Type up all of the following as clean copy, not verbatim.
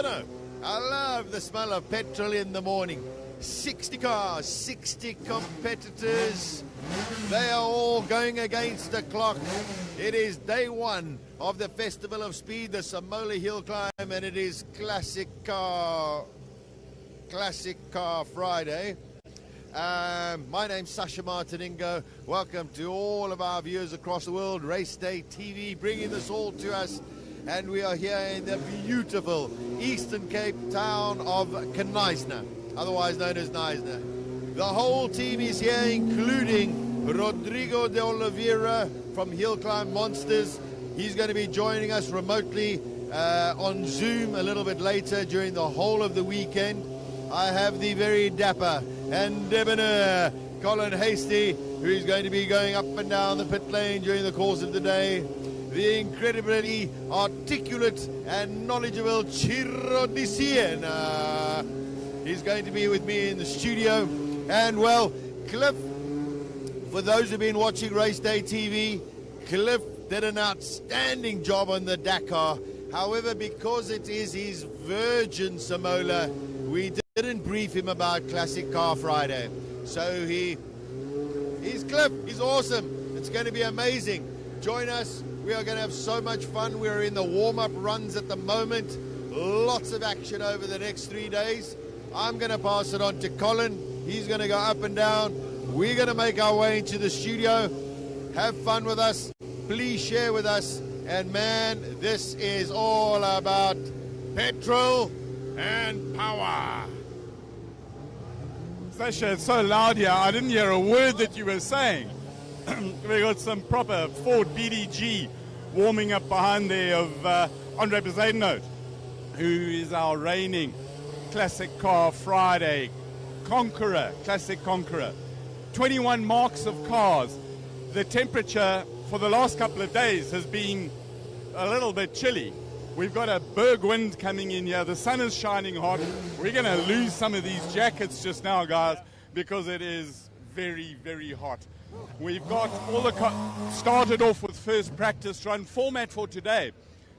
no. I love the smell of petrol in the morning. 60 cars, 60 competitors. They are all going against the clock. It is day one of the Festival of Speed, the SIMOLA HillClimb, and it is Classic Car Friday. My name's Sasha Martiningo. Welcome to all of our viewers across the world. Race Day TV bringing this all to us. And we are here in the beautiful Eastern Cape town of Knysna, otherwise known as Knysna. The whole team is here, including Rodrigo de Oliveira from HillClimb Monsters. He's going to be joining us remotely on Zoom a little bit later during the whole of the weekend. I have the very dapper and debonair Colin Hasty, who is going to be going up and down the pit lane during the course of the day. The incredibly articulate and knowledgeable Ciro Di Siena is going to be with me in the studio. And well, Cliff, for those who've been watching Race Day TV, Cliff did an outstanding job on the Dakar. However, because it is his virgin SIMOLA, we didn't brief him about Classic Car Friday. So he's Cliff, he's awesome. It's going to be amazing. Join us. We are going to have so much fun. We're in the warm-up runs at the moment. Lots of action over the next 3 days. I'm going to pass it on to Colin. He's going to go up and down. We're going to make our way into the studio. Have fun with us. Please share with us. And man, this is all about petrol and power. Sasha, it's so loud here. I didn't hear a word that you were saying. We got some proper Ford BDG warming up behind there of Andre Bezuidenhout, who is our reigning Classic Car Friday conqueror, Classic Conqueror. 21 marks of cars. The temperature for the last couple of days has been a little bit chilly. We've got a berg wind coming in here. The sun is shining hot. We're going to lose some of these jackets just now, guys, because it is very, very hot. We've got all the started off with first practice run format for today.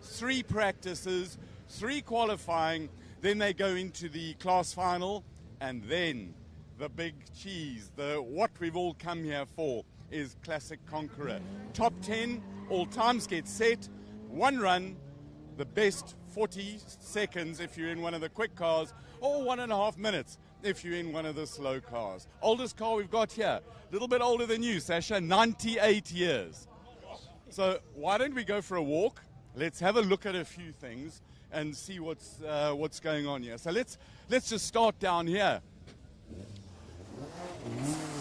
3 practices, 3 qualifying, then they go into the class final, and then the big cheese, what we've all come here for is Classic Conqueror. Top 10, all times get set, 1 run, the best 40 seconds if you're in one of the quick cars, or 1.5 minutes if you're in one of the slow cars. Oldest car we've got here, a little bit older than you, Sasha, 98 years. So why don't we go for a walk? Let's have a look at a few things and see what's going on here. So let's just start down here.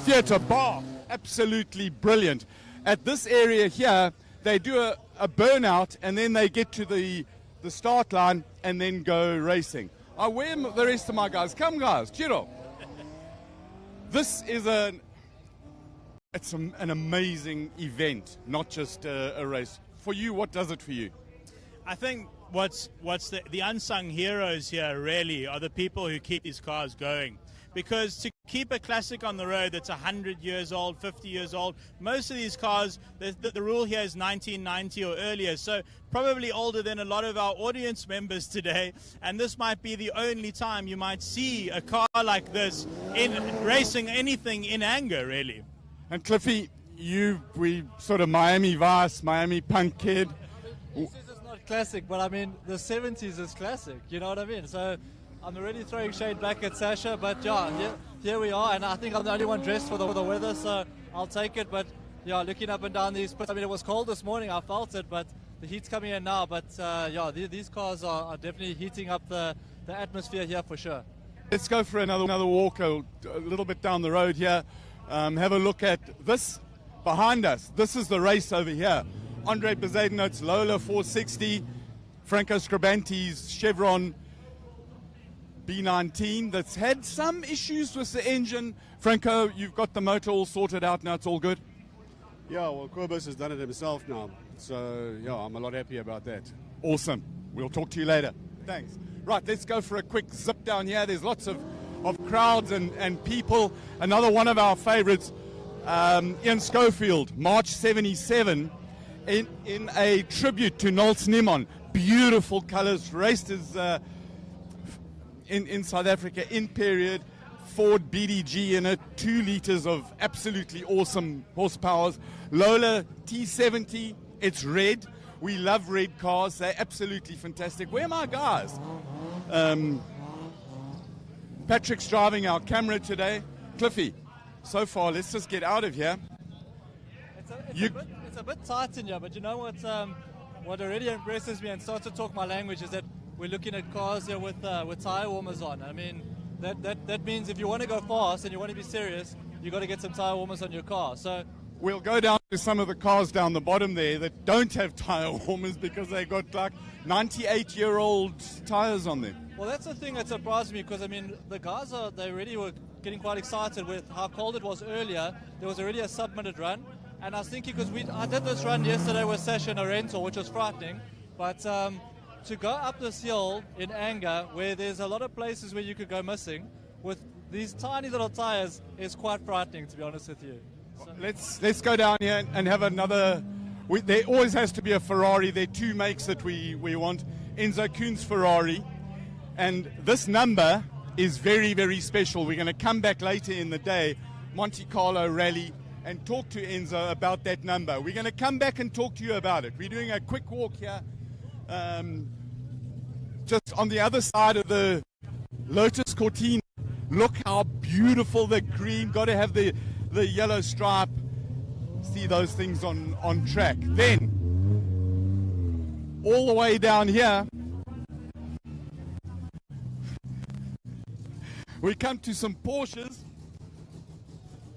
Theatre bar, absolutely brilliant. At this area here, they do a burnout and then they get to the start line and then go racing. Where are the rest of my guys? Come, guys, Ciro. This is an amazing event, not just a race. For you, what does it for you? I think what's the unsung heroes here really are the people who keep these cars going. Because to keep a classic on the road that's 100 years old, 50 years old, most of these cars, the rule here is 1990 or earlier, so probably older than a lot of our audience members today, and this might be the only time you might see a car like this in racing anything in anger, really. And Cliffy, we sort of Miami Vice, Miami punk kid. This is not classic, but I mean, the 70s is classic, you know what I mean? So I'm already throwing shade back at Sasha, but yeah, here we are, and I think I'm the only one dressed for the weather, so I'll take it. But yeah, looking up and down these pits, I mean, it was cold this morning, I felt it, but the heat's coming in now. But yeah, these cars are definitely heating up the atmosphere here for sure. Let's go for another walk a little bit down the road here. Have a look at this behind us. This is the race over here. Andre Bezuidenhout's Lola 460, Franco Scribanti's Chevron B19 that's had some issues with the engine. Franco, you've got the motor all sorted out now, it's all good? Yeah, well, Kobus has done it himself now, so yeah, I'm a lot happy about that. Awesome. We'll talk to you later. Thanks. Right, let's go for a quick zip down here. There's lots of crowds and people. Another one of our favorites, Ian Schofield, March 77, in a tribute to Nolts Nimon. Beautiful colors, raced his in South Africa, in period, Ford BDG in it, 2 liters of absolutely awesome horsepowers. Lola T70, it's red. We love red cars. They're absolutely fantastic. Where are my guys? Patrick's driving our camera today. Cliffy, so far, let's just get out of here. It's a bit tight in here, but you know what really impresses me and starts to talk my language is that we're looking at cars here with tire warmers on. I mean, that means if you want to go fast and you want to be serious, you've got to get some tire warmers on your car. So we'll go down to some of the cars down the bottom there that don't have tire warmers because they got like 98-year-old tires on them. Well, that's the thing that surprised me because, I mean, the guys they already were getting quite excited with how cold it was earlier. There was already a sub-minute run. And I was thinking, because I did this run yesterday with Sasha in a rental, which was frightening. But to go up this hill in anger, where there's a lot of places where you could go missing, with these tiny little tires, is quite frightening, to be honest with you. So let's go down here and have another. There always has to be a Ferrari. There are 2 makes that we want. Enzo Kuhn's Ferrari. And this number is very, very special. We're going to come back later in the day, Monte Carlo Rally, and talk to Enzo about that number. We're going to come back and talk to you about it. We're doing a quick walk here, just on the other side of the Lotus Cortina. Look how beautiful the green, got to have the yellow stripe. See those things on track. Then, all the way down here, we come to some Porsches,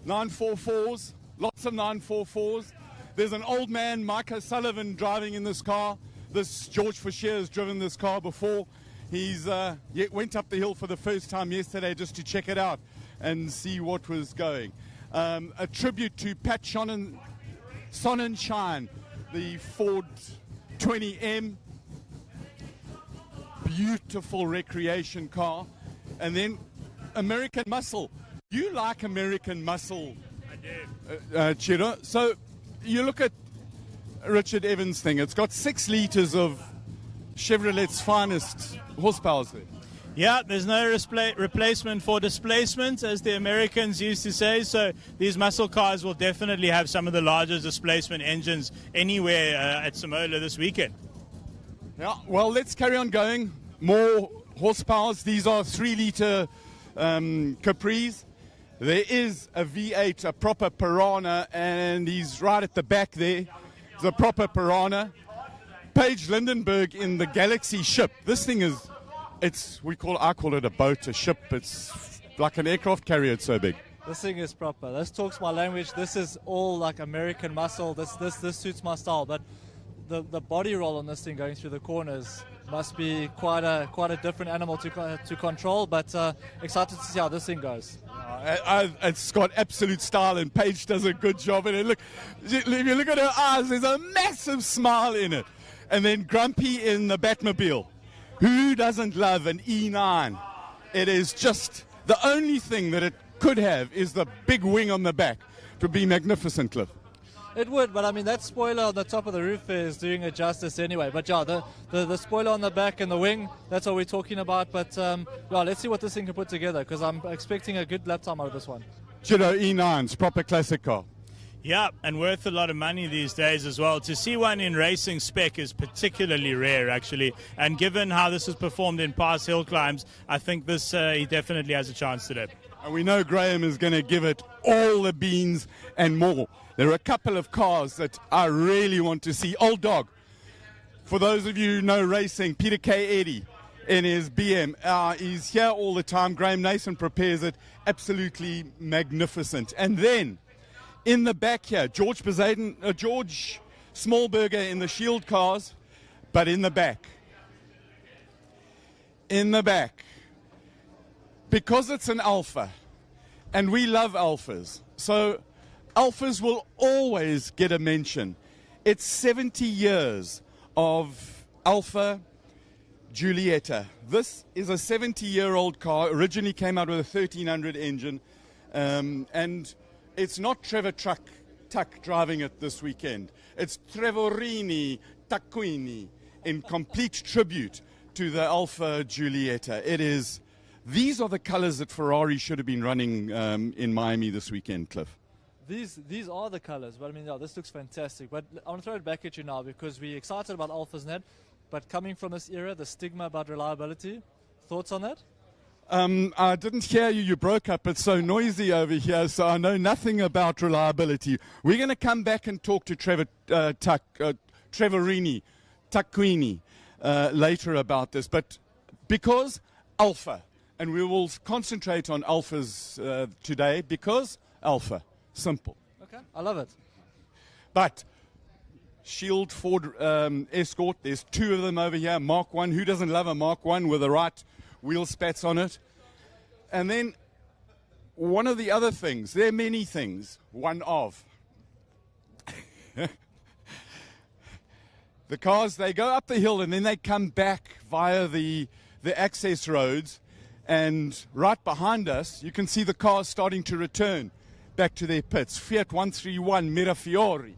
944s, lots of 944s. There's an old man, Mike O'Sullivan, driving in this car. This George Foucher has driven this car before. He's went up the hill for the first time yesterday just to check it out and see what was going. A tribute to Pat Sonnenschein, the Ford 20M. Beautiful recreation car. And then American Muscle. You like American Muscle? I do. Chiro. So you look at Richard Evans' thing. It's got 6 liters of Chevrolet's finest horsepower there. Yeah, there's no replacement for displacement, as the Americans used to say. So these muscle cars will definitely have some of the largest displacement engines anywhere at SIMOLA this weekend. Yeah, well, let's carry on going. More horsepowers. These are 3-liter Capris. There is a V8, a proper Piranha, and he's right at the back there. It's a proper Piranha. Paige Lindenberg in the Galaxy ship. This thing is, I call it a boat, a ship. It's like an aircraft carrier, it's so big. This thing is proper. This talks my language. This is all like American muscle. This suits my style. But the body roll on this thing going through the corners must be quite a different animal to control. But excited to see how this thing goes. It's got absolute style, and Paige does a good job in it. Look, if you look at her eyes, there's a massive smile in it. And then Grumpy in the Batmobile. Who doesn't love an E9? It is just the only thing that it could have is the big wing on the back. It would be magnificent, Cliff. It would, but I mean, that spoiler on the top of the roof is doing it justice anyway. But yeah, the spoiler on the back and the wing, that's what we're talking about. But yeah, let's see what this thing can put together, because I'm expecting a good lap time out of this one. Giro E9's proper classic car. Yeah, and worth a lot of money these days as well. To see one in racing spec is particularly rare, actually. And given how this has performed in past hill climbs, I think this he definitely has a chance today. And we know Graham is going to give it all the beans and more. There are a couple of cars that I really want to see. Old Dog. For those of you who know racing, Peter K. Eddy in his BM. He's here all the time. Graham Nason prepares it. Absolutely magnificent. And then in the back here, George Smallberger in the Shield cars, but in the back. In the back. Because it's an Alpha, and we love Alphas, so Alphas will always get a mention. It's 70 years of Alpha Giulietta. This is a 70-year-old car, originally came out with a 1300 engine, and it's not Trevor Tuck driving it this weekend. It's Trevorini Taccuini in complete tribute to the Alpha Giulietta. It is These are the colors that Ferrari should have been running in Miami this weekend, Cliff. These are the colors, but I mean, yeah, this looks fantastic. But I want to throw it back at you now because we're excited about Alphas Net, but coming from this era, the stigma about reliability, thoughts on that? I didn't hear you. You broke up. It's so noisy over here, so I know nothing about reliability. We're going to come back and talk to Takwini later about this, but because Alpha, and we will concentrate on Alphas today, because Alpha. Simple. Okay, I love it. But Shield Ford Escort, there's two of them over here. Mark 1, who doesn't love a Mark 1 with the right wheel spats on it? And then one of the other things, there are many things, one of. The cars, they go up the hill and then they come back via the access roads. And right behind us, you can see the cars starting to return back to their pits. Fiat 131 Mirafiori,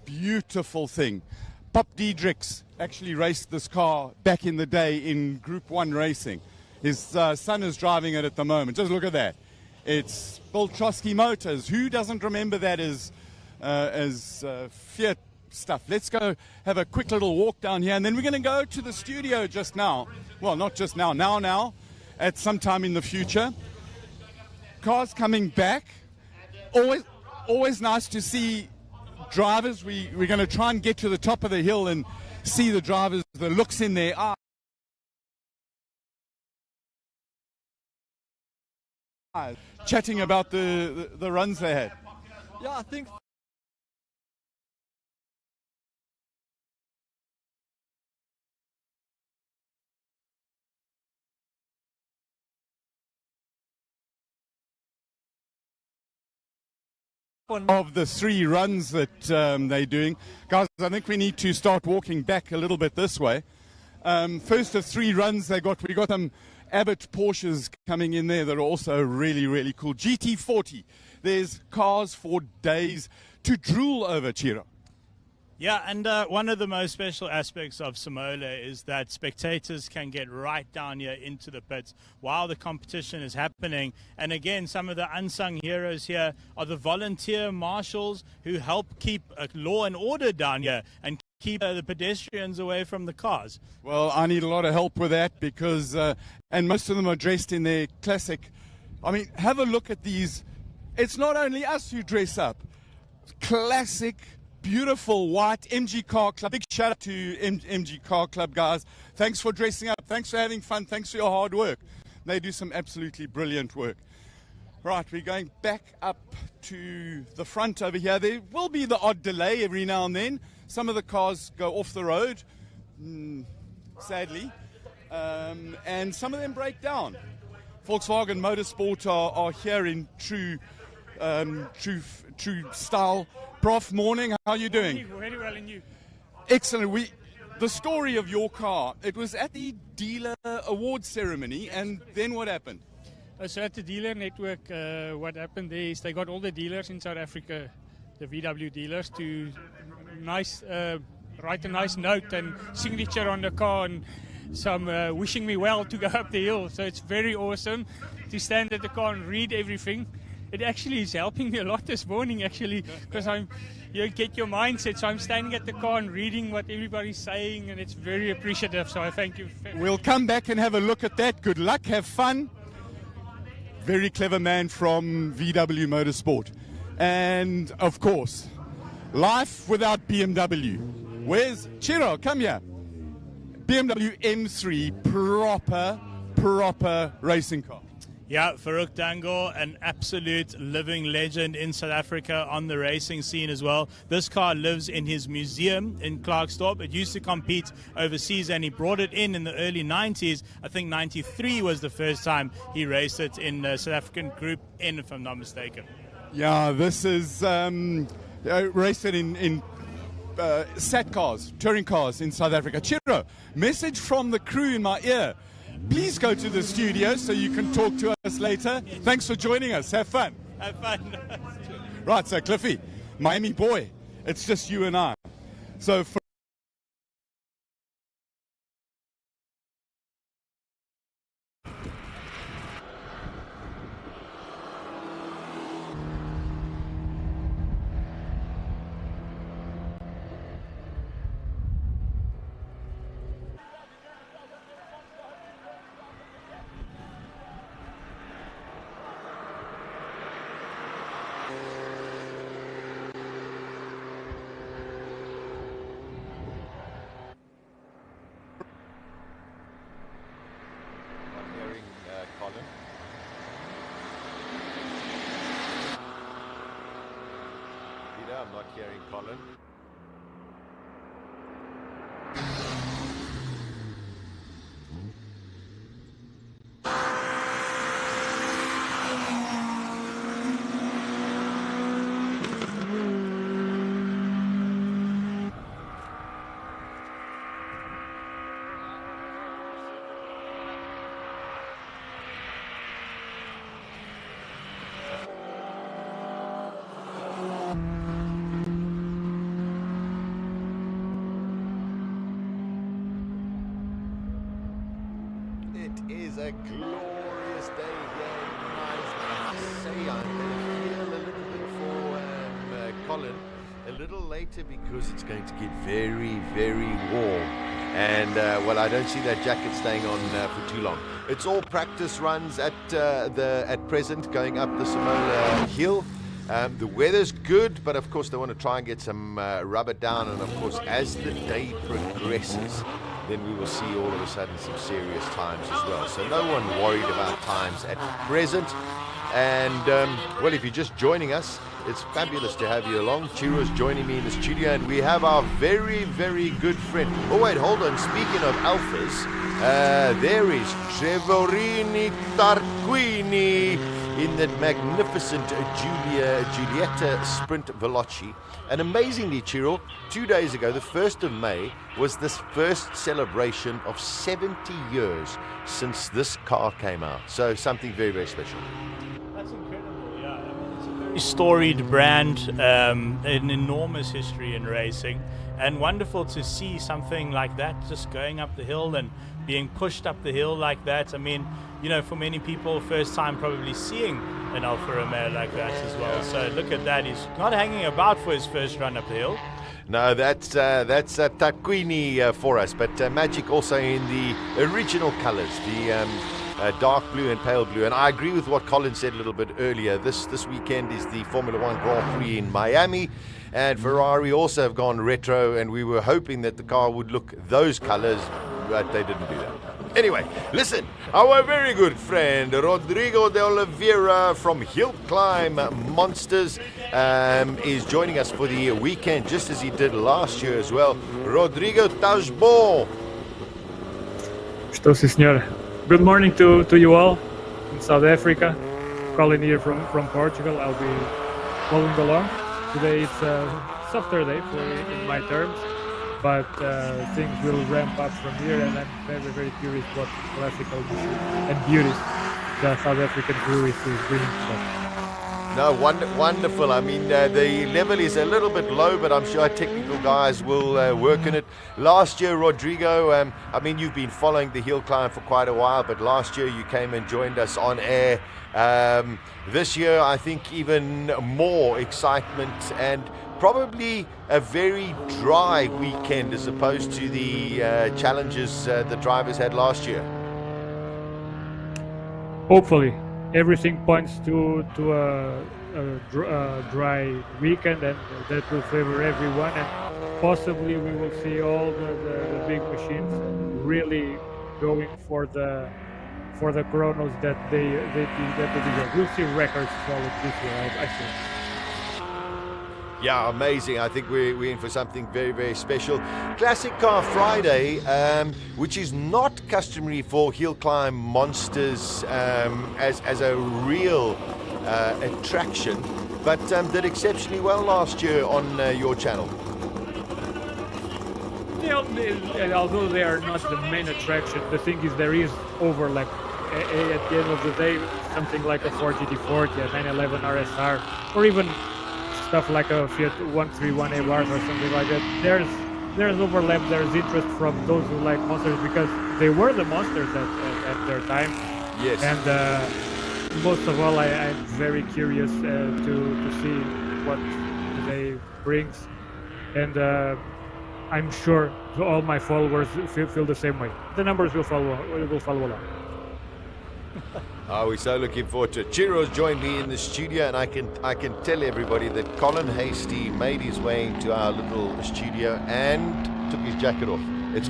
beautiful thing. Pop Diedrichs actually raced this car back in the day in Group 1 racing. His son is driving it at the moment. Just look at that. It's Bill Trotsky Motors. Who doesn't remember that as Fiat stuff? Let's go have a quick little walk down here, and then we're going to go to the studio just now. Well, not just now, now, at some time in the future. Cars coming back. Always nice to see drivers. We're going to try and get to the top of the hill and see the drivers, the looks in their eyes, chatting about the runs they had. Yeah, I think of the three runs that they're doing. Guys, I think we need to start walking back a little bit this way. First of three runs we got some Abbott Porsches coming in there that are also really, really cool. GT40, there's cars for days to drool over, Chiro. Yeah, and one of the most special aspects of SIMOLA is that spectators can get right down here into the pits while the competition is happening. And again, some of the unsung heroes here are the volunteer marshals who help keep law and order down here and keep the pedestrians away from the cars. Well, I need a lot of help with that because, and most of them are dressed in their classic. I mean, have a look at these. It's not only us who dress up. Classic, beautiful white MG Car Club. Big shout out to MG Car Club, guys. Thanks for dressing up. Thanks for having fun. Thanks for your hard work. They do some absolutely brilliant work. Right, we're going back up to the front over here. There will be the odd delay every now and then. Some of the cars go off the road, sadly, and some of them break down. Volkswagen Motorsport are here in true style. Prof, morning. How are you doing? Very well, and you? Excellent. The story of your car, it was at the dealer award ceremony, and then what happened? So at the dealer network, what happened there is they got all the dealers in South Africa, the VW dealers, to write a nice note and signature on the car and some wishing me well to go up the hill. So it's very awesome to stand at the car and read everything. It actually is helping me a lot this morning, actually, because you get your mindset. So I'm standing at the car and reading what everybody's saying, and it's very appreciative. So I thank you. We'll come back and have a look at that. Good luck, have fun. Very clever man from VW Motorsport. And, of course, life without BMW. Where's Chiro? Come here. BMW M3, proper racing car. Yeah, Farouk Dango, an absolute living legend in South Africa on the racing scene as well. This car lives in his museum in Klerksdorp. It used to compete overseas, and he brought it in the early 90s. I think 93 was the first time he raced it in South African Group N, if I'm not mistaken. Yeah, this is raced it in SAT cars, touring cars in South Africa. Chiro, message from the crew in my ear. Please go to the studio so you can talk to us later. Thanks for joining us. Have fun. Have fun. Right, so Cliffy, Miami boy, it's just you and I. So I'm not hearing Colin. It is a glorious day here in Nice. I must say, I'm going to feel a little bit for Colin a little later because it's going to get very, very warm. And, well, I don't see that jacket staying on for too long. It's all practice runs at present, going up the SIMOLA Hill. The weather's good, but of course they want to try and get some rubber down. And of course, as the day progresses, then we will see all of a sudden some serious times as well. So no one worried about times at present. And, well, if you're just joining us, it's fabulous to have you along. Chiro's joining me in the studio, and we have our very, very good friend. Oh, wait, hold on. Speaking of alphas, there is Trevorini Tarquini in that magnificent Giulietta Sprint Veloci. And amazingly, Chiro, 2 days ago, the 1st of May, was this first celebration of 70 years since this car came out. So something very, very special. That's incredible, yeah. I mean, it's a very storied brand, an enormous history in racing, and wonderful to see something like that just going up the hill and being pushed up the hill like that. I mean, you know, for many people, first time probably seeing an Alfa Romeo like that as well. So look at that. He's not hanging about for his first run up the hill. No, that's Tarquini for us, but Magic also in the original colors, the dark blue and pale blue. And I agree with what Colin said a little bit earlier. This weekend is the Formula One Grand Prix in Miami, and Ferrari also have gone retro, and we were hoping that the car would look those colors, but they didn't do that. Anyway, listen, our very good friend Rodrigo de Oliveira from HillClimb Monsters is joining us for the weekend, just as he did last year as well. Rodrigo, estás bom? Estou, sim, senhor. Good morning to you all in South Africa. Calling here from Portugal. I'll be following along. Today it's a softer day in my terms, but things will ramp up from here, and I'm very, very curious what classical and beauties the South African crew is bringing to us. No, wonderful. I mean, the level is a little bit low, but I'm sure our technical guys will work on it. Last year, Rodrigo, I mean, you've been following the HillClimb for quite a while, but last year you came and joined us on air. This year, I think even more excitement and probably a very dry weekend as opposed to the challenges the drivers had last year. Hopefully, everything points to a dry weekend, and that will favor everyone. And possibly we will see all the big machines really going for the chronos that they deserve. We'll see records followed this year, I think. Yeah, amazing. I think we're in for something very, very special. Classic Car Friday, which is not customary for HillClimb Monsters as a real attraction, but did exceptionally well last year on your channel. Yeah, although they are not the main attraction, the thing is there is overlap. At the end of the day, something like a 40D40, a 911 RSR, or even stuff like a Fiat 131 AWARS or something like that. There's overlap, there's interest from those who like monsters because they were the monsters at their time. Yes. And most of all, I'm very curious to see what they brings, and I'm sure all my followers feel the same way. The numbers will follow along. Oh, we're so looking forward to it. Chiro's joined me in the studio, and I can tell everybody that Colin Hasty made his way into our little studio and took his jacket off. It's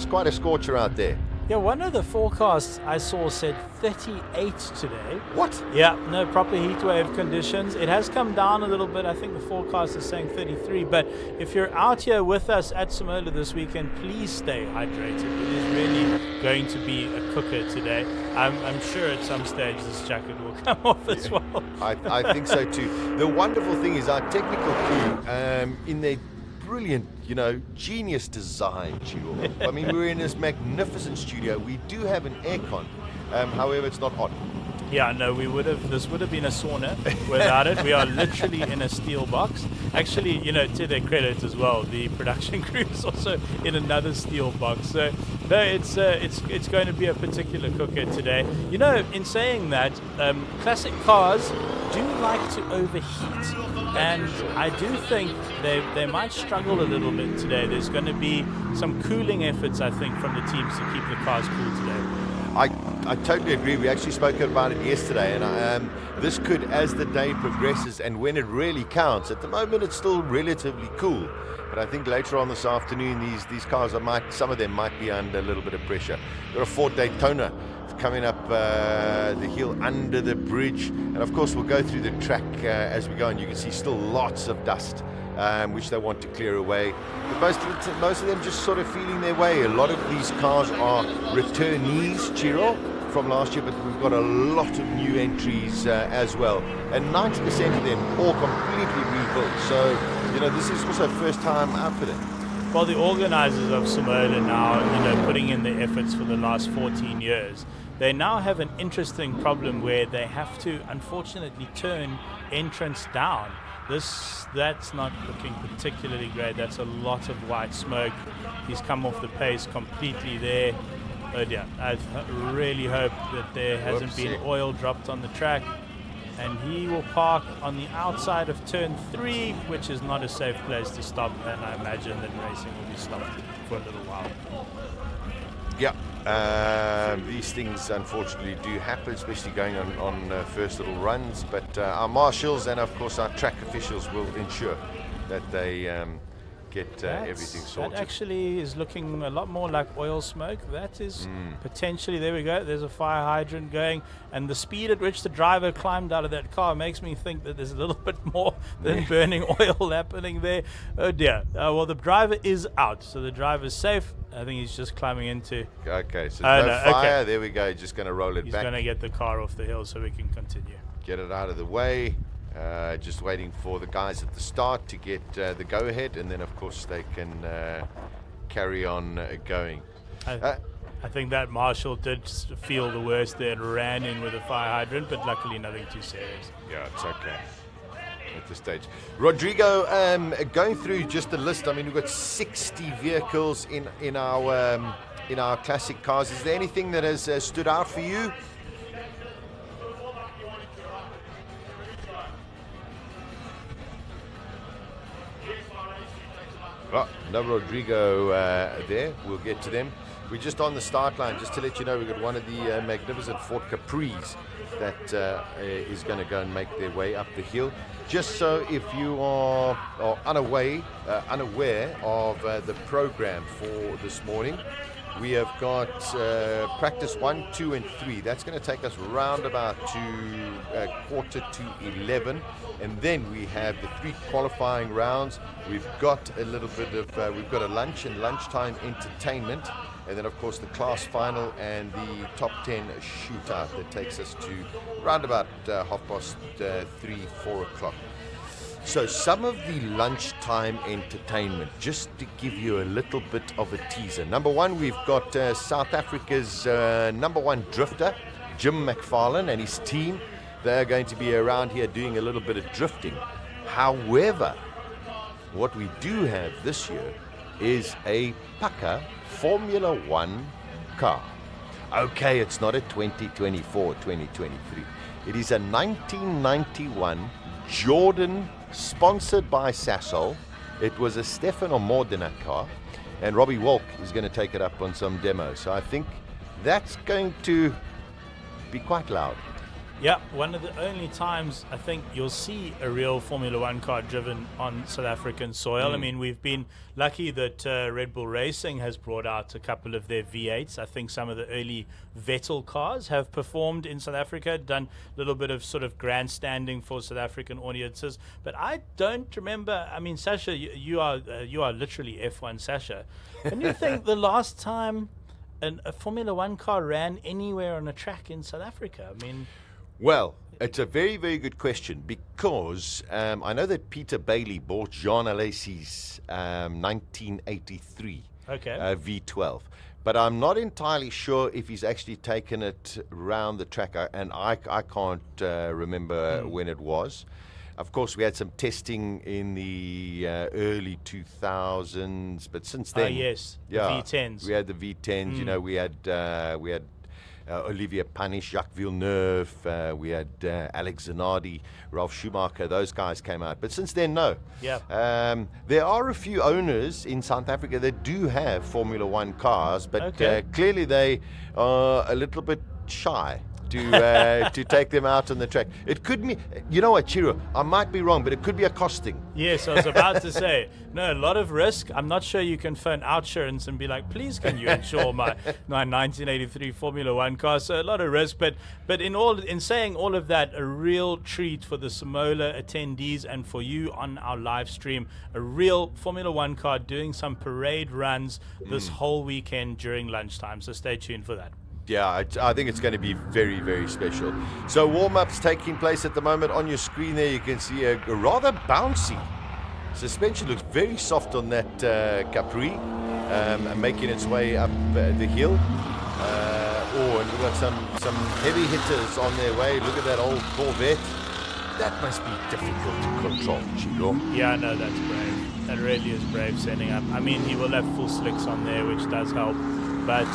quite a scorcher out there. Yeah, one of the forecasts I saw said 38 today. What? Yeah, no, proper heat wave conditions. It has come down a little bit. I think the forecast is saying 33. But if you're out here with us at SIMOLA this weekend, please stay hydrated. It is really going to be a cooker today. I'm sure at some stage this jacket will come off as well. I think so too. The wonderful thing is our technical crew, in their brilliant, genius design, Chiro. I mean, we're in this magnificent studio. We do have an aircon, however, it's not hot. Yeah, no, this would have been a sauna without it. We are literally in a steel box. Actually, to their credit as well, the production crew is also in another steel box. So, no, it's going to be a particular cooker today. In saying that, classic cars do like to overheat. And I do think they might struggle a little bit today. There's going to be some cooling efforts, I think, from the teams to keep the cars cool today. I totally agree. We actually spoke about it yesterday, and this could, as the day progresses and when it really counts, at the moment it's still relatively cool. But I think later on this afternoon, these cars some of them might be under a little bit of pressure. Got a Ford Daytona coming up the hill under the bridge, and of course we'll go through the track as we go, and you can see still lots of dust which they want to clear away. But most of them just sort of feeling their way. A lot of these cars are returnees, Chiro, from last year, but we've got a lot of new entries as well, and 90% of them all completely rebuilt. So this is also first time out for them. Well, the organizers of SIMOLA now, putting in the efforts for the last 14 years, they now have an interesting problem where they have to, unfortunately, turn entrance down. That's not looking particularly great. That's a lot of white smoke. He's come off the pace completely there. Oh dear, I really hope that there hasn't been oil dropped on the track. And he will park on the outside of turn 3, which is not a safe place to stop, and I imagine that racing will be stopped for a little while. Yeah, these things unfortunately do happen, especially going on first little runs, but our marshals and of course our track officials will ensure that they get everything sorted. That actually is looking a lot more like oil smoke. That is potentially, there we go, there's a fire hydrant going, and the speed at which the driver climbed out of that car makes me think that there's a little bit more than burning oil happening there. Oh dear. Well, the driver is out, so the driver's safe. I think he's just climbing into... Okay, so no fire. Okay. There we go. Just going to roll it back. He's going to get the car off the hill so we can continue. Get it out of the way. Just waiting for the guys at the start to get the go-ahead, and then, of course, they can carry on going. I think that Marshal did feel the worst there and ran in with a fire hydrant, but luckily nothing too serious. Yeah, it's okay at this stage. Rodrigo, going through just the list, I mean, we've got 60 vehicles in our classic cars. Is there anything that has stood out for you? Oh, no Rodrigo there. We'll get to them. We're just on the start line. Just to let you know, we've got one of the magnificent Ford Capris that is going to go and make their way up the hill. Just so if you are unaware of the program for this morning, we have got practice 1, 2, and 3. That's going to take us round about to quarter to 11. And then we have the 3 qualifying rounds. We've got a little bit of, we've got a lunch and lunchtime entertainment. And then, of course, the class final and the top 10 shootout that takes us to round about 3, 4 o'clock. So some of the lunchtime entertainment, just to give you a little bit of a teaser. Number 1, we've got South Africa's number 1 drifter, Jim McFarlane, and his team. They're going to be around here doing a little bit of drifting. However, what we do have this year is a Paka Formula 1 car. Okay, it's not a 2024, 2023. It is a 1991 Jordan, sponsored by Sasol. It was a Stefano Modena car, and Robbie Walk is going to take it up on some demos. So I think that's going to be quite loud. Yeah, one of the only times I think you'll see a real Formula One car driven on South African soil. I mean, we've been lucky that Red Bull Racing has brought out a couple of their V8s. I think some of the early Vettel cars have performed in South Africa, done a little bit of sort of grandstanding for South African audiences. But I don't remember. I mean, Sasha, you are literally F1 Sasha. Can you think the last time a Formula One car ran anywhere on a track in South Africa? I mean. Well, it's a very, very good question because I know that Peter Bailey bought Jean Alesi's 1983 V12, but I'm not entirely sure if he's actually taken it round the track, and I can't remember when it was. Of course, we had some testing in the early 2000s, but since then, yes, yeah, the V10s. We had the V10s. You know, we had Olivier Panis, Jacques Villeneuve, we had Alex Zanardi, Ralf Schumacher, those guys came out. But since then, no. Yeah. There are a few owners in South Africa that do have Formula One cars, but clearly they are a little bit shy to take them out on the track. It could be, you know what, Chiro, I might be wrong, but it could be a costing. Yes, I was about to say, no, a lot of risk. I'm not sure you can phone Outsurance and be like, please can you insure my 1983 Formula One car? So a lot of risk, but in saying all of that, a real treat for the SIMOLA attendees and for you on our live stream, a real Formula One car doing some parade runs this whole weekend during lunchtime. So stay tuned for that. Yeah, I think it's going to be very, very special. So warm-ups taking place at the moment. On your screen there, you can see a rather bouncy suspension. Looks very soft on that Capri, making its way up the hill. And we've got some heavy hitters on their way. Look at that old Corvette. That must be difficult to control, Chilo. Yeah, no, that's brave. That really is brave setting up. I mean, he will have full slicks on there, which does help. But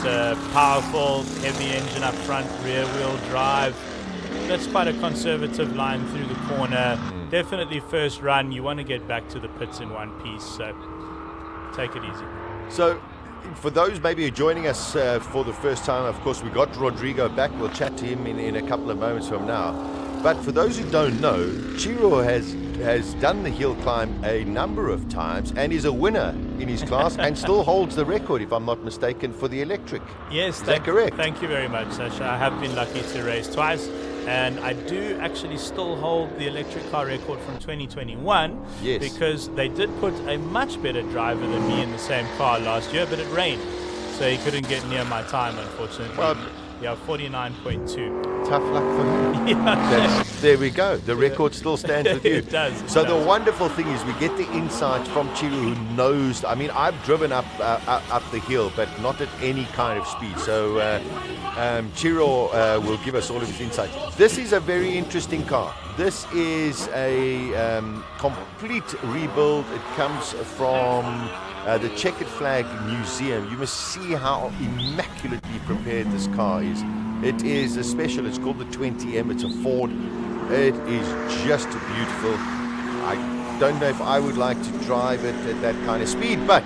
powerful, heavy engine up front, rear wheel drive. That's quite a conservative line through the corner. Definitely first run. You want to get back to the pits in one piece, so take it easy. So for those maybe joining us for the first time, of course, we got Rodrigo back. We'll chat to him in a couple of moments from now. But for those who don't know, Chiro has done the hill climb a number of times and is a winner in his class and still holds the record, if I'm not mistaken, for the electric. Yes, is that correct? Thank you very much, Sasha. I have been lucky to race twice, and I do actually still hold the electric car record from 2021. Yes. Because they did put a much better driver than me in the same car last year, but it rained, so he couldn't get near my time, unfortunately. Well, yeah, 49.2. Tough luck for him. Yeah. There we go. The record still stands with you. It does. So the wonderful thing is we get the insight from Chiro, who knows. I mean, I've driven up the hill, but not at any kind of speed. So Chiro will give us all of his insights. This is a very interesting car. This is a complete rebuild. It comes from the Checkered Flag Museum. You must see how immaculately prepared this car is. It is a special. It's called the 20M. It's a Ford. It is just beautiful. I don't know if I would like to drive it at that kind of speed, but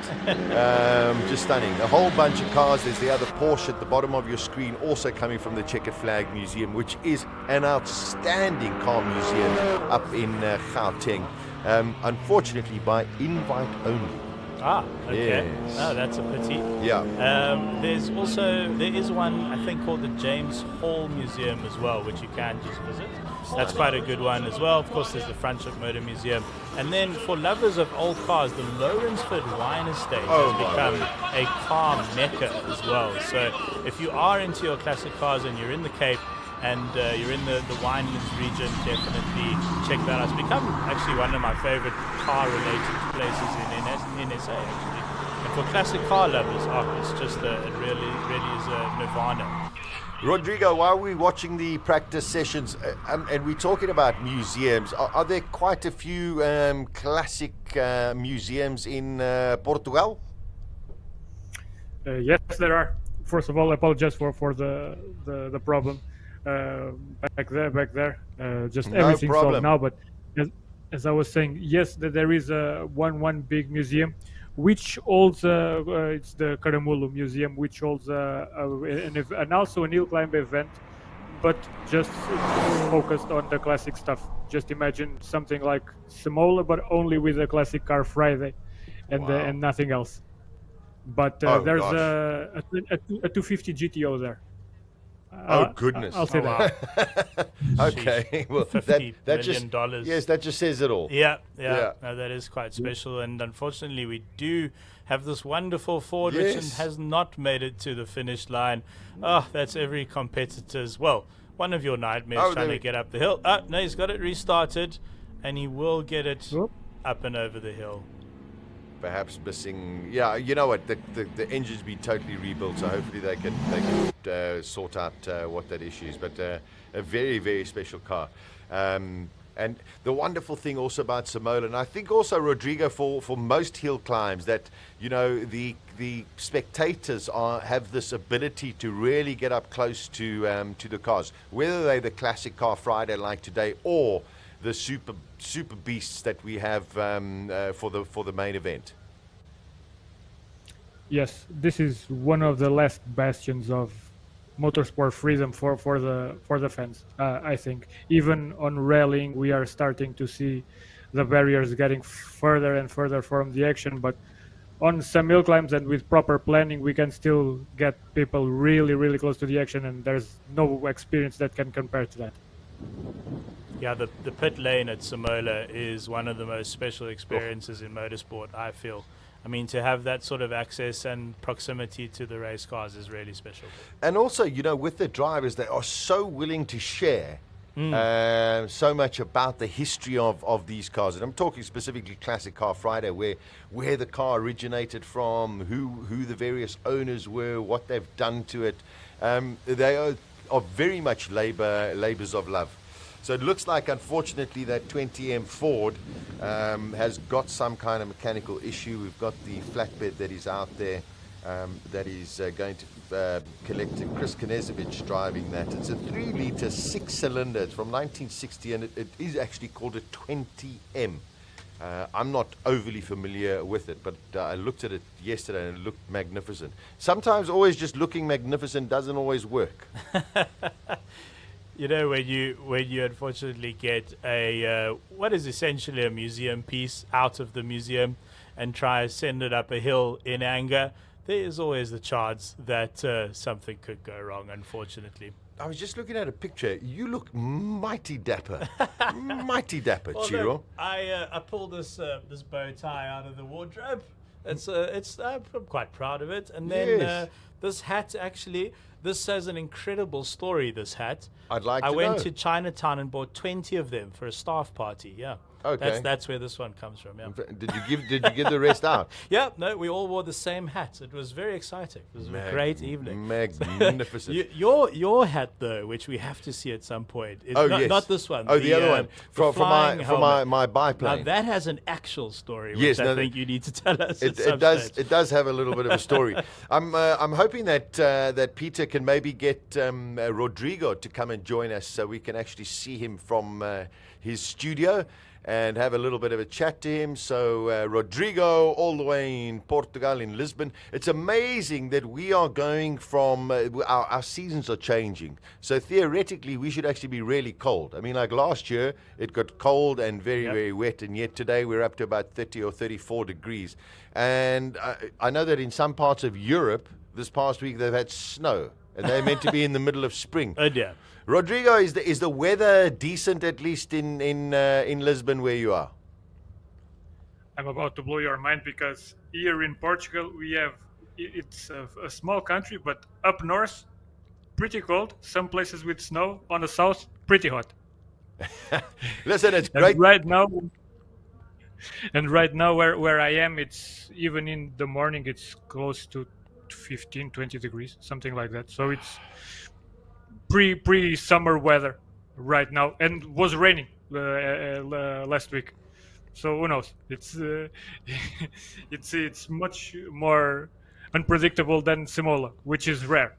just stunning. A whole bunch of cars. There's the other Porsche at the bottom of your screen, also coming from the Checkered Flag Museum, which is an outstanding car museum up in Gauteng. Unfortunately, by invite only. Ah, okay. Yes. Oh, that's a pity. Yeah. There is one, I think, called the James Hall Museum as well, which you can just visit. That's quite a good one as well. Of course, there's the Franschhoek Motor Museum. And then for lovers of old cars, the Lawrenceford Wine Estate has become a car mecca as well. So if you are into your classic cars and you're in the Cape, and you're in the Winelands region, definitely check that out. It's become actually one of my favorite car-related places in SA, actually. And for classic car lovers, it's just it really is a nirvana. Rodrigo, while we're watching the practice sessions, and we're talking about museums, are there quite a few classic museums in Portugal? Yes, there are. First of all, I apologize for the problem. Back there, just No everything's problem. solved now. But as I was saying, yes, there is one big museum, which holds it's the Caramulo Museum, which holds and also an hill climb event but just focused on the classic stuff. Just imagine something like SIMOLA, but only with a classic car Friday, and nothing else. But there's a 250 GTO there. Oh goodness! I'll say that. Okay, well $50 that just million. yes, that just says it all. Yeah. No, that is quite special, and unfortunately, we do have this wonderful Ford which Yes. has not made it to the finish line. Oh, that's every competitor's. Well, one of your nightmares trying to get up the hill. Oh, no, he's got it restarted, and he will get it up and over the hill. Perhaps missing. Yeah, you know what? The engine's been totally rebuilt, so hopefully they can sort out what that issue is. But a very, very special car. And the wonderful thing also about SIMOLA, and I think also Rodrigo for most hill climbs, that the spectators have this ability to really get up close to the cars, whether they're the classic car Friday like today or the super beasts that we have for the main event. Yes, this is one of the last bastions of motorsport freedom for the fans. I think even on rallying we are starting to see the barriers getting further and further from the action, but on some hill climbs and with proper planning we can still get people really, really close to the action, and there's no experience that can compare to that. Yeah, the pit lane at SIMOLA is one of the most special experiences in motorsport, I feel. I mean, to have that sort of access and proximity to the race cars is really special. And also, with the drivers, they are so willing to share so much about the history of these cars. And I'm talking specifically Classic Car Friday, where the car originated from, who the various owners were, what they've done to it. They are very much labors of love. So it looks like, unfortunately, that 20M Ford has got some kind of mechanical issue. We've got the flatbed that is out there that is going to collect Chris Knezevich driving that. It's a 3-liter 6-cylinder. It's from 1960, and it is actually called a 20M. I'm not overly familiar with it, but I looked at it yesterday and it looked magnificent. Sometimes always just looking magnificent doesn't always work. When you unfortunately get a what is essentially a museum piece out of the museum and try to send it up a hill in anger, there is always the chance that something could go wrong, unfortunately. I was just looking at a picture. You look mighty dapper. Mighty dapper, Chiro. Look, I pulled this bow tie out of the wardrobe. I'm quite proud of it. And then this hat, actually, this has an incredible story, this hat. I'd like to know. I went to Chinatown and bought 20 of them for a staff party, yeah. Okay. That's where this one comes from, yeah. Did you give the rest out? Yeah, no, we all wore the same hats. It was very exciting. It was a great evening. Magnificent. Your hat, though, which we have to see at some point, is not this one. Oh, the other one. For my biplane. Now, that has an actual story, which I think you need to tell us. It does have a little bit of a story. I'm hoping that Peter can maybe get Rodrigo to come and join us so we can actually see him from his studio and have a little bit of a chat to him. So Rodrigo, all the way in Portugal, in Lisbon. It's amazing that we are going from, our seasons are changing. So theoretically, we should actually be really cold. I mean, like last year, it got cold and very, very wet. And yet today, we're up to about 30 or 34 degrees. And I know that in some parts of Europe, this past week, they've had snow. And they're meant to be in the middle of spring. Oh, dear. Rodrigo, is the weather decent, at least in Lisbon where you are? I'm about to blow your mind, because here in Portugal it's a small country, but up north pretty cold, some places with snow, on the south pretty hot. Listen, it's great. And right now where I am, it's even in the morning it's close to 15-20 degrees, something like that. So it's pre-summer weather right now, and was raining last week. So who knows? It's it's much more unpredictable than SIMOLA, which is rare.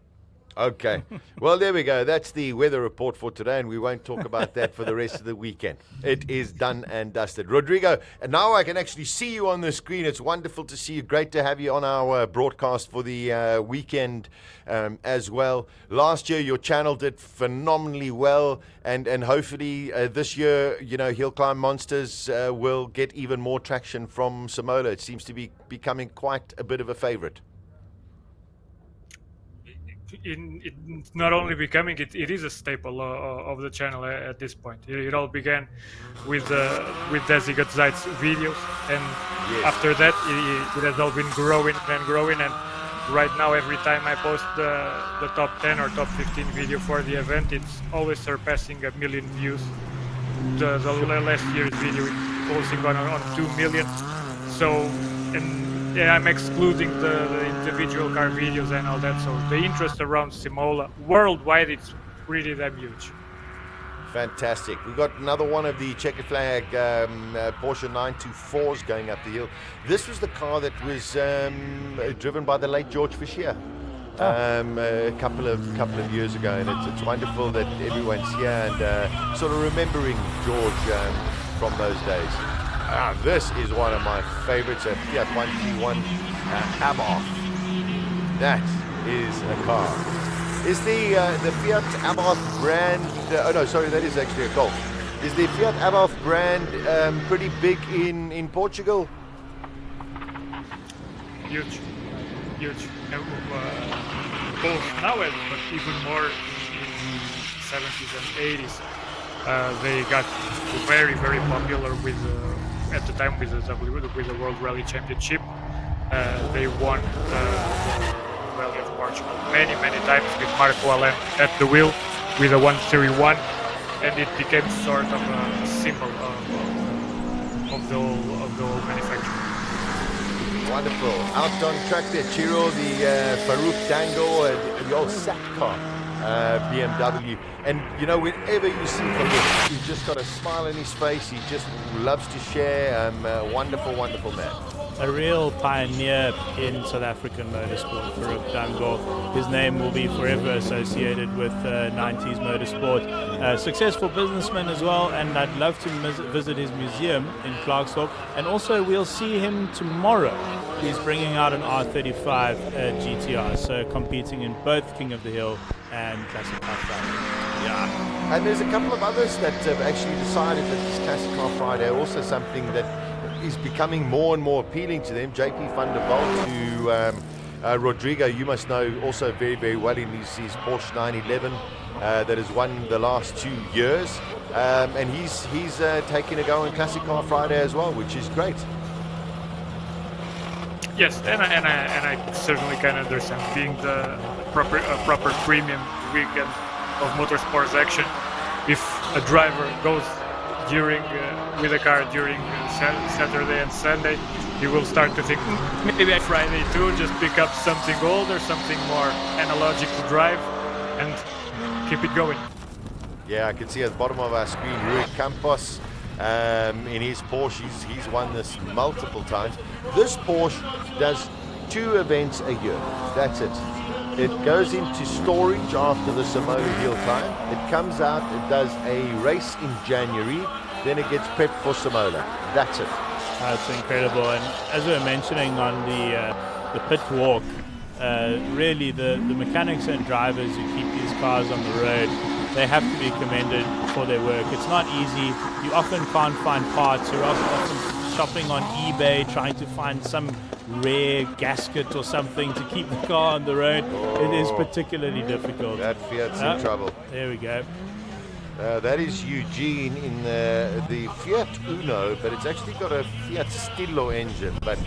Okay. Well, there we go. That's the weather report for today, and we won't talk about that for the rest of the weekend. It is done and dusted. Rodrigo, and now I can actually see you on the screen. It's wonderful to see you. Great to have you on our broadcast for the weekend as well. Last year, your channel did phenomenally well, and hopefully this year, HillClimb Monsters will get even more traction from SIMOLA. It seems to be becoming quite a bit of a favorite. It's not only becoming, it is a staple of the channel at this point. It all began with Desigat Zeit's videos, and after that it has all been growing and growing, and right now every time I post the top 10 or top 15 video for the event, it's always surpassing 1 million views. The last year's video is posting on 2 million. So, and I'm excluding the individual car videos and all that, so the interest around SIMOLA worldwide, it's really damn huge. Fantastic. We've got another one of the checkered flag Porsche 924s going up the hill. This was the car that was driven by the late George Fisher a couple of years ago, and it's wonderful that everyone's here and sort of remembering George from those days. This is one of my favorites, a Fiat 131 Abarth. That is a car. Is the Fiat Abarth brand, oh no, sorry, that is actually a Golf. Is the Fiat Abarth brand pretty big in Portugal? Huge. Both now, but even more in the 70s and 80s. They got very, very popular with at the time with the World Rally Championship. They won the Rally of Portugal many times with Marco Allen at the wheel with a 131, and it became sort of a symbol of the whole manufacturer. Wonderful. Out on track there, Chiro, the Farouk Dango, the old sack car. BMW, and whenever you see from this, he's just got a smile on his face. He just loves to share. Wonderful man. A real pioneer in South African motorsport, Farouk Dango. His name will be forever associated with 90s motorsport. A successful businessman as well, and I'd love to visit his museum in Klerksdorp. And also we'll see him tomorrow. He's bringing out an R35 GTR, so competing in both King of the Hill and Classic Car Friday. Yeah. And there's a couple of others that have actually decided that this Classic Car Friday are also something that is becoming more and more appealing to them. JP van der Walt, who Rodrigo, you must know also very, very well in his Porsche 911 that has won the last 2 years. And he's taking a go on Classic Car Friday as well, which is great. Yes, and I certainly can understand, being the proper premium weekend of motorsports action. If a driver goes with a car during Saturday and Sunday, you will start to think maybe Friday too, just pick up something older, something more analogic to drive, and keep it going. Yeah, I can see at the bottom of our screen Rui Campos in his Porsche. He's won this multiple times. This Porsche does 2 events a year. That's it. It goes into storage after the SIMOLA HillClimb. It comes out, it does a race in January, then it gets prepped for SIMOLA. That's it. It's incredible. And as we were mentioning on the pit walk, really the mechanics and drivers who keep these cars on the road, they have to be commended for their work. It's not easy. You often can't find parts. You're often shopping on eBay trying to find some rare gasket or something to keep the car on the road. It is particularly difficult. That Fiat's in trouble. There we go. That is Eugene in the Fiat Uno, but it's actually got a Fiat Stillo engine, but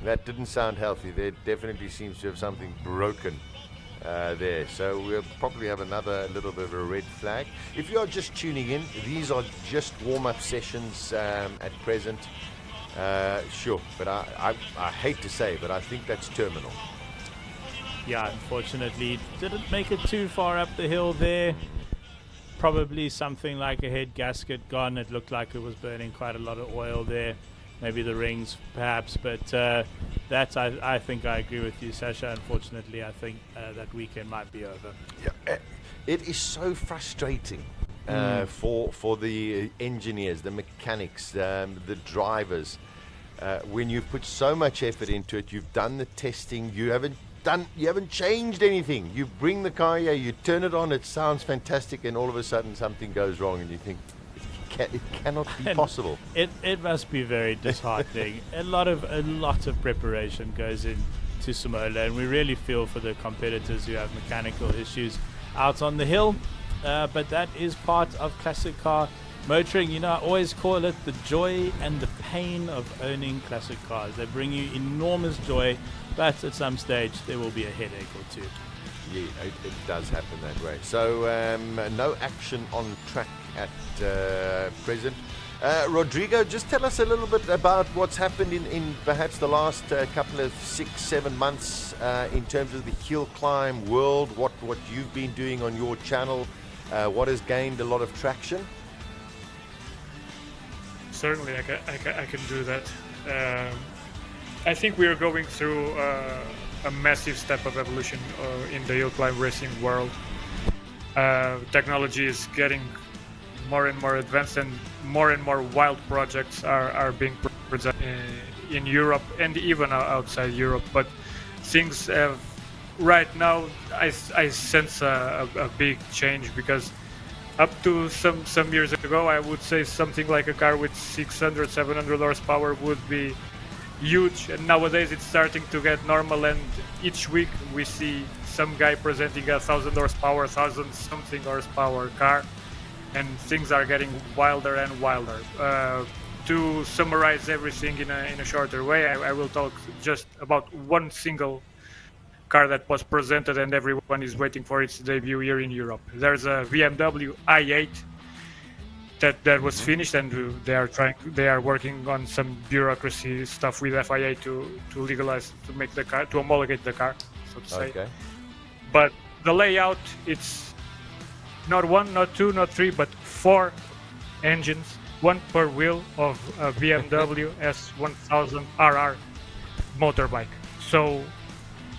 that didn't sound healthy. There definitely seems to have something broken there. So we'll probably have another little bit of a red flag. If you are just tuning in, these are just warm-up sessions at present. Sure, but I hate to say, but I think that's terminal. Yeah, unfortunately, didn't make it too far up the hill there. Probably something like a head gasket gone. It looked like it was burning quite a lot of oil there. Maybe the rings, perhaps, but that I think I agree with you, Sasha. Unfortunately, I think that weekend might be over. Yeah, it is so frustrating for the engineers, the mechanics, the drivers. When you've put so much effort into it, you've done the testing, you haven't changed anything. You bring the car here, you turn it on, it sounds fantastic, and all of a sudden something goes wrong, and you think it cannot be possible. It must be very disheartening. a lot of preparation goes into SIMOLA, and we really feel for the competitors who have mechanical issues out on the hill. But that is part of classic car motoring. You know, I always call it the joy and the pain of owning classic cars. They bring you enormous joy, but at some stage there will be a headache or two. Yeah, it does happen that way. So no action on track at present. Rodrigo, just tell us a little bit about what's happened in perhaps the last couple of 6-7 months in terms of the hill climb world, what you've been doing on your channel, what has gained a lot of traction. Certainly, I can do that. I think we are going through a massive step of evolution in the hill climb racing world. Technology is getting more and more advanced, and more wild projects are being presented in Europe and even outside Europe. But things have, right now, I sense a big change, because up to some years ago, I would say something like a car with 600-700 horsepower would be huge, and nowadays it's starting to get normal, and each week we see some guy presenting a 1,000 horsepower, 1,000 something horsepower car, and things are getting wilder and wilder. To summarize everything in a shorter way, I will talk just about one single car that was presented and everyone is waiting for its debut here in Europe. There's a BMW i8 that was finished, and they are working on some bureaucracy stuff with FIA to legalize, to make the car, to homologate the car, so to say. Okay. But the layout, it's not one, not two, not three, but 4 engines, one per wheel of a BMW S1000 RR motorbike. So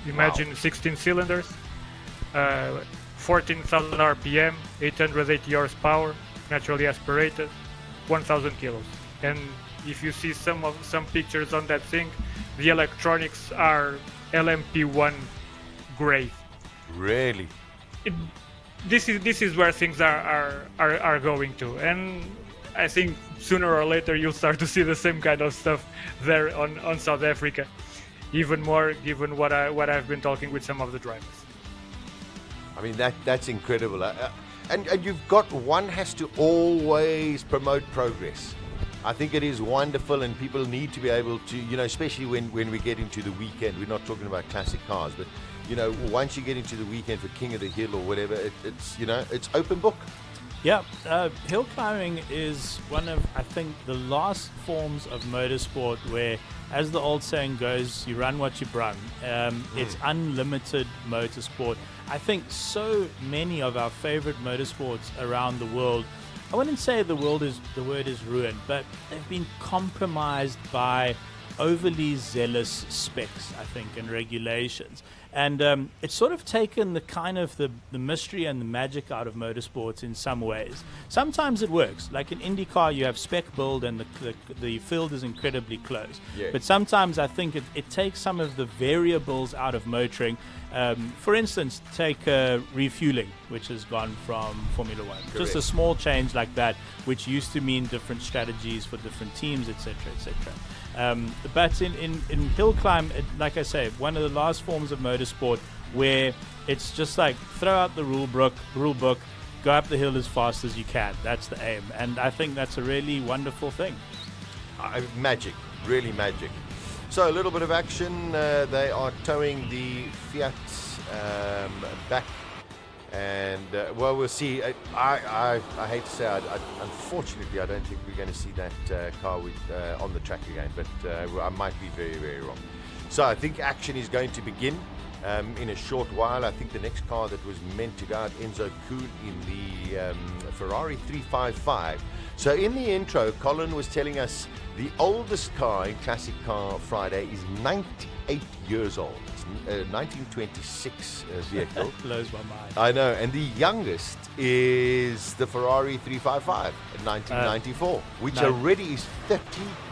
imagine 16 cylinders, 14,000 RPM, 880 horsepower, naturally aspirated, 1,000 kilos. And if you see some pictures on that thing, the electronics are LMP1 grade. Really? This is where things are going to, and I think sooner or later you'll start to see the same kind of stuff there on South Africa, even more given what I've been talking with some of the drivers. I mean, that's incredible. And you've got, one has to always promote progress. I think it is wonderful, and people need to be able to, you know, especially when we get into the weekend. We're not talking about classic cars, but you know, once you get into the weekend for King of the Hill or whatever, it's, you know, it's open book. Yeah, hill climbing is one of, I think, the last forms of motorsport where, as the old saying goes, you run what you brung. It's unlimited motorsport. I think so many of our favorite motorsports around the world, I wouldn't say the word is ruined, but they've been compromised by overly zealous specs, I think, and regulations. And it's sort of taken the kind of the mystery and the magic out of motorsports in some ways. Sometimes it works. Like in IndyCar, you have spec build and the field is incredibly close. Yeah. But sometimes I think it takes some of the variables out of motoring. For instance, take refueling, which has gone from Formula One. Correct. Just a small change like that, which used to mean different strategies for different teams, etc., etc. But in hill climb, like I say, one of the last forms of motorsport where it's just like throw out the rule book, go up the hill as fast as you can. That's the aim, and I think that's a really wonderful thing. Magic, really magic. So a little bit of action. They are towing the Fiat back, and well, we'll see. I hate to say, unfortunately, I don't think we're going to see that car with on the track again, but I might be very, very wrong. So I think action is going to begin in a short while. I think the next car that was meant to go out, Enzo Kuhn, in the Ferrari 355. So in the intro, Colin was telling us The oldest car in Classic Car Friday is 98 years old. It's a 1926 vehicle. Blows my mind. I know. And the youngest is the Ferrari 355 in 1994, which already is 30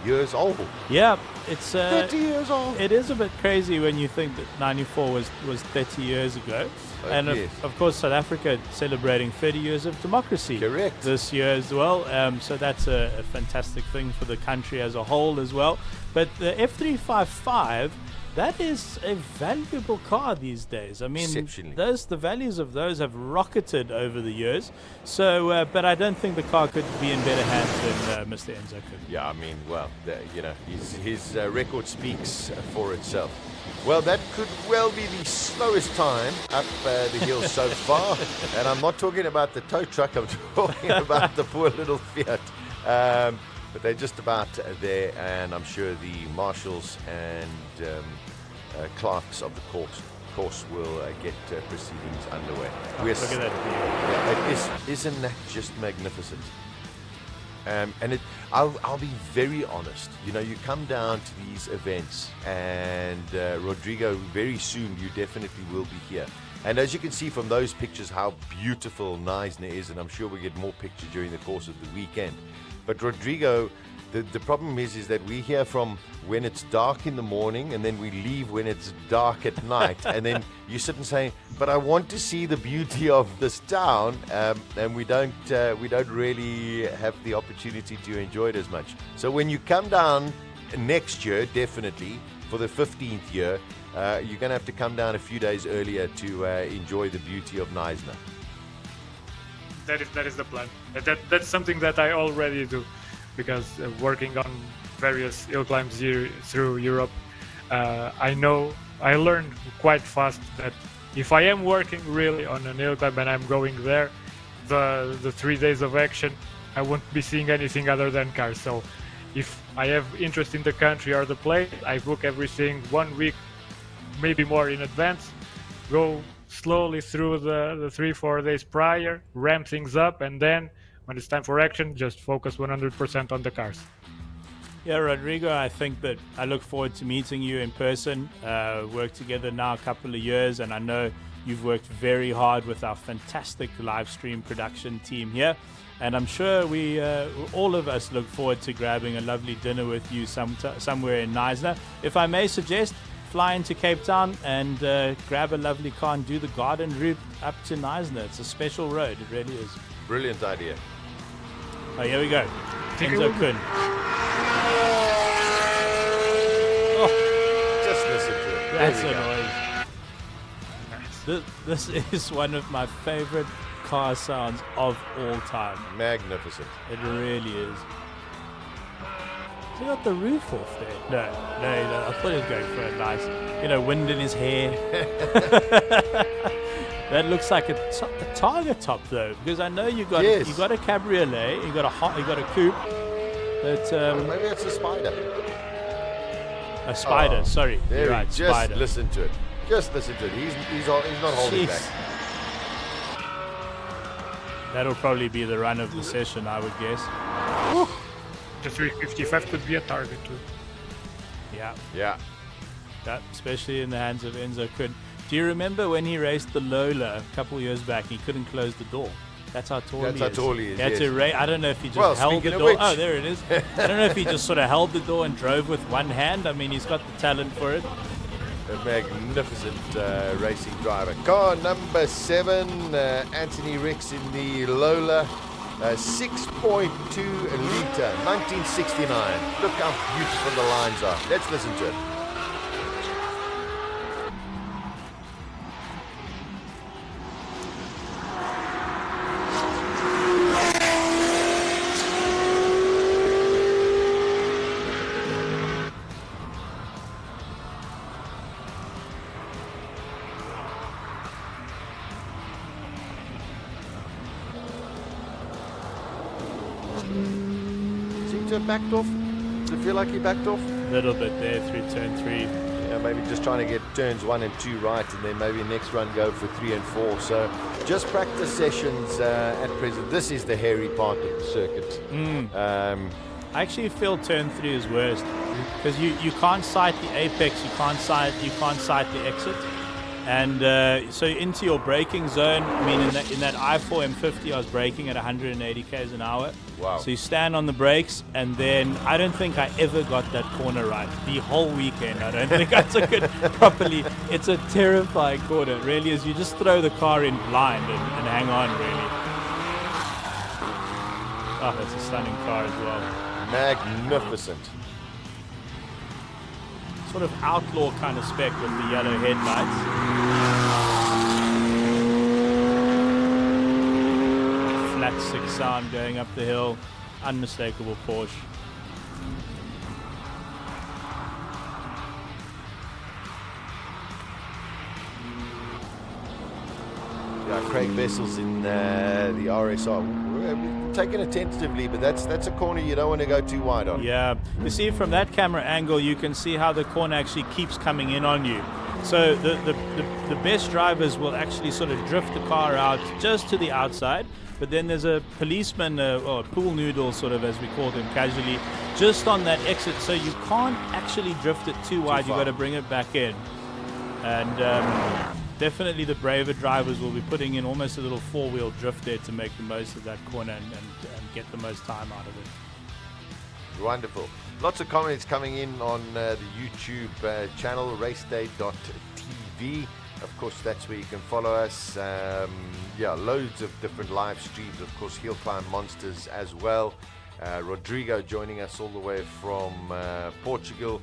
years old. Yeah, it's 30 years old. It is a bit crazy when you think that 94 was 30 years ago. And yes. of course, South Africa celebrating 30 years of democracy. Correct. This year as well. So that's a fantastic thing for the country as a whole as well. But the F355, that is a valuable car these days. I mean, the values of those have rocketed over the years. So, but I don't think the car could be in better hands than Mr. Enzo could. Yeah, I mean, well, his record speaks for itself. Well, that could well be the slowest time up the hill so far. And I'm not talking about the tow truck, I'm talking about the poor little Fiat. But they're just about there, and I'm sure the marshals and clerks of the course will get proceedings underway. Look at that view. Isn't that just magnificent? And I'll be very honest. You know, you come down to these events, and Rodrigo, very soon you definitely will be here. And as you can see from those pictures, how beautiful Knysna is, and I'm sure we'll get more pictures during the course of the weekend. But Rodrigo, the problem is that we hear from when it's dark in the morning, and then we leave when it's dark at night, and then you sit and say, but I want to see the beauty of this town, and we don't really have the opportunity to enjoy it as much. So when you come down next year, definitely for the 15th year, you're going to have to come down a few days earlier to enjoy the beauty of Knysna. That is the plan. That's something that I already do, because working on various hill climbs through Europe, I learned quite fast that if I am working really on an hill climb and I'm going there, the 3 days of action, I won't be seeing anything other than cars. So if I have interest in the country or the place, I book everything 1 week, maybe more in advance, go slowly through the 3-4 days prior, ramp things up, and then when it's time for action, just focus 100% on the cars. Yeah, Rodrigo, I think that I look forward to meeting you in person. Worked together now a couple of years, and I know you've worked very hard with our fantastic live stream production team here. And I'm sure we, all of us, look forward to grabbing a lovely dinner with you somewhere in Knysna. If I may suggest, fly into Cape Town and grab a lovely car and do the garden route up to Knysna. It's a special road, it really is. Brilliant idea. Oh, here we go. Enzo Kun. Oh, just listen to it. That's a noise. This is one of my favorite car sounds of all time. Magnificent. It really is. Has he got the roof off there? No. I thought he was going for a nice, wind in his hair. That looks like a Targa top though, because I know you got a cabriolet, you got a coupe. But maybe it's a Spider. A Spider, sorry. There, right, just Spider. listen to it. Just listen to it. He's not holding back. That'll probably be the run of the session, I would guess. Woo. The 355 could be a target too. Yeah, especially in the hands of Enzo Kun. Do you remember when he raced the Lola a couple years back? He couldn't close the door. That's how tall he is. That's how tall he is. He had to I don't know if he just held the door. Oh, there it is. I don't know if he just sort of held the door and drove with one hand. I mean, he's got the talent for it. A magnificent racing driver. Car number 7, Anthony Ricks in the Lola. 6.2 litre, 1969. Look how beautiful the lines are. Let's listen to it. Backed off? Does it feel like he backed off? A little bit there through turn 3. Yeah, maybe just trying to get turns 1 and 2 right, and then maybe next run go for 3 and 4. So just practice sessions at present. This is the hairy part of the circuit. I actually feel turn 3 is worst because you can't sight the apex, you can't sight the exit, and so into your braking zone. I mean, in that i4 M50, I was braking at 180 km an hour. Wow. So you stand on the brakes, and then I don't think I ever got that corner right the whole weekend. I don't think I took it properly. It's a terrifying corner, it really is. You just throw the car in blind and hang on, really. Oh, that's a stunning car as well. Magnificent. Sort of outlaw kind of spec with the yellow headlights. Flat 6 sound going up the hill. Unmistakable Porsche. Yeah, Craig Vessel's in the RSR. We're taking it tentatively, but that's a corner you don't want to go too wide on. Yeah, you see from that camera angle, you can see how the corner actually keeps coming in on you. So the best drivers will actually sort of drift the car out just to the outside, but then there's a policeman, or a pool noodle sort of as we call him casually, just on that exit, so you can't actually drift it too wide. You've got to bring it back in. And definitely the braver drivers will be putting in almost a little four-wheel drift there to make the most of that corner and get the most time out of it. Wonderful. Lots of comments coming in on the YouTube channel, raceday.tv. Of course, that's where you can follow us. Yeah, loads of different live streams. Of course, HillClimb Monsters as well. Rodrigo joining us all the way from Portugal,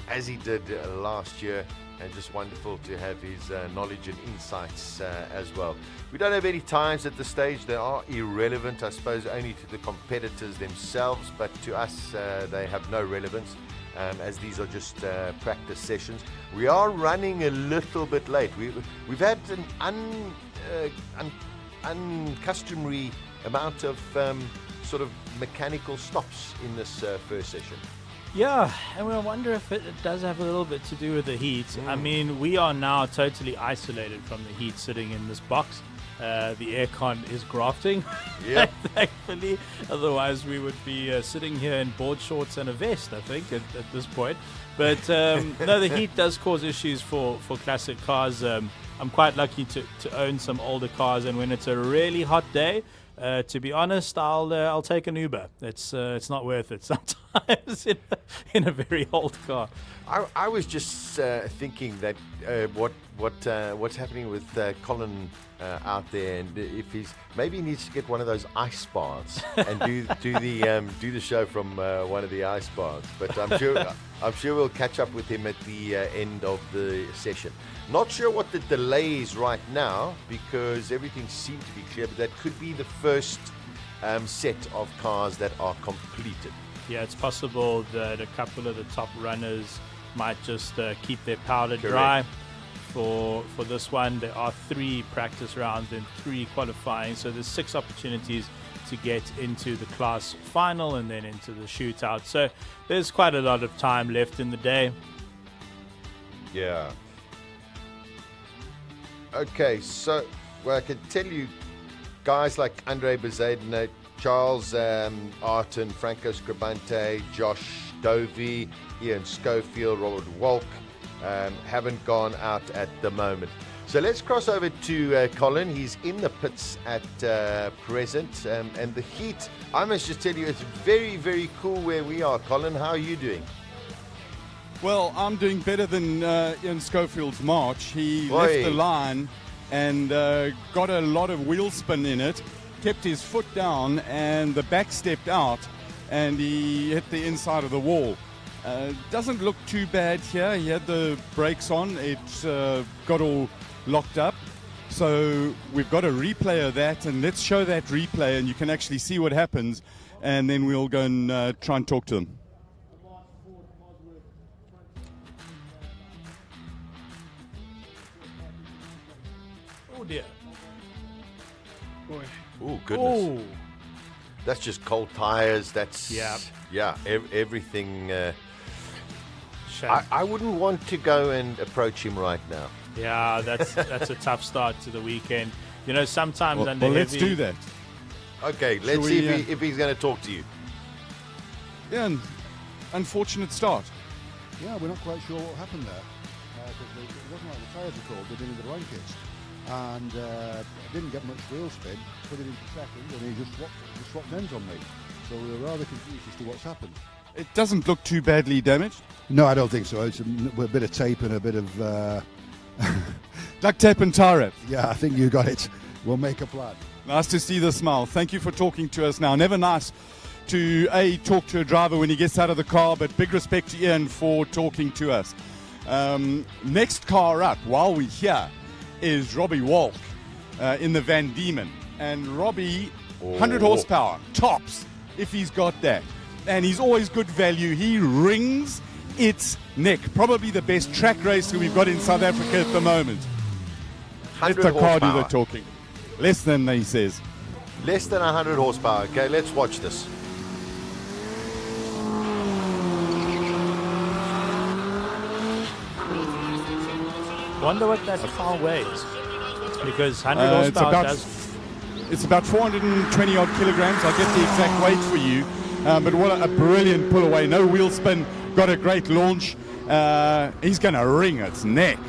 as he did last year. And just wonderful to have his knowledge and insights as well. We don't have any times at this stage. They are irrelevant, I suppose, only to the competitors themselves, but to us they have no relevance, as these are just practice sessions. We are running a little bit late. We've had an uncustomary amount of sort of mechanical stops in this first session. Yeah, and I wonder if it does have a little bit to do with the heat. I mean, we are now totally isolated from the heat sitting in this box. The aircon is grafting, Yep. thankfully. Otherwise, we would be sitting here in board shorts and a vest, I think, at this point. But no, the heat does cause issues for classic cars. I'm quite lucky to own some older cars, and when it's a really hot day, to be honest, I'll take an Uber. It's not worth it sometimes in a very old car. I was just thinking that what's happening with Colin out there, and if maybe he needs to get one of those ice bars and do the show from one of the ice bars. But I'm sure we'll catch up with him at the end of the session. Not sure what the delay is right now because everything seemed to be clear, but that could be the first set of cars that are completed. Yeah, it's possible that a couple of the top runners might just keep their powder dry for this one. There are 3 practice rounds and 3 qualifying, so there's 6 opportunities to get into the class final and then into the shootout. So there's quite a lot of time left in the day. Yeah. Okay, so I can tell you guys like Andre Bezuidenhout, Charles Arton, Franco Scribante, Josh Dovey, Ian Schofield, Robert Walk haven't gone out at the moment. So let's cross over to Colin. He's in the pits at present, and the heat, I must just tell you, it's very, very cool where we are. Colin, how are you doing? Well, I'm doing better than Ian Schofield's march. He left the line and got a lot of wheel spin in it, kept his foot down, and the back stepped out, and he hit the inside of the wall. Doesn't look too bad here. He had the brakes on. It got all locked up. So we've got a replay of that, and let's show that replay, and you can actually see what happens, and then we'll go and try and talk to them. Oh dear. Boy. Oh, goodness. Oh. That's just cold tires. That's everything. I wouldn't want to go and approach him right now. Yeah, that's a tough start to the weekend. You know, sometimes Well, let's do that. Okay, let's see if he's going to talk to you. Yeah, an unfortunate start. Yeah, we're not quite sure what happened there. It wasn't like the tyres were cold, they'd been in the wrong kits. And didn't get much wheel spin, put it into second, and he just swapped ends on me. So we were rather confused as to what's happened. It doesn't look too badly damaged. No, I don't think so. It's a bit of tape and a bit of... Duct tape and tie wrap. Yeah, I think you got it. We'll make a plan. Nice to see the smile. Thank you for talking to us now. Never nice to talk to a driver when he gets out of the car, but big respect to Ian for talking to us. Next car up, while we're here, is Robbie Walk in the Van Diemen. And Robbie, 100 horsepower, tops, if he's got that. And he's always good value. He wrings its neck. Probably the best track racer we've got in South Africa at the moment. Let the car do the talking. Less than, he says. Less than 100 horsepower. Okay, let's watch this. Wonder what that car weighs, because 100 horsepower it's about 420 odd kilograms. I'll get the exact weight for you. But what a brilliant pull away. No wheel spin. Got a great launch. He's going to wring its neck.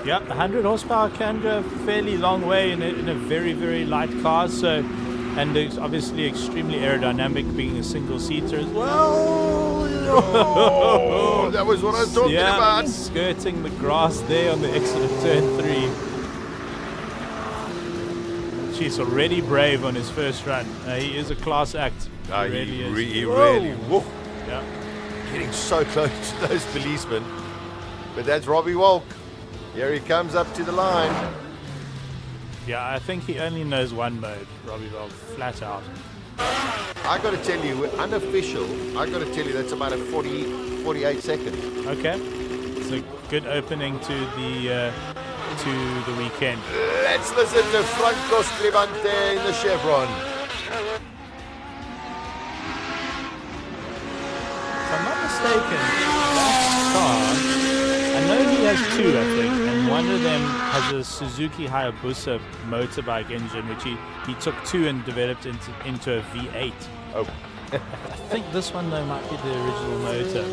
Yeah, 100 horsepower can go a fairly long way in a very, very light car. So, and it's obviously extremely aerodynamic, being a single seater as well. Oh, that was what I was talking about. Skirting the grass there on the exit of turn 3. She's already brave on his first run. He is a class act. He really is. He really. Whoa. Yeah. Getting so close to those policemen. But that's Robbie Walk. Here he comes up to the line. Yeah, I think he only knows one mode, Robbie Walk, flat out. I got to tell you, unofficial, I got to tell you that's about a 48 seconds. Okay. It's a good opening to the weekend. Let's listen to Franco Scrivante in the Chevron. If I'm not mistaken, that car, I know he has two, I think, and one of them has a Suzuki Hayabusa motorbike engine, which he took two and developed into a V8. Oh. I think this one, though, might be the original motor.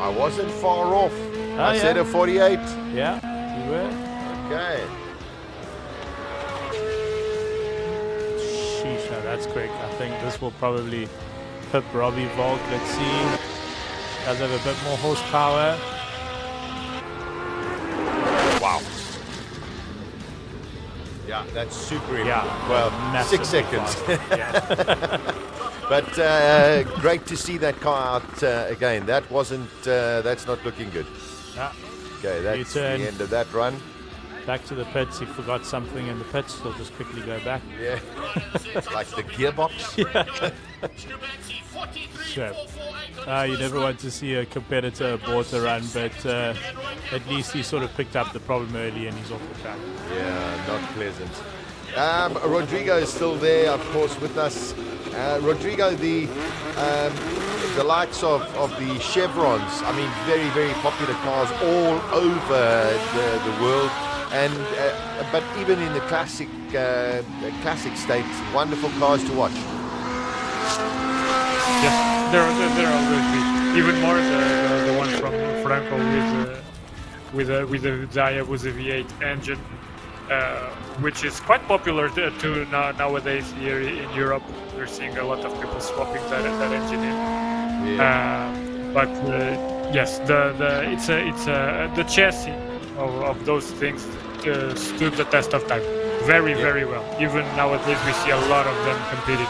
I wasn't far off. I said a 48. Yeah, you were. Okay. Sheesh, no, that's quick. I think this will probably pip Robbie Volk. Let's see. Does have a bit more horsepower. Wow. Yeah, that's super. Yeah. Well, 6 seconds. Yeah. But great to see that car out again. That wasn't. That's not looking good. Yeah. Okay, that's the end of that run. Back to the pits. He forgot something in the pits. He'll just quickly go back. Yeah. Like the gearbox. Yeah. Sure. You never want to see a competitor abort a run, but at least he sort of picked up the problem early and he's off the track. Yeah, not pleasant. Rodrigo is still there, of course, with us. Rodrigo, the likes of the Chevrons, I mean, very, very popular cars all over the world, and but even in the classic state, wonderful cars to watch. Yes, they're all good. Even more the one from Franco with the Hayabusa V8 engine, which is quite popular too nowadays here in Europe. We're seeing a lot of people swapping that engine in. Yeah. But yes, the chassis of those things stood the test of time very well. Even nowadays we see a lot of them competing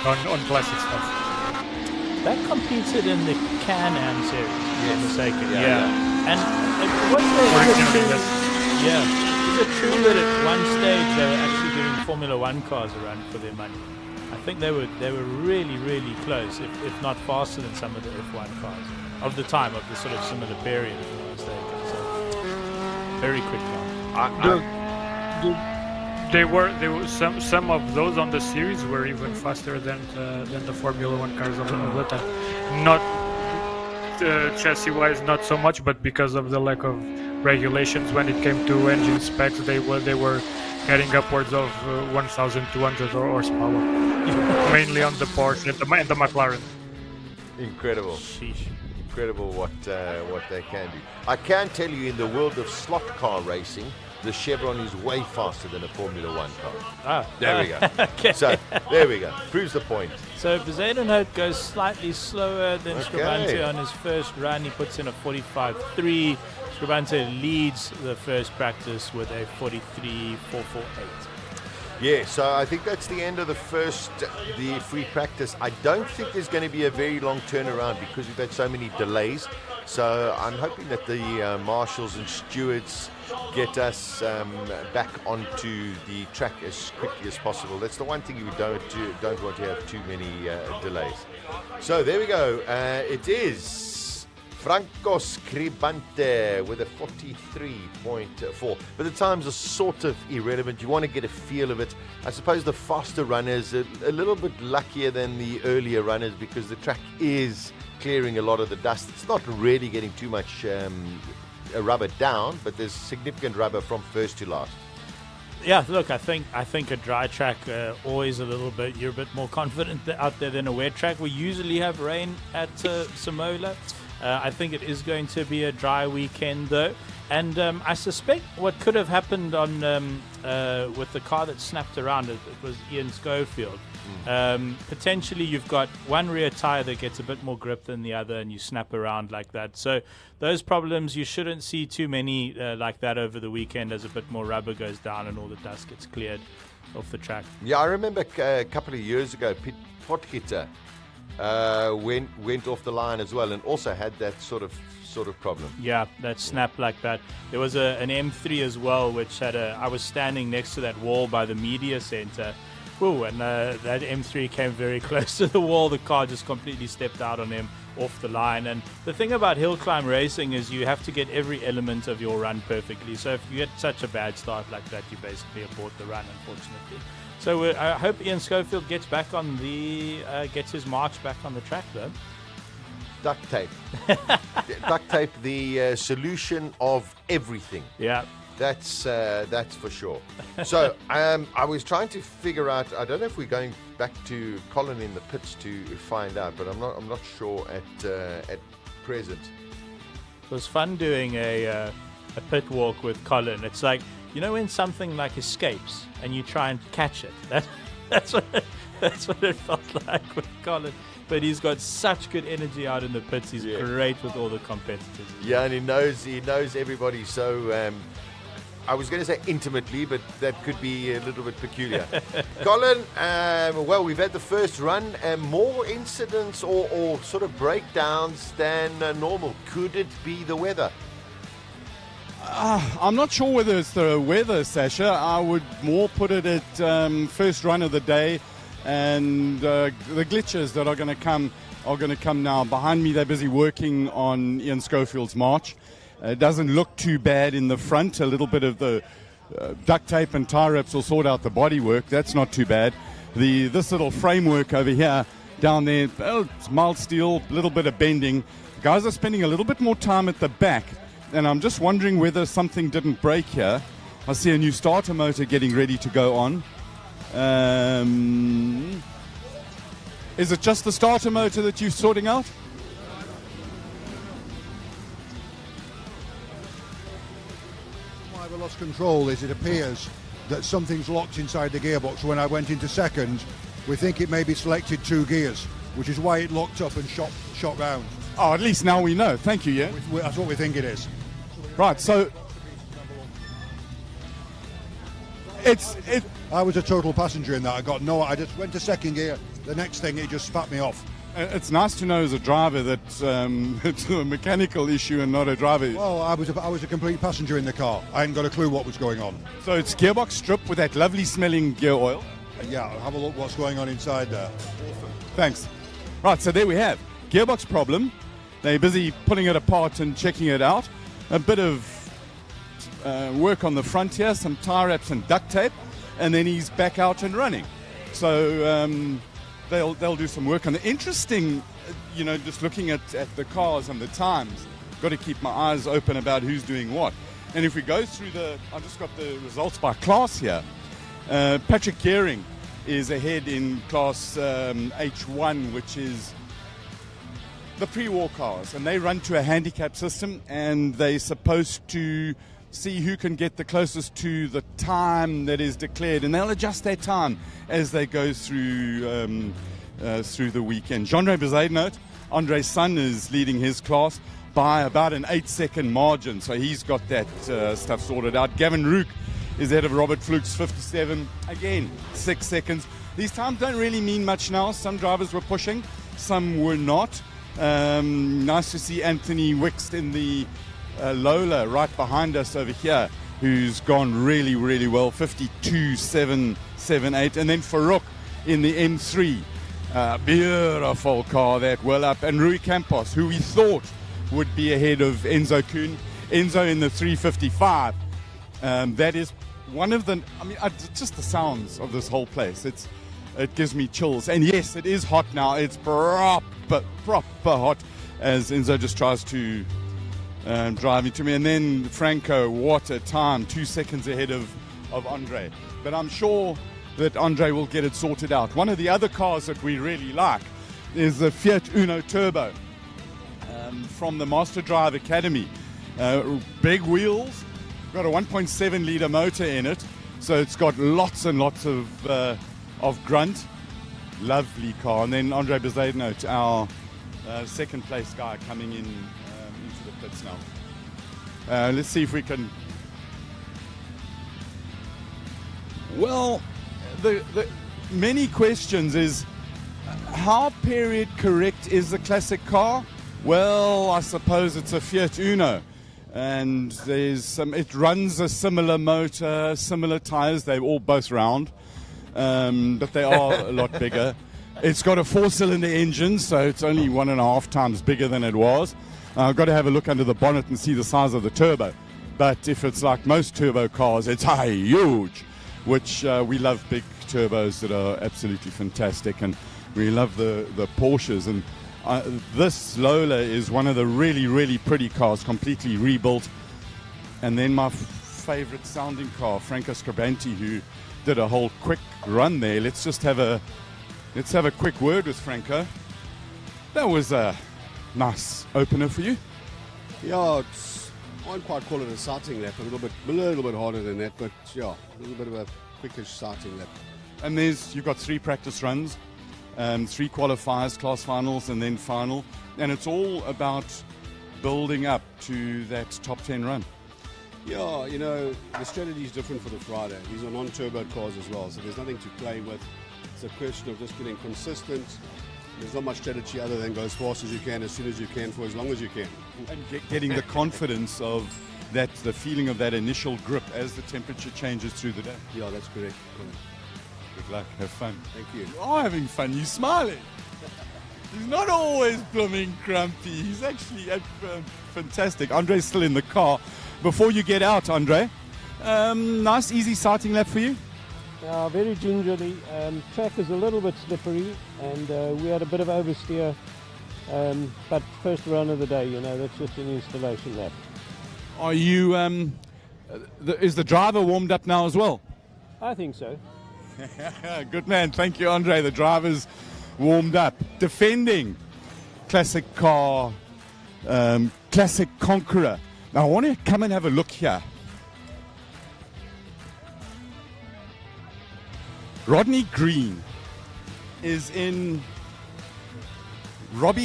on classic stuff. That competed in the Can-Am series, if I'm mistaken. Yeah. And was is it true that at one stage they were actually giving Formula One cars a run for their money? I think they were really, really close, if not faster than some of the F1 cars of the time, of the sort of similar period, if I'm not mistaken. So, very quick car. They were some of those on the series were even faster than the Formula One cars of the time. Not chassis wise, not so much, but because of the lack of regulations when it came to engine specs, they were getting upwards of 1,200 horsepower. Mainly on the Porsche and the McLaren. Incredible. Sheesh. Incredible what they can do. I can tell you, in the world of slot car racing, the Chevron is way faster than a Formula One car. Ah, There we go. Okay. So there we go. Proves the point. So Bezuidenhout goes slightly slower than Okay. Scribante on his first run. He puts in a 45.3. Scribante leads the first practice with a 43.448. Yeah, so I think that's the end of the free practice. I don't think there's going to be a very long turnaround because we've had so many delays. So I'm hoping that the marshals and stewards get us back onto the track as quickly as possible. That's the one thing you don't want to have too many delays. So there we go. It is Franco Scribante with a 43.4. But the times are sort of irrelevant. You want to get a feel of it. I suppose the faster runners are a little bit luckier than the earlier runners because the track is clearing a lot of the dust. It's not really getting too much rubber down, but there's significant rubber from first to last. Yeah, look, I think a dry track always a little bit. You're a bit more confident out there than a wet track. We usually have rain at SIMOLA. I think it is going to be a dry weekend though, and I suspect what could have happened on with the car that snapped around it was Ian Schofield. Potentially you've got one rear tire that gets a bit more grip than the other and you snap around like that. So those problems, you shouldn't see too many like that over the weekend as a bit more rubber goes down and all the dust gets cleared off the track. Yeah, I remember a couple of years ago, Pete Potgieter went off the line as well and also had that sort of problem. Yeah, that snap like that. There was an M3 as well, which had I was standing next to that wall by the media center. Ooh, and that M3 came very close to the wall. The car just completely stepped out on him off the line. And the thing about hill climb racing is you have to get every element of your run perfectly. So if you get such a bad start like that, you basically abort the run, unfortunately. So I hope Ian Schofield gets gets his march back on the track though. Duct tape. Duct tape, the solution of everything. Yeah. That's for sure. So I was trying to figure out. I don't know if we're going back to Colin in the pits to find out, but I'm not sure at present. It was fun doing a pit walk with Colin. It's like, you know, when something like escapes and you try and catch it. That's what it felt like with Colin. But he's got such good energy out in the pits. He's great with all the competitors. Yeah, and he knows everybody. So I was going to say intimately, but that could be a little bit peculiar. Colin, well, we've had the first run. More incidents or sort of breakdowns than normal. Could it be the weather? I'm not sure whether it's the weather, Sasha. I would more put it at first run of the day, and the glitches that are going to come now. Behind me, they're busy working on Ian Schofield's march. It doesn't look too bad in the front. A little bit of the duct tape and tie wraps will sort out the bodywork. That's not too bad. This little framework over here, down there, it's mild steel, a little bit of bending. Guys are spending a little bit more time at the back. And I'm just wondering whether something didn't break here. I see a new starter motor getting ready to go on. Is it just the starter motor that you're sorting out? Why we lost control is it appears that something's locked inside the gearbox. When I went into second, we think it maybe selected 2 gears, which is why it locked up and shot round. Oh, at least now we know. Thank you, yeah? That's what we think it is. Right, so I was a total passenger in that. I just went to second gear. The next thing, it just spat me off. it's nice to know as a driver that it's a mechanical issue and not a driver. Well, I was a complete passenger in the car. I hadn't got a clue what was going on. So it's gearbox strip with that lovely smelling gear oil. Yeah, have a look what's going on inside there. Thanks. Right, so there we have gearbox problem. They're busy pulling it apart and checking it out. A bit of work on the front here, some tie wraps and duct tape, and then he's back out and running. So they'll do some work on the interesting, just looking at the cars and the times. Got to keep my eyes open about who's doing what. And if we go through I just got the results by class here. Patrick Gearing is ahead in class H1, which is the pre-war cars, and they run to a handicap system, and they're supposed to see who can get the closest to the time that is declared, and they'll adjust their time as they go through the weekend. Jean-Ray Bezuidenhout, Andre's son, is leading his class by about an 8-second margin, so he's got that stuff sorted out. Gavin Rook is ahead of Robert Fluke's 57, again 6 seconds. These times don't really mean much now. Some drivers were pushing, some were not. Nice to see Anthony Wixt in the Lola right behind us over here, who's gone really, really well, 52.778. And then Farouk in the M3, beautiful car, that well up. And Rui Campos, who we thought would be ahead of Enzo Kuhn. Enzo in the 355. That is one of the, just the sounds of this whole place. It gives me chills. And yes, it is hot now. It's proper hot as Enzo just tries to drive into me. And then Franco, what a time, 2 seconds ahead of Andre. But I'm sure that Andre will get it sorted out. One of the other cars that we really like is the Fiat Uno Turbo from the Master Drive Academy. Big wheels, got a 1.7 litre motor in it, so it's got lots and lots of grunt. Lovely car. And then Andre Bezuidenhout, our second place guy, coming in into the pits now. Let's see if we can. Well, the many questions is, how period correct is the classic car? Well, I suppose it's a Fiat Uno, and it runs a similar motor, similar tires. They're all both round, but they are a lot bigger. It's got a 4-cylinder engine, so it's only 1.5 times bigger than it was. I've got to have a look under the bonnet and see the size of the turbo. But if it's like most turbo cars, it's huge, which we love big turbos that are absolutely fantastic, and we love the Porsches. And this Lola is one of the really, really pretty cars, completely rebuilt. And then my favorite sounding car, Franco Scribanti, who did a whole quick run there. Let's have a quick word with Franco. That was a nice opener for you. Yeah, I won't quite call it a sighting lap, a little bit harder than that, but yeah, a little bit of a quickish sighting lap. And you've got 3 practice runs, 3 qualifiers, class finals, and then final. And it's all about building up to that top 10 run. Yeah, the strategy is different for the Friday. These are non-turbo cars as well, so there's nothing to play with. It's a question of just getting consistent. There's not much strategy other than go as fast as you can, as soon as you can, for as long as you can. And getting the confidence of that, the feeling of that initial grip as the temperature changes through the day. Yeah, that's correct. Good luck. Have fun. Thank you. You are having fun. You're smiling. He's not always blooming grumpy. He's actually fantastic. Andre's still in the car. Before you get out, Andre, nice, easy sighting lap for you? Very gingerly. Track is a little bit slippery, and we had a bit of oversteer. But first run of the day, that's just an installation lap. Are you? Is the driver warmed up now as well? I think so. Good man. Thank you, Andre. The driver's warmed up. Defending classic car, classic Conqueror. Now I want to come and have a look here. Rodney Green is in Rob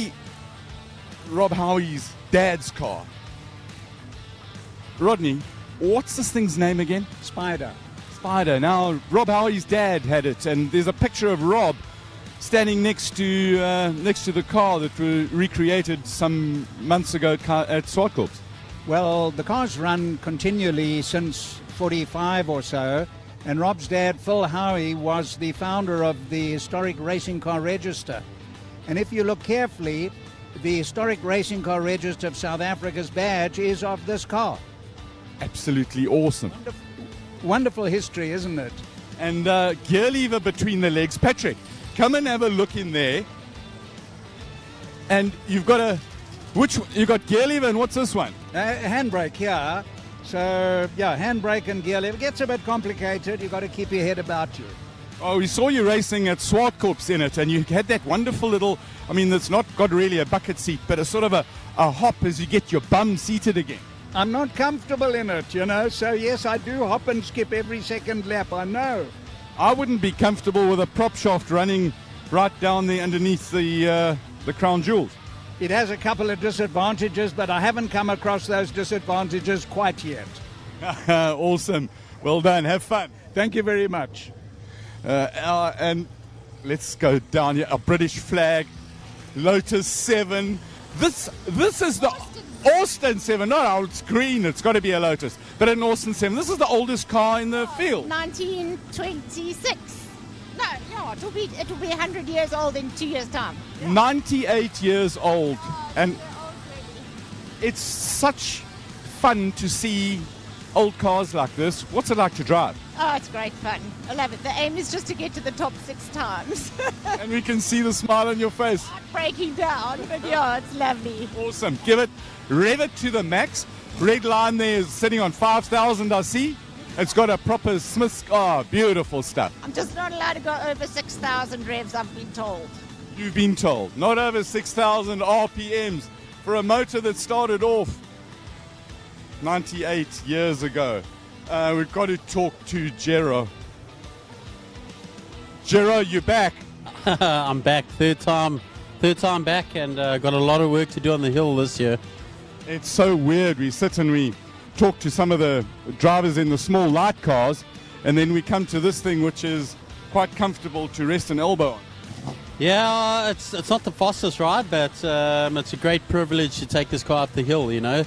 Howie's dad's car. Rodney, what's this thing's name again? Spider. Now, Rob Howie's dad had it, and there's a picture of Rob standing next to the car that was recreated some months ago at Swartkorps. Well, the car's run continually since 45 or so, and Rob's dad, Phil Howie, was the founder of the Historic Racing Car Register. And if you look carefully, the Historic Racing Car Register of South Africa's badge is of this car. Absolutely awesome. Wonderful history, isn't it? And gear lever between the legs. Patrick, come and have a look in there. And you've got you got gear lever, and what's this one? Handbrake here. So, yeah, handbrake and gear lever. It gets a bit complicated. You've got to keep your head about you. Oh, we saw you racing at Swartkorps in it, and you had that wonderful little, I mean, it's not got really a bucket seat, but a sort of a hop as you get your bum seated again. I'm not comfortable in it, you know, so yes, I do hop and skip every second lap, I know. I wouldn't be comfortable with a prop shaft running right down there underneath the crown jewels. It has a couple of disadvantages, but I haven't come across those disadvantages quite yet. Awesome. Well done. Have fun. Thank you very much. And let's go down here. A British flag, Lotus 7. This is the Austin 7. No, it's green. It's got to be a Lotus. But an Austin 7. This is the oldest car in the field. 1926. No, yeah, it'll be 100 years old in 2 years' time. 98 years old. And it's such fun to see old cars like this. What's it like to drive? Oh, it's great fun. I love it. The aim is just to get to the top 6 times. And we can see the smile on your face. Not breaking down, but yeah, it's lovely. Awesome. Rev it to the max. Red line there is sitting on 5,000, I see. It's got a proper Smith's. Oh, beautiful stuff. I'm just not allowed to go over 6,000 revs, I've been told. You've been told. Not over 6,000 RPMs for a motor that started off 98 years ago. We've got to talk to Jero. Jero, you back? I'm back. Third time back, and got a lot of work to do on the hill this year. It's so weird. We sit and we talk to some of the drivers in the small light cars, and then we come to this thing which is quite comfortable to rest an elbow on. Yeah, it's not the fastest ride, but it's a great privilege to take this car up the hill, you know.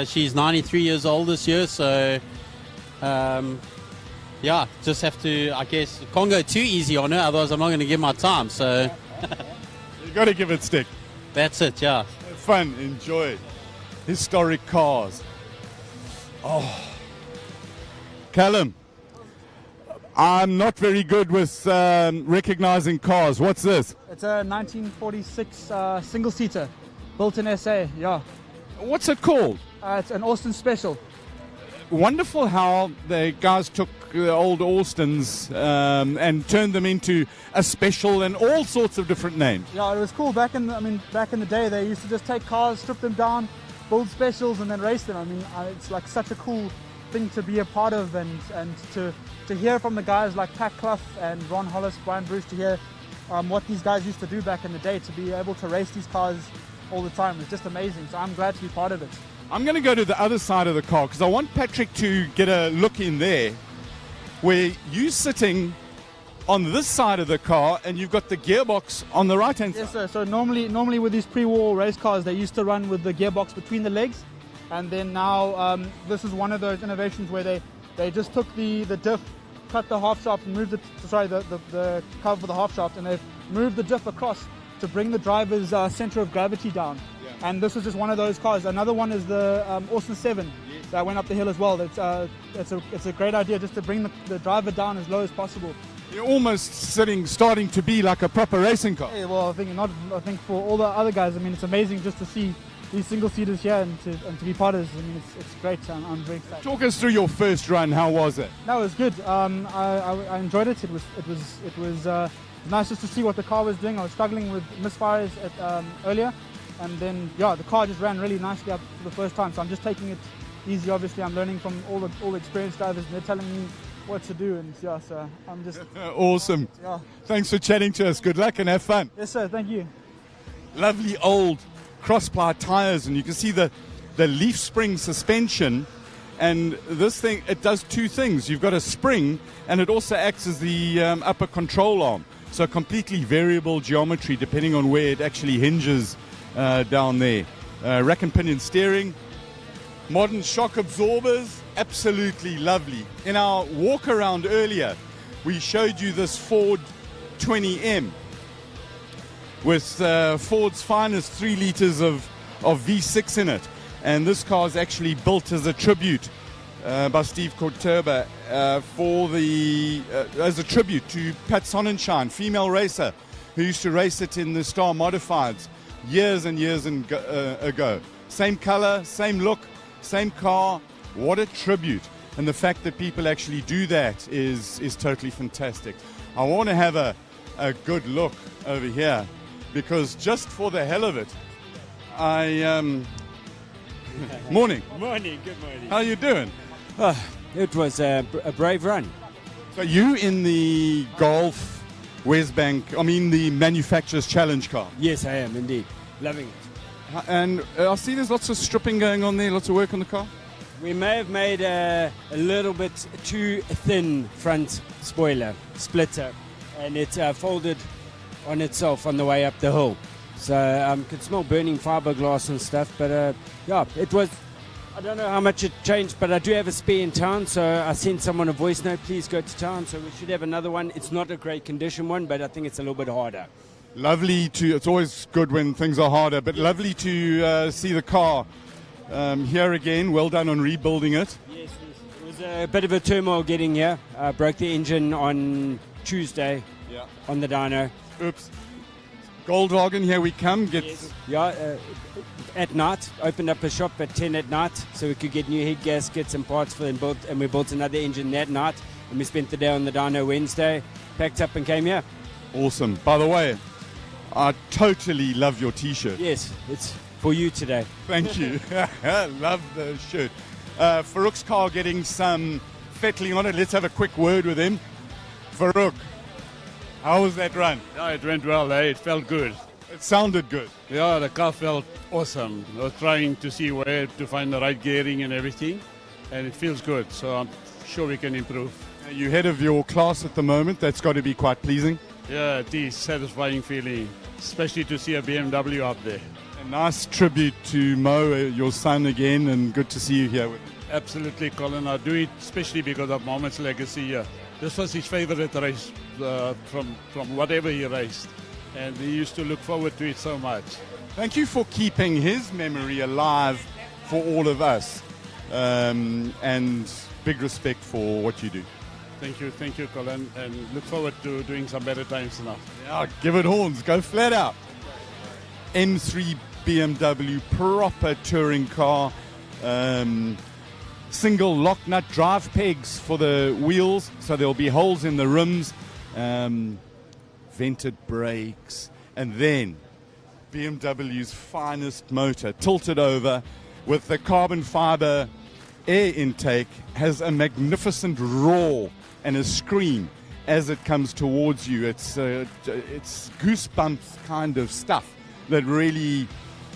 She's 93 years old this year, so yeah, just have to, I guess, can't go too easy on her, otherwise I'm not going to give my time, so. You've got to give it stick. That's it, yeah. Have fun, enjoy. Historic cars. Oh. Callum, I'm not very good with recognizing cars. What's this? It's a 1946 single-seater, built in SA, yeah. What's it called? It's an Austin Special. Wonderful how the guys took the old Austins and turned them into a special and all sorts of different names. Yeah, it was cool. Back in the day, they used to just take cars, strip them down, build specials, and then race them. I mean, it's like such a cool thing to be a part of, and to hear from the guys like Pat Clough and Ron Hollis, Brian Bruce, to hear what these guys used to do back in the day, to be able to race these cars all the time. It's just amazing. So I'm glad to be part of it. I'm going to go to the other side of the car because I want Patrick to get a look in there where you're sitting on this side of the car and you've got the gearbox on the right-hand side. Yes, sir. So normally with these pre-war race cars, they used to run with the gearbox between the legs, and then now this is one of those innovations where they just took the diff, cut the half shaft and moved the cover for the half shaft, and they've moved the diff across to bring the driver's center of gravity down. Yeah. And this is just one of those cars. Another one is the Austin 7 that went up the hill as well. It's a great idea just to bring the driver down as low as possible. You're almost starting to be like a proper racing car. Yeah, well, I think for all the other guys, I mean, it's amazing just to see these single-seaters here and to be part of this. I mean, it's great. I'm very excited. Talk us through your first run. How was it? No, it was good. I enjoyed it. It was nice just to see what the car was doing. I was struggling with misfires earlier, and then the car just ran really nicely up for the first time. So I'm just taking it easy. Obviously, I'm learning from all the experienced drivers, and they're telling me what to do, and so I'm just awesome. Yeah. Thanks for chatting to us. Good luck and have fun. Yes, sir. Thank you. Lovely old cross-ply tires, and you can see the leaf spring suspension. And this thing, it does two things. You've got a spring, and it also acts as the upper control arm. So completely variable geometry depending on where it actually hinges down there. Rack and pinion steering, modern shock absorbers, absolutely lovely. In our walk around earlier, we showed you this Ford 20M with Ford's finest 3 liters of V6 in it. And this car is actually built as a tribute by Steve Korturba as a tribute to Pat Sonnenschein, female racer, who used to race it in the Star Modifieds years and years ago. Same color, same look, same car. What a tribute. And the fact that people actually do that is totally fantastic. I want to have a good look over here, because just for the hell of it, Morning. Morning, good morning. How you doing? It was a brave run. So you in the Golf the Manufacturer's Challenge car? Yes, I am indeed. Loving it. And I see there's lots of stripping going on there, lots of work on the car. We may have made a little bit too thin front spoiler splitter, and it folded on itself on the way up the hill. So could smell burning fiberglass and stuff, but yeah, it was. I don't know how much it changed, but I do have a spare in town, so I sent someone a voice note, please go to town, so we should have another one. It's not a great condition one, but I think it's a little bit harder. It's always good when things are harder, but lovely to see the car here again. Well done on rebuilding it. Yes, it was a bit of a turmoil getting here. Broke the engine on Tuesday on the dyno. Oops. Goldwagen, here we come. At night, opened up a shop at 10 at night so we could get new head gaskets and parts for them built, and we built another engine that night, and we spent the day on the dyno Wednesday, packed up and came here. Awesome. By the way, I totally love your t-shirt. Yes, it's for you today. Thank you. Love the shirt. Farouk's car getting some fettling on it. Let's have a quick word with him. Farouk, how was that run? Yeah, it went well. It felt good. It sounded good. Yeah, the car felt awesome. I was trying to see where to find the right gearing and everything, and it feels good. So I'm sure we can improve. You're head of your class at the moment. That's got to be quite pleasing. Yeah, it is satisfying feeling, especially to see a BMW up there. A nice tribute to Mo, your son again, and good to see you here with him. Absolutely, Colin. I do it especially because of Mohammed's legacy here. This was his favorite race from whatever he raced, and he used to look forward to it so much. Thank you for keeping his memory alive for all of us, and big respect for what you do. Thank you, Colin, and look forward to doing some better times now. Yeah, give it horns, go flat out. M3 BMW, proper touring car, single lock nut drive pegs for the wheels, so there'll be holes in the rims, vented brakes, and then BMW's finest motor, tilted over with the carbon fiber air intake, has a magnificent roar and a scream as it comes towards you. It's goosebumps kind of stuff that really,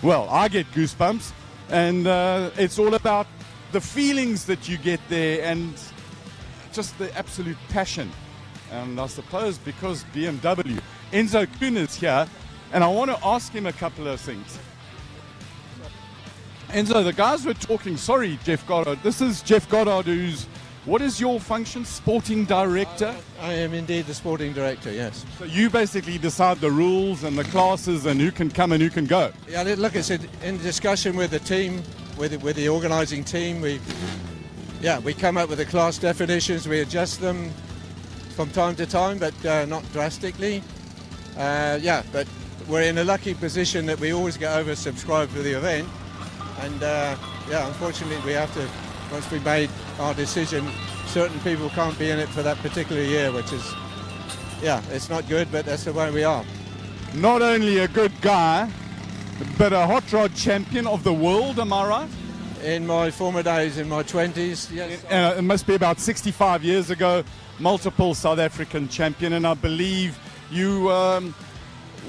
well, I get goosebumps, and it's all about the feelings that you get there and just the absolute passion. And I suppose because BMW, Enzo Kuhn is here, and I want to ask him a couple of things. Enzo, the guys were talking, sorry, Jeff Goddard. This is Jeff Goddard, what is your function? Sporting director? I am indeed the sporting director, yes. So you basically decide the rules and the classes and who can come and who can go? Yeah, look, it's in discussion with the team, with the organising team. We come up with the class definitions, we adjust them from time to time, but not drastically. But we're in a lucky position that we always get oversubscribed for the event, and unfortunately we have to, once we made our decision, certain people can't be in it for that particular year, which is, it's not good, but that's the way we are. Not only a good guy, but a hot rod champion of the world, am I right? In my former days, in my 20s, yes. It must be about 65 years ago, multiple South African champion, and I believe you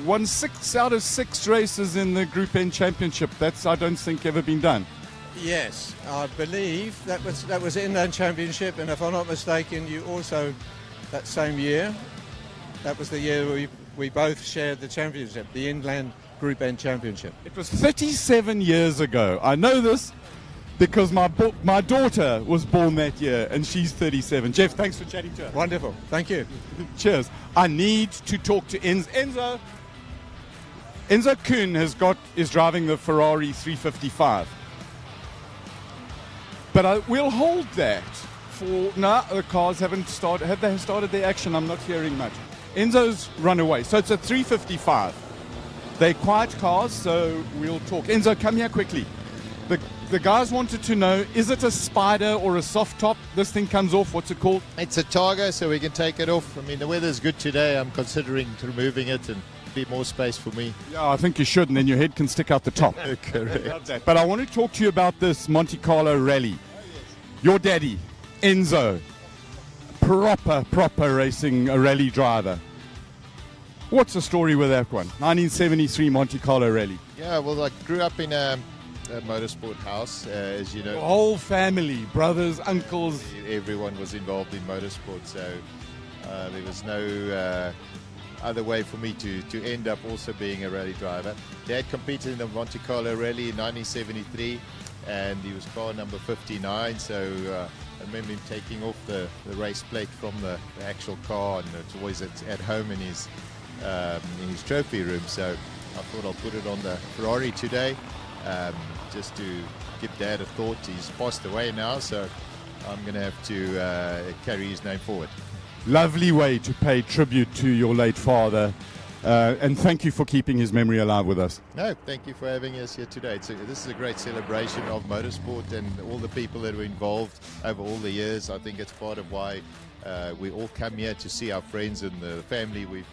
won 6 out of 6 races in the Group N Championship. That's, I don't think, ever been done. Yes, I believe that was the Inland Championship, and if I'm not mistaken, you also, that same year, that was the year we both shared the championship, the Inland Group N Championship. It was 37 years ago. I know this because my daughter was born that year, and she's 37. Jeff, thanks for chatting to us. Wonderful, thank you. Cheers. I need to talk to Enzo. Enzo Kuhn is driving the Ferrari 355. But we'll hold that for... No, the cars haven't started. Have they started their action? I'm not hearing much. Enzo's run away. So it's a 355. They're quiet cars, so we'll talk. Enzo, come here quickly. The guys wanted to know, is it a spider or a soft top? This thing comes off, what's it called? It's a Targa, so we can take it off. I mean, the weather's good today. I'm considering removing it and a bit more space for me. Yeah, I think you should, and then your head can stick out the top. Correct. But I want to talk to you about this Monte Carlo rally. Your daddy, Enzo, proper racing, a rally driver. What's the story with that one? 1973 Monte Carlo rally. Yeah, well, I grew up in a motorsport house, as you know. The whole family, brothers, uncles. Everyone was involved in motorsport, so there was no other way for me to end up also being a rally driver. Dad competed in the Monte Carlo rally in 1973, and he was car number 59, so I remember him taking off the race plate from the actual car, and it's always at home in his trophy room, so I thought I'll put it on the Ferrari today, just to give Dad a thought. He's passed away now, so I'm going to have to carry his name forward. Lovely way to pay tribute to your late father, and thank you for keeping his memory alive with us. No, thank you for having us here today. This is a great celebration of motorsport and all the people that were involved over all the years. I think it's part of why we all come here to see our friends and the family. We've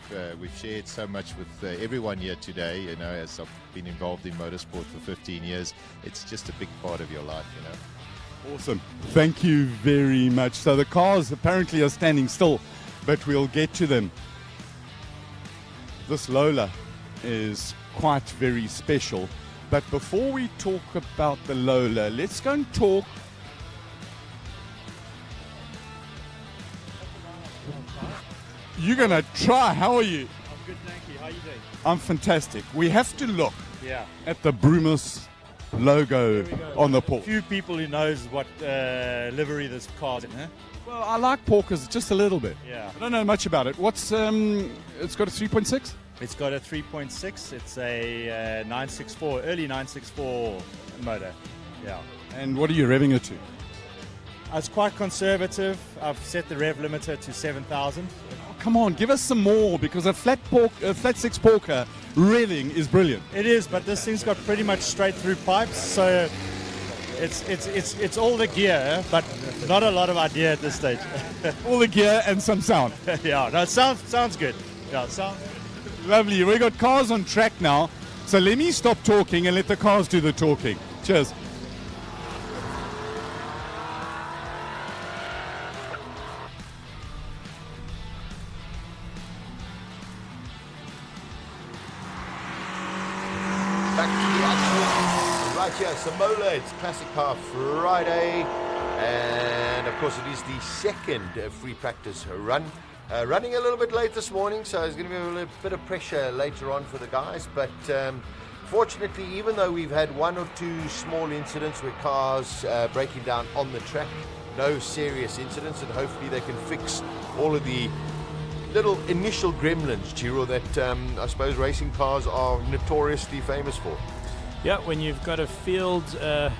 shared so much with everyone here today. You know, as I've been involved in motorsport for 15 years, it's just a big part of your life, you know. Awesome. Thank you very much. So the cars apparently are standing still, but we'll get to them. This Lola is quite very special. But before we talk about the Lola, let's go and talk. You're going to try. How are you? I'm good, thank you. How are you doing? I'm fantastic. We have to look at the Brumus logo on the Porsche. Few people who knows what livery this car's in, huh? Well, I like Porkers just a little bit. Yeah. I don't know much about it. What's it's got a 3.6? It's got a 3.6. It's a 964, early 964 motor. Yeah. And what are you revving it to? It's quite conservative. I've set the rev limiter to 7,000. Oh, come on, give us some more, because a flat six Porker revving is brilliant. It is, but this thing's got pretty much straight through pipes, so it's all the gear, but not a lot of idea at this stage. All the gear and some sound. Yeah, no, it sounds good. Yeah, it sounds good. Lovely. We've got cars on track now, so let me stop talking and let the cars do the talking. Cheers. Back to the action right here, SIMOLA. It's Classic Car Friday, and of course it is the second free practice run. Running a little bit late this morning, so there's going to be a little bit of pressure later on for the guys, but fortunately, even though we've had one or two small incidents with cars breaking down on the track, no serious incidents, and hopefully they can fix all of the little initial gremlins, Chiro, that I suppose racing cars are notoriously famous for. Yeah, when you've got a field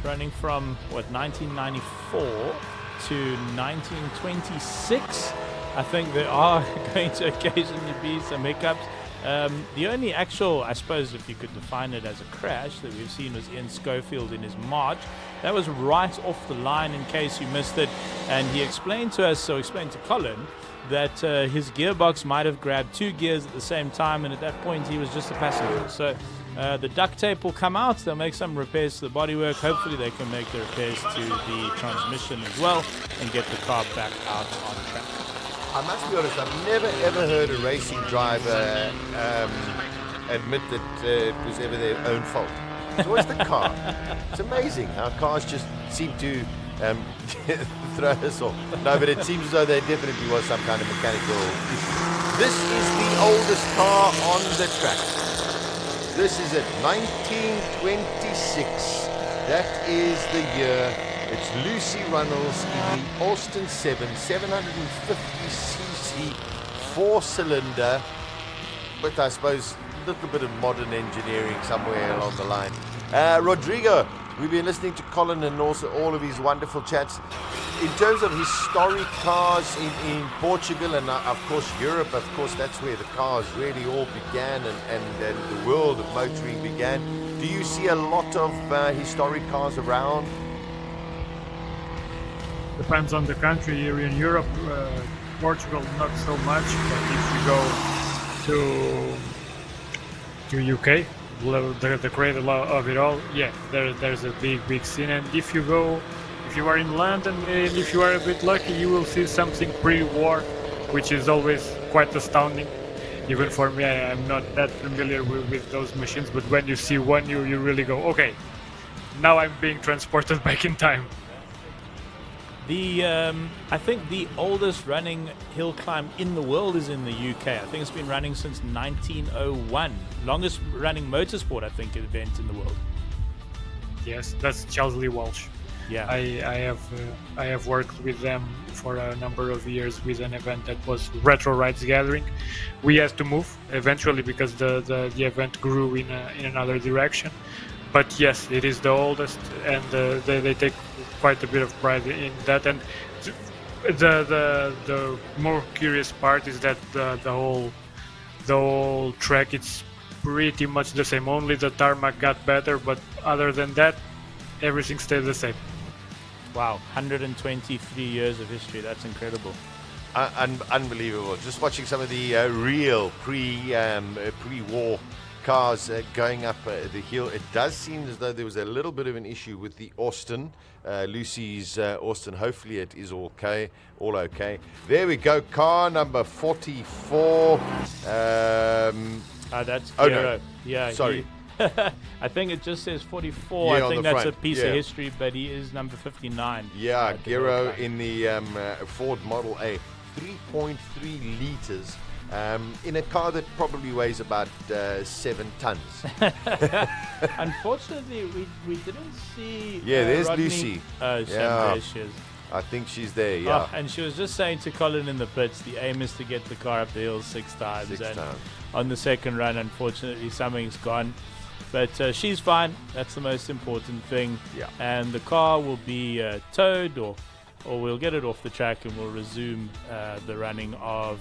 running from, 1994 to 1926, I think there are going to occasionally be some hiccups. The only actual, I suppose, if you could define it as a crash that we've seen was Ian Schofield in his March. That was right off the line, in case you missed it. And he explained to us, so explained to Colin, that his gearbox might have grabbed two gears at the same time, and at that point he was just a passenger. So the duct tape will come out, they'll make some repairs to the bodywork. Hopefully they can make the repairs to the transmission as well and get the car back out on track. I must be honest, I've never ever heard a racing driver admit that it was ever their own fault. It's always the car. It's amazing how cars just seem to throw us off. No, but it seems as though there definitely was some kind of mechanical issue. This is the oldest car on the track. This is it, 1926. That is the year. It's Lucy Runnels in the Austin 7, 750cc, 4-cylinder, with I suppose a little bit of modern engineering somewhere along the line. Rodrigo, we've been listening to Colin and also all of his wonderful chats. In terms of historic cars in Portugal and of course Europe, of course that's where the cars really all began and the world of motoring began. Do Do you see a lot of historic cars around? Depends on the country. Here in Europe, Portugal, not so much. But if you go to UK, the cradle of it all, yeah, there's a big scene. And if you are in London, and if you are a bit lucky, you will see something pre-war, which is always quite astounding. Even for me, I'm not that familiar with those machines, but when you see one, you really go, okay, now I'm being transported back in time. I think the oldest running hill climb in the world is in the UK. I think it's been running since 1901. Longest running motorsport, I think, event in the world. Yes, that's Chesley Walsh. Yeah, I have worked with them for a number of years with an event that was Retro Rides Gathering. We had to move eventually because the event grew in another direction. But yes, it is the oldest, and they take quite a bit of pride in that. And the more curious part is that the whole track, it's pretty much the same. Only the tarmac got better, but other than that, everything stayed the same. Wow, 123 years of history. That's incredible. Unbelievable. Just watching some of the real pre-war cars going up the hill. It does seem as though there was a little bit of an issue with the Austin, Lucy's Austin. Hopefully it is all okay. There we go. Car number 44. That's oh Gero. no. Yeah. Sorry. I think it just says 44. Yeah, I think that's front. a piece of history, but he is number 59. Yeah, Gero in the Ford Model A, 3.3 liters. In a car that probably weighs about 7 tons. Unfortunately, we didn't see. Yeah, there's Rodney. Lucy. Oh, there she is. I think she's there. Yeah. Oh, and she was just saying to Colin in the pits, the aim is to get the car up the hill 6 times. On the second run, unfortunately, something's gone. But she's fine. That's the most important thing. Yeah. And the car will be towed, or we'll get it off the track and we'll resume the running of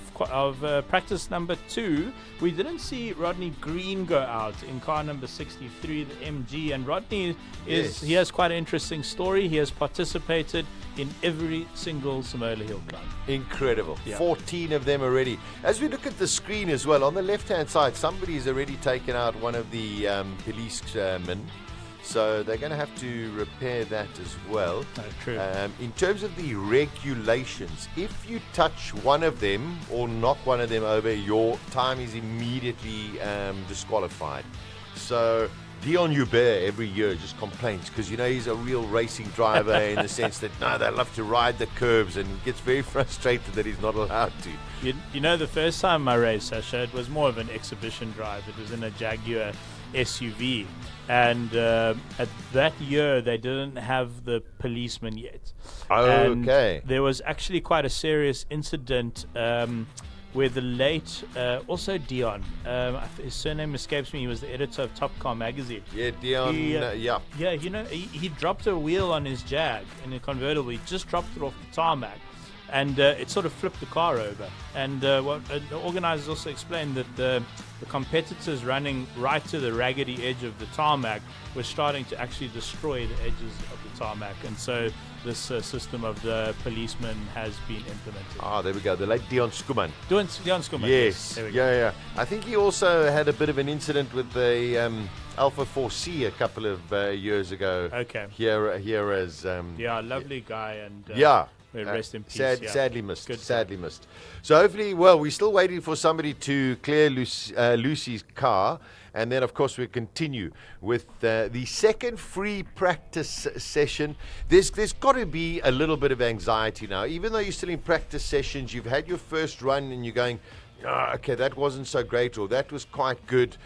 practice number 2. We didn't see Rodney Green go out in car number 63, the MG. And Rodney he has quite an interesting story. He has participated in every single SIMOLA HillClimb. Incredible. Yeah. 14 of them already. As we look at the screen as well, on the left-hand side, somebody's already taken out one of the policemen. So they're going to have to repair that as well. Oh, true. In terms of the regulations, if you touch one of them or knock one of them over, your time is immediately disqualified. So Dion Hubert every year just complains because, he's a real racing driver in the sense that, they love to ride the curbs and gets very frustrated that he's not allowed to. The first time I raced, Sasha, it was more of an exhibition drive. It was in a Jaguar SUV. And at that year, they didn't have the policeman yet. Okay. And there was actually quite a serious incident where the late, also Dion, his surname escapes me, he was the editor of Top Car magazine. Yeah, Dion, Yeah, he dropped a wheel on his Jag in a convertible. He just dropped it off the tarmac. And it sort of flipped the car over. And what the organizers also explained that the competitors running right to the raggedy edge of the tarmac were starting to actually destroy the edges of the tarmac. And so this system of the policeman has been implemented. There we go. The late Dion Skuman. Dion Skuman. Yes. There we go. Yeah. I think he also had a bit of an incident with the Alpha 4C a couple of years ago. Okay. Here as lovely guy and rest in peace. Sadly missed. So hopefully, we're still waiting for somebody to clear Lucy's car. And then, of course, we continue with the second free practice session. There's got to be a little bit of anxiety now. Even though you're still in practice sessions, you've had your first run and you're going, okay, that wasn't so great, or that was quite good.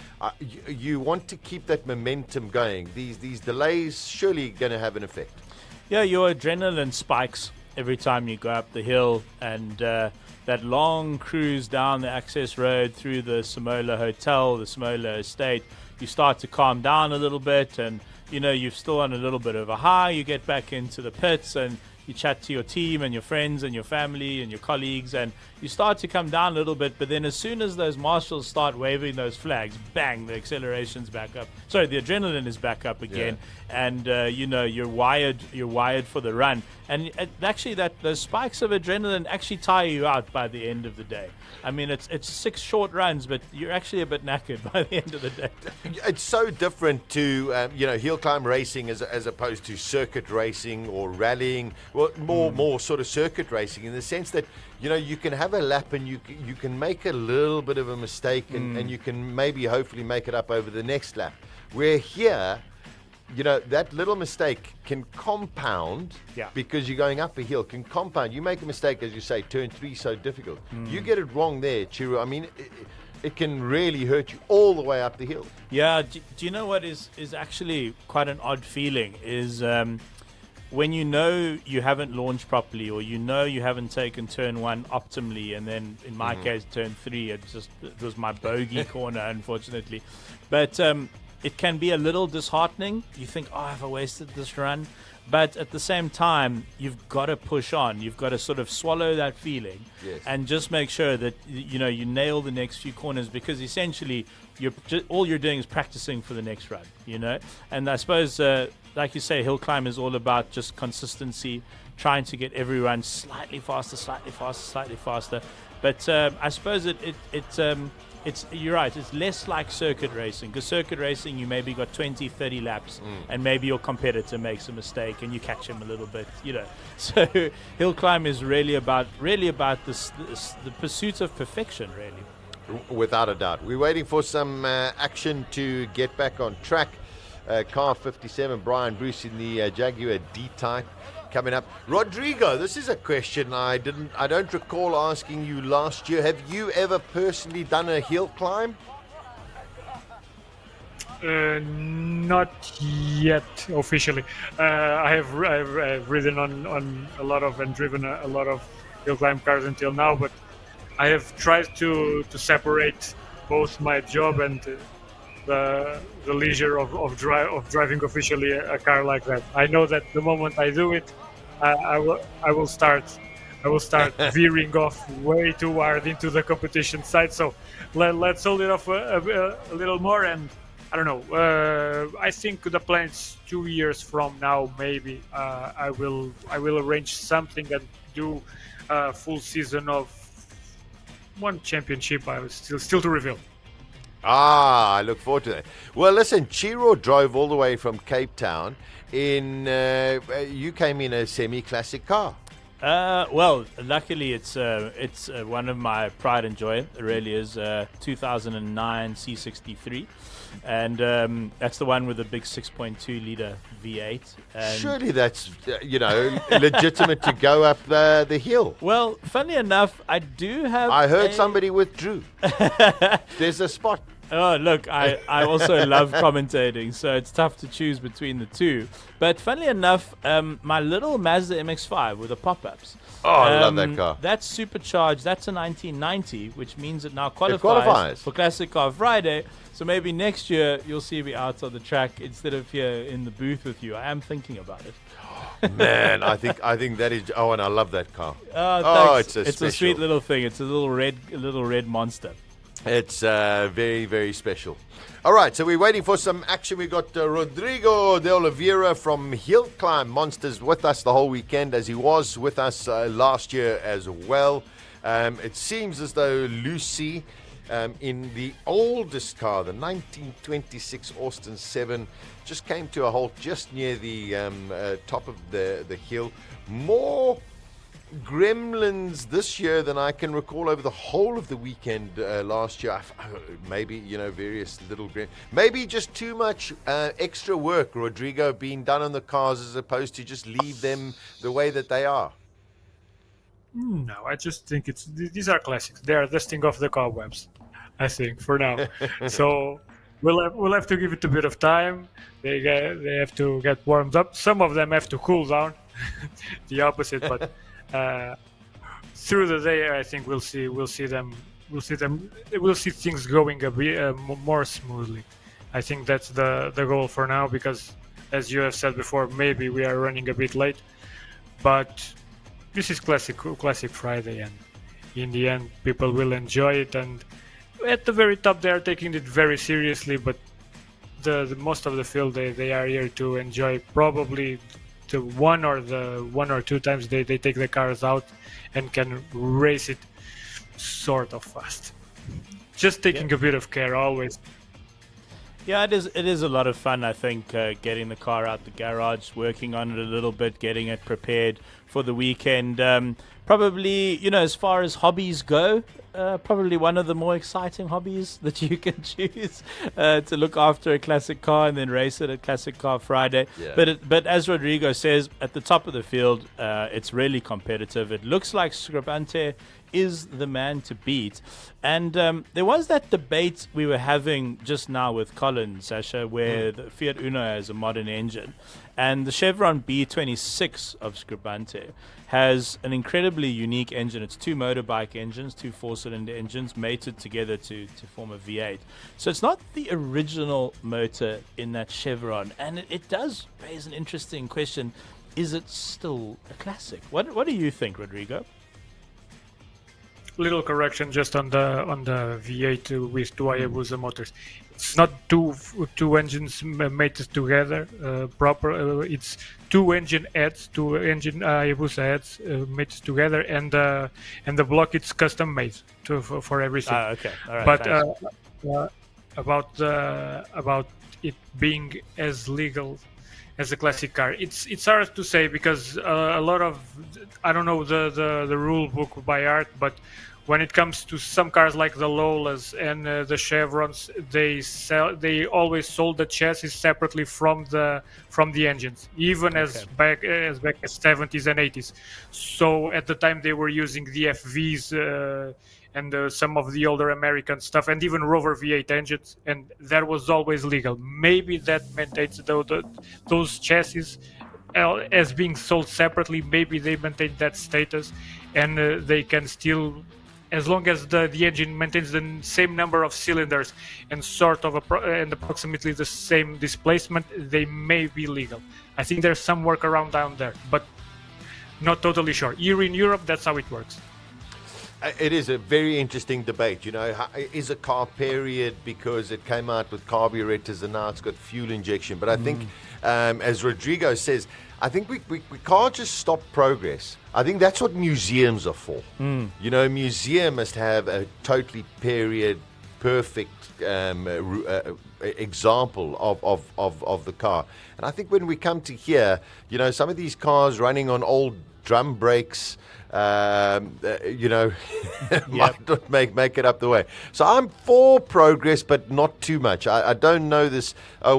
You want to keep that momentum going. These delays surely going to have an effect. Yeah, your adrenaline spikes every time you go up the hill, and that long cruise down the access road through the SIMOLA Hotel, the SIMOLA Estate, you start to calm down a little bit, and you're still on a little bit of a high. You get back into the pits and you chat to your team and your friends and your family and your colleagues, and you start to come down a little bit. But then as soon as those marshals start waving those flags, bang, the acceleration's back up. Sorry, the adrenaline is back up again, and you're wired for the run. And actually, those spikes of adrenaline actually tire you out by the end of the day. I mean, it's 6 short runs, but you're actually a bit knackered by the end of the day. It's so different to hill climb racing as opposed to circuit racing or rallying. Well, more sort of circuit racing in the sense that you can have a lap and you can make a little bit of a mistake and you can maybe hopefully make it up over the next lap. Where here, that little mistake can compound because you're going up a hill, can compound. You make a mistake, as you say, turn 3 so difficult. You get it wrong there, Chiro. I mean, it can really hurt you all the way up the hill. Yeah, do you know what is actually quite an odd feeling is when you haven't launched properly, or you haven't taken turn 1 optimally, and then in my case turn 3, it was my bogey corner, unfortunately. But it can be a little disheartening. You think, have I wasted this run? But at the same time, you've got to push on. You've got to sort of swallow that feeling and just make sure that you nail the next few corners, because essentially all you're doing is practicing for the next run. And I suppose, like you say, hill climb is all about just consistency, trying to get every run slightly faster, slightly faster, slightly faster. But I suppose you're right, it's less like circuit racing, because circuit racing you maybe got 20, 30 laps and maybe your competitor makes a mistake and you catch him a little bit, So hill climb is really about the pursuit of perfection, really. Without a doubt. We're waiting for some action to get back on track. Car 57, Brian Bruce in the Jaguar D-Type. Coming up, Rodrigo, this is a question I don't recall asking you last year. Have you ever personally done a hill climb? Not yet officially. I've ridden on a lot of and driven a lot of hill climb cars until now, but I have tried to separate both my job and the leisure of driving officially a car like that. I know that the moment I do it, I will start veering off way too hard into the competition side. So let's hold it off a little more, and I don't know. I think the plan is 2 years from now, maybe I will arrange something and do a full season of one championship. I was still to reveal. I look forward to that. Well, listen, Chiro drove all the way from Cape Town. You came in a semi-classic car. Well, luckily it's one of my pride and joy. It really is 2009 C63, and that's the one with the big 6.2 liter V8. And surely that's legitimate to go up the hill. Well, funny enough, I do have. I heard somebody withdrew. There's a spot. Oh, look, I also love commentating, so it's tough to choose between the two. But funnily enough, my little Mazda MX-5 with the pop-ups. Oh, I love that car. That's supercharged. That's a 1990, which means it now qualifies for Classic Car Friday. So maybe next year you'll see me out on the track instead of here in the booth with you. I am thinking about it. Man, I think that is. Oh, and I love that car. It's a sweet little thing. It's a little red monster. It's very, very special. All right, so we're waiting for some action. We've got Rodrigo de Oliveira from HillClimb Monsters with us the whole weekend, as he was with us last year as well. It seems as though Lucy, in the oldest car, the 1926 Austin 7, just came to a halt just near the top of the hill. More gremlins this year than I can recall over the whole of the weekend last year. Maybe, various little gremlins. Maybe just too much extra work, Rodrigo, being done on the cars as opposed to just leave them the way that they are. No, I just think these are classics. They are dusting off the cobwebs, I think, for now. So we'll have to give it a bit of time. They have to get warmed up. Some of them have to cool down. The opposite, but through the day, I think we'll see things going a bit more smoothly. I think that's the goal for now, because, as you have said before, maybe we are running a bit late. but this is classic Friday, and in the end people will enjoy it. And at the very top they are taking it very seriously, but the most of the field they are here to enjoy probably the one or two times they take the cars out and can race it sort of fast. Just taking a bit of care always. Yeah, it is a lot of fun, I think, getting the car out the garage, working on it a little bit, getting it prepared for the weekend. Probably, as far as hobbies go, probably one of the more exciting hobbies that you can choose, to look after a classic car and then race it at Classic Car Friday. Yeah. But as Rodrigo says, at the top of the field, it's really competitive. It looks like Scribante is the man to beat. And there was that debate we were having just now with Colin, Sasha, where the Fiat Uno has a modern engine, and the Chevron B26 of Scribante has an incredibly unique engine. It's two motorbike engines, two four-cylinder engines mated together to form a V8. So it's not the original motor in that Chevron, and it does raise an interesting question. Is it still a classic? What do you think, Rodrigo? Little correction just on the V8 with two Hayabusa motors. It's not two engines mated together proper. It's two engine Hayabusa heads mated together, and the block it's custom made for everything. Okay, all right. But about it being as legal as a classic car, it's hard to say because a lot of, I don't know the rule book by heart, but when it comes to some cars like the Lolas and the Chevrons, they always sold the chassis separately from the engines, even as back as 70s and 80s. So at the time they were using the FVs and some of the older American stuff, and even Rover V8 engines, and that was always legal. Maybe that maintains those chassis as being sold separately. Maybe they maintain that status, and they can still, as long as the engine maintains the same number of cylinders and sort of and approximately the same displacement, they may be legal. I think there's some workaround down there, but not totally sure. Here in Europe, that's how it works. It is a very interesting debate. Is a car period because it came out with carburetors and now it's got fuel injection? But I think, as Rodrigo says, I think we can't just stop progress. I think that's what museums are for. A museum must have a totally period perfect example of the car. And I think when we come to here, some of these cars running on old drum brakes, might not make it up the way. So I'm for progress, but not too much. I don't know this. A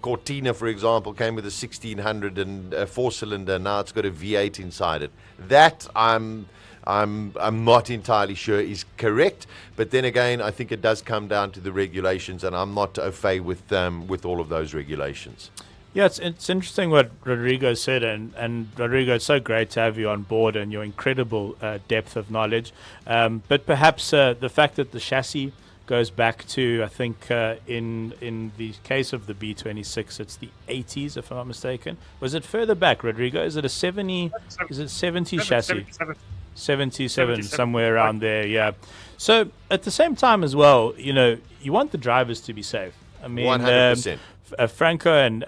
Cortina, for example, came with a 1600 and a four-cylinder. Now it's got a V8 inside it. That I'm not entirely sure is correct. But then again, I think it does come down to the regulations, and I'm not au fait with all of those regulations. Yeah, it's interesting what Rodrigo said, and Rodrigo, it's so great to have you on board and your incredible depth of knowledge. But perhaps the fact that the chassis goes back to, I think, in the case of the B26, it's the 80s, if I'm not mistaken. Was it further back, Rodrigo? Is it a 70? Is it 70 chassis? 77, somewhere around there. Yeah. So at the same time as well, you want the drivers to be safe. I mean, 100%. Franco and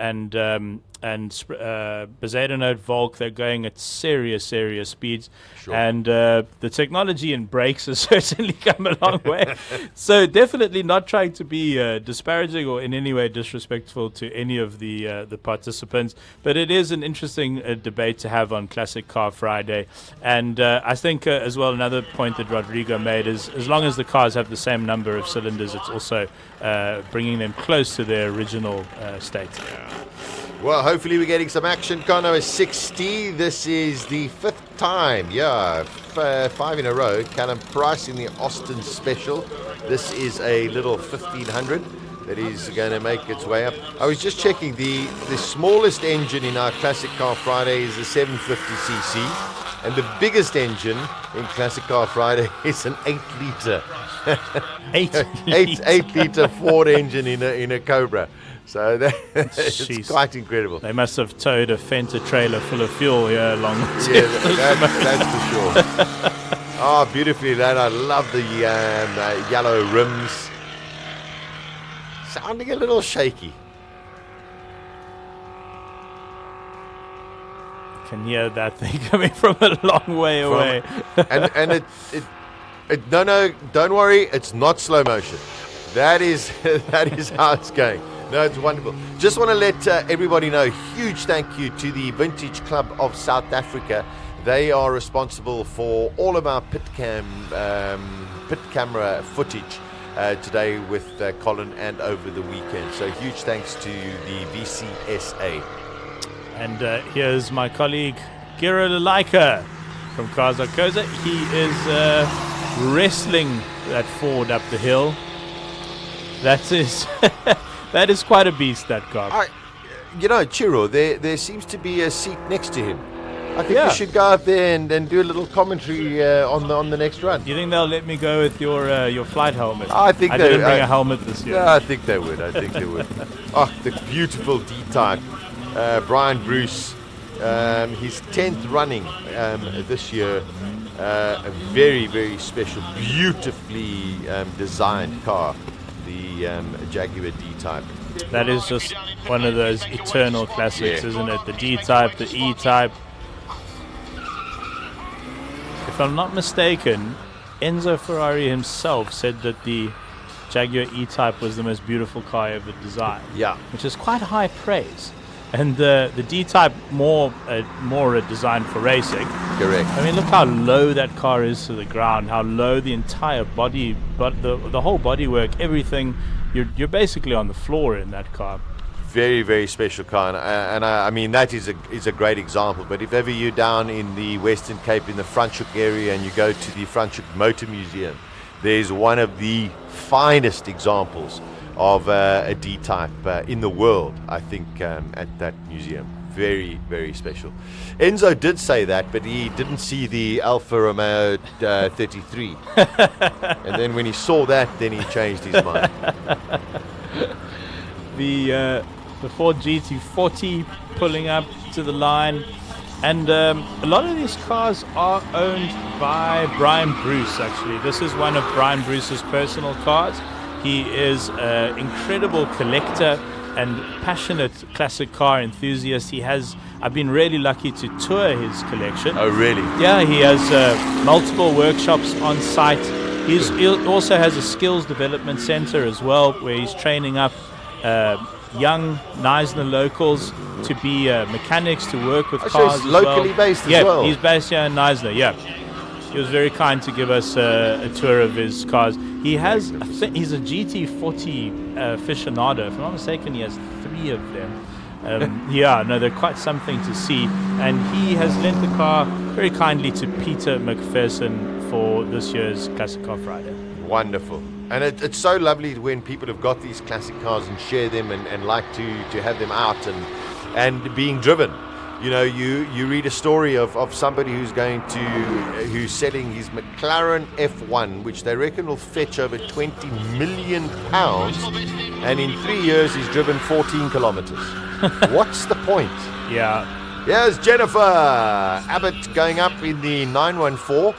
Bezaida Note Volk, they're going at serious speeds. Sure. And the technology in brakes has certainly come a long way. So definitely not trying to be disparaging or in any way disrespectful to any of the participants. But it is an interesting debate to have on Classic Car Friday. And I think as well, another point that Rodrigo made is as long as the cars have the same number of cylinders, it's also bringing them close to their original state. Well, hopefully we're getting some action. Car number 60. This is the fifth time. Yeah, 5 in a row. Callum Price in the Austin Special. This is a little 1500 that is going to make its way up. I was just checking. The smallest engine in our Classic Car Friday is the 750cc. And the biggest engine in Classic Car Friday is an 8-liter. 8 liter Ford engine in a Cobra. So it's quite incredible. They must have towed a Fenta trailer full of fuel here along with that's for sure. Oh, beautifully done. I love the yellow rims. Sounding a little shaky. Can hear that thing coming from a long way away. and no, don't worry, it's not slow motion. That is how it's going. No, it's wonderful. Just want to let everybody know, huge thank you to the Vintage Club of South Africa. They are responsible for all of our pit camera footage today with Colin and over the weekend. So huge thanks to the VCSA. And here's my colleague Gero Lalaika from Kazakoza. He is wrestling that Ford up the hill. That is quite a beast, that car. Chiro, there seems to be a seat next to him. I think you should go up there and do a little commentary on the next run. You think they'll let me go with your flight helmet? I think I didn't bring a helmet this year. Yeah, I think they would. Oh, the beautiful D-type. Brian Bruce, his 10th running this year. A very, very special, beautifully designed car, the Jaguar D-type. That is just one of those eternal classics, isn't it? The D-type, the E-type. If I'm not mistaken, Enzo Ferrari himself said that the Jaguar E-type was the most beautiful car ever designed. Yeah. Which is quite high praise. And the D-type more a design for racing. Correct. I mean, look how low that car is to the ground. How low the entire body, but the whole bodywork, everything. You're basically on the floor in that car. Very, very special car, and I mean that is a great example. But if ever you're down in the Western Cape in the Franschhoek area and you go to the Franschhoek Motor Museum, there's one of the finest examples of a D-type in the world, I think, at that museum. Very, very special. Enzo did say that, but he didn't see the Alfa Romeo 33. And then when he saw that, then he changed his mind. The Ford GT40 pulling up to the line. And a lot of these cars are owned by Brian Bruce, actually. This is one of Brian Bruce's personal cars. He is an incredible collector and passionate classic car enthusiast. I've been really lucky to tour his collection. Oh, really? Yeah, he has multiple workshops on site. He also has a skills development center as well, where he's training up young Knysna locals to be mechanics, to work with cars. He's locally based as well. Yeah, he's based here in Knysna, yeah. He was very kind to give us a tour of his cars. He's a GT40 aficionado. If I'm not mistaken, he has 3 of them. Yeah, no, they're quite something to see. And he has lent the car very kindly to Peter McPherson for this year's Classic Car Friday. Wonderful. And it's so lovely when people have got these classic cars and share them and like to have them out and being driven. You know, you read a story of somebody who's selling his McLaren F1, which they reckon will fetch over 20 million pounds, and in 3 years he's driven 14 kilometers. What's the point? Yeah. Here's Jennifer Abbott going up in the 914,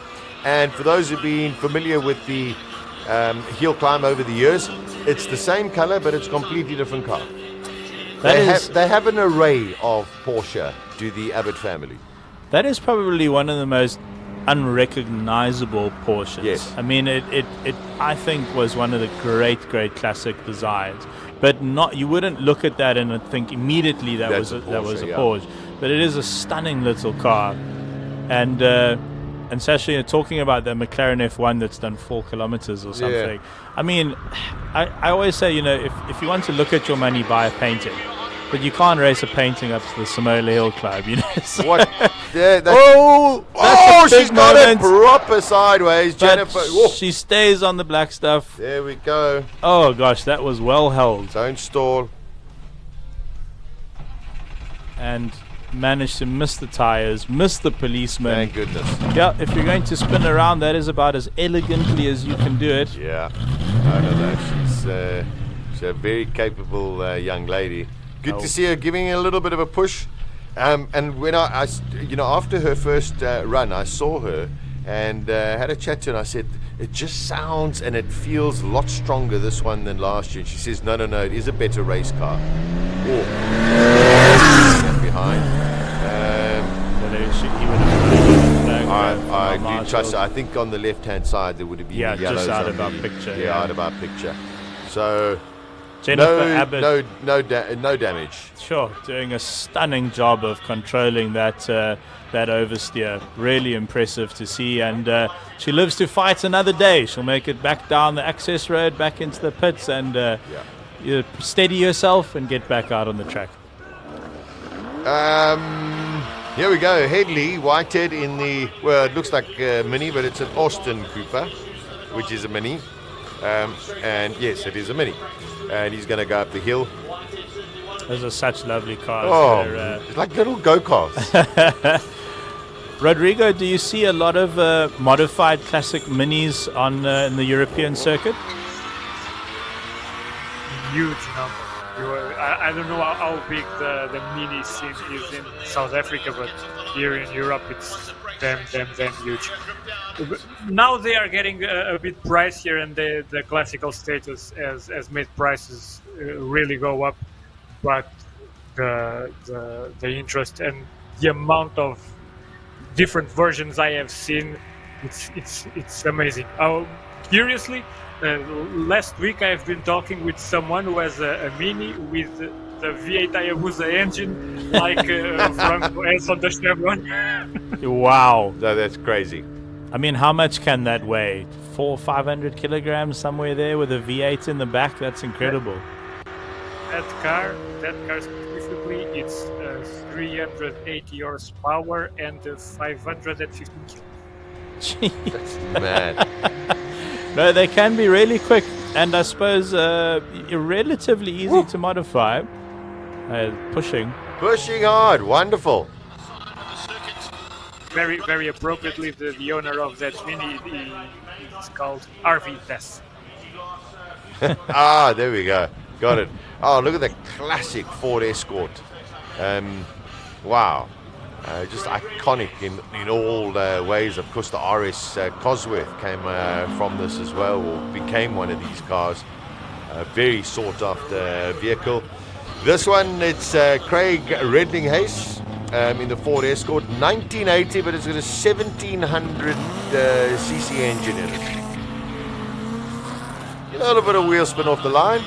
and for those who've been familiar with the HillClimb over the years, it's the same color, but it's a completely different car. They have an array of Porsche to the Abbott family. That is probably one of the most unrecognizable Porsches. Yes. I mean, it I think was one of the great classic designs. But you wouldn't look at that and think immediately that was a Porsche. But it is a stunning little car. And Sasha, you're talking about the McLaren F1 that's done 4 kilometers or something. Yeah. I mean, I always say, if you want to look at your money, buy a painting. But you can't race a painting up to the SIMOLA HillClimb, you know. So What? Yeah, that's she's got it proper sideways, Jennifer. She stays on the black stuff. There we go. Oh gosh, that was well held. Don't stall. And managed to miss the tires, miss the policeman. Thank goodness. Yeah, if you're going to spin around, that is about as elegantly as you can do it. Yeah, I know that. She's a very capable young lady. Good Oh. to see her giving a little bit of a push. And when I after her first run, I saw her and had a chat to her, and I said, it just sounds and it feels a lot stronger, this one, than last year. And she says, no, it is a better race car. Oh, behind. I do trust. I think on the left-hand side there would have been Yeah, yellows just out on of our the- picture. Yeah, out of our picture. So Jennifer Abbott. no damage. Sure, doing a stunning job of controlling that oversteer. Really impressive to see, and she lives to fight another day. She'll make it back down the access road, back into the pits, and you steady yourself and get back out on the track. Here we go. Headley, Whitehead in the, well, it looks like a Mini, but it's an Austin Cooper, which is a Mini. And yes, it is a Mini. And he's going to go up the hill. Those are such lovely cars. Oh, They're, it's like little go-karts. Rodrigo, do you see a lot of modified classic Minis on in the European circuit? Huge number. I don't know how big the mini scene is in South Africa, but here in Europe it's damn huge. Now they are getting a bit pricier, and the classical status as made prices really go up, but the interest and the amount of different versions I have seen, it's amazing. Curiously, last week I have been talking with someone who has a Mini with the V8 Hayabusa engine, like Franco has on the Chevron. Wow. No, that's crazy. I mean, how much can that weigh? 400-500 kilograms, somewhere there, with a V8 in the back? That's incredible. That car specifically, it's 380 horsepower and 515 kilos. Jeez. That's mad. No, they can be really quick, and I suppose relatively easy to modify. Pushing hard, wonderful. Very, very appropriately, the owner of that Mini is called RV Tess. There we go. Got it. Oh, look at the classic Ford Escort. Wow. Just iconic in all ways. Of course, the RS Cosworth came from this as well, or became one of these cars. A very sought-after vehicle. This one, it's Craig Redlinghase in the Ford Escort, 1980, but it's got a 1700 cc engine in it. A little bit of wheel spin off the line.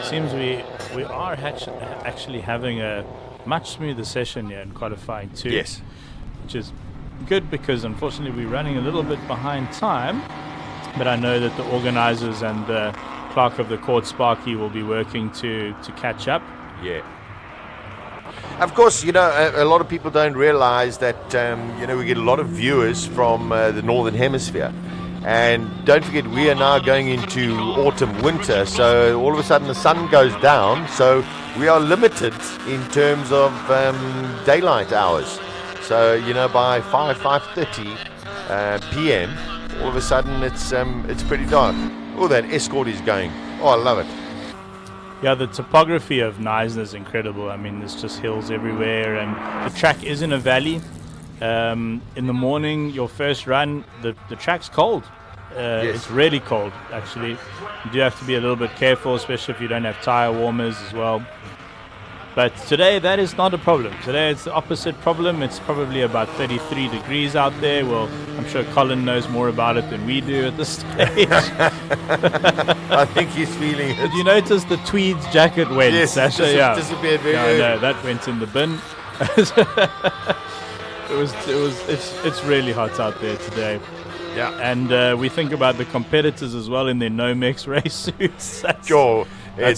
Seems we are actually having a much smoother session here in qualifying too. Yes. Which is good, because unfortunately we're running a little bit behind time, but I know that the organizers and the clerk of the court, Sparky, will be working to catch up. Yeah. Of course, a lot of people don't realize that, we get a lot of viewers from the Northern Hemisphere. And don't forget, we are now going into autumn, winter, so all of a sudden the sun goes down, so we are limited in terms of daylight hours. So, by 5:30 p.m., all of a sudden it's pretty dark. Oh, that Escort is going. Oh, I love it. Yeah, the topography of Knysna is incredible. I mean, there's just hills everywhere, and the track is in a valley. In the morning, your first run, the track's cold. Yes. It's really cold, actually. You do have to be a little bit careful, especially if you don't have tire warmers as well. But today, that is not a problem. Today, it's the opposite problem. It's probably about 33 degrees out there. Well, I'm sure Colin knows more about it than we do at this stage. I think he's feeling it. Did you notice the tweeds jacket went, Yes, Sasha? Yeah. disappeared very early. No, that went in the bin. It's really hot out there today. Yeah. And we think about the competitors as well in their Nomex race suits. That's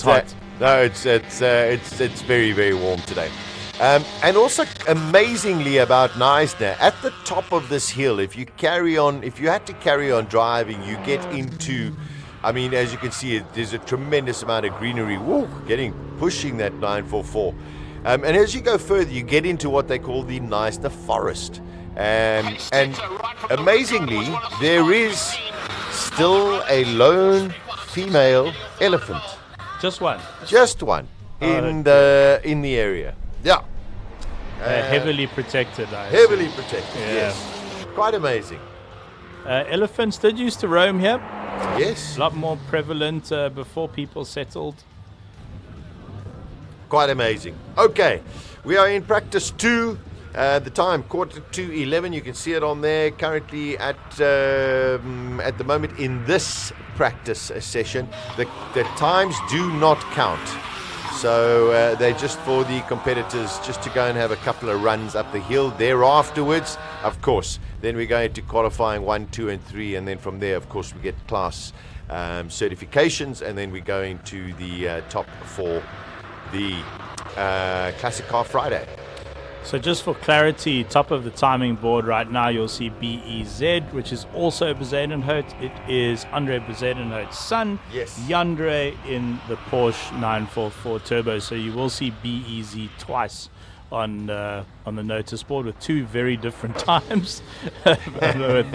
hot. It's very, very warm today. And also, amazingly about Knysna, at the top of this hill, if you had to carry on driving, you get into, as you can see, there's a tremendous amount of greenery. Woo, pushing that 944. And as you go further, you get into what they call the Knysna Forest. And amazingly, there is still a lone female elephant. Just one. Just one in the area. Yeah. Heavily protected. Heavily protected. Yeah. Yes. Quite amazing. Elephants did used to roam here. Yes. A lot more prevalent before people settled. Quite amazing. Okay, we are in practice 2. The time 11:45. You can see it on there. Currently at the moment in this practice session, the times do not count. So they're just for the competitors, just to go and have a couple of runs up the hill. Thereafterwards, of course, then we go into qualifying 1, 2, and 3, and then from there, of course, we get class certifications, and then we go into the top for the Classic Car Friday. So just for clarity, top of the timing board right now, you'll see BEZ, which is also Bezuidenhout. It is Andre Bezuidenhout's son, yes. Yandre, in the Porsche 944 Turbo. So you will see BEZ twice on the notice board with 2 very different times, with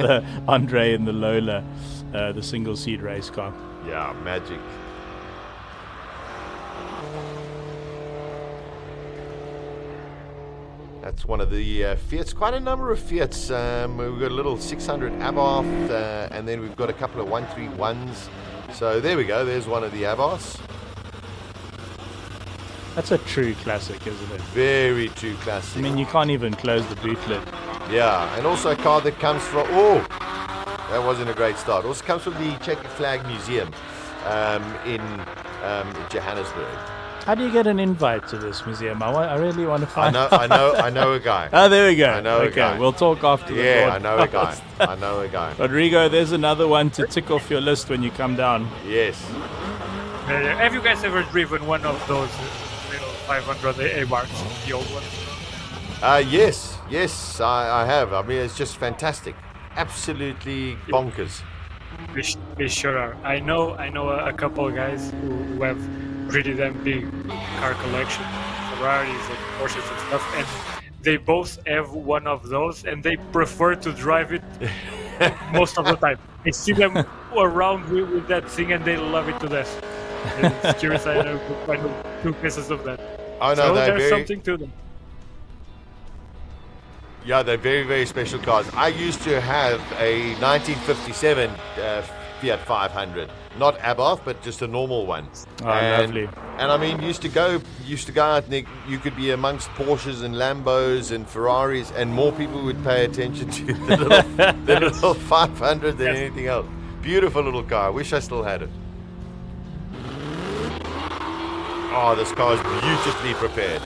Andre in the Lola, the single-seat race car. Yeah, magic. That's one of the Fiats, quite a number of Fiats. We've got a little 600 Abarth, and then we've got a couple of 131s. So there we go, there's one of the Abarths. That's a true classic, isn't it? Very true classic. I mean, you can't even close the boot lid. Yeah, and also a car that comes from, oh, that wasn't a great start. Also comes from the Czech Flag Museum in Johannesburg. How do you get an invite to this museum? I really want to find out. I know a guy. Oh, there we go. I know a guy. We'll talk after the Yeah, broadcast. I know a guy. Rodrigo, there's another one to tick off your list when you come down. Yes. Have you guys ever driven one of those little 500 Abarths, the old ones? Yes, I have. I mean, it's just fantastic. Absolutely bonkers. They sure are. I know a couple of guys who have pretty damn big car collection, Ferraris and Porsches and stuff, and they both have one of those, and they prefer to drive it most of the time. I see them around with that thing, and they love it to death. And it's curious, I know 2 cases of that. I know, so they're there's very, something to them. Yeah, they're very, very special cars. I used to have a 1957 Fiat 500. Not Abarth, but just a normal one. Oh, lovely. And I mean, used to go out and you could be amongst Porsches and Lambos and Ferraris, and more people would pay attention to the little 500 than anything else. Beautiful little car. I wish I still had it. Oh, this car is beautifully prepared.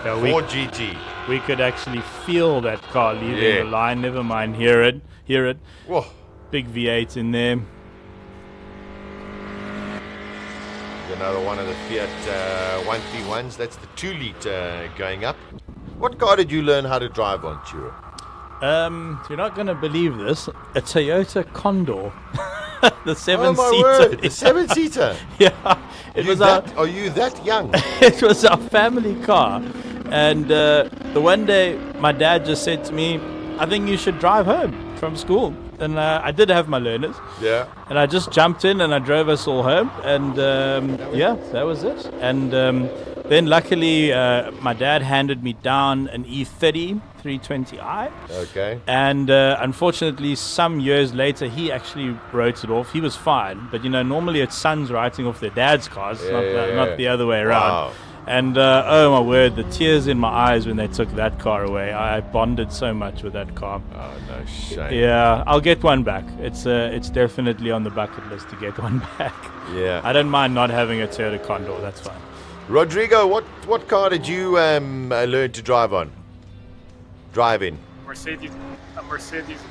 Yeah, for GT. We could actually feel that car leaving the line. Never mind, hear it. Whoa. Big V8 in there. Another one of the Fiat 131s. That's the 2-liter going up. What car did you learn how to drive on, Chiro? You're not going to believe this. A Toyota Condor. The 7-seater. Oh my word, the 7-seater. Yeah. Are you that young? It was our family car. And the one day, my dad just said to me, I think you should drive home from school. And I did have my learners. Yeah. And I just jumped in and I drove us all home. And that was it. And then luckily, my dad handed me down an E30 320i. Okay. And unfortunately, some years later, he actually wrote it off. He was fine. But, normally it's sons writing off their dad's cars, not the other way around. Wow. And oh my word, the tears in my eyes when they took that car away. I bonded so much with that car. Oh, no shame. Yeah, I'll get one back. It's definitely on the bucket list to get one back. Yeah. I don't mind not having a Toyota Condor. That's fine. Rodrigo, what car did you learn to drive on? Drive in. A Mercedes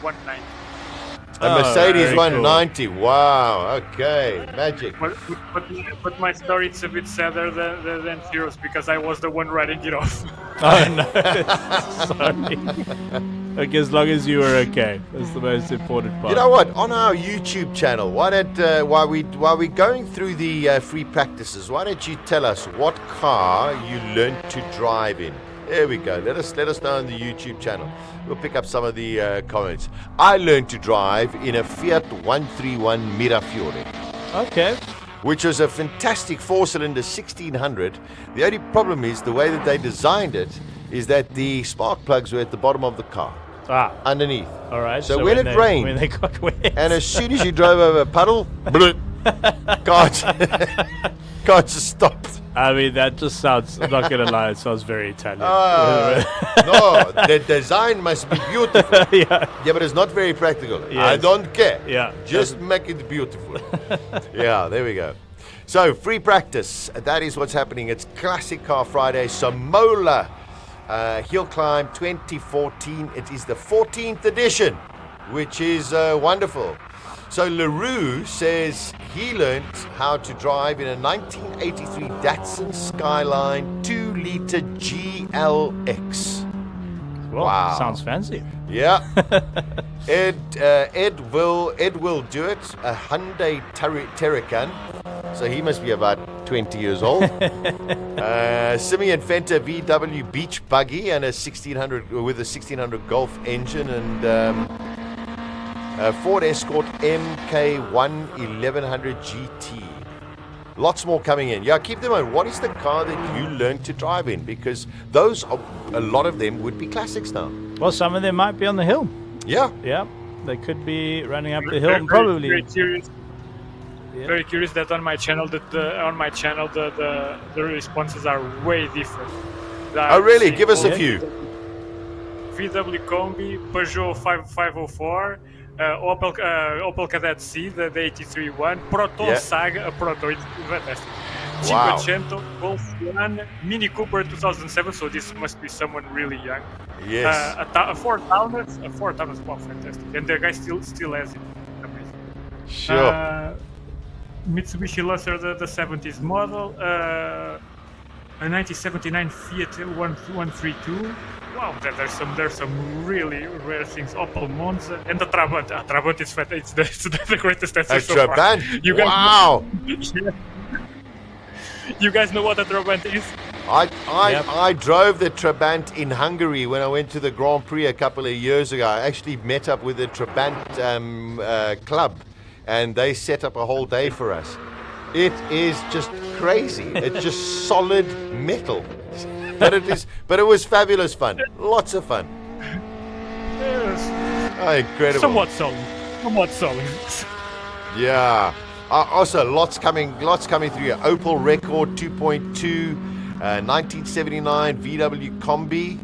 190. A Mercedes 190. Cool. Wow. Okay. Magic. But my story is a bit sadder than Ciro's because I was the one writing it off. Oh no. Sorry. Okay, as long as you were okay. That's the most important part. You know what? On our YouTube channel, while we're going through the free practices, why don't you tell us what car you learned to drive in? There we go. Let us know on the YouTube channel. we'll pick up some of the comments. I learned to drive in a Fiat 131 Mirafiore. Okay. Which was a fantastic 4-cylinder 1600. The only problem is the way that they designed it is that the spark plugs were at the bottom of the car. Underneath. All right. So when it rained, when they got wet, and as soon as you drove over a puddle, car just stopped. I mean, that just sounds, I'm not going to lie, it sounds very Italian. No, the design must be beautiful. Yeah, but it's not very practical. Yes. I don't care. Yeah. Just make it beautiful. Yeah, there we go. So, free practice. That is what's happening. It's Classic Car Friday, SIMOLA HillClimb 2014. It is the 14th edition, which is wonderful. So LaRue says he learned how to drive in a 1983 Datsun Skyline 2-liter GLX. Well, wow. Sounds fancy. Yeah. Ed will do it. A Hyundai Terracan. So he must be about 20 years old. Simeon Fenter VW Beach Buggy and a 1600 with a 1600 Golf engine and Ford Escort MK1 1100 GT. Lots more coming in. Yeah, keep them on. What is the car that you learned to drive in? Because those are, a lot of them would be classics now. Well, some of them might be on the hill. Yeah. Yeah. They could be running up the hill and probably. Very curious. Yeah. Very curious that on my channel the responses are way different. Oh really? Give us a few. VW Combi, Peugeot 5504. Opel Kadett C, the 83 one, Proton Saga, Proton, it's fantastic. Wow. 500, Golf 1, Mini Cooper 2007, so this must be someone really young. Yes. A Ford Taunus, wow, fantastic. And the guy still has it. Amazing. Sure. Mitsubishi Lancer, the 70s model, a 1979 Fiat 132. Wow, there's some really rare things. Opel Monza and the Trabant. Trabant is fat. It's the greatest answer so far. Trabant? Wow. You guys know what a Trabant is? I drove the Trabant in Hungary when I went to the Grand Prix a couple of years ago. I actually met up with the Trabant club, and they set up a whole day for us. It is just crazy. It's just solid metal. But it was fabulous fun. Lots of fun. Yes. Oh, incredible. Somewhat solid. Yeah. Also, lots coming through here. Opel Record 2.2, 1979 VW Combi,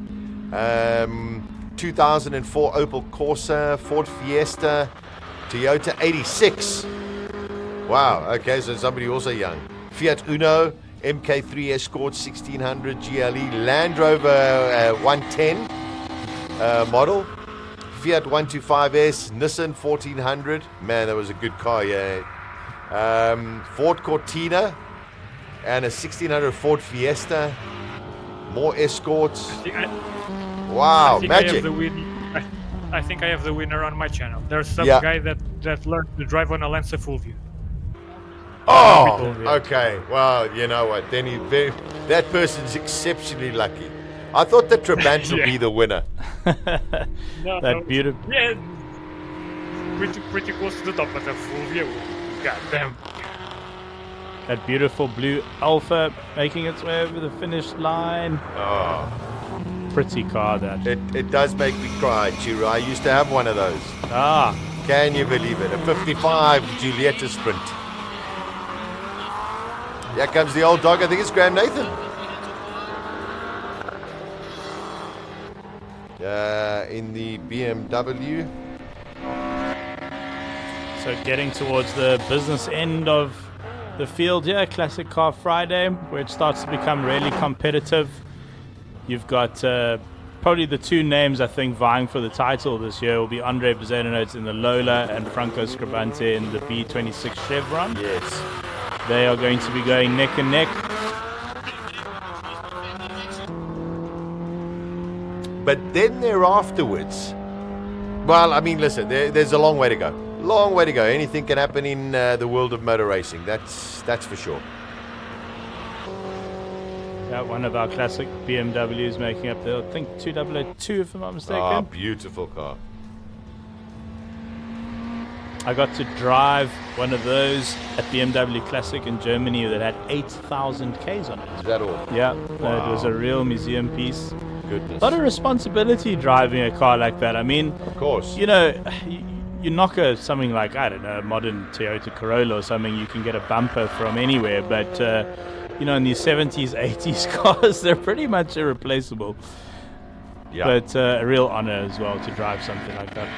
2004 Opel Corsa, Ford Fiesta, Toyota 86. Wow. Okay, so somebody also young. Fiat Uno. MK3 Escort 1600 GLE, Land Rover 110 model, Fiat 125S, Nissan 1400. Man, that was a good car, yeah. Ford Cortina and a 1600 Ford Fiesta. More Escorts. Wow, magic. I think I have the winner on my channel. There's some guy that learned to drive on a Lancer Fulvio. Oh, okay. Well, you know what? Then that person's exceptionally lucky. I thought the Trabant would be the winner. That beautiful. Yeah, pretty close to the top, but the Fulvio. God damn. That beautiful blue Alpha making its way over the finish line. Oh, pretty car that. It does make me cry, Chiro. I used to have one of those. Can you believe it? A 55 Giulietta Sprint. Here comes the old dog. I think it's Graham Nathan. In the BMW. So getting towards the business end of the field here, Classic Car Friday, where it starts to become really competitive. You've got probably the two names I think vying for the title this year will be Andre Bezzanonotes in the Lola and Franco Scribante in the B26 Chevron. Yes. They are going to be going neck and neck. But then there afterwards, well, I mean, listen, there's a long way to go. Long way to go. Anything can happen in the world of motor racing. That's for sure. Yeah, one of our classic BMWs making up the, I think, 2002, if I'm not mistaken. Ah, beautiful car. I got to drive one of those at BMW Classic in Germany that had 8,000 Ks on it. Is that all? Yeah, Wow. it was a real museum piece. Goodness. A lot of responsibility driving a car like that. I mean, of course. You know, you knock something like, I don't know, a modern Toyota Corolla or something, you can get a bumper from anywhere. But, you know, in these 70s, 80s cars, they're pretty much irreplaceable. Yeah. But a real honor as well to drive something like that.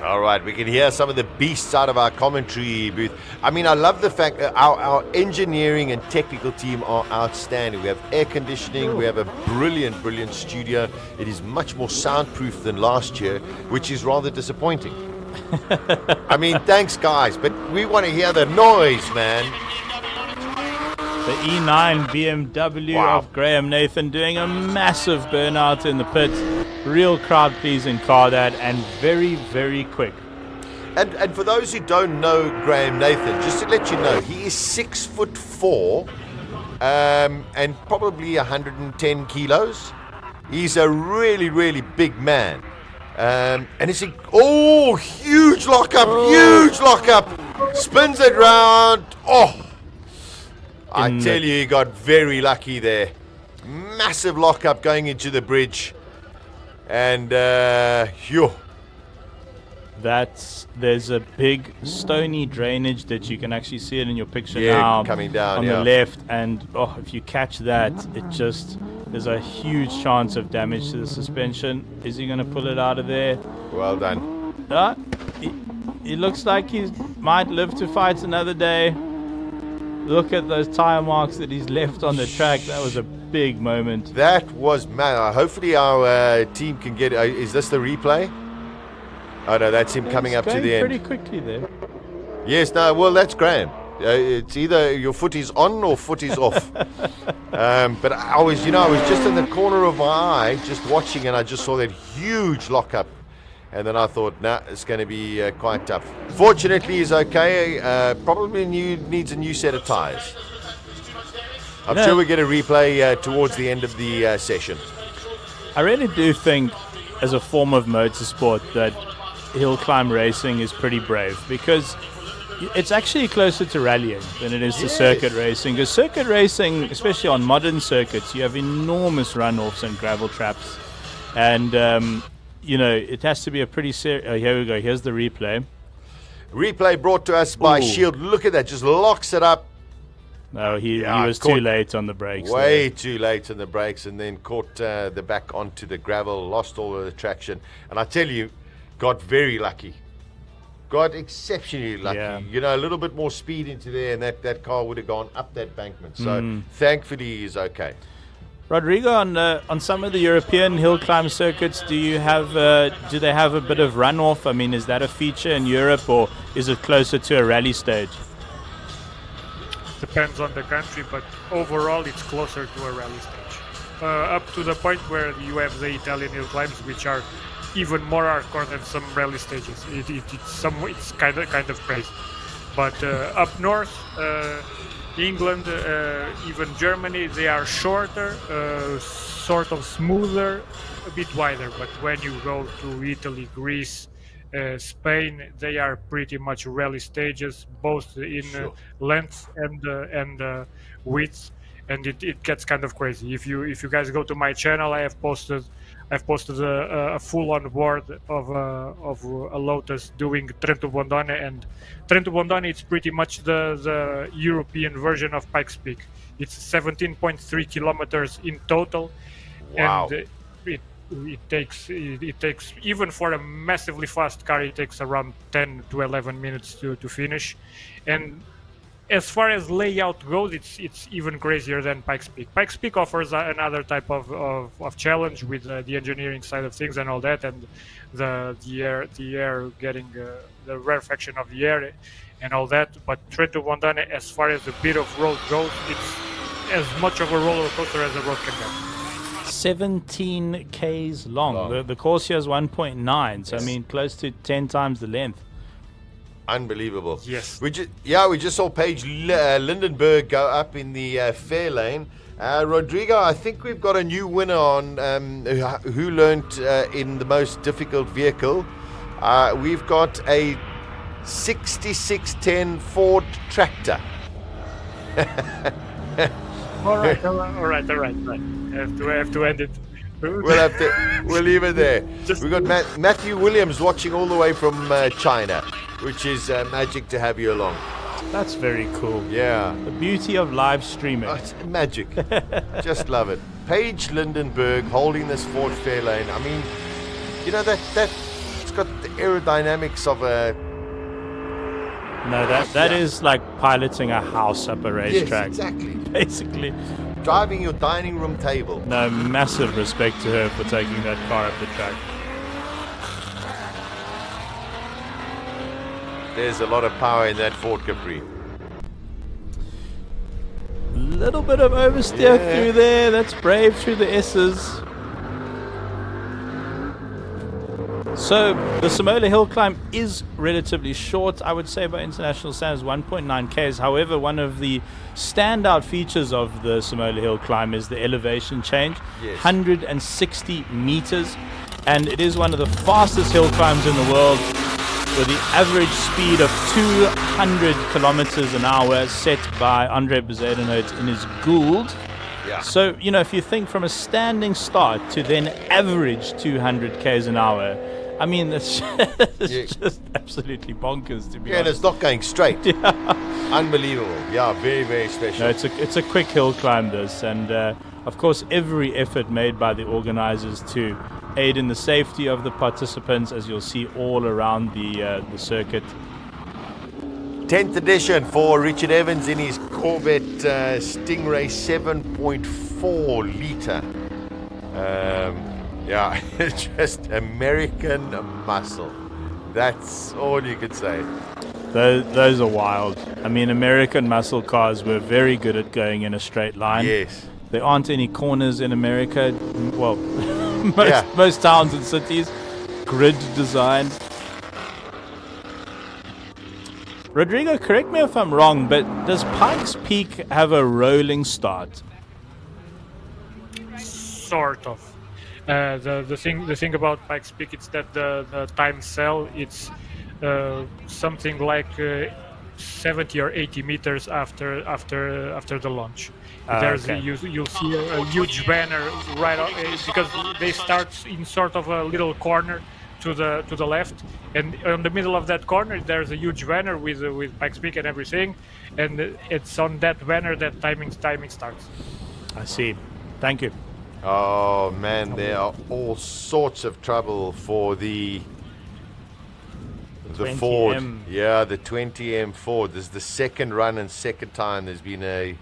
All right, we can hear some of the beasts out of our commentary booth. I mean, I love the fact that our engineering and technical team are outstanding. We have air conditioning. We have a brilliant, brilliant studio. It is much more soundproof than last year, which is rather disappointing. I mean, thanks, guys, but we want to hear the noise, man. The E9 BMW of Graham Nathan doing a massive burnout in the pit. Real crowd-pleasing car, that, and very, very quick. And for those who don't know Graham Nathan, just to let you know, he is 6'4", and probably 110 kilos. He's a really, really big man. And it's huge lockup, huge lockup. Spins it round. Oh, I tell you, he got very lucky there. Massive lockup going into the bridge. And, there's a big stony drainage that you can actually see it in your picture now. Coming down, on the left. And, if you catch that, there's a huge chance of damage to the suspension. Is he going to pull it out of there? Well done. He looks like he might live to fight another day. Look at those tire marks that he's left on the track. That was a big moment. That was mad. Hopefully our team can get... is this the replay? Oh, no, that's him coming up to the end. Pretty quickly there. Yes, no, well, that's Graham. It's either your foot is on or foot is off. But I was just in the corner of my eye, just watching, and I just saw that huge lockup. And then I thought, it's going to be quite tough. Fortunately, he's okay. Probably needs a new set of tires. I'm sure we'll get a replay towards the end of the session. I really do think, as a form of motorsport, that hill climb racing is pretty brave, because it's actually closer to rallying than it is to circuit racing. Because circuit racing, especially on modern circuits, you have enormous runoffs and gravel traps. And, it has to be a pretty serious... Oh, here we go. Here's the replay. Replay brought to us by Shield. Look at that. Just locks it up. No, he was too late on the brakes. Way too late on the brakes, and then caught the back onto the gravel, lost all of the traction. And I tell you, got very lucky. Got exceptionally lucky. Yeah. A little bit more speed into there, and that car would have gone up that bankment. So thankfully he's okay. Rodrigo, on some of the European hill climb circuits, do they have a bit of runoff? I mean, is that a feature in Europe, or is it closer to a rally stage? Depends on the country, but overall it's closer to a rally stage. Up to the point where you have the Italian hill climbs, which are even more hardcore than some rally stages. It's kind of crazy. But up north, England, even Germany, they are shorter, sort of smoother, a bit wider. But when you go to Italy, Greece, Spain, they are pretty much rally stages, both in length and width, and it gets kind of crazy. If you guys go to my channel, I've posted a full-on board of a Lotus doing Trento Bondone, and Trento Bondone, it's pretty much the European version of Pikes Peak. It's 17.3 kilometers in total. Wow. And it takes even for a massively fast car, it takes around 10 to 11 minutes to finish. And as far as layout goes, it's even crazier than Pikes Peak. Pikes Peak offers another type of challenge with the engineering side of things and all that, and the air getting the rarefaction of the air and all that. But Trento Bondone, as far as the bit of road goes, it's as much of a roller coaster as a road can get. 17 Ks long. The course here is 1.9, so I mean close to 10 times the length. Unbelievable. Yes. We just saw Paige Lindenberg go up in the fair lane. Rodrigo, I think we've got a new winner on who learnt in the most difficult vehicle. We've got a 6610 Ford tractor. All right. I have to end it. We'll leave it there. We've got Matthew Williams watching all the way from China, which is magic to have you along. That's very cool. Yeah. The beauty of live streaming. It's magic. Just love it. Paige Lindenberg holding this Ford Fairlane. I mean, you know that it's got the aerodynamics of a. No, that is like piloting a house up a racetrack. Yes, exactly. Basically. Driving your dining room table. No, massive respect to her for taking that car up the track. There's a lot of power in that Ford Capri. Little bit of oversteer through there. That's brave through the S's. So the SIMOLA HillClimb is relatively short, I would say, by international standards, 1.9 Ks. However, one of the standout features of the SIMOLA HillClimb is the elevation change, 160 meters, and it is one of the fastest hill climbs in the world, with the average speed of 200 kilometers an hour set by Andre Bezuidenhout in his Gould. Yeah. So, you know, if you think from a standing start to then average 200 Ks an hour, I mean, that's just absolutely bonkers, to be honest. And it's not going straight. Unbelievable. Yeah, very, very special. No, it's a quick hill climb, this. And, of course, every effort made by the organizers to aid in the safety of the participants, as you'll see all around the circuit. 10th edition for Richard Evans in his Corvette Stingray 7.4 litre. Yeah, just American muscle. That's all you could say. Those are wild. I mean, American muscle cars were very good at going in a straight line. Yes. There aren't any corners in America. Well, most towns and cities. Grid design. Rodrigo, correct me if I'm wrong, but does Pikes Peak have a rolling start? Sort of. The thing about Pikes Peak is that the time cell it's something like 70 or 80 meters after the launch. You'll see a huge banner right because they start in sort of a little corner to the left, and in the middle of that corner there's a huge banner with Pikes Peak and everything, and it's on that banner that timing starts. I see. Thank you. Oh man, there are all sorts of trouble for the Ford. Yeah, the 20M Ford. This is the second run and second time there's been a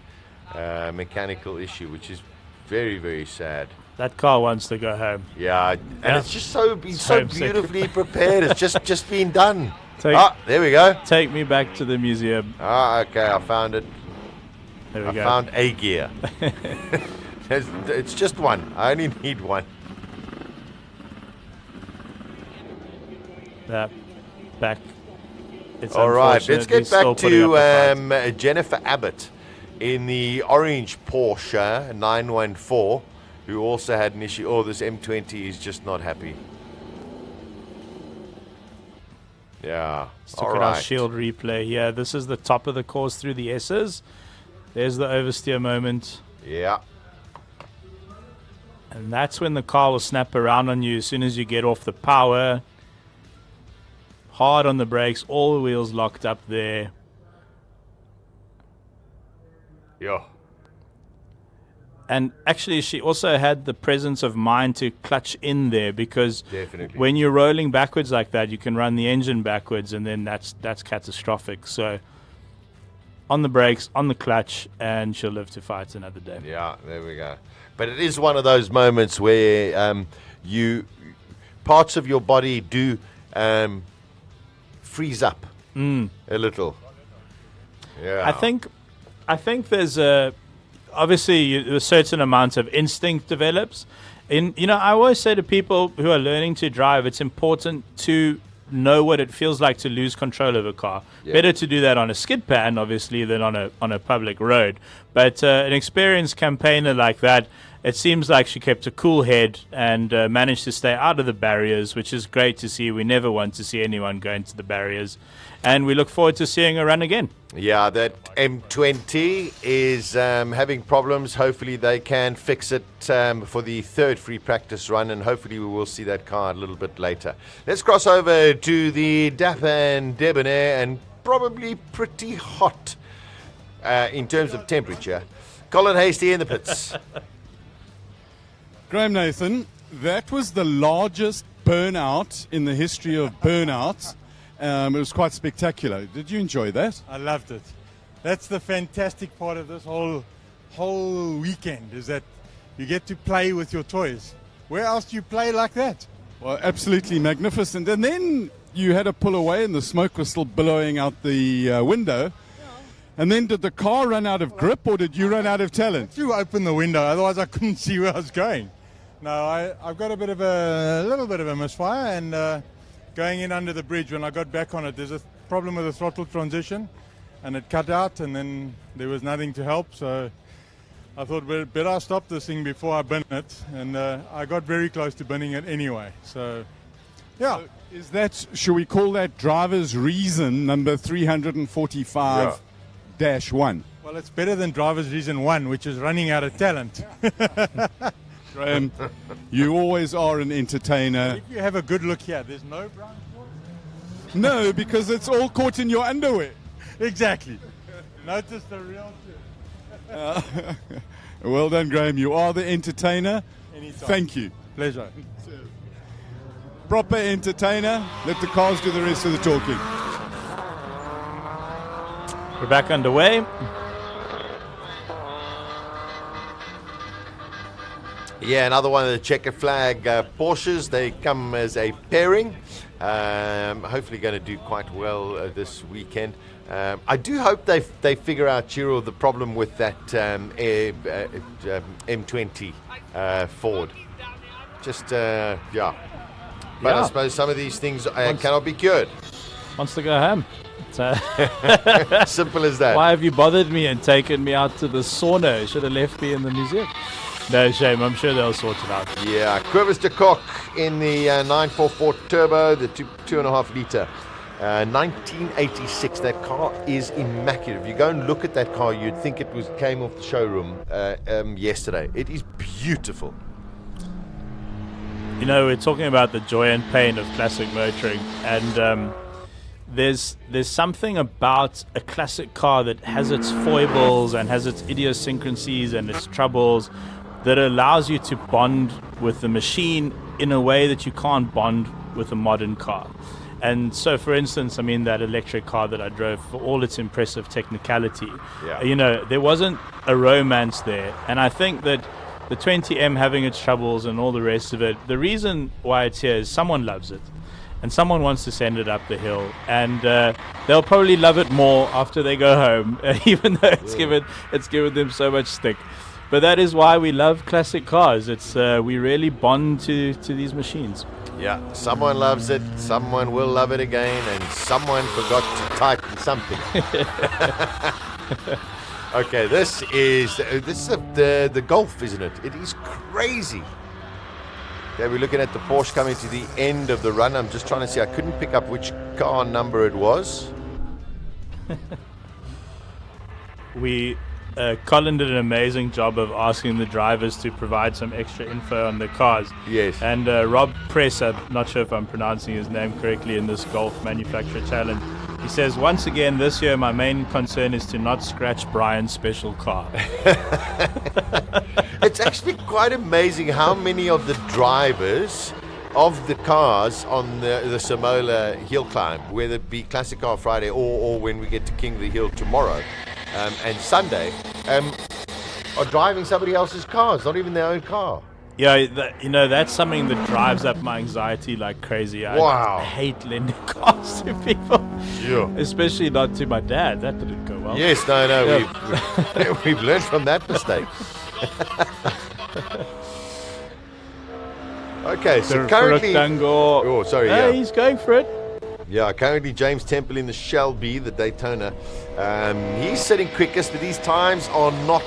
mechanical issue, which is very, very sad. That car wants to go home. Yeah, and it's just so beautifully prepared. It's just been done. There we go. Take me back to the museum. Okay, I found it. There we go. I found a gear. It's just one. I only need one. Back. It's all right, let's get back to Jennifer Abbott in the orange Porsche 914, who also had an issue. Oh, this M20 is just not happy. Yeah. Let's look at our shield replay here. This is the top of the course through the S's. There's the oversteer moment. Yeah. And that's when the car will snap around on you as soon as you get off the power. Hard on the brakes, all the wheels locked up there. Yeah. And actually, she also had the presence of mind to clutch in there, because definitely, when you're rolling backwards like that, you can run the engine backwards, and then that's catastrophic. So on the brakes, on the clutch, and she'll live to fight another day. Yeah, there we go. But it is one of those moments where parts of your body do freeze up a little. Yeah. I think there's obviously a certain amount of instinct develops. I always say to people who are learning to drive, it's important to know what it feels like to lose control of a car. Yeah. Better to do that on a skid pan, obviously, than on a public road. But an experienced campaigner like that, it seems like she kept a cool head and managed to stay out of the barriers, which is great to see. We never want to see anyone go into the barriers. And we look forward to seeing her run again. Yeah, that M20 is having problems. Hopefully they can fix it for the third free practice run, and hopefully we will see that car a little bit later. Let's cross over to the Dapper and Debonair, and probably pretty hot in terms of temperature. Colin Hasty in the pits. Graham Nathan, that was the largest burnout in the history of burnouts. It was quite spectacular. Did you enjoy that? I loved it. That's the fantastic part of this whole weekend, is that you get to play with your toys. Where else do you play like that? Well, absolutely magnificent. And then you had to pull away and the smoke was still billowing out the window. And then did the car run out of grip, or did you run out of talent? You open the window, otherwise I couldn't see where I was going. No, I've got a little bit of a misfire, and going in under the bridge, when I got back on it, there's a problem with the throttle transition, and it cut out, and then there was nothing to help. So I thought, well, better I stop this thing before I bin it, and I got very close to binning it anyway. So, yeah. So is that, should we call that driver's reason number 345-1? Well, it's better than driver's reason 1, which is running out of talent. Graham, you always are an entertainer. If you have a good look here, there's no brown spots? No, because it's all caught in your underwear. Exactly. Notice the real shit. Well done, Graham. You are the entertainer. Anytime. Thank you. Pleasure. Proper entertainer. Let the cars do the rest of the talking. We're back underway. Yeah, another one of the checker flag Porsches. They come as a pairing. Hopefully going to do quite well this weekend. I do hope they figure out, Chiro, the problem with that M20 Ford. Just, yeah. But I suppose some of these things cannot be cured. Wants to go home. Simple as that. Why have you bothered me and taken me out to the sauna? You should have left me in the museum. No shame. I'm sure they'll sort it out. Yeah, Quivers de Kock in the 944 Turbo, the 2.5 litre. 1986. That car is immaculate. If you go and look at that car, you'd think it came off the showroom yesterday. It is beautiful. You know, we're talking about the joy and pain of classic motoring, and there's something about a classic car that has its foibles and has its idiosyncrasies and its troubles that allows you to bond with the machine in a way that you can't bond with a modern car. And so, for instance, I mean, that electric car that I drove, for all its impressive technicality, you know, there wasn't a romance there. And I think that the 20M having its troubles and all the rest of it, the reason why it's here is someone loves it. And someone wants to send it up the hill, and they'll probably love it more after they go home, even though it's given them so much stick. But that is why we love classic cars. It's we really bond to these machines. Yeah, someone loves it, someone will love it again, and someone forgot to tighten something. Okay, this is the Golf, isn't it? It is crazy. Okay, we're looking at the Porsche coming to the end of the run. I'm just trying to see. I couldn't pick up which car number it was. Colin did an amazing job of asking the drivers to provide some extra info on the cars. Yes. And Rob Press, I'm not sure if I'm pronouncing his name correctly in this Golf Manufacturer Challenge, he says, once again this year my main concern is to not scratch Brian's special car. It's actually quite amazing how many of the drivers of the cars on the SIMOLA HillClimb, whether it be Classic Car Friday or when we get to King of the Hill tomorrow and Sunday, are driving somebody else's cars, not even their own car. Yeah, that's something that drives up my anxiety like crazy. I hate lending cars to people. Sure. Especially not to my dad. That didn't go well. Yes, no, yeah. we've learned from that mistake. Okay, so currently... Oh, sorry, yeah. He's going for it. Yeah, currently James Temple in the Shelby, the Daytona. He's sitting quickest, but these times are not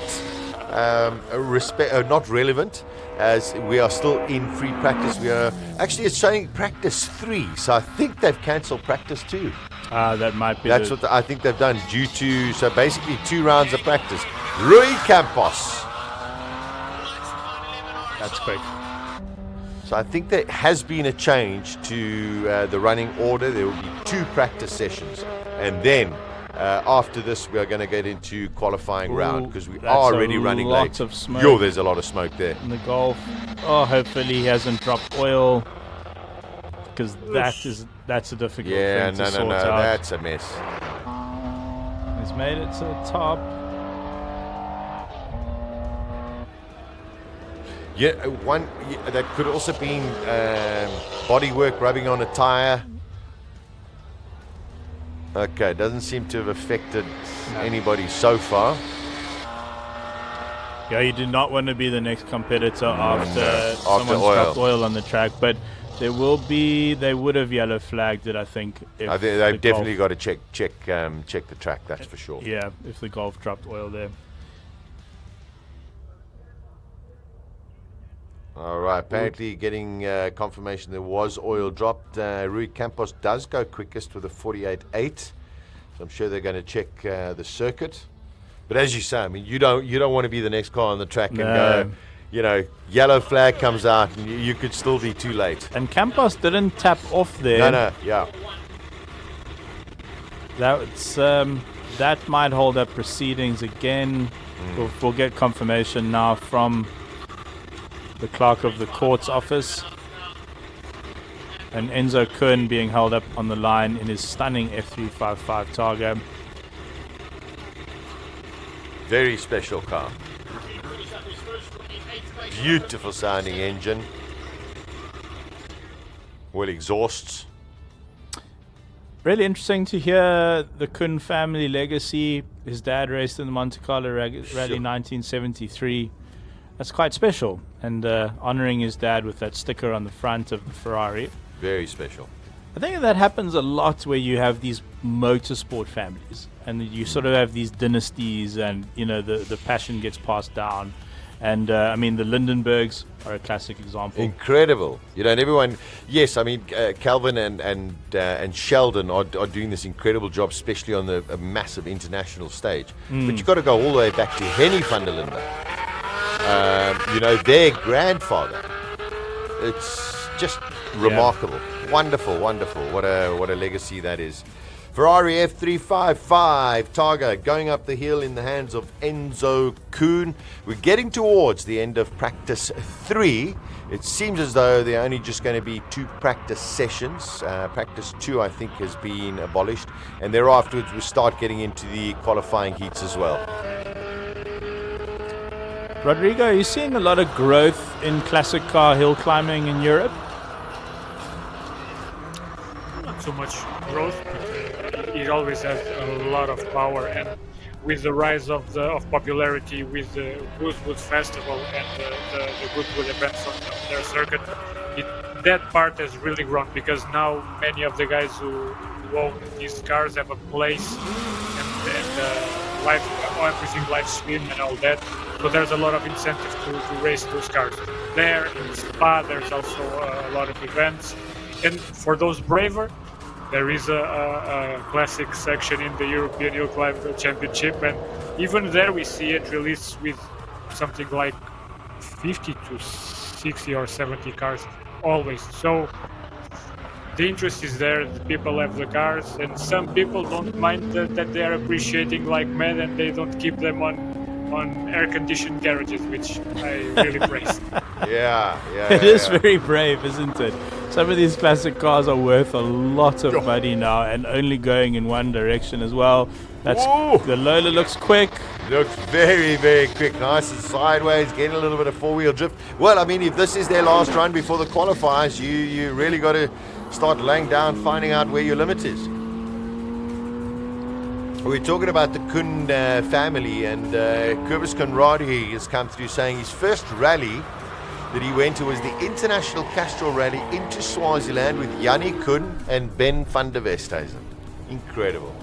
not relevant, as we are still in free practice. We are actually, it's showing practice 3, so I think they've cancelled practice 2. That might be. That's what I think they've done, due to, so basically 2 rounds of practice. Rui Campos. That's quick. So I think there has been a change to the running order. There will be 2 practice sessions, and then after this we are going to get into qualifying round, because we are already running late. Lots of smoke. Yo, there's a lot of smoke there. In the Golf. Oh, hopefully he hasn't dropped oil, because that's a difficult thing to sort out. That's a mess. He's made it to the top. Yeah, that could also been body work, rubbing on a tire. Okay, doesn't seem to have affected anybody so far. Yeah, you do not want to be the next competitor after someone's oil. dropped oil on the track, but they would have yellow flagged it, I think. I think they've definitely got to check the track, that's for sure. Yeah, if the Golf dropped oil there. All right, apparently getting confirmation there was oil dropped. Rui Campos does go quickest with a 48.8, so I'm sure they're going to check the circuit. But as you say, I mean, you don't want to be the next car on the track and go, you know, yellow flag comes out and you could still be too late. And Campos didn't tap off there. No, yeah. That might hold up proceedings again. We'll get confirmation now from the clerk of the court's office. And Enzo Kuhn being held up on the line in his stunning F355 Targa. Very special car. Beautiful sounding engine. Well, exhausts. Really interesting to hear the Kuhn family legacy. His dad raced in the Monte Carlo Rally 1973. That's quite special. And honoring his dad with that sticker on the front of the Ferrari. Very special. I think that happens a lot where you have these motorsport families and you sort of have these dynasties, and you know the passion gets passed down. And I mean, the Lindenbergs are a classic example. Incredible. You know, and everyone, yes, I mean, Calvin and Sheldon are doing this incredible job, especially on a massive international stage. But you've got to go all the way back to Henny van der Linde. You know, their grandfather. It's just remarkable. Wonderful, wonderful. What a legacy that is. Ferrari F355 Targa going up the hill in the hands of Enzo Kuhn. We're getting towards the end of practice 3. It seems as though there are only just going to be 2 practice sessions. Practice 2, I think, has been abolished. And thereafter, we start getting into the qualifying heats as well. Rodrigo, are you seeing a lot of growth in classic car hill climbing in Europe? Not so much growth. It always has a lot of power, and with the rise of popularity with the Goodwood Festival and the Goodwood events on their circuit, that part has really grown, because now many of the guys who own these cars have a place and everything live stream and all that. So there's a lot of incentive to race those cars. There in Spa, there's also a lot of events, and for those braver, there is a classic section in the European HillClimb Championship, and even there we see it released with something like 50 to 60 or 70 cars always. So the interest is there, the people have the cars, and some people don't mind that they are appreciating like mad, and they don't keep them on air-conditioned garages, which I really praise. It is very brave, isn't it? Some of these classic cars are worth a lot of money now, and only going in one direction as well. The Lola looks quick. Looks very, very quick. Nice and sideways, getting a little bit of four-wheel drift. Well, I mean, if this is their last run before the qualifiers, you really got to start laying down, finding out where your limit is. We're talking about the Kuhn family, and Kobus Conradi has come through saying his first rally that he went to was the International Castrol Rally into Swaziland with Jannie Kuhn and Ben van der Westhuizen. Incredible.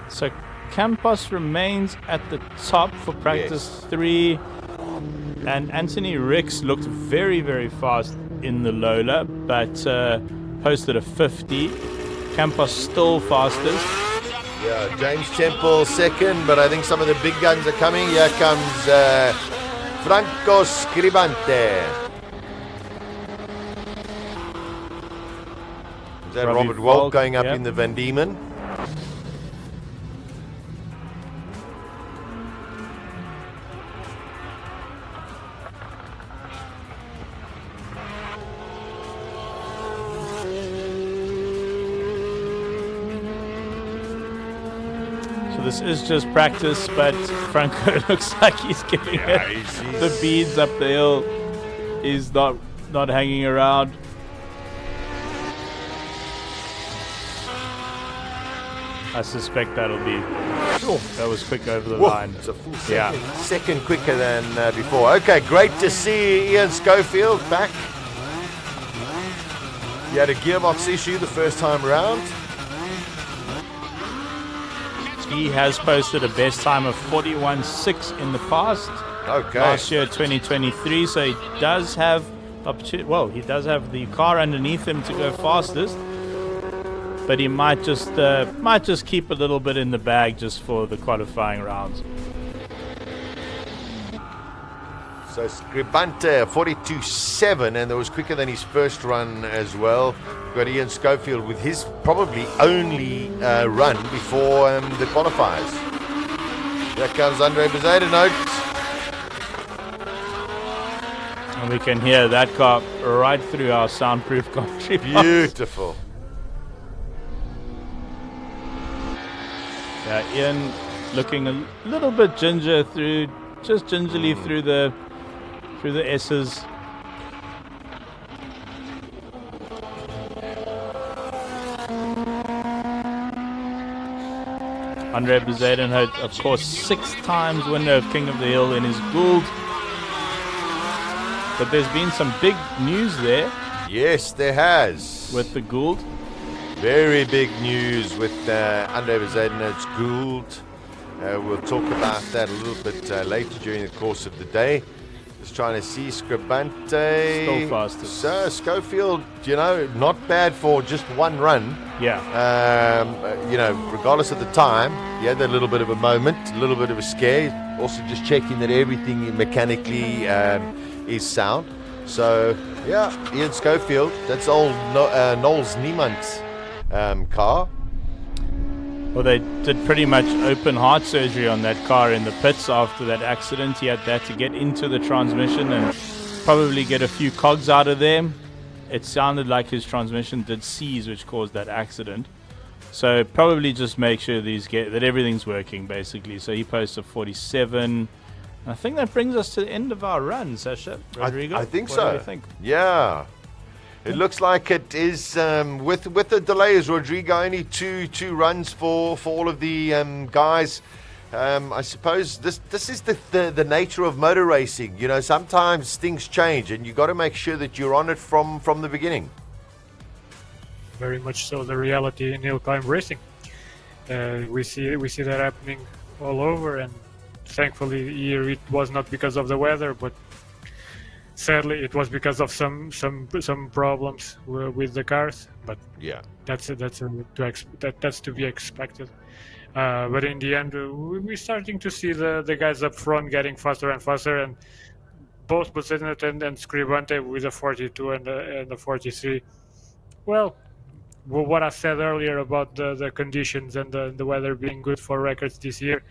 So Campos remains at the top for practice 3, and Anthony Ricks looked very, very fast in the Lola, but posted a 50. Campos still fastest. Yeah, James Temple second, but I think some of the big guns are coming. Here comes Franco Scribante. Is that Robert Wolk going up in the Van Diemen? This is just practice, but Franco looks like he's giving it the beads up the hill. He's not hanging around. I suspect that'll be. That was quick over the line. It's a full second quicker than before. Okay, great to see Ian Schofield back. He had a gearbox issue the first time around. He has posted a best time of 41.6 in the past. Okay. Last year, 2023. So he does have he does have the car underneath him to go fastest. But he might just keep a little bit in the bag just for the qualifying rounds. So Scribante 42.7, and that was quicker than his first run as well. We've got Ian Schofield with his probably only run before the qualifiers. Here comes Andre Bezuidenhout. And we can hear that car right through our soundproof commentary box. Beautiful. Yeah, Ian looking a little bit gingerly through the S's. Andre Bezuidenhout, of course, 6 times winner of King of the Hill in his Gould. But there's been some big news there. Yes, there has. With the Gould. Very big news with Andre Bezuidenhout's Gould. We'll talk about that a little bit later during the course of the day. Just trying to see Scribante. Still fastest. So Schofield, not bad for just one run. Yeah. Regardless of the time, he had that little bit of a moment, a little bit of a scare. Also just checking that everything mechanically is sound. So, yeah, Ian Schofield, that's old Knowles Niemann's car. Well, they did pretty much open heart surgery on that car in the pits after that accident. He had that to get into the transmission and probably get a few cogs out of there. It sounded like his transmission did seize, which caused that accident. So probably just make sure that everything's working, basically. So he posted 47. I think that brings us to the end of our run, Sasha. Rodrigo, I think what so. do you think? Yeah. It looks like it is, with the delays, Rodrigo, only two runs for all of the guys. I suppose this is the nature of motor racing. Sometimes things change, and you got to make sure that you're on it from the beginning. Very much so the reality in HillClimb racing. We see that happening all over, and thankfully here it was not because of the weather, but sadly it was because of some problems with the cars. But yeah, that's to be expected. But in the end, we're starting to see the guys up front getting faster and faster, and both Bezuidenhout and Scribante with the 42 and the 43. Well, what I said earlier about the conditions and the weather being good for records this year,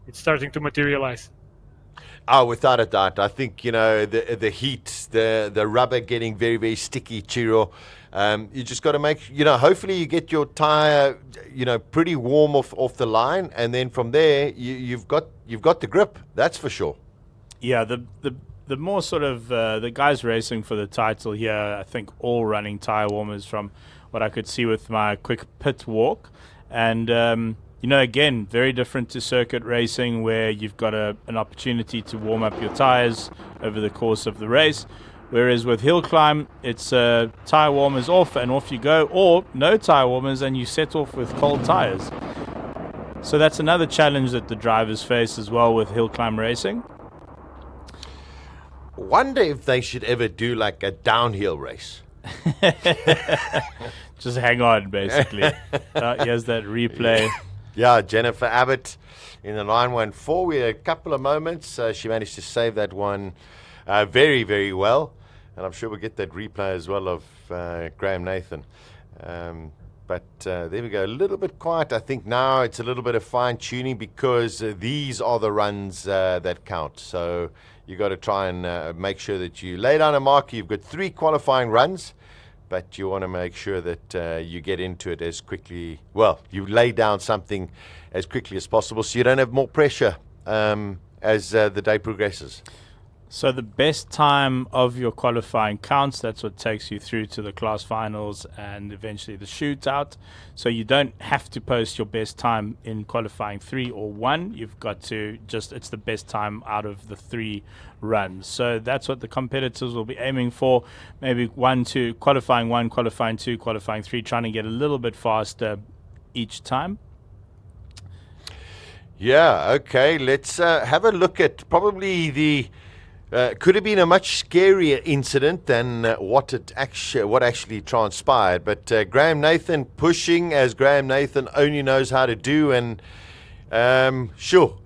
it's starting to materialize. Oh, without a doubt. I think, the heat, the rubber getting very, very sticky, Chiro. You just got to make, hopefully you get your tire, pretty warm off the line, and then from there you've got the grip. That's for sure. Yeah, the more sort of the guys racing for the title here, I think all running tire warmers from what I could see with my quick pit walk, and again, very different to circuit racing where you've got an opportunity to warm up your tires over the course of the race. Whereas with hill climb, it's tire warmers off and off you go, or no tire warmers and you set off with cold tires. So that's another challenge that the drivers face as well with hill climb racing. Wonder if they should ever do like a downhill race. Just hang on, basically. Here's that replay. Yeah, Jennifer Abbott in the 914. We had a couple of moments. She managed to save that one very, very well. And I'm sure we'll get that replay as well of Graham Nathan. But there we go. A little bit quiet. I think now it's a little bit of fine-tuning because these are the runs that count. So you got to try and make sure that you lay down a marker. You've got 3 qualifying runs, but you want to make sure that you get into it as quickly. Well, you lay down something as quickly as possible so you don't have more pressure as the day progresses. So the best time of your qualifying counts. That's what takes you through to the class finals and eventually the shootout. So you don't have to post your best time in qualifying 3 or 1. You've got to it's the best time out of the 3 runs. So that's what the competitors will be aiming for. Maybe 1, 2, qualifying 1, qualifying 2, qualifying 3, trying to get a little bit faster each time. Yeah, okay. Let's have a look at probably the could have been a much scarier incident than what actually transpired. But Graham Nathan pushing as Graham Nathan only knows how to do, and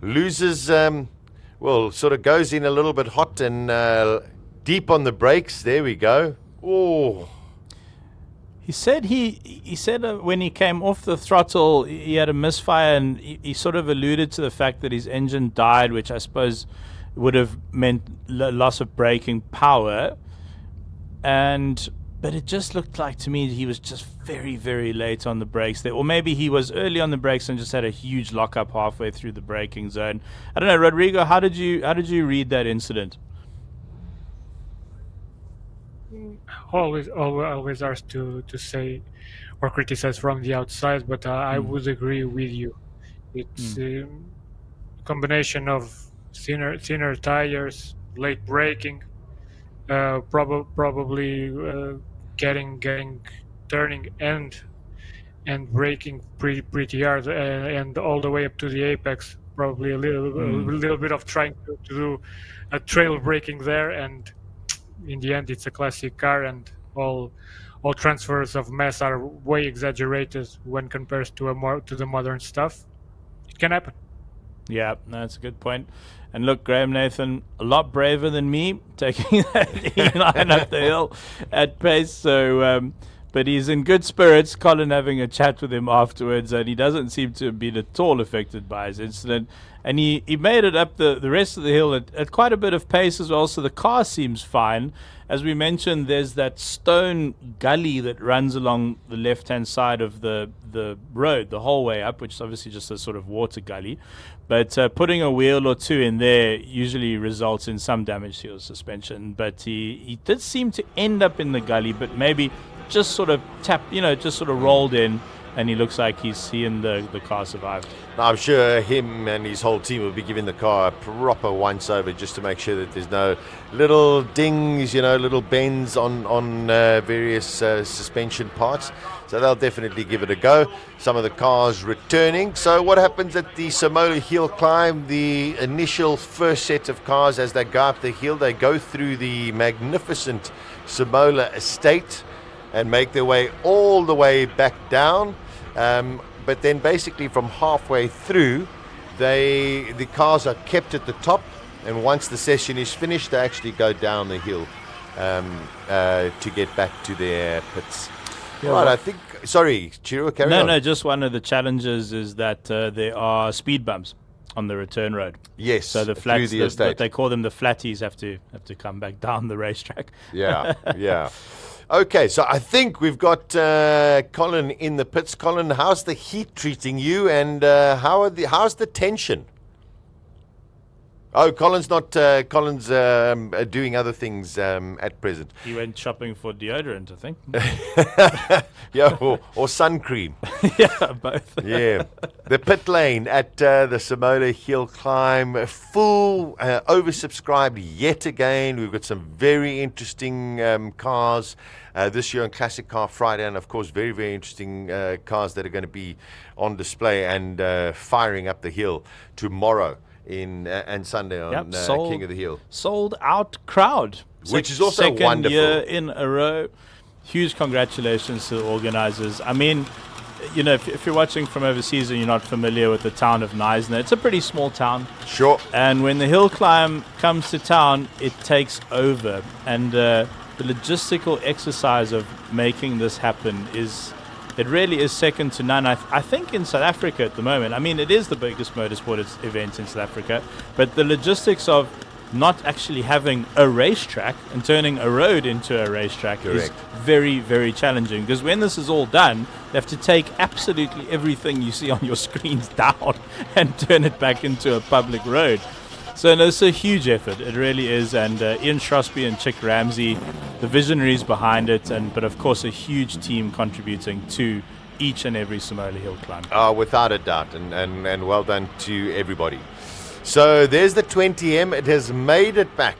loses. Sort of goes in a little bit hot and deep on the brakes. There we go. Oh. He said when he came off the throttle, he had a misfire, and he sort of alluded to the fact that his engine died, which I suppose would have meant loss of braking power. But it just looked like to me he was just very, very late on the brakes there. Or maybe he was early on the brakes and just had a huge lockup halfway through the braking zone. I don't know, Rodrigo, how did you read that incident? Always asked to say or criticize from the outside, but I would agree with you. It's a combination of thinner tires, late braking, probably turning and braking pretty hard, and all the way up to the apex. Probably a little bit of trying to do a trail braking there, and in the end, it's a classic car, and all transfers of mass are way exaggerated when compared to the modern stuff. It can happen. Yeah, that's a good point. And look, Graham Nathan, a lot braver than me, taking that E9 up the hill at pace. So, but he's in good spirits. Colin having a chat with him afterwards, and he doesn't seem to have been at all affected by his incident. And he made it up the rest of the hill at quite a bit of pace as well, so the car seems fine. As we mentioned, there's that stone gully that runs along the left-hand side of the road the whole way up, which is obviously just a sort of water gully. But putting a wheel or two in there usually results in some damage to your suspension. But he did seem to end up in the gully, but maybe just sort of just sort of rolled in, and he looks like he and the car survived. I'm sure him and his whole team will be giving the car a proper once-over just to make sure that there's no little dings, little bends on various suspension parts. So they'll definitely give it a go. Some of the cars returning. So what happens at the SIMOLA HillClimb? The initial first set of cars, as they go up the hill, they go through the magnificent SIMOLA estate and make their way all the way back down. But then basically from halfway through, the cars are kept at the top, and once the session is finished, they actually go down the hill to get back to their pits. Yeah. Right, I think. Sorry, Chiro, carry on. No, just one of the challenges is that there are speed bumps on the return road. Yes, so the flats, what they call them, the flatties, have to come back down the racetrack. Yeah, yeah. Okay, so I think we've got Colin in the pits. Colin, how's the heat treating you, and how's the tension? Oh, Colin's not. Colin's doing other things at present. He went shopping for deodorant, I think. Yeah, or sun cream. Yeah, both. Yeah. The pit lane at the SIMOLA HillClimb, full, oversubscribed yet again. We've got some very interesting cars this year on Classic Car Friday, and of course very, very interesting cars that are going to be on display and firing up the hill tomorrow and Sunday on King of the Hill. Sold out crowd, which is also second wonderful. Year in a row. Huge congratulations to the organizers. I mean, you know, if you're watching from overseas and you're not familiar with the town of Knysna, it's a pretty small town. Sure. And when the hill climb comes to town, it takes over. And the logistical exercise of making this happen it really is second to none. I think in South Africa at the moment. I mean, it is the biggest motorsport event in South Africa, but the logistics of not actually having a racetrack and turning a road into a racetrack is very, very challenging, because when this is all done, they have to take absolutely everything you see on your screens down and turn it back into a public road. So no, it's a huge effort, it really is, and Ian Shrosby and Chick Ramsey, the visionaries behind it, but of course a huge team contributing to each and every SIMOLA HillClimb. Without a doubt, and well done to everybody. So there's the 20M. It has made it back.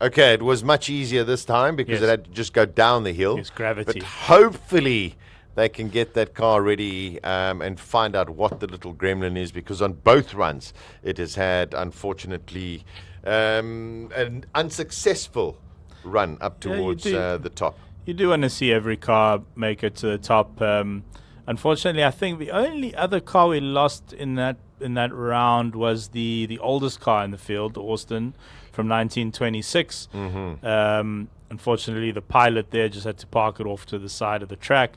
Okay, it was much easier this time because it had to just go down the hill. Yes, gravity. But hopefully they can get that car ready and find out what the little gremlin is, because on both runs it has had, unfortunately, an unsuccessful run up towards the top. You do want to see every car make it to the top. Unfortunately, I think the only other car we lost in that round was the oldest car in the field, the Austin from 1926. Unfortunately, the pilot there just had to park it off to the side of the track.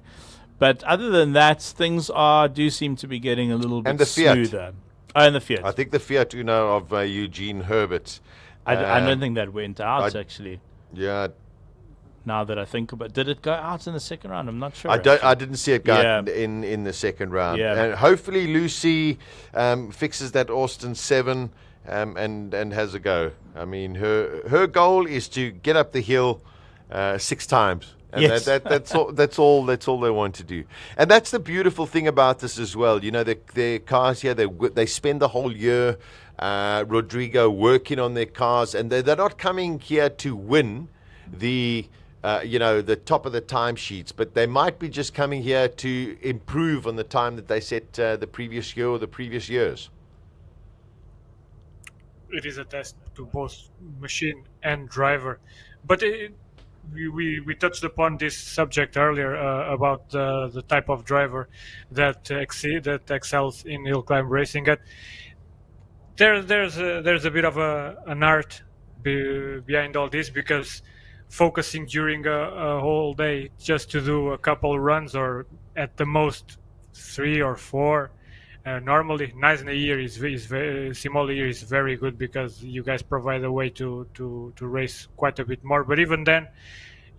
But other than that, things do seem to be getting a little bit smoother. And the Fiat. I think the Fiat Uno of Eugene Herbert. I don't think that went out, actually. Yeah. Now that I think about it. Did it go out in the second round? I'm not sure. I didn't see it go in the second round. Yeah. And hopefully Lucy fixes that Austin 7 and has a go. I mean, her goal is to get up the hill 6 times. And yes. that's all they want to do. And that's the beautiful thing about this as well. You know, the cars here, they spend the whole year, Rodrigo, working on their cars, and they're not coming here to win the top of the timesheets, but they might be just coming here to improve on the time that they set the previous year or the previous years. It is a test to both machine and driver. But we touched upon this subject earlier about the type of driver that excels in hill climb racing. There's a bit of an art behind all this, because focusing during a whole day just to do a couple runs, or at the most 3 or 4. Normally, Knysna year SIMOLA year is very good, because you guys provide a way to race quite a bit more. But even then,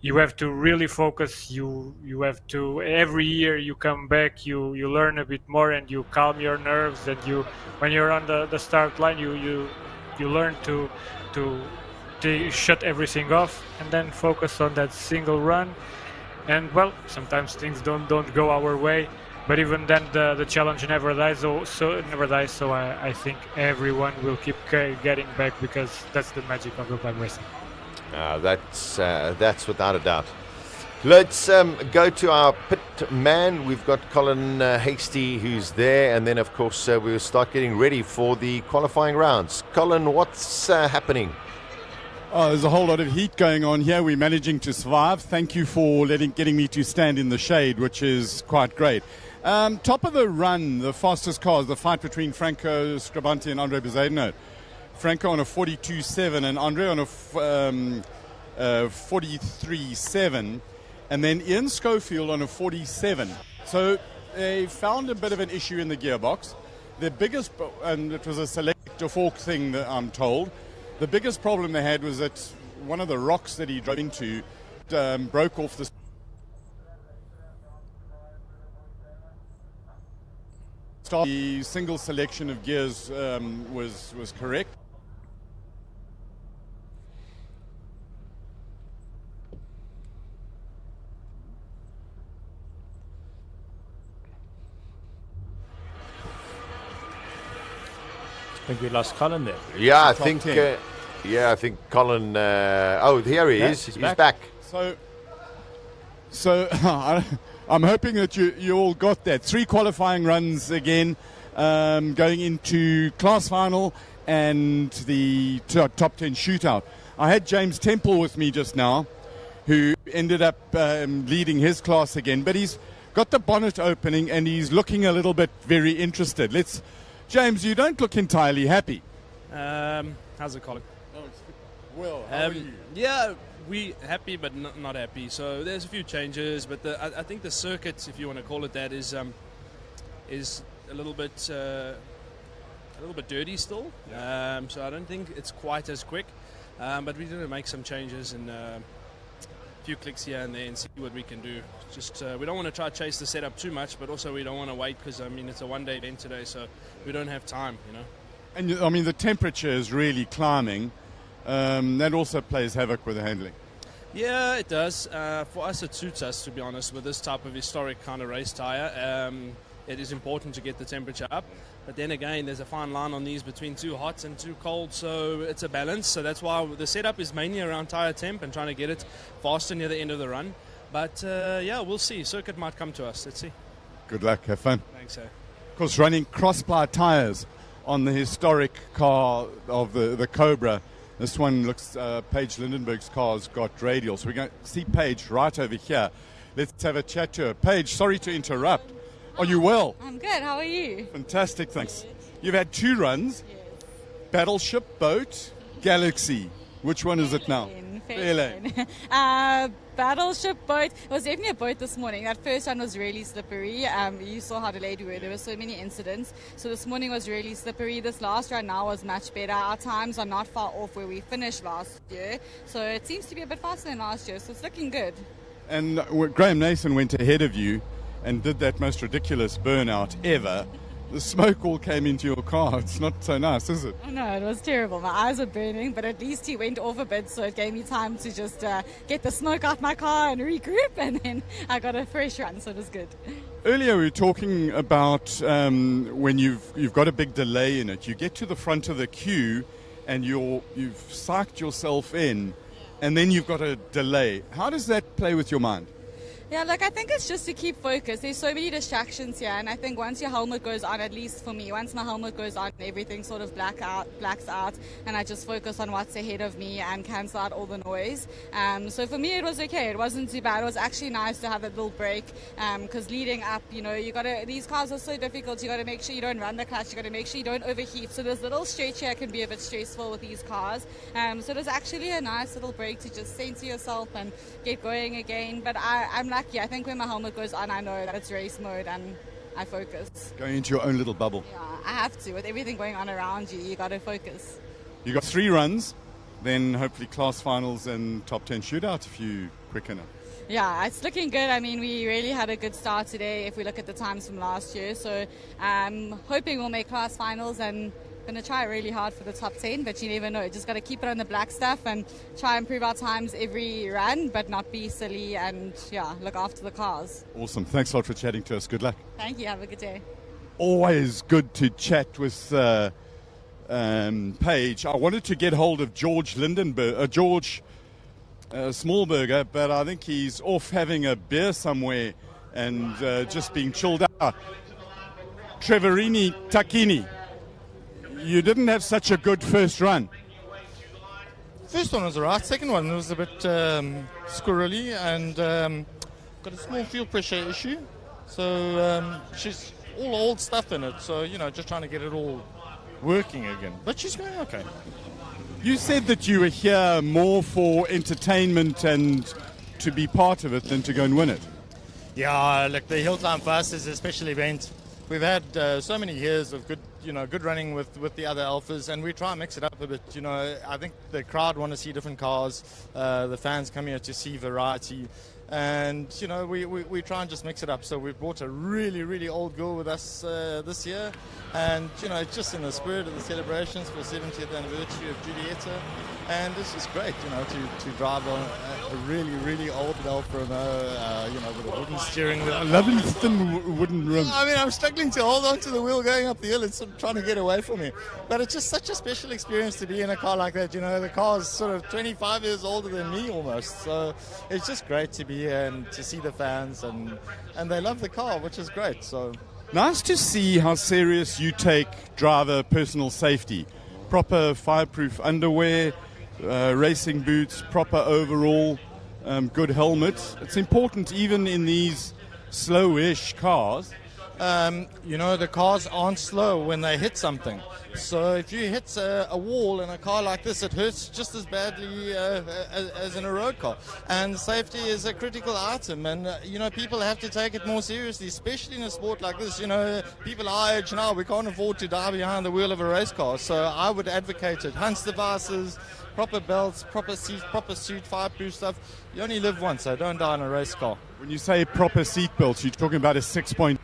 you have to really focus. You have to, every year you come back, you learn a bit more, and you calm your nerves. And when you're on the start line, you learn to shut everything off and then focus on that single run. And well, sometimes things don't go our way, but even then the challenge never dies. So I think everyone will keep getting back, because that's the magic of HillClimb racing. That's without a doubt. Let's go to our pit man. We've got Colin Hasty, who's there, and then of course we'll start getting ready for the qualifying rounds. Colin, what's happening? Oh, there's a whole lot of heat going on here. We're managing to survive. Thank you for getting me to stand in the shade, which is quite great. Top of the run, the fastest cars, the fight between Franco Scribante and Andre Bezuidenhout. Franco on a 42.7 and Andre on a 43.7, and then Ian Schofield on a 47. So they found a bit of an issue in the gearbox. The biggest, and it was a selector fork thing that I'm told. The biggest problem they had was that one of the rocks that he drove into broke off the start. The single selection of gears was correct. I think we lost Colin there. Yeah, I Top think. 10. I think Colin. Oh, here he is. He's back. So I'm hoping that you all got that. 3 qualifying runs again, going into class final and the top 10 shootout. I had James Temple with me just now, who ended up leading his class again, but he's got the bonnet opening and he's looking a little bit very interested. James, you don't look entirely happy. How's it, Colin? Well, how are you? Yeah, we happy but not happy. So there's a few changes, but I think the circuit, if you want to call it that, is a little bit dirty still. So I don't think it's quite as quick. But we're going to make some changes and a few clicks here and there and see what we can do. Just we don't want to try to chase the setup too much, but also we don't want to wait because it's a one-day event today, so we don't have time, And the temperature is really climbing. That also plays havoc with the handling. Yeah, it does. For us, it suits us, to be honest, with this type of historic kind of race tyre. It is important to get the temperature up. But then again, there's a fine line on these between too hot and too cold, so it's a balance. So that's why the setup is mainly around tyre temp and trying to get it faster near the end of the run. But we'll see. Circuit might come to us. Let's see. Good luck. Have fun. Thanks, Of course, running crossbar tyres on the historic car of the Cobra. This one looks, Paige Lindenberg's car's got radial. So we're going to see Paige right over here. Let's have a chat to her. Paige, sorry to interrupt. Are you well? I'm good. How are you? Fantastic, thanks. You've had 2 runs. Yes. Battleship, boat, Galaxy. Which one is it now? Fairlane. Battleship, boat. It was definitely a boat this morning. That first one was really slippery. You saw how delayed we were. There were so many incidents. So this morning was really slippery. This last run now was much better. Our times are not far off where we finished last year. So it seems to be a bit faster than last year. So it's looking good. And Graham Nason went ahead of you and did that most ridiculous burnout ever. The smoke all came into your car. It's not so nice, is it? Oh, no, it was terrible. My eyes were burning, but at least he went off a bit, so it gave me time to just get the smoke out my car and regroup, and then I got a fresh run, so it was good. Earlier we were talking about when you've got a big delay in it. You get to the front of the queue and you've psyched yourself in, and then you've got a delay. How does that play with your mind? Yeah, look, I think it's just to keep focused. There's so many distractions here, and I think once your helmet goes on, at least for me, once my helmet goes on, everything sort of blacks out, and I just focus on what's ahead of me and cancel out all the noise. So for me, it was okay. It wasn't too bad. It was actually nice to have a little break, because leading up, these cars are so difficult. You got to make sure you don't run the clutch. You got to make sure you don't overheat. So this little stretch here can be a bit stressful with these cars. So it was actually a nice little break to just center yourself and get going again. But I'm lucky. I think when my helmet goes on, I know that it's race mode and I focus. Going into your own little bubble. Yeah, I have to. With everything going on around you, you got to focus. You got 3 runs, then hopefully class finals and top 10 shootout if you quick enough. Yeah, it's looking good. I mean, we really had a good start today if we look at the times from last year. So I'm hoping we'll make class finals and going to try really hard for the top 10, but you never know. Just got to keep it on the black stuff and try and improve our times every run, but not be silly and, look after the cars. Awesome. Thanks a lot for chatting to us. Good luck. Thank you. Have a good day. Always good to chat with Paige. I wanted to get hold of George Smallberger, but I think he's off having a beer somewhere and just being chilled out. Trevorini Takini. You didn't have such a good first run. First one was alright. Second one was a bit squirrely and got a small fuel pressure issue. So she's all old stuff in it. So just trying to get it all working again. But she's going okay. You said that you were here more for entertainment and to be part of it than to go and win it. Yeah, look, the HillClimb for us is a special event. We've had so many years of good running with the other alphas, and we try and mix it up a bit. I think the crowd want to see different cars. The fans come here to see variety, And, you know, we try and just mix it up. So we've brought a really, really old girl with us this year. And, you know, it's just in the spirit of the celebrations for the 70th anniversary of Julieta. And it's just great, you know, to drive on a really, really old Alfa Romeo, you know, with a wooden steering wheel. A lovely thin wooden rim. I mean, I'm struggling to hold on to the wheel going up the hill. It's sort of trying to get away from me. But it's just such a special experience to be in a car like that. You know, the car is sort of 25 years older than me almost. So it's just great to be here and to see the fans. And they love the car, which is great. So Nice to see how serious you take driver personal safety. Proper fireproof underwear, racing boots, proper overall, good helmets. It's important even in these slow-ish cars. You know, the cars aren't slow when they hit something. So if you hit a wall in a car like this, it hurts just as badly as in a road car. And safety is a critical item. And, you know, people have to take it more seriously, especially in a sport like this. You know, people our age now, we can't afford to die behind the wheel of a race car. So I would advocate it. Hunts devices, proper belts, proper seats, proper suit, fireproof stuff. You only live once, so don't die in a race car. When you say proper seat belts, you're talking about a 6-point.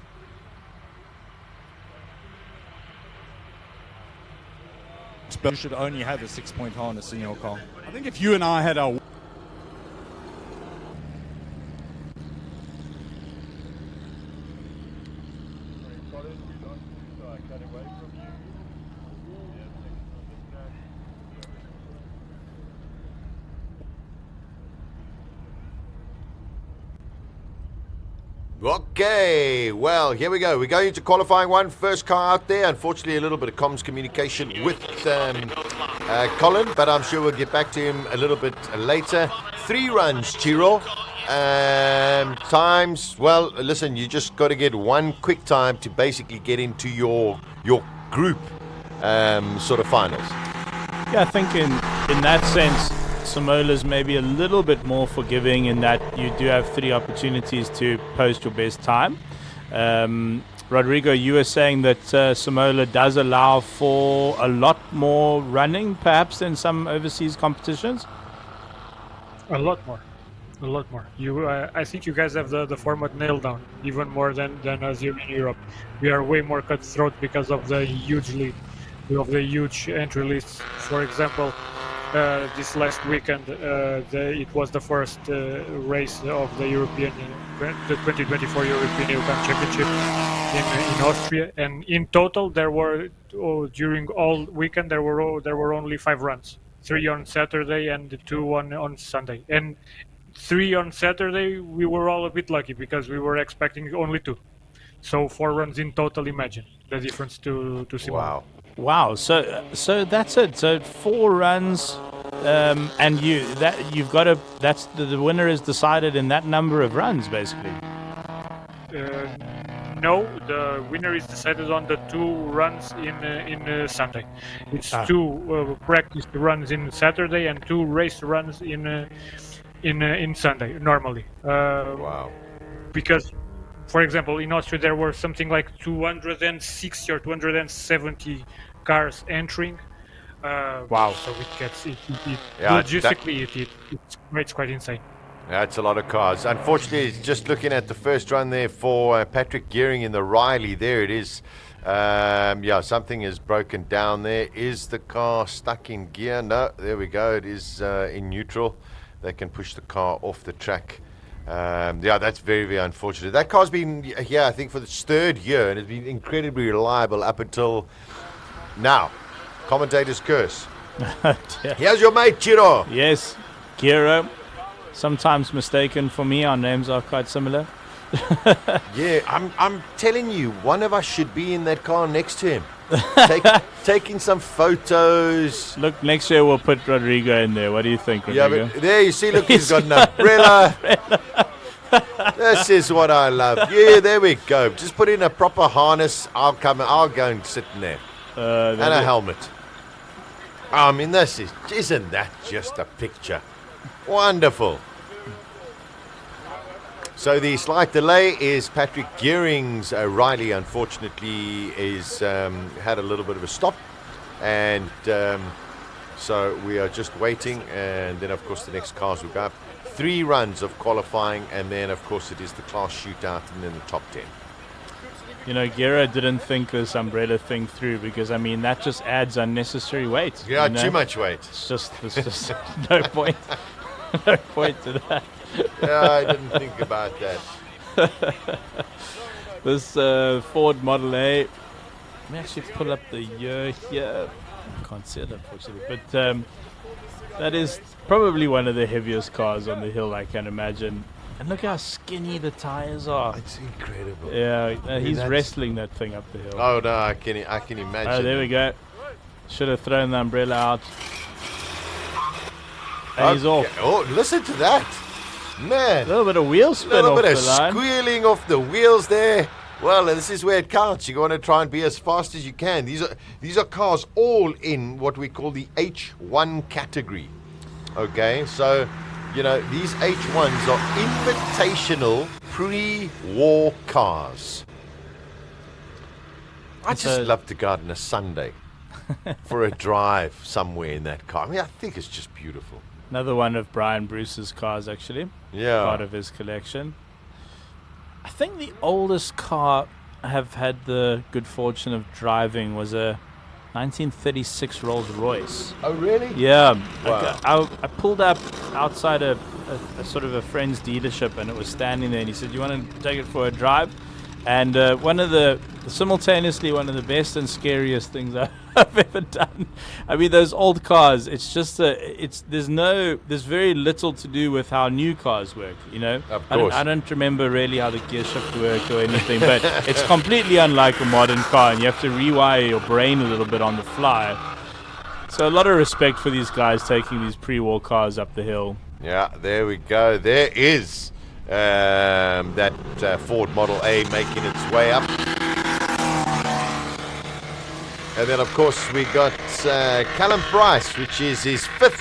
You should only have a 6-point harness in your car. I think if you and I had our... Okay, well, here we go. We're going into qualifying one. First car out there. Unfortunately, a little bit of comms communication with Colin, but I'm sure we'll get back to him a little bit later. 3 runs, Chiro. Times, well, listen, you just got to get one quick time to basically get into your group sort of finals. Yeah, I think in that sense, SIMOLA's maybe a little bit more forgiving in that you do have 3 opportunities to post your best time. Rodrigo, you were saying that SIMOLA does allow for a lot more running, perhaps, than some overseas competitions? A lot more. I think you guys have the format nailed down, even more than us here in Europe. We are way more cutthroat because of the huge entry lists. For example, this last weekend, it was the first race of the 2024 European HillClimb Championship in Austria, and in total there were during all weekend there were only 5 runs, 3 on Saturday and 2 on Sunday. And 3 on Saturday we were all a bit lucky because we were expecting only 2. So 4 runs in total. Imagine the difference to SIMOLA. Wow. So that's it. So 4 runs, and the winner is decided in that number of runs, basically. No, the winner is decided on the 2 runs in Sunday. It's 2 practice runs in Saturday and 2 race runs in Sunday normally. Wow. Because, for example, in Austria there were something like 260 or 270 cars entering. Wow. So it gets Yeah, logistically it's quite insane. That's a lot of cars. Unfortunately, just looking at the first run there for Patrick Gearing in the Riley, there it is. Something is broken down there. Is the car stuck in gear? No, there we go. It is in neutral. They can push the car off the track. That's very, very unfortunate. That car's been here, I think, for its 3rd year, and it's been incredibly reliable up until now. Commentator's curse. Here's your mate, Chiro. Yes, Giro. Sometimes mistaken for me. Our names are quite similar. Yeah, I'm telling you, one of us should be in that car next to him. Taking some photos. Look, next year we'll put Rodrigo in there. What do you think, Rodrigo? Yeah, but there you see, look, he's got an umbrella. This is what I love. Yeah, there we go. Just put in a proper harness. I'll go and sit in there. And a helmet. I mean, isn't that just a picture? Wonderful. So the slight delay is Patrick Gearing's Riley, unfortunately, is had a little bit of a stop, and So we are just waiting, and then of course the next cars will go up. 3 runs of qualifying, and then of course it is the class shootout, and then the top 10. You know, Gera didn't think this umbrella thing through, because I mean that just adds unnecessary weight. Yeah, you know? too much weight. It's just no point. No point to that. Yeah, I didn't think about that. This Ford Model A. Let me actually pull up the year here. I can't see it, unfortunately. But that is probably one of the heaviest cars on the hill, I can imagine. And look how skinny the tires are. It's incredible. Yeah, he's wrestling that thing up the hill. Oh, no, I can imagine. Oh, there we go. Should have thrown the umbrella out. And he's off. Oh, listen to that. Man. A little bit of wheel spin off the line. A little bit of squealing off the wheels there. Well, this is where it counts. You want to try and be as fast as you can. These are cars all in what we call the H1 category. Okay, so, you know, these H1s are invitational pre-war cars. I just love to go out on a Sunday for a drive somewhere in that car. I mean, I think it's just beautiful. Another one of Brian Bruce's cars, actually. Yeah. Part of his collection. I think the oldest car I have had the good fortune of driving was a 1936 Rolls Royce. Oh, really? Yeah. Wow. I pulled up outside a sort of a friend's dealership, and it was standing there, and he said, "You want to take it for a drive?" And simultaneously one of the best and scariest things I've ever done. I mean, those old cars, it's just there's very little to do with how new cars work, you know. Of course. I don't remember really how the gear shift worked or anything, but it's completely unlike a modern car, and you have to rewire your brain a little bit on the fly. So a lot of respect for these guys taking these pre-war cars up the hill. Yeah, there we go. There is that Ford Model A making its way up. And then, of course, we got Callum Price, which is his 5th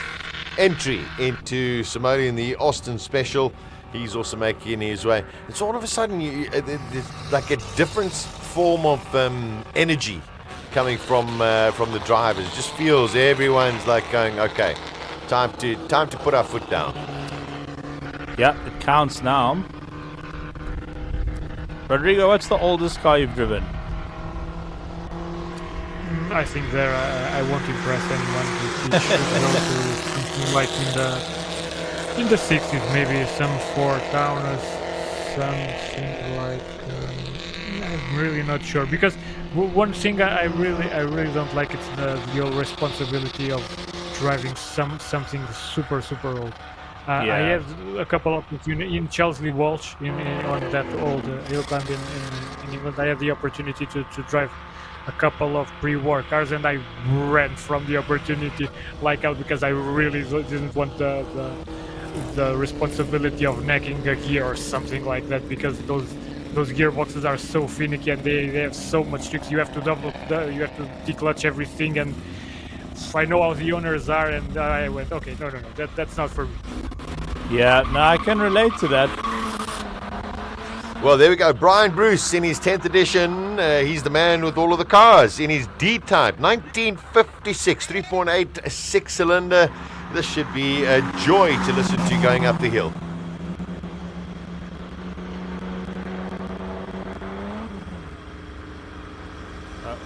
entry into SIMOLA in the Austin Special. He's also making his way. It's all of a sudden there's like a different form of energy coming from the drivers. It just feels everyone's like going, okay, time to put our foot down. Yeah, it counts now. Rodrigo, what's the oldest car you've driven? I think there I won't impress anyone. It should go to something like in the 60s, maybe some Ford Taunus, something like. I'm really not sure, because one thing I really don't like, it's the whole responsibility of driving something super old. I have a couple of opportunities in Chesley Walsh on that old HillClimb in England. I had the opportunity to drive a couple of pre-war cars, and I ran from the opportunity like out, because I really didn't want the responsibility of necking a gear or something like that, because those gearboxes are so finicky and they have so much tricks. You have to you have to declutch everything, and I know how the owners are, and I went, okay, no, that's not for me. Yeah, no, I can relate to that. Well, there we go. Brian Bruce in his 10th edition. He's the man with all of the cars in his D-Type, 1956, 3.8 6-cylinder. This should be a joy to listen to going up the hill.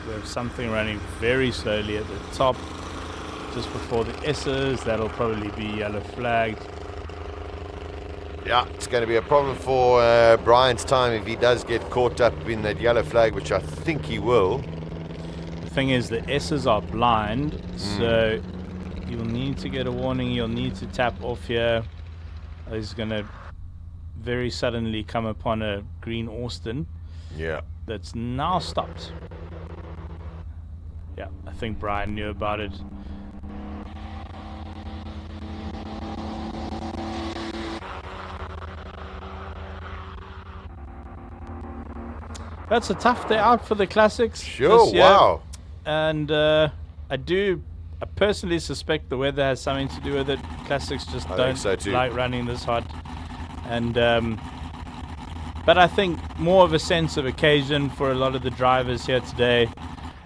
We have something running very slowly at the top, just before the S's. That'll probably be yellow flagged. Yeah, it's going to be a problem for Brian's time if he does get caught up in that yellow flag, which I think he will. The thing is, the S's are blind, so you'll need to get a warning. You'll need to tap off here. He's going to very suddenly come upon a green Austin. Yeah. That's now stopped. Yeah, I think Brian knew about it. That's a tough day out for the classics. Sure, wow. And I personally suspect the weather has something to do with it. Classics just don't like running this hot. And but I think more of a sense of occasion for a lot of the drivers here today.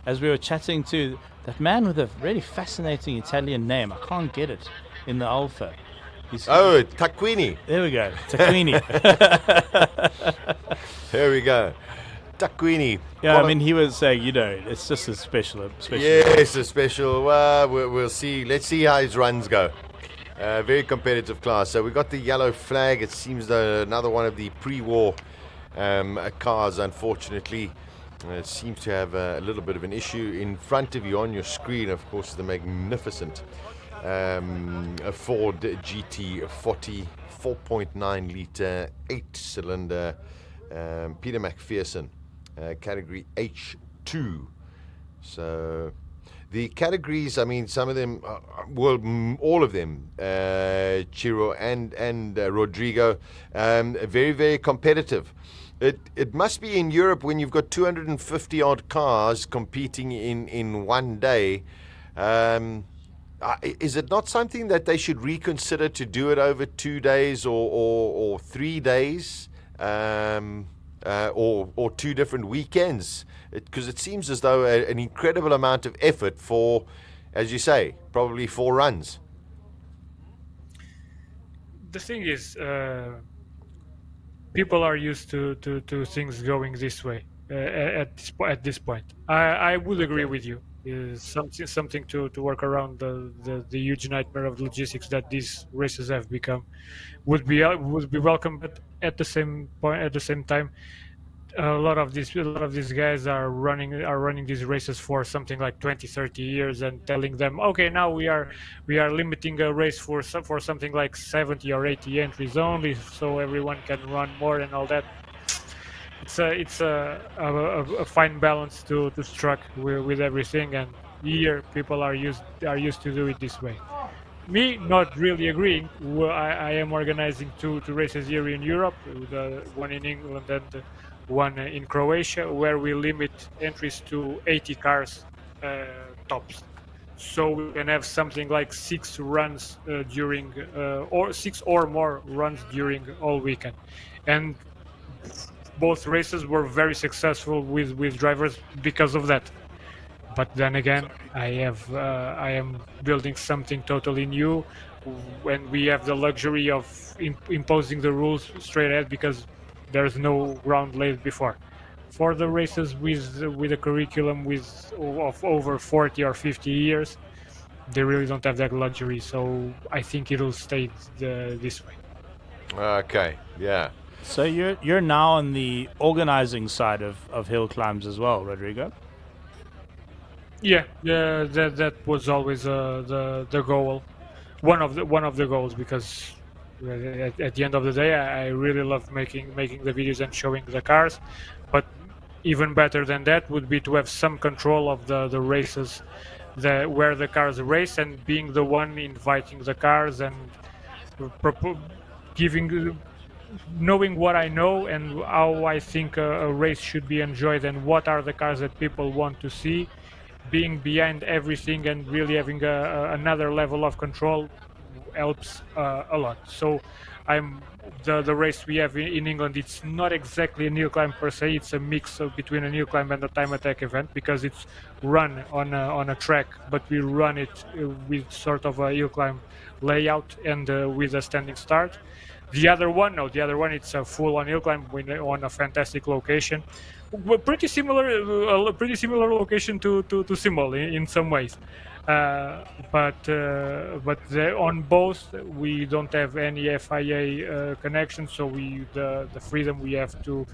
as we were chatting to that man with a really fascinating Italian name. I can't get it in the Alpha. Tacquini. There we go, Tacquini. There we go. Tacquini. Yeah, I mean, he was saying, it's just a special. Yes, a special. We'll see. Let's see how his runs go. Very competitive class. So we got the yellow flag. It seems another one of the pre-war cars, unfortunately. Seems to have a little bit of an issue. In front of you on your screen, of course, the magnificent Ford GT40 4.9 litre 8-cylinder Peter McPherson category H2. So the categories, I mean, some of them, all of them, Chiro and Rodrigo, very, very competitive. It must be in Europe when you've got 250 odd cars competing in one day. Is it not something that they should reconsider to do it over 2 days or 3 days, or 2 different weekends? Because it seems as though an incredible amount of effort for, as you say, probably 4 runs. The thing is, people are used to things going this way at this point. I would agree with you. Something to work around the huge nightmare of logistics that these races have become would be welcome, but at the same time, a lot of these guys are running these races for something like 20-30 years and telling them, okay, now we are limiting a race for something like 70 or 80 entries only, so everyone can run more and all that. It's a fine balance to strike with everything, and here people are used to do it this way. Me not really agreeing. I am organizing two races here in Europe, the one in England and one in Croatia, where we limit entries to 80 cars tops. So we can have something like 6 runs during, or 6 or more runs during all weekend. And both races were very successful with drivers because of that. But then again, I am building something totally new, when we have the luxury of imposing the rules straight ahead because there's no ground laid before. For the races with a curriculum of over 40 or 50 years, they really don't have that luxury. So I think it'll stay this way. Okay, yeah. So you're now on the organizing side of hill climbs as well, Rodrigo? Yeah, that was always the goal, one of the goals, because at the end of the day, I really love making the videos and showing the cars. But even better than that would be to have some control of the races, where the cars race, and being the one inviting the cars and knowing what I know and how I think a race should be enjoyed and what are the cars that people want to see. Being behind everything and really having another level of control helps a lot. So the race we have in England, it's not exactly a HillClimb per se, it's a mix between a HillClimb and a time attack event, because it's run on a track, but we run it with sort of a HillClimb layout and with a standing start. The other one, it's a full-on HillClimb on a fantastic location. Pretty similar location to SIMOLA in some ways, but on both we don't have any FIA connection, so the freedom we have to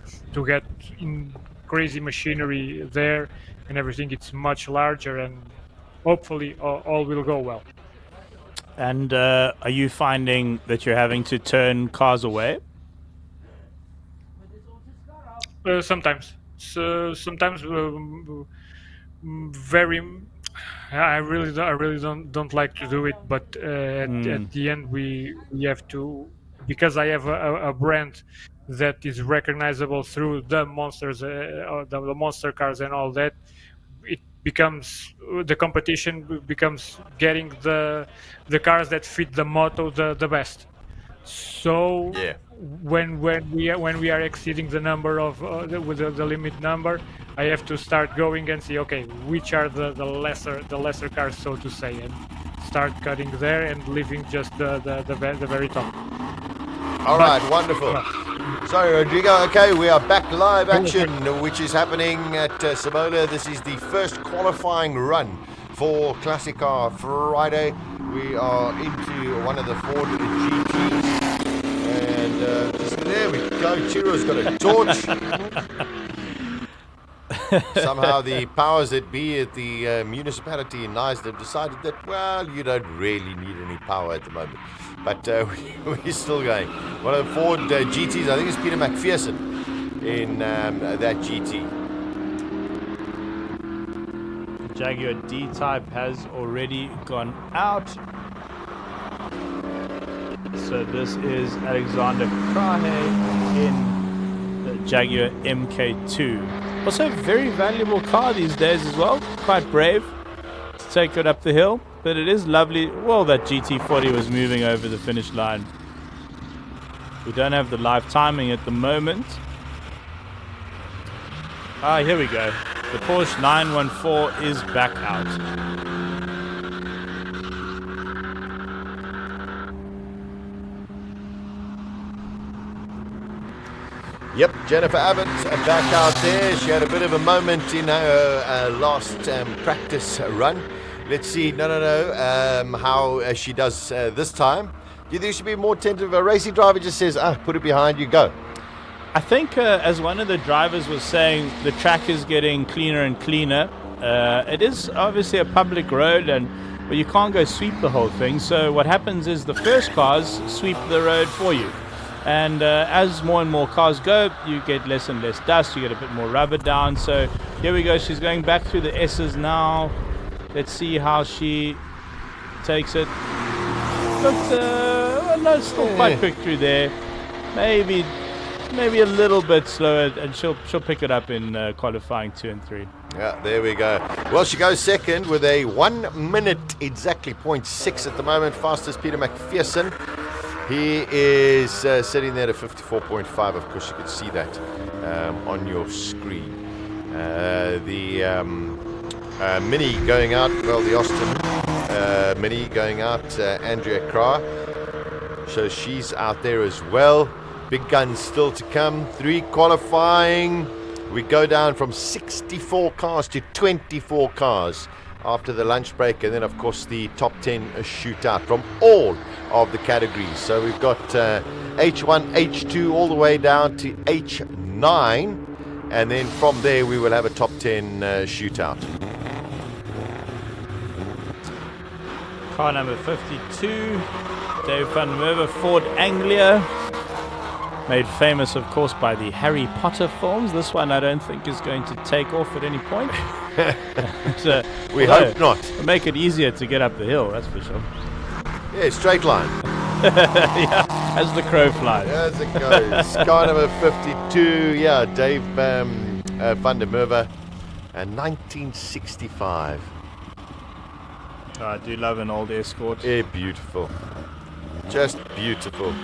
get in crazy machinery there and everything. It's much larger, and hopefully all will go well. And are you finding that you're having to turn cars away? Sometimes. Sometimes very. I really don't like to do it, but at the end we have to, because I have a brand that is recognizable through the monsters, the monster cars and all that. It becomes, the competition becomes getting the cars that fit the motto the best. So yeah. When we are exceeding the number of with the limit number, I have to start going and see, okay, which are the lesser cars, so to say, and start cutting there and leaving just the very top. All right, wonderful. Sorry, Rodrigo. Okay, we are back live action, which is happening at SIMOLA. This is the first qualifying run for Classic Car Friday. We are into one of the Ford GTs. And just there we go. Chiro's got a torch. Somehow the powers that be at the municipality in Nice have decided that, well, you don't really need any power at the moment. But we're still going. One of the Ford GTs, I think it's Peter McPherson in that GT. Jaguar D-Type has already gone out. So this is Alexander Krahe in the Jaguar MK2. Also a very valuable car these days as well. Quite brave to take it up the hill. But it is lovely. Well, that GT40 was moving over the finish line. We don't have the live timing at the moment. Ah, here we go. The Porsche 914 is back out. Yep, Jennifer Abbott back out there. She had a bit of a moment in her last practice run. Let's see, how she does this time. Do you think she should be more tentative? A racing driver just says, put it behind you, go. I think, as one of the drivers was saying, the track is getting cleaner and cleaner. It is obviously a public road, but you can't go sweep the whole thing. So what happens is the first cars sweep the road for you. And as more and more cars go, you get less and less dust. You get a bit more rubber down. So here we go. She's going back through the S's now. Let's see how she takes it. Looks, no, still quite quick through there. Maybe a little bit slower, and she'll pick it up in qualifying 2 and 3. Yeah, there we go. Well, she goes second with a 1 minute exactly 0.6 at the moment. Fastest Peter McPherson. He is sitting there at 54.5. Of course, you can see that on your screen. Mini going out, well, the Austin Mini going out, Andrea Krah. So she's out there as well. Big guns still to come. 3 qualifying. We go down from 64 cars to 24 cars after the lunch break. And then, of course, the top 10 shootout from all of the categories. So we've got H1, H2, all the way down to H9. And then from there, we will have a top 10 shootout. Car number 52, Dave van der Merwe, Ford Anglia. Made famous, of course, by the Harry Potter films. This one I don't think is going to take off at any point. So, we hope not. It'll make it easier to get up the hill, that's for sure. Yeah, straight line. Yeah, as the crow flies. As it goes. Car number 52, yeah, Dave van der Merwe, and 1965. Oh, I do love an old Escort. Yeah, beautiful. Just beautiful.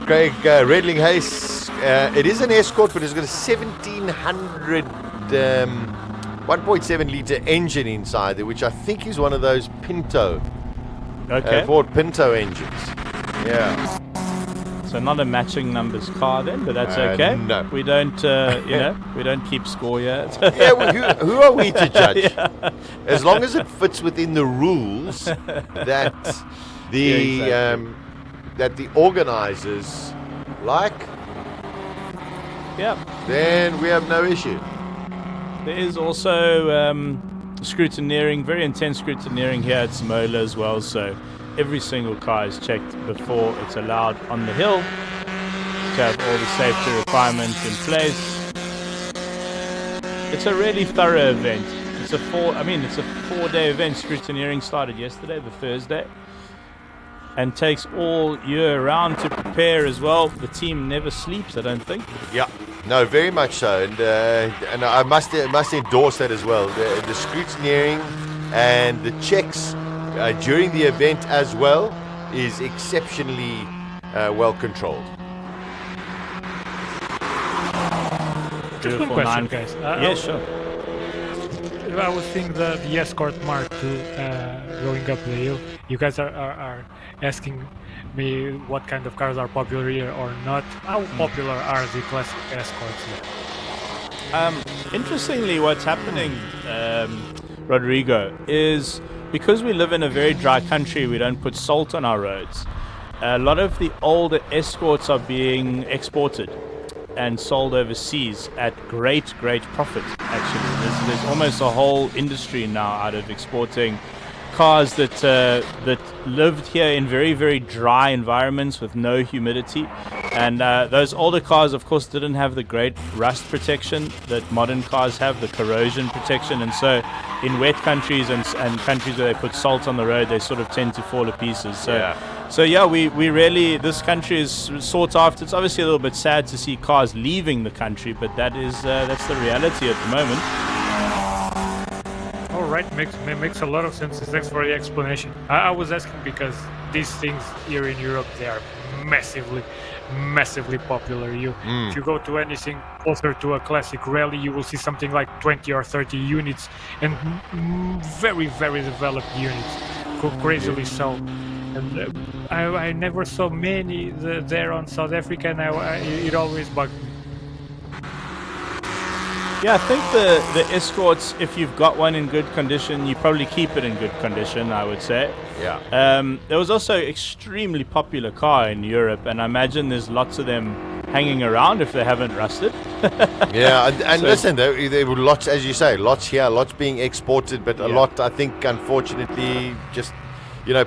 Craig Redling-Hayes, it is an Escort, but it's got a 1700 1.7 litre engine inside there, which I think is one of those Pinto, Ford Pinto engines. Yeah. So not a matching numbers car then, but that's okay. No. We don't, we don't keep score yet. Yeah, well, who are we to judge? Yeah. As long as it fits within the rules that the that the organisers like, then we have no issue. There is also scrutineering, very intense scrutineering here at SIMOLA as well. So every single car is checked before it's allowed on the hill to have all the safety requirements in place. It's a really thorough event. It's a 4-day event. Scrutineering started yesterday, the Thursday, and takes all year round to prepare as well. The team never sleeps, I don't think. Yeah, no, very much so, and I must endorse that as well. The scrutineering and the checks during the event as well is exceptionally well controlled. Just one 4, question, 9. guys. Yeah, sure. I was thinking the Escort Mark II going up the hill. You guys are asking me what kind of cars are popular here or not. How popular are the classic Escorts here? Interestingly, what's happening, Rodrigo, is because we live in a very dry country, we don't put salt on our roads. A lot of the older Escorts are being exported and sold overseas at great profit, actually. There's almost a whole industry now out of exporting cars that lived here in very dry environments with no humidity, and those older cars, of course, didn't have the great rust protection that modern cars have, the corrosion protection, and so in wet countries and countries where they put salt on the road, they sort of tend to fall to pieces. So yeah, we really, this country is sought after. It's obviously a little bit sad to see cars leaving the country, but that's the reality at the moment. All right, makes a lot of sense. Thanks for the explanation. I was asking because these things here in Europe, they are massively popular. If you go to anything closer to a classic rally, you will see something like 20 or 30 units, and very developed units, crazily so. And I never saw many there on South Africa, and it always bugged me. Yeah, I think the Escorts, if you've got one in good condition, you probably keep it in good condition, I would say. Yeah. There was also extremely popular car in Europe, and I imagine there's lots of them hanging around if they haven't rusted. Yeah, and listen, there were lots, as you say, lots here, lots being exported, but a lot, I think, unfortunately, just,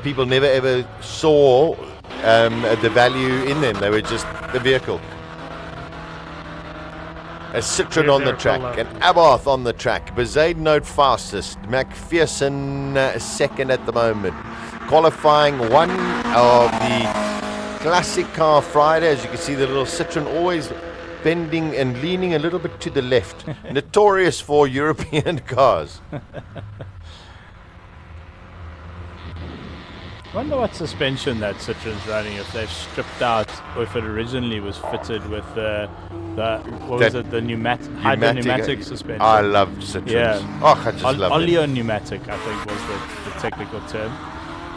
people never ever saw the value in them. They were just the vehicle. A Citroen on the track, an Abarth on the track, Bezuidenhout fastest, McPherson second at the moment. Qualifying one of the classic car Friday, as you can see the little Citroen always bending and leaning a little bit to the left. Notorious for European cars. I wonder what suspension that Citroen's running, if they've stripped out, or if it originally was fitted with the pneumatic suspension. I love Citroens. Yeah. Oh, I just love it. Oleo-pneumatic, I think, was the technical term.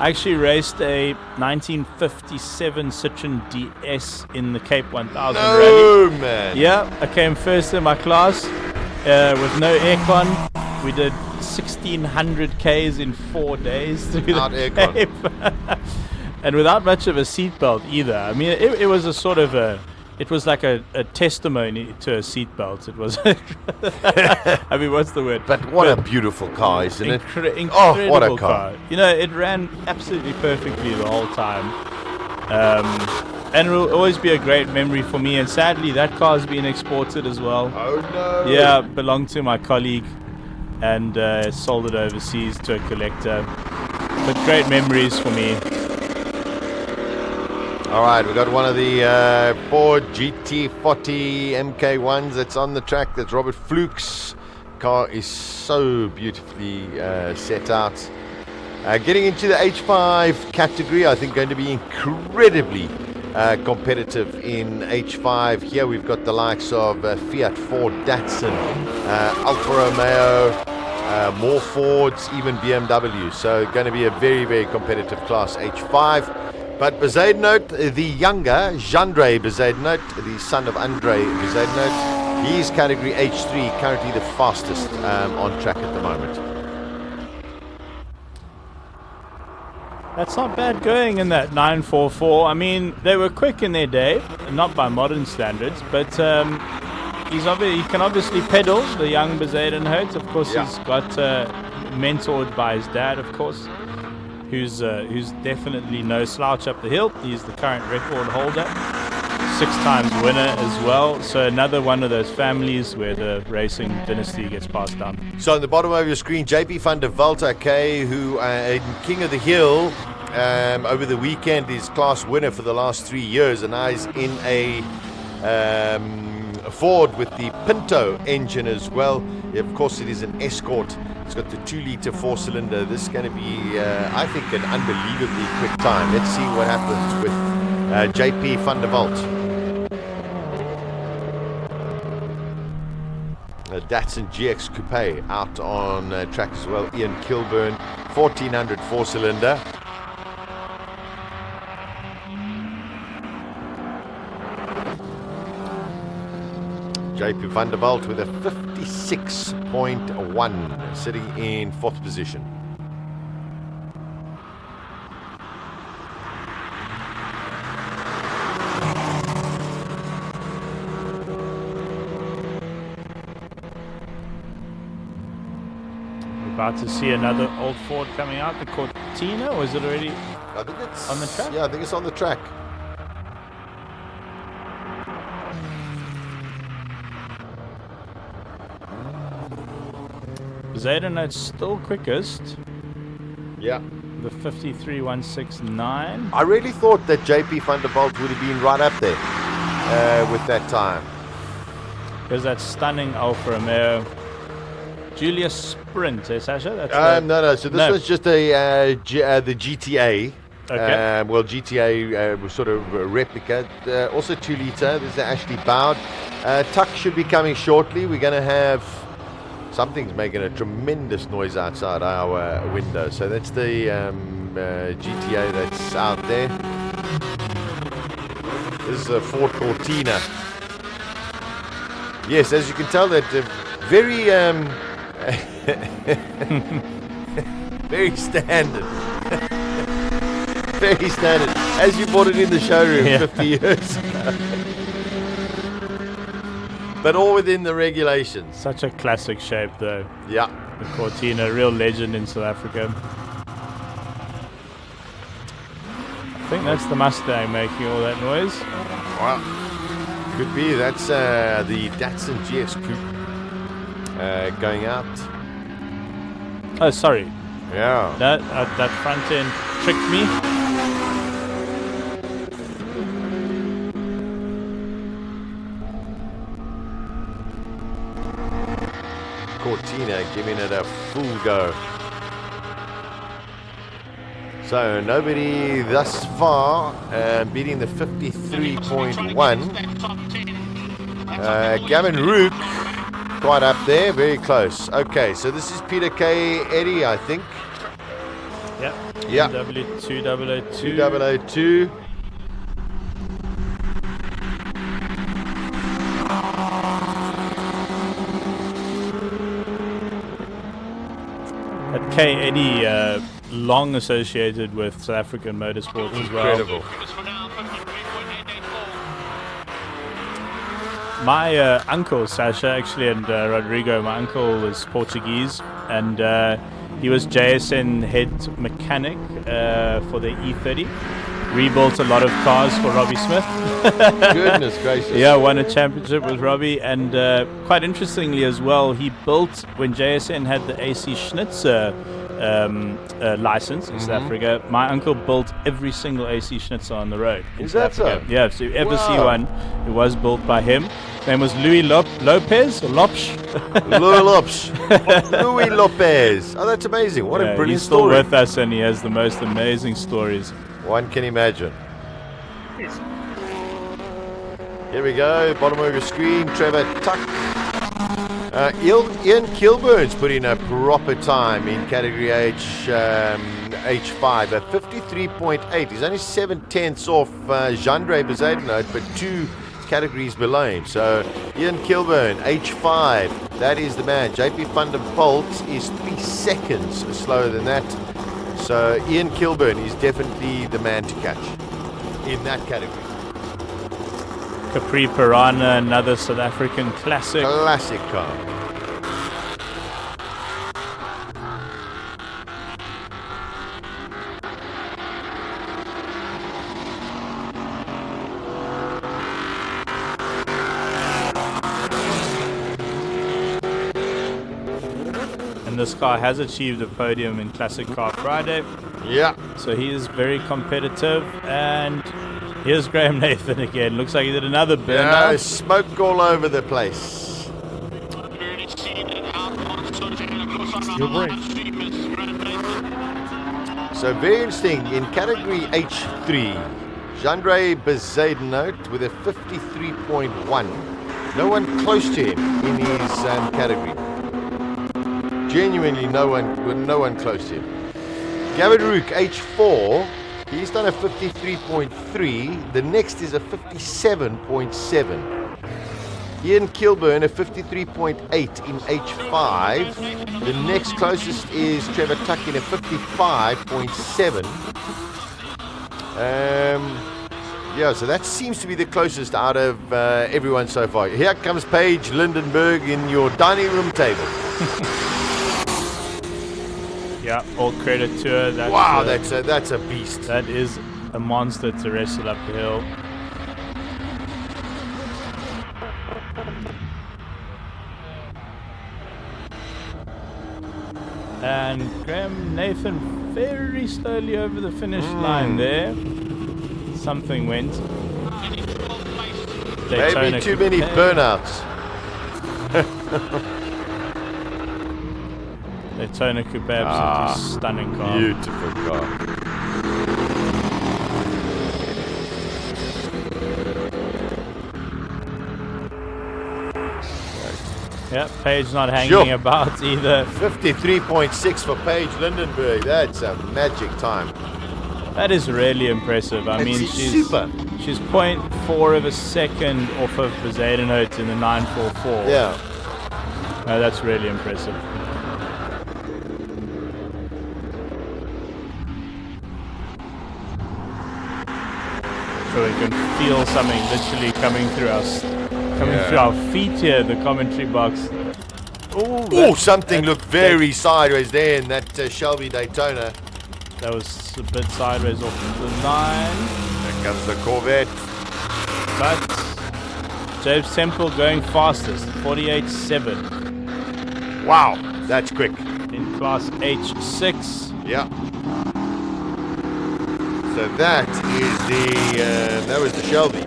I actually raced a 1957 Citroen DS in the Cape 1000 rally. No, man. Yeah, I came first in my class with no aircon. We did 1,600 Ks in 4 days through the Cape. And without much of a seatbelt either. I mean, it was a sort of it was like a testimony to a seatbelt. It was, I mean, what's the word? But what a beautiful car, isn't it? Incredible Oh, what a car. It ran absolutely perfectly the whole time. And it will always be a great memory for me. And sadly, that car's been exported as well. Oh, no. Yeah, belonged to my colleague and sold it overseas to a collector. But great memories for me. All right, we've got one of the Ford GT40 MK1s that's on the track. That's Robert Fluke's car. Is so beautifully set out. Getting into the H5 category, I think going to be incredibly competitive in H5. Here we've got the likes of Fiat, Ford, Datsun, Alfa Romeo, more Fords, even BMW. So going to be a very competitive class H5. But Bezuidenhout, the younger, Jandre Bezuidenhout, the son of Andre Bezuidenhout, he's category H3, currently the fastest on track at the moment. That's not bad going in that 944. I mean, they were quick in their day, not by modern standards, but he can obviously pedal, the young Bezuidenhout. Of course, he's got mentored by his dad, of course, who's definitely no slouch up the hill. He's the current record holder, 6 times winner as well. So another one of those families where the racing dynasty gets passed down. So on the bottom of your screen, JP van der Walt, who in King of the Hill over the weekend is class winner for the last 3 years, and now he's in a Ford with the Pinto engine as well. Of course, it is an Escort. It's got the 2-liter 4-cylinder. This is going to be, I think, an unbelievably quick time. Let's see what happens with JP van der Walt. Datsun GX Coupe out on track as well. Ian Kilburn, 1400 4-cylinder. JP Vanderbilt with a 56.1, sitting in 4th position. About to see another old Ford coming out, the Cortina, or is it already I think it's on the track? Yeah, I think it's on the track. Zayden's still quickest. Yeah. The 53.169. I really thought that JP Vanderbilt would have been right up there with that time. There's that stunning Alfa Romeo. Julius Sprint, eh, Sasha? That's no. So this was just the GTA. Okay. Well, GTA was sort of a replica. Also 2-litre. There's the Ashley Bowd. Tuck should be coming shortly. We're going to have... Something's making a tremendous noise outside our window. So that's the GTA that's out there. This is a Ford Cortina. Yes, as you can tell, that very... very standard. Very standard. As you bought it in the showroom 50 years ago. But all within the regulations. Such a classic shape, though. Yeah. The Cortina, real legend in South Africa. I think that's the Mustang making all that noise. Wow. Could be. That's the Datsun GX Coupe going out. Oh, sorry. Yeah. That front end tricked me. Cortina giving it a full go. So nobody thus far beating the 53.1. Gavin Rook quite up there, very close. Okay, so this is Peter K. Eddy, I think. Yep. Yeah. W2002. 2002. That K. Eddy, long associated with South African motorsports as well. Incredible. My uncle, Sasha, actually, and Rodrigo, my uncle was Portuguese, and he was JSN head mechanic for the E30. Rebuilt a lot of cars for Robbie Smith. Goodness gracious. Yeah, won a championship with Robbie, and quite interestingly as well, he built, when JSN had the AC Schnitzer license in South Africa, my uncle built every single AC Schnitzer on the road in South Africa. So? Yeah, so if you ever see one, it was built by him. His name was Louis Lopez, or Lopes. Louis Lopez. Oh, that's amazing. What a brilliant he's still story. with us, and he has the most amazing stories. One can imagine. Here we go, bottom of your screen, Trevor Tuck. Ian Kilburn's put in a proper time in category H5 at 53.8. He's only 7/10 off Jandre Bezuidenhout, but 2 categories below him. So Ian Kilburn, H5, that is the man. JP Vanderbilt is 3 seconds slower than that. So Ian Kilburn is definitely the man to catch in that category. Capri Piranha, another South African classic. Classic car. And this car has achieved a podium in Classic Car Friday. Yeah. So he is very competitive. And here's Graham Nathan again. Looks like he did another burnout. Yeah, smoke all over the place. So very interesting. In category H3, Jandre Bezuidenhout with a 53.1. No one close to him in his category. Genuinely, no one close to him. Gavin Rook, H4, he's done a 53.3. The next is a 57.7. Ian Kilburn, a 53.8 in H5. The next closest is Trevor Tuck in a 55.7. Yeah, so that seems to be the closest out of everyone so far. Here comes Paige Lindenberg in your dining room table. Yeah, all credit to her. That's a beast. That is a monster to wrestle up the hill. And Graham Nathan very slowly over the finish line there. Something went. Maybe too many burnouts. Daytona Coupe, absolutely stunning car. Beautiful car. Yep, Paige not hanging about either. 53.6 for Paige Lindenberg. That's a magic time. That is really impressive. I mean, she's 0.4 of a second off of Bezuidenhout in the 944. Yeah. No, that's really impressive. So we can feel something literally coming through us, through our feet here, the commentary box. Oh, something looked very sideways there in that Shelby Daytona. That was a bit sideways off the line. There comes the Corvette. But James Temple going fastest, 48.7. Wow, that's quick. In class H6. Yeah. So that is that was the Shelby.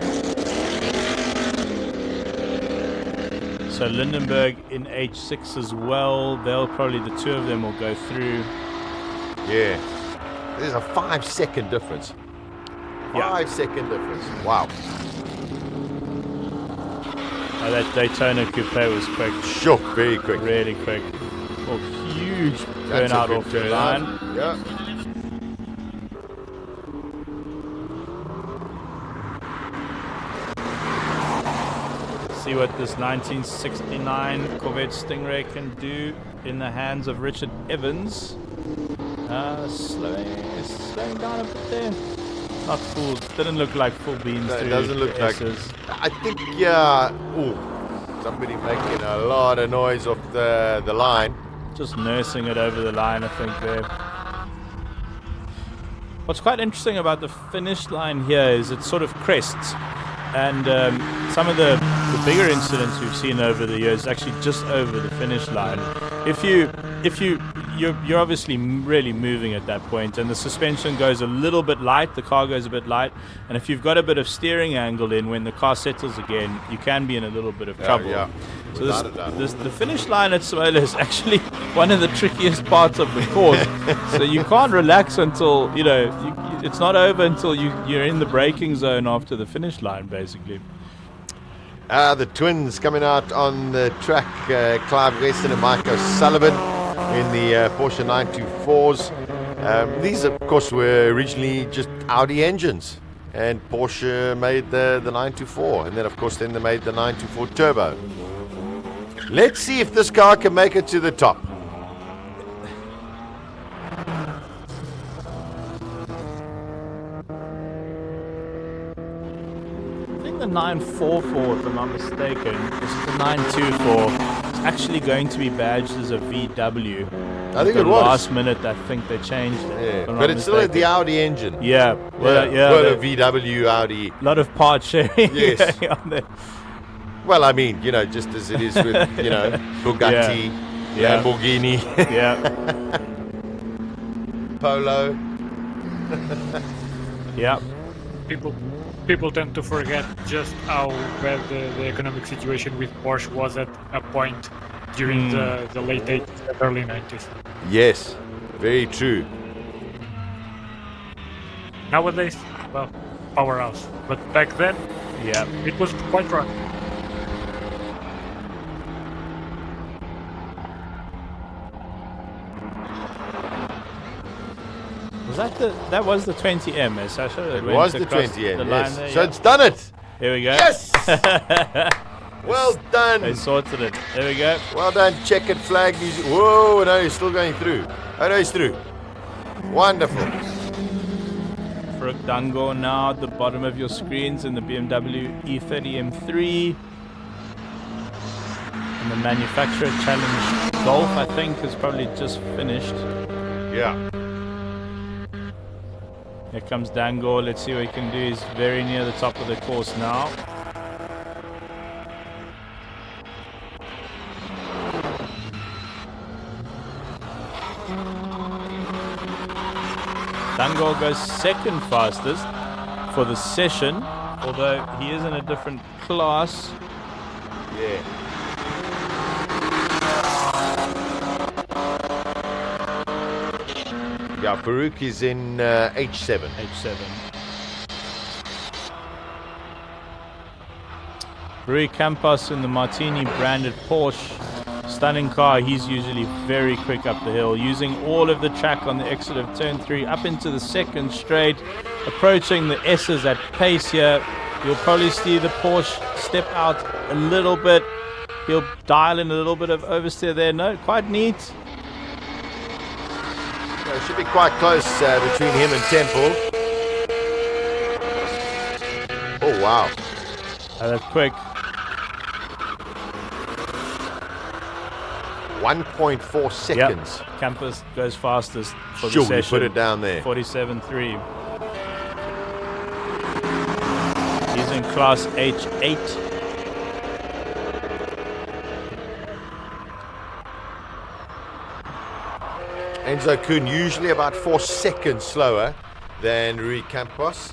So Lindenberg in H6 as well. The two of them will go through. Yeah. There's a 5-second difference. 5-second difference. Wow. Oh, that Daytona Coupe was quick. Sure, very quick. Really quick. Oh, huge burnout off the line. Yeah. See what this 1969 Corvette Stingray can do in the hands of Richard Evans. Slowing down a bit there. Not full. Didn't look like full beans. It doesn't look like. I think somebody making a lot of noise off the line. Just nursing it over the line, I think there. What's quite interesting about the finish line here is it sort of crests. And some of the bigger incidents we've seen over the years actually just over the finish line. You're obviously really moving at that point, and the suspension goes a little bit light, the car goes a bit light, and if you've got a bit of steering angle in when the car settles again, you can be in a little bit of trouble. Yeah. So the finish line at SIMOLA is actually one of the trickiest parts of the course. So you can't relax until it's not over until you're in the braking zone after the finish line, basically. The twins coming out on the track, Clive Weston and Mike O'Sullivan in the Porsche 924s. These, of course, were originally just Audi engines, and Porsche made the 924, and then, of course, they made the 924 Turbo. Let's see if this car can make it to the top. The 944, if I'm not mistaken, this is the 924. It's actually going to be badged as a VW. I think it was. Last minute, I think they changed it. Yeah, but it's still the Audi engine. Yeah, well, a VW Audi. A lot of part sharing. Yes. On there. Well, I mean, just as it is with, Bugatti, Lamborghini, Polo. Yeah. People tend to forget just how bad the economic situation with Porsche was at a point during the late 80s and early 90s. Yes, very true. Nowadays, well, powerhouse. But back then, it was quite rough. That was the 20M, Sasha? It was the 20M, yes. There, so it's done it. Here we go. Yes! Well done. They sorted it. There we go. Well done. Checkered flag music. Whoa, no, he's still going through. Oh, no, he's through. Wonderful. Brooke Dangor now at the bottom of your screens in the BMW E30 M3. And the Manufacturer Challenge Golf, I think, is probably just finished. Yeah. Here comes Dangor. Let's see what he can do. He's very near the top of the course now. Dangor goes second fastest for the session, although he is in a different class. Yeah. Yeah, Farouk is in H7. H7. Rui Campos in the Martini branded Porsche. Stunning car. He's usually very quick up the hill, using all of the track on the exit of turn 3 up into the second straight, approaching the S's at pace here. You'll probably see the Porsche step out a little bit. He'll dial in a little bit of oversteer there. No, quite neat. Yeah, it should be quite close between him and Temple. Oh, wow. Oh, that's quick. 1.4 seconds. Yep. Campus goes fastest for Sure, the session. put it down there. 47.3. He's in class H8. Enzo Kuhn usually about 4 seconds slower than Rui Campos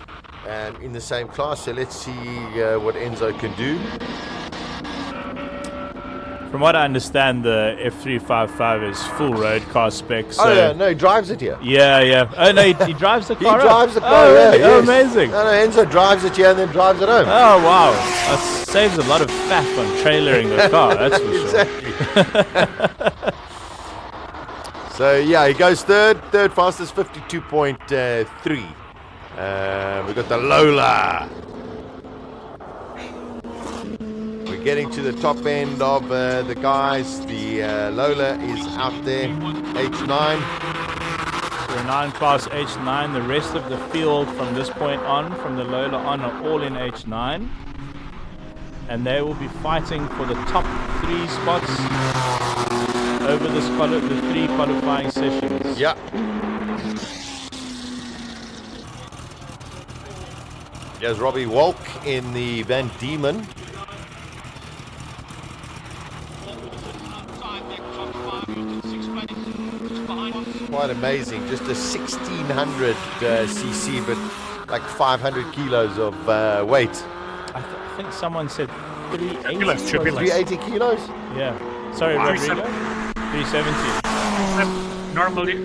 in the same class. So let's see what Enzo can do. From what I understand, the F355 is full road car spec. So Oh yeah, no, he drives it here. Yeah, yeah. Oh no, he drives the car. He drives the car. Oh, really? Yeah, Oh, yes. amazing. No, Enzo drives it here and then drives it home. Oh wow, that saves a lot of faff on trailering the car. That's for Exactly. So yeah, he goes third fastest, 52.3. We've got the Lola. We're getting to the top end of the guys. The Lola is out there, H9. The 9 class H9. The rest of the field from this point on, from the Lola on, are all in H9. And they will be fighting for the top 3 spots over the 3 qualifying sessions. Yeah. There's Robbie Walk in the Van Diemen. Quite amazing. Just a 1600 cc, but like 500 kilos of weight. I think someone said 380. 380 kilos? Yeah. Sorry, Rodrigo. 370. Normally,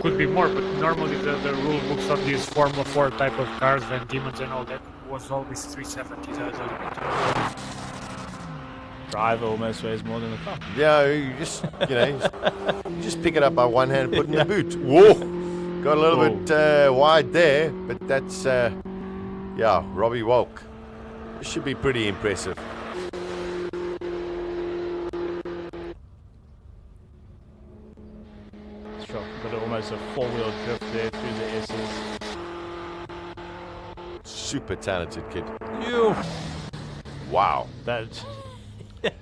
could be more, but normally the rule books on these Formula 4 type of cars, Van Diemen's and all that, was always 370. Driver almost weighs more than the car. Yeah, you just, you just pick it up by one hand and put it in the boot. Whoa! Got a little bit wide there, but that's, yeah, Robbie Walk. Should be pretty impressive. Sure, got almost a 4-wheel drift there through the S's. Super talented kid. You. Wow. That.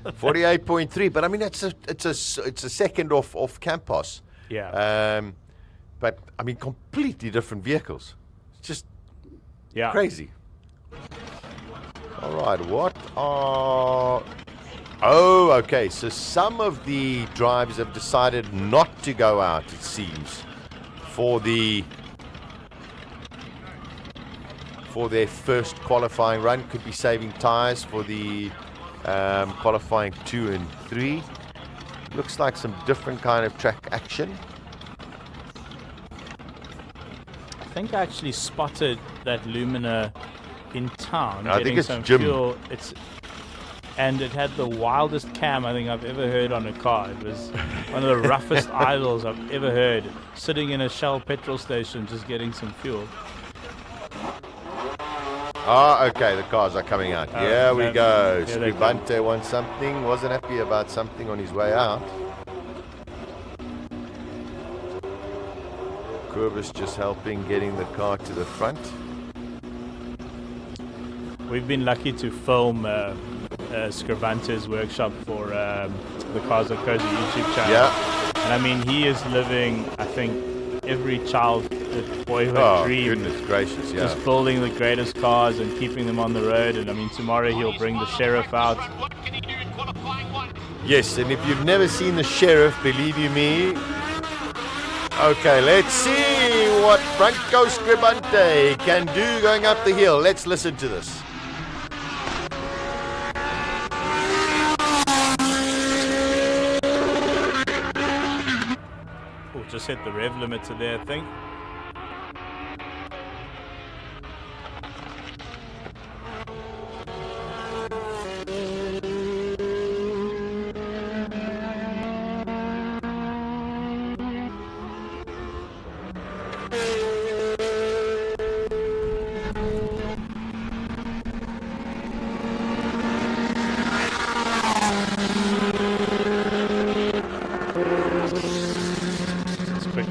48.3, but I mean it's a second off Campos. Yeah. But I mean completely different vehicles. It's just crazy. All right, what are? Oh, okay. So some of the drivers have decided not to go out. It seems for their first qualifying run. Could be saving tires for the qualifying 2 and 3. Looks like some different kind of track action. I think I actually spotted that Lumina in town. I think it's some Jim. fuel. and it had the wildest cam I think I've ever heard on a car. It was one of the roughest idles I've ever heard, sitting in a Shell petrol station just getting some fuel. Ah, okay, the cars are coming out. Here we go. Here they Scribante wants something, wasn't happy about something on his way out. Curvis just helping getting the car to the front. We've been lucky to film Scribante's workshop for the Cars That Cozy YouTube channel. Yeah. And I mean, he is living, I think, every child's boyhood dream. Goodness gracious, yeah. Just building the greatest cars and keeping them on the road. And I mean, tomorrow he'll bring the Sheriff out. Yes, and if you've never seen the Sheriff, believe you me. Okay, let's see what Franco Scribante can do going up the hill. Let's listen to this. Oh, just hit the rev limiter there, I think.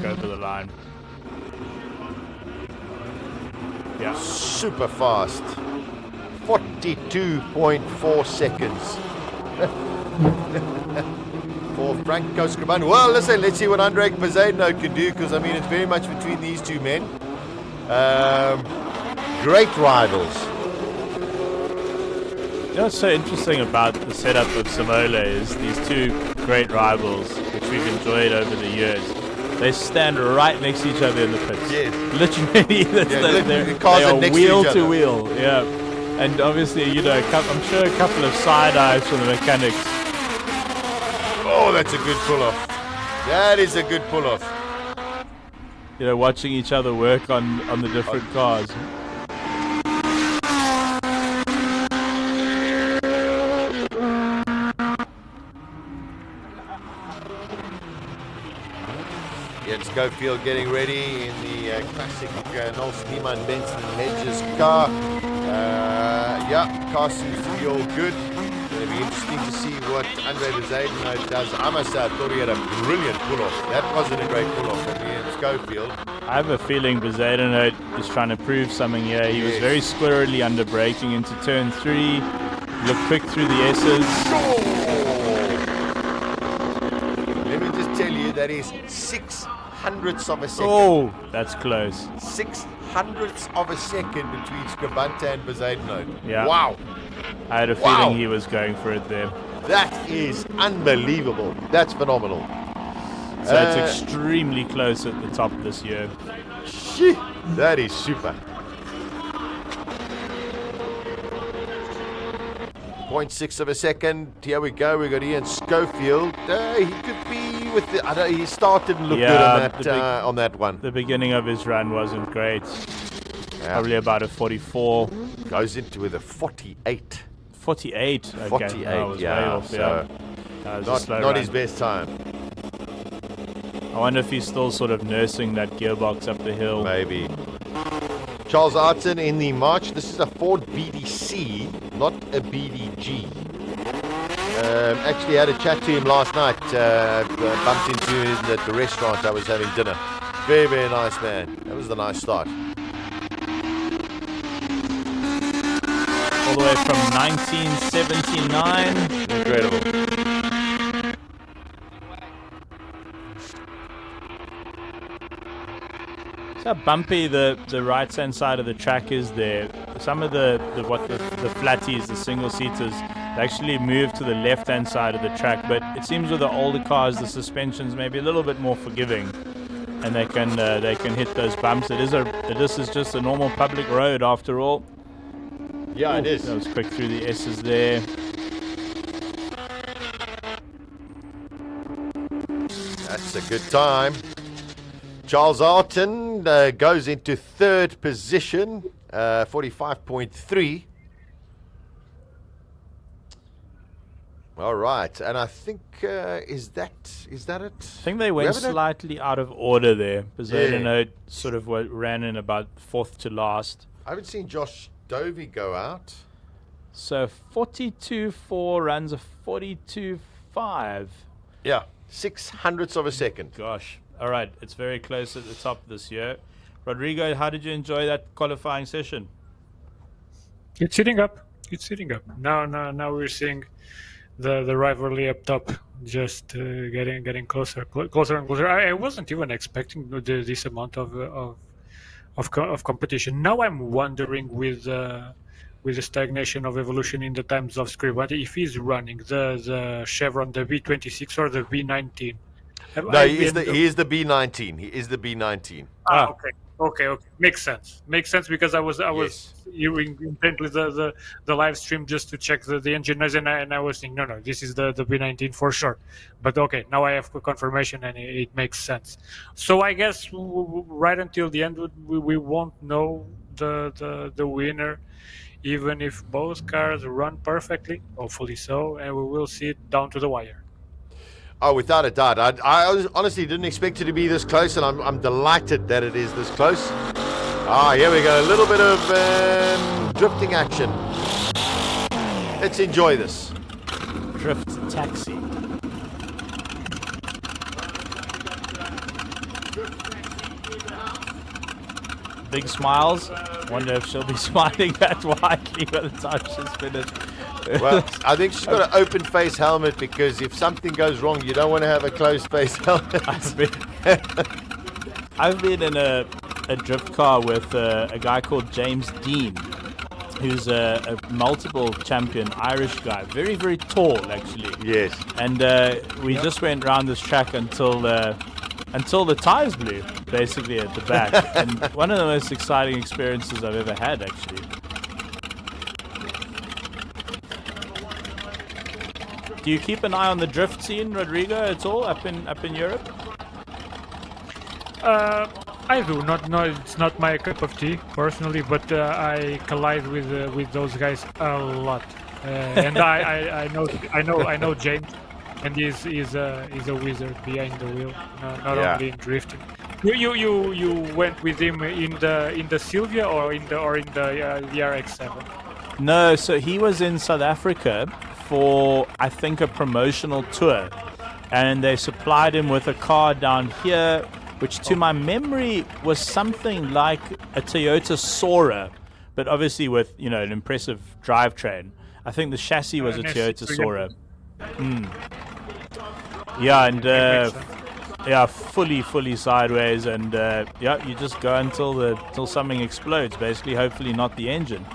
Over the line. Yeah. Super fast. 42.4 seconds. For Franco Scribante. Well, listen, let's see what Andre Poseidon can do, because I mean it's very much between these two men. Great rivals. You know what's so interesting about the setup of Simola is these two great rivals, which we've enjoyed over the years. They stand right next to each other in the pits. Yes. Literally, the cars are next wheel to each other. wheel. Yeah. And obviously, you know, I'm sure a couple of side eyes from the mechanics. Oh, that's a good pull-off. That is a good pull-off. You know, watching each other work on the different cars. Ian Schofield getting ready in the classic Noel Schneemann Benson Hedges car. Yeah, car seems to be all good. It'll be interesting to see what Andre Poseidon does. I must say, I thought he had a brilliant pull-off. That wasn't a great pull-off from Ian Schofield. I have a feeling Poseidon is trying to prove something here. He was very squirrely under braking into turn 3. Looked quick through the S's. Let me just tell you, that is 6/100ths of a second. Oh, that's close. 6/100ths of a second between Scribante and Poseidon. Yeah. Wow. I had a feeling he was going for it there. That is unbelievable. That's phenomenal. So it's extremely close at the top this year. Shit, that is super. 0.6 of a second. Here we go. We got Ian Schofield. He could be with the. I don't. He started and looked good on that one. The beginning of his run wasn't great. Probably about a 44. Goes into with a 48. 48. Okay. 48. Oh, I was way off, So not his best time. I wonder if he's still sort of nursing that gearbox up the hill. Maybe. Charles Arton in the March. This is a Ford BDC, not a BDG. Actually had a chat to him last night. Bumped into him at the restaurant. I was having dinner. Very, very nice man. That was the nice start. All the way from 1979. Incredible. How bumpy the right hand side of the track is there. Some of the flatties, the single seaters, they actually move to the left hand side of the track, but it seems with the older cars the suspension's maybe a little bit more forgiving, and they can hit those bumps. This is just a normal public road after all. Yeah, it is. That was quick through the S's there. That's a good time. Charles Arton goes into third position, 45.3. All right, and I think is that it? I think they went slightly out of order there. Bezuidenhout sort of ran in about 4th to last. I haven't seen Josh Dovey go out. So 42.4 runs a 42.5. Yeah, 600ths of a second. Gosh. All right, it's very close at the top this year. Rodrigo, how did you enjoy that qualifying session? It's sitting up. Now we're seeing the rivalry up top, just getting closer and closer. I wasn't even expecting this amount of competition. Now I'm wondering with the stagnation of evolution in the times of script, what if he's running the Chevron, the B26 or the B19? No, he is the B19. He is the B19. Okay. Makes sense because I was intently the live stream just to check the engine noise, and I was thinking, no, this is the B19 for sure. But okay, now I have confirmation and it makes sense. So I guess right until the end we won't know the winner, even if both cars run perfectly. Hopefully so, and we will see it down to the wire. Oh, without a doubt. I honestly didn't expect it to be this close, and I'm delighted that it is this close. Here we go. A little bit of drifting action. Let's enjoy this. Drift taxi. Big smiles. Wonder if she'll be smiling that widely by the time she's finished. Well, I think she's got an open face helmet, because if something goes wrong, you don't want to have a closed face helmet. I've been in a drift car with a guy called James Dean, who's a multiple champion Irish guy, very, very tall actually. Yes. And we just went around this track until the tires blew, basically at the back. And one of the most exciting experiences I've ever had, actually. Do you keep an eye on the drift scene, Rodrigo, at all up in Europe? I do. It's not my cup of tea personally, but I collide with those guys a lot, and I know James, and he's a wizard behind the wheel, not only in drifting. You went with him in the Silvia or in the RX-7? No, so he was in South Africa for, I think, a promotional tour, and they supplied him with a car down here, which to my memory was something like a Toyota Sora, but obviously with, an impressive drivetrain. I think the chassis was a Toyota Sora. Yeah, and fully sideways, and you just go until something explodes, basically, hopefully not the engine.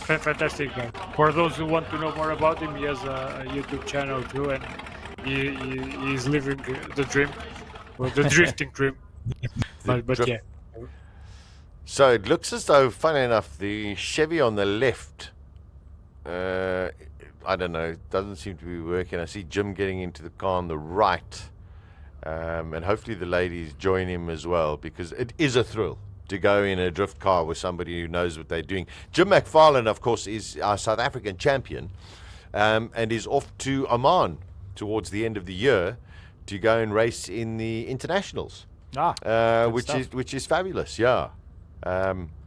Fantastic guy. For those who want to know more about him, he has a YouTube channel too, and he's living the dream, well, the drifting dream. But yeah. So it looks as though, funny enough, the Chevy on the left, I don't know, it doesn't seem to be working. I see Jim getting into the car on the right, and hopefully the ladies join him as well, because it is a thrill to go in a drift car with somebody who knows what they're doing. Jim McFarlane, of course, is our South African champion, and is off to Oman towards the end of the year to go and race in the internationals, which is fabulous. Yeah.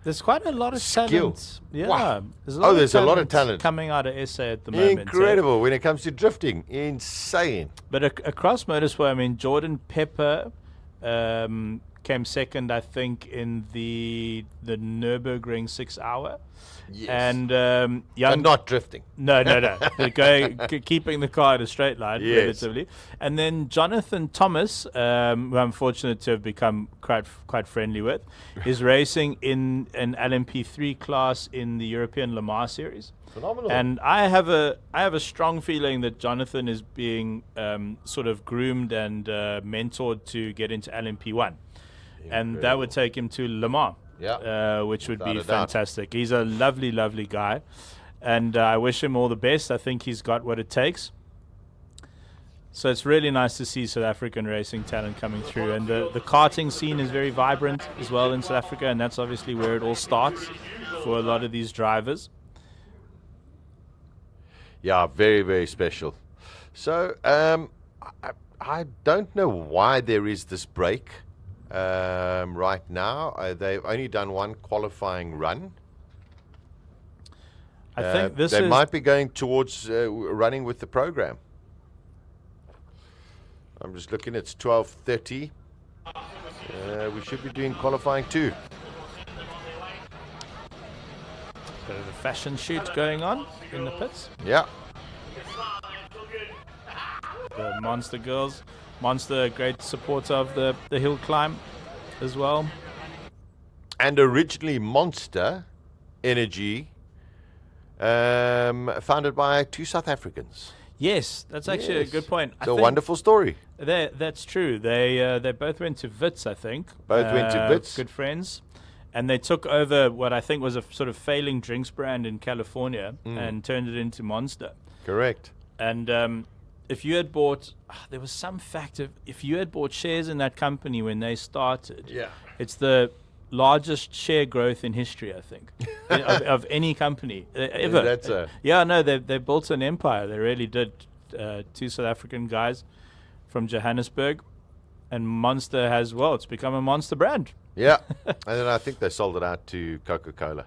There's quite a lot of talent. Yeah. Wow. There's a lot of talent coming out of SA at the moment. Incredible when it comes to drifting. Insane. But across motorsport, Jordan Pepper came second, I think, in the Nürburgring 6 hour. Yes. And not drifting. No. Keeping the car in a straight line, relatively. And then Jonathan Thomas, who I'm fortunate to have become quite friendly with, is racing in an LMP3 class in the European Le Mans series. Phenomenal. And I have a strong feeling that Jonathan is being sort of groomed and mentored to get into LMP1. And that would take him to Le Mans, which would be fantastic. He's a lovely, lovely guy, and I wish him all the best. I think he's got what it takes. So it's really nice to see South African racing talent coming through, and the karting scene is very vibrant as well in South Africa, and that's obviously where it all starts for a lot of these drivers. Yeah, very, very special. So I don't know why there is this break right now. They've only done one qualifying run. I think they might be going towards running with the program. I'm just looking, it's 12:30. We should be doing qualifying too. Bit of a fashion shoot going on in the pits. Yeah. The Monster girls. Monster, a great supporter of the hill climb as well. And originally Monster Energy, founded by 2 South Africans. Yes, that's actually a good point. It's a wonderful story. That's true. They both went to Wits, I think. Both went to Wits. Good friends. And they took over what I think was a sort of failing drinks brand in California and turned it into Monster. Correct. And if you had bought, there was some fact of, if you had bought shares in that company when they started, it's the largest share growth in history, I think, of any company ever. They built an empire. They really did. 2 South African guys from Johannesburg, and Monster has, well, it's become a Monster brand. Yeah, and then I think they sold it out to Coca-Cola.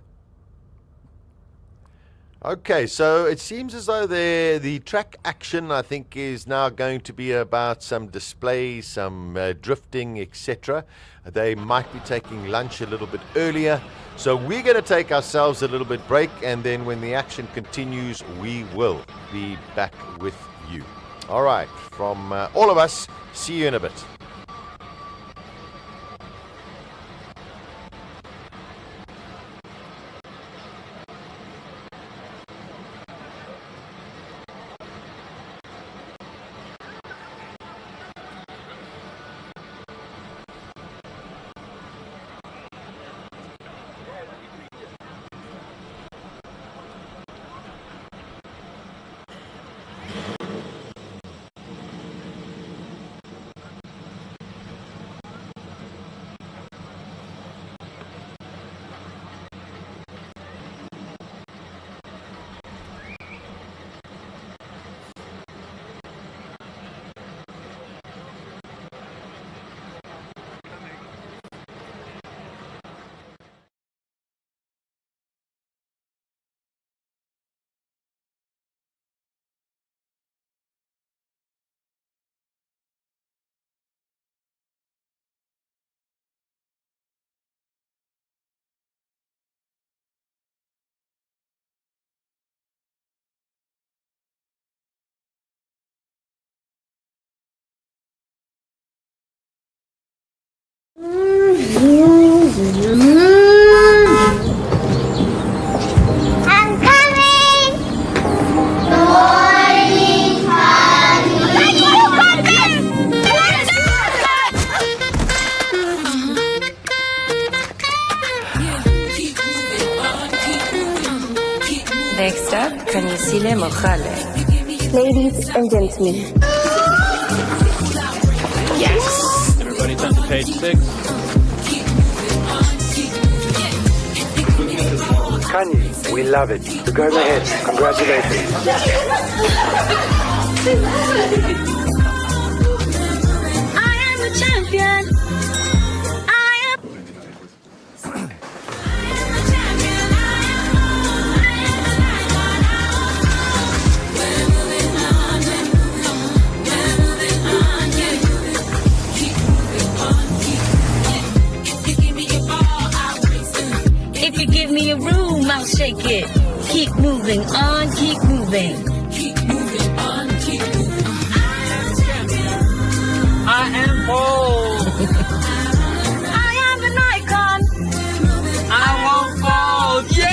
Okay, so it seems as though the track action, I think, is now going to be about some displays, some drifting, etc. They might be taking lunch a little bit earlier. So we're going to take ourselves a little bit break, and then when the action continues, we will be back with you. All right, from all of us, see you in a bit. I'm coming! Next up, Kanisile Mokhale. Ladies and gentlemen. Yes! Everybody turn to page 6. Kanye, we love it. You're going ahead. Congratulations. I am a champion. If you give me a room, I'll shake it. Keep moving on, keep moving. Keep moving on, keep moving. I am bold. I am an icon. I won't fold, yeah!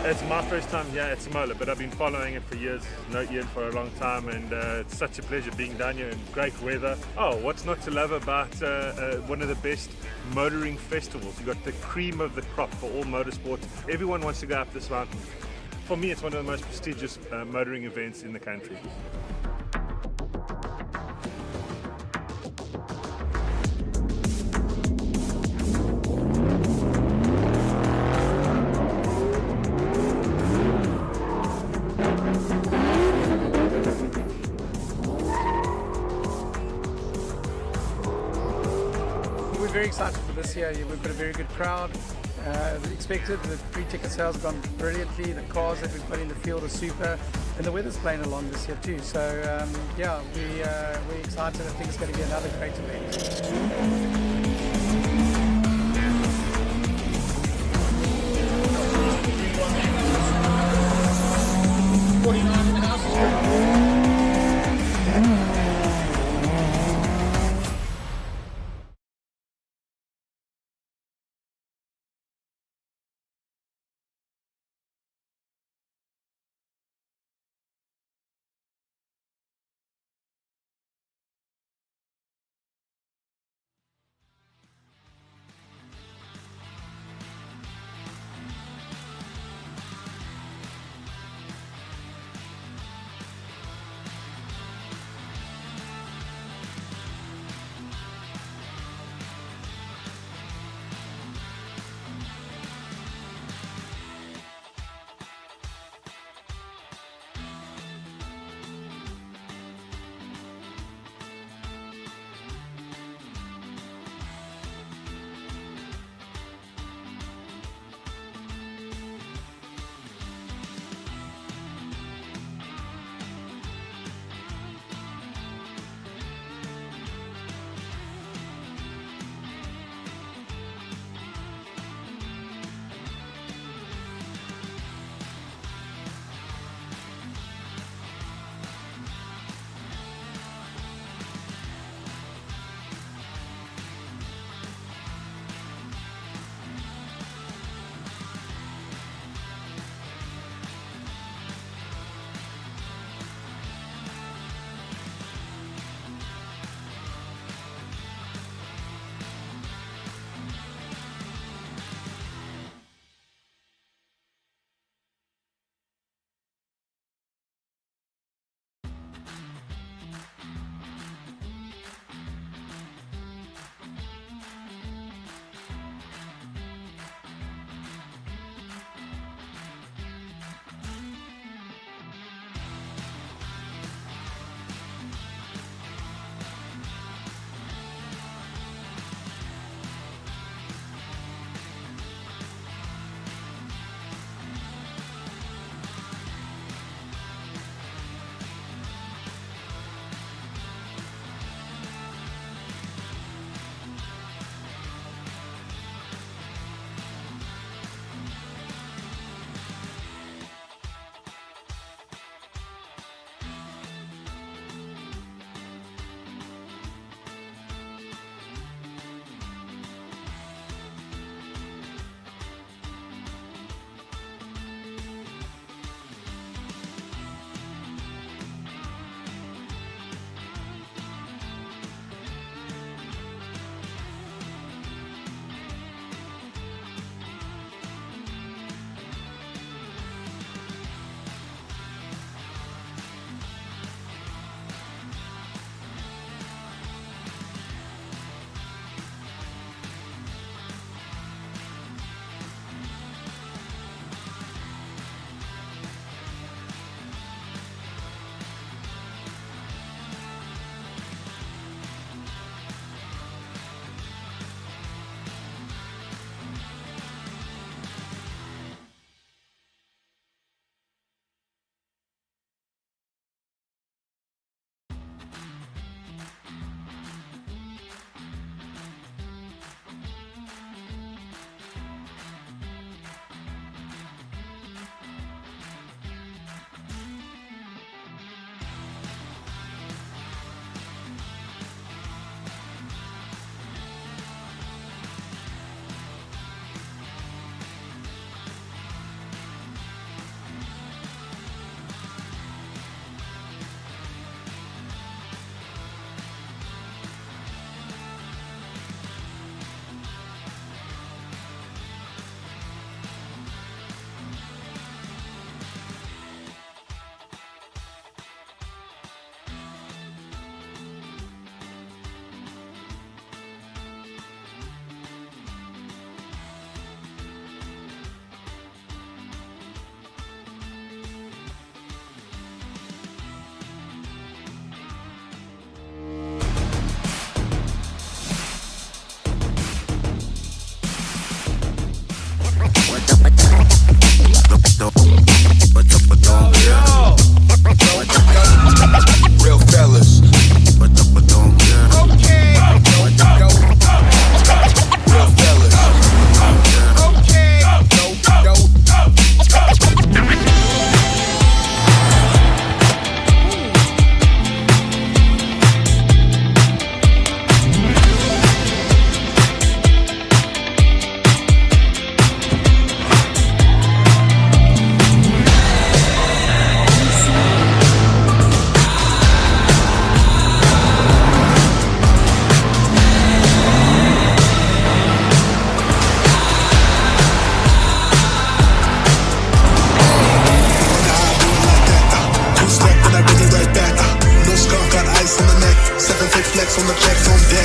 It's my first time here at SIMOLA, but I've been following it for years, know Ian for a long time, and it's such a pleasure being down here in great weather. Oh, what's not to love about one of the best motoring festivals? You've got the cream of the crop for all motorsports. Everyone wants to go up this mountain. For me, it's one of the most prestigious motoring events in the country. We're very excited for this year. We've got a very good crowd. Expected, the free ticket sales have gone brilliantly. The cars that we've got in the field are super, and the weather's playing along this year too. So yeah, we're excited. I think it's going to be another great event.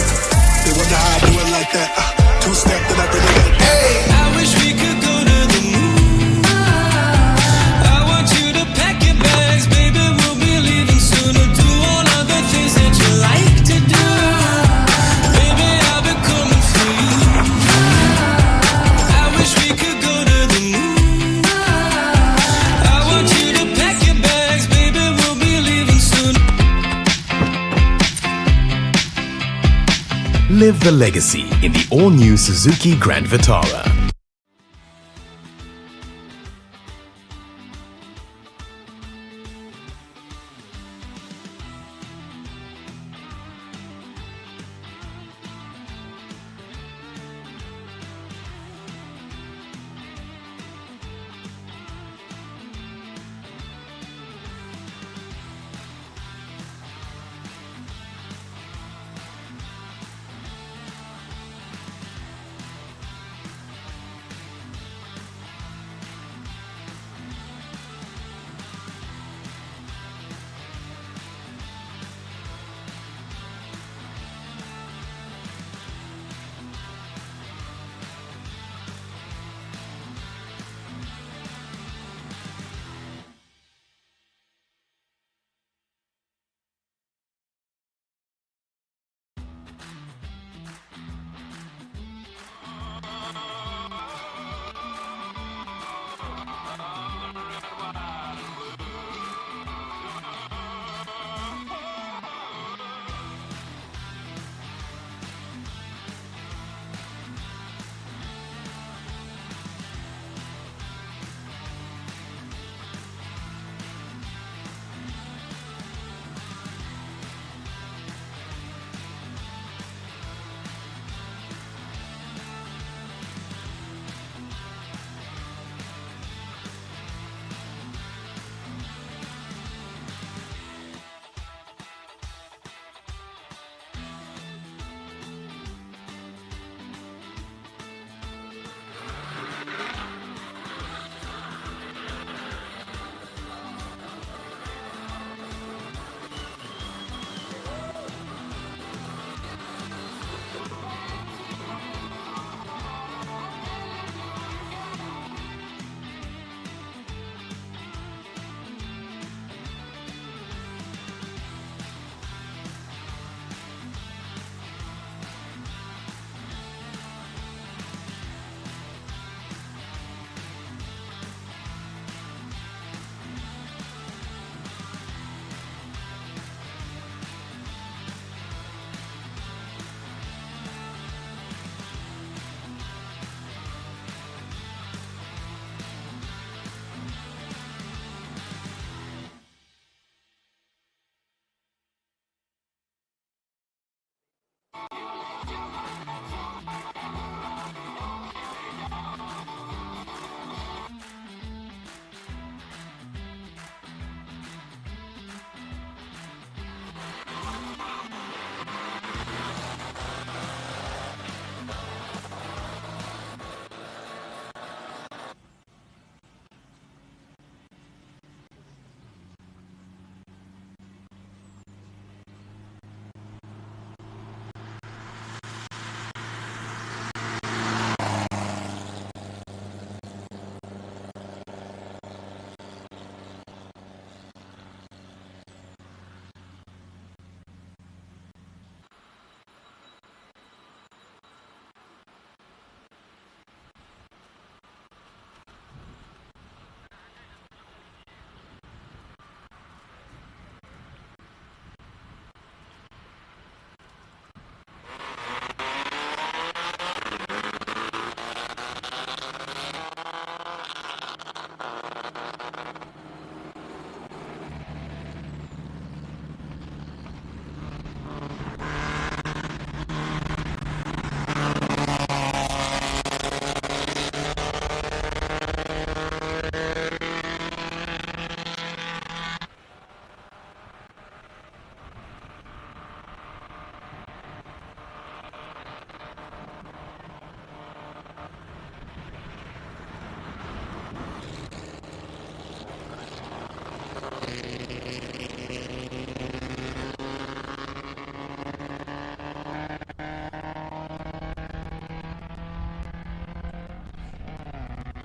like, they wonder how I do it like that. Two-step, then I bring it back. Hey, I wish we could go to the moon. I want you to pack your bags, baby, we'll be leaving soon. To do all of the things that you like to do. Baby, I'll be coming for you. I wish we could go to the moon. I want you to pack your bags, baby, we'll be leaving soon. Live the legacy in the all-new Suzuki Grand Vitara.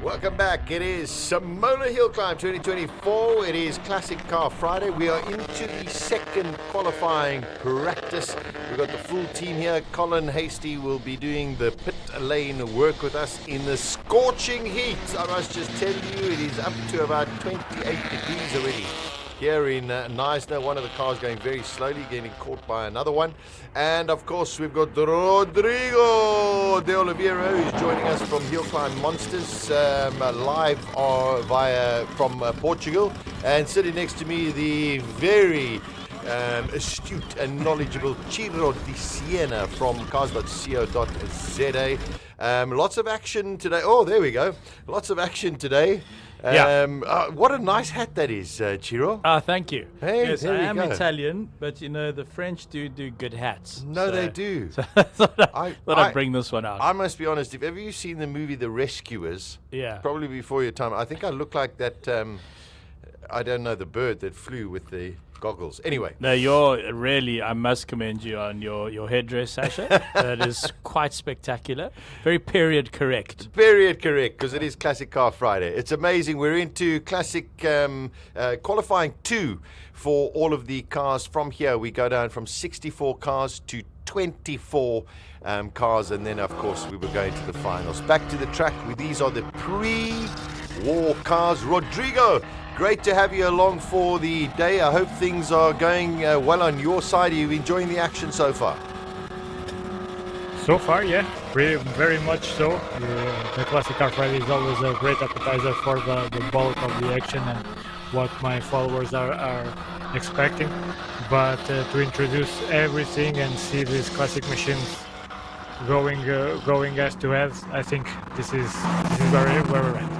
Welcome back. It is SIMOLA HillClimb 2024. It is Classic Car Friday. We are into the second qualifying practice. We've got the full team here. Colin Hasty will be doing the pit lane work with us in the scorching heat. I must just tell you, it is up to about 28 degrees already. Here in Neisner, one of the cars going very slowly, getting caught by another one. And of course, we've got Rodrigo de Oliveira, who's joining us from HillClimb Monsters, live from Portugal. And sitting next to me, the very astute and knowledgeable Ciro Di Siena from cars.co.za. Lots of action today. Oh, there we go. Lots of action today. What a nice hat that is, Ciro. Thank you. Hey, yes, there I we am go. Italian, but you know, the French do good hats. No, they do. So I thought I'd bring this one out. I must be honest, if ever you've seen the movie The Rescuers, probably before your time, I think I look like that, I don't know, the bird that flew with the goggles. Anyway. No, you're really, I must commend you on your headdress, Sasha. That is quite spectacular. Very period correct. Period correct, because it is Classic Car Friday. It's amazing. We're into Classic qualifying 2 for all of the cars. From here, we go down from 64 cars to 24 cars, and then, of course, we were going to the finals. Back to the track. These are the pre-war cars. Rodrigo, great to have you along for the day. I hope things are going well on your side. Are you enjoying the action so far? So far, yeah, very much so. The Classic Car Friday is always a great appetizer for the bulk of the action and what my followers are expecting. But to introduce everything and see these classic machines going as to as, I think this is where we're at.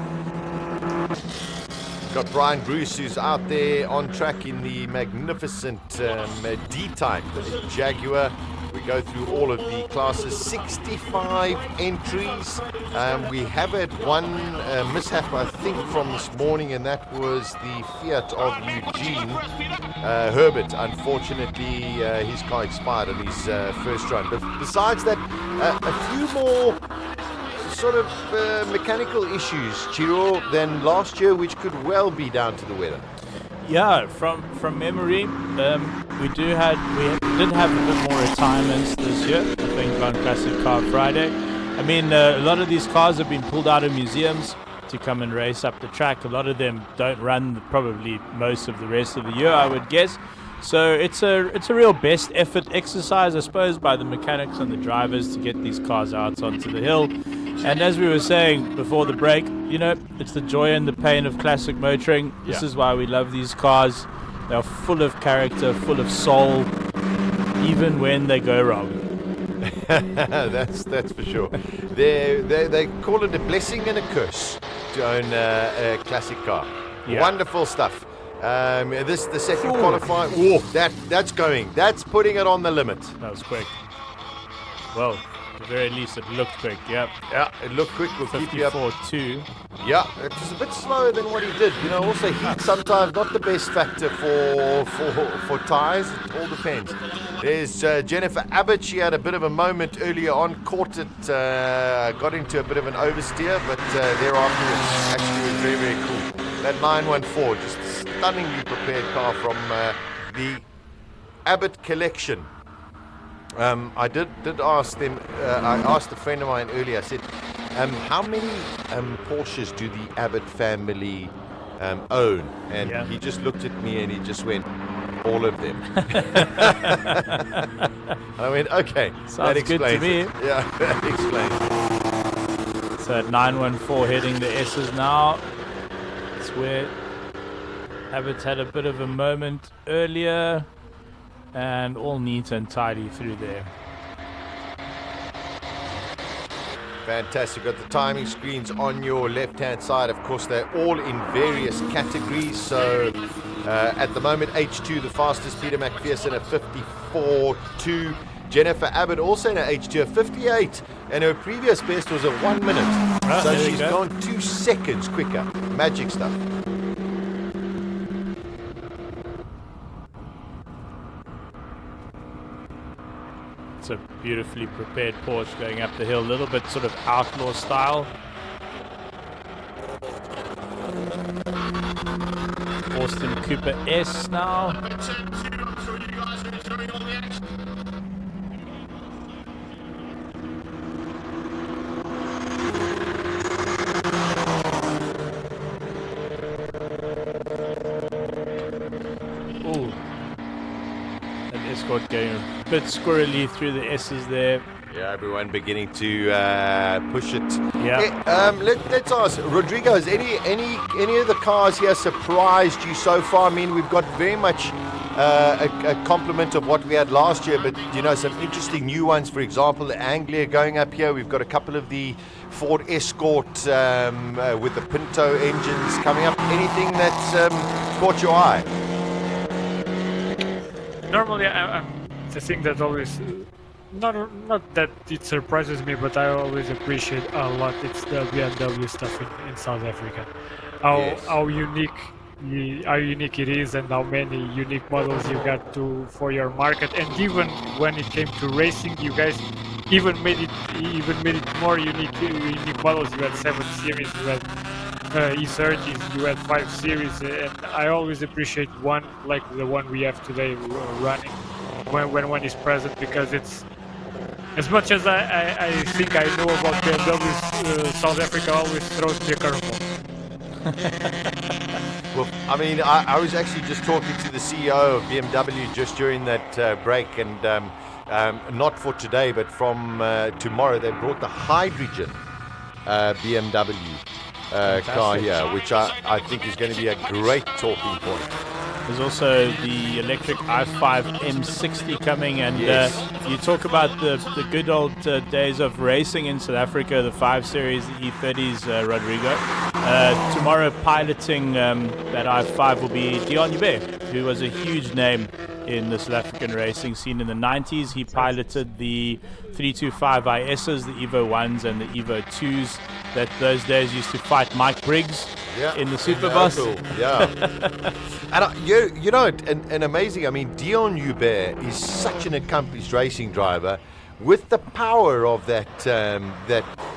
Got Brian Bruce, who's out there on track in the magnificent D-Type, the Jaguar. We go through all of the classes, 65 entries. We have had one mishap, I think, from this morning, and that was the Fiat of Eugene Herbert. Unfortunately, his car expired on his first run. But besides that, a few more sort of mechanical issues, Ciro, than last year, which could well be down to the weather. Yeah, from memory, we did have a bit more retirements this year, I think, on Classic Car Friday. I mean, a lot of these cars have been pulled out of museums to come and race up the track. A lot of them don't run probably most of the rest of the year, I would guess. So it's a real best effort exercise, I suppose, by the mechanics and the drivers to get these cars out onto the hill. And as we were saying before the break, you know, it's the joy and the pain of classic motoring. This is why we love these cars. They're full of character, full of soul, even when they go wrong. That's for sure. They call it a blessing and a curse to own a classic car. Yeah. Wonderful stuff. The second qualifying. Whoa, that's putting it on the limit. That was quick. Well, at the very least, it looked quick. Yep. Yeah, it looked quick. We'll keep you up. 54.2. Yeah, it was a bit slower than what he did. You know, also heat sometimes not the best factor for tyres. It all depends. There's Jennifer Abbott. She had a bit of a moment earlier on, caught it, got into a bit of an oversteer, but thereafter it actually was very, very cool. That 914, just a stunningly prepared car from the Abbott collection. I did ask them, I asked a friend of mine earlier, I said, how many Porsches do the Abbott family own? And he just looked at me and he just went, all of them. I went, okay, Sounds that explains good to me. it. Yeah, that explains it. So at 914 heading the S's now. It's where Abbott's had a bit of a moment earlier, and all neat and tidy through there. Fantastic. Got the timing screens on your left-hand side. Of course, they're all in various categories. So at the moment, H2, the fastest, Peter McPherson at 54.2. Jennifer Abbott also in a H2 of 58. And her previous best was a 1 minute. So she's gone 2 seconds quicker. Magic stuff. It's a beautifully prepared Porsche going up the hill, a little bit sort of outlaw style. Austin Cooper S now. Ooh. An escort going a bit squirrely through the S's there. Yeah, everyone beginning to push it. Yeah. Let's ask Rodrigo. Has any of the cars here surprised you so far? I mean, we've got very much a complement of what we had last year, but some interesting new ones. For example, the Anglia going up here. We've got a couple of the Ford Escort with the Pinto engines coming up. Anything that's caught your eye? Normally, the thing that always. Not that it surprises me, but I always appreciate a lot. It's the BMW stuff in South Africa. How unique it is, and how many unique models you got for your market. And even when it came to racing, you guys even made it more unique models. You had 7 series, you had E30s, you had 5 series, and I always appreciate one like the one we have today running when one is present, because it's. As much as I think I know about BMWs, South Africa always throws me a curveball. Well, I mean, I was actually just talking to the CEO of BMW just during that break, and not for today, but from tomorrow, they brought the hydrogen BMW car here, which I think is going to be a great talking point. There's also the electric i5 M60 coming, and you talk about the good old days of racing in South Africa, the 5 Series, the E30s, Rodrigo. Tomorrow piloting that i5 will be Dion Ube, who was a huge name in the South African racing scene in the 90s. He piloted the 325 ISs, the Evo 1s and the Evo 2s that those days used to fight Mike Briggs in the Superbus. Yeah. And and amazing, I mean, Dion Hubert is such an accomplished racing driver with the power of that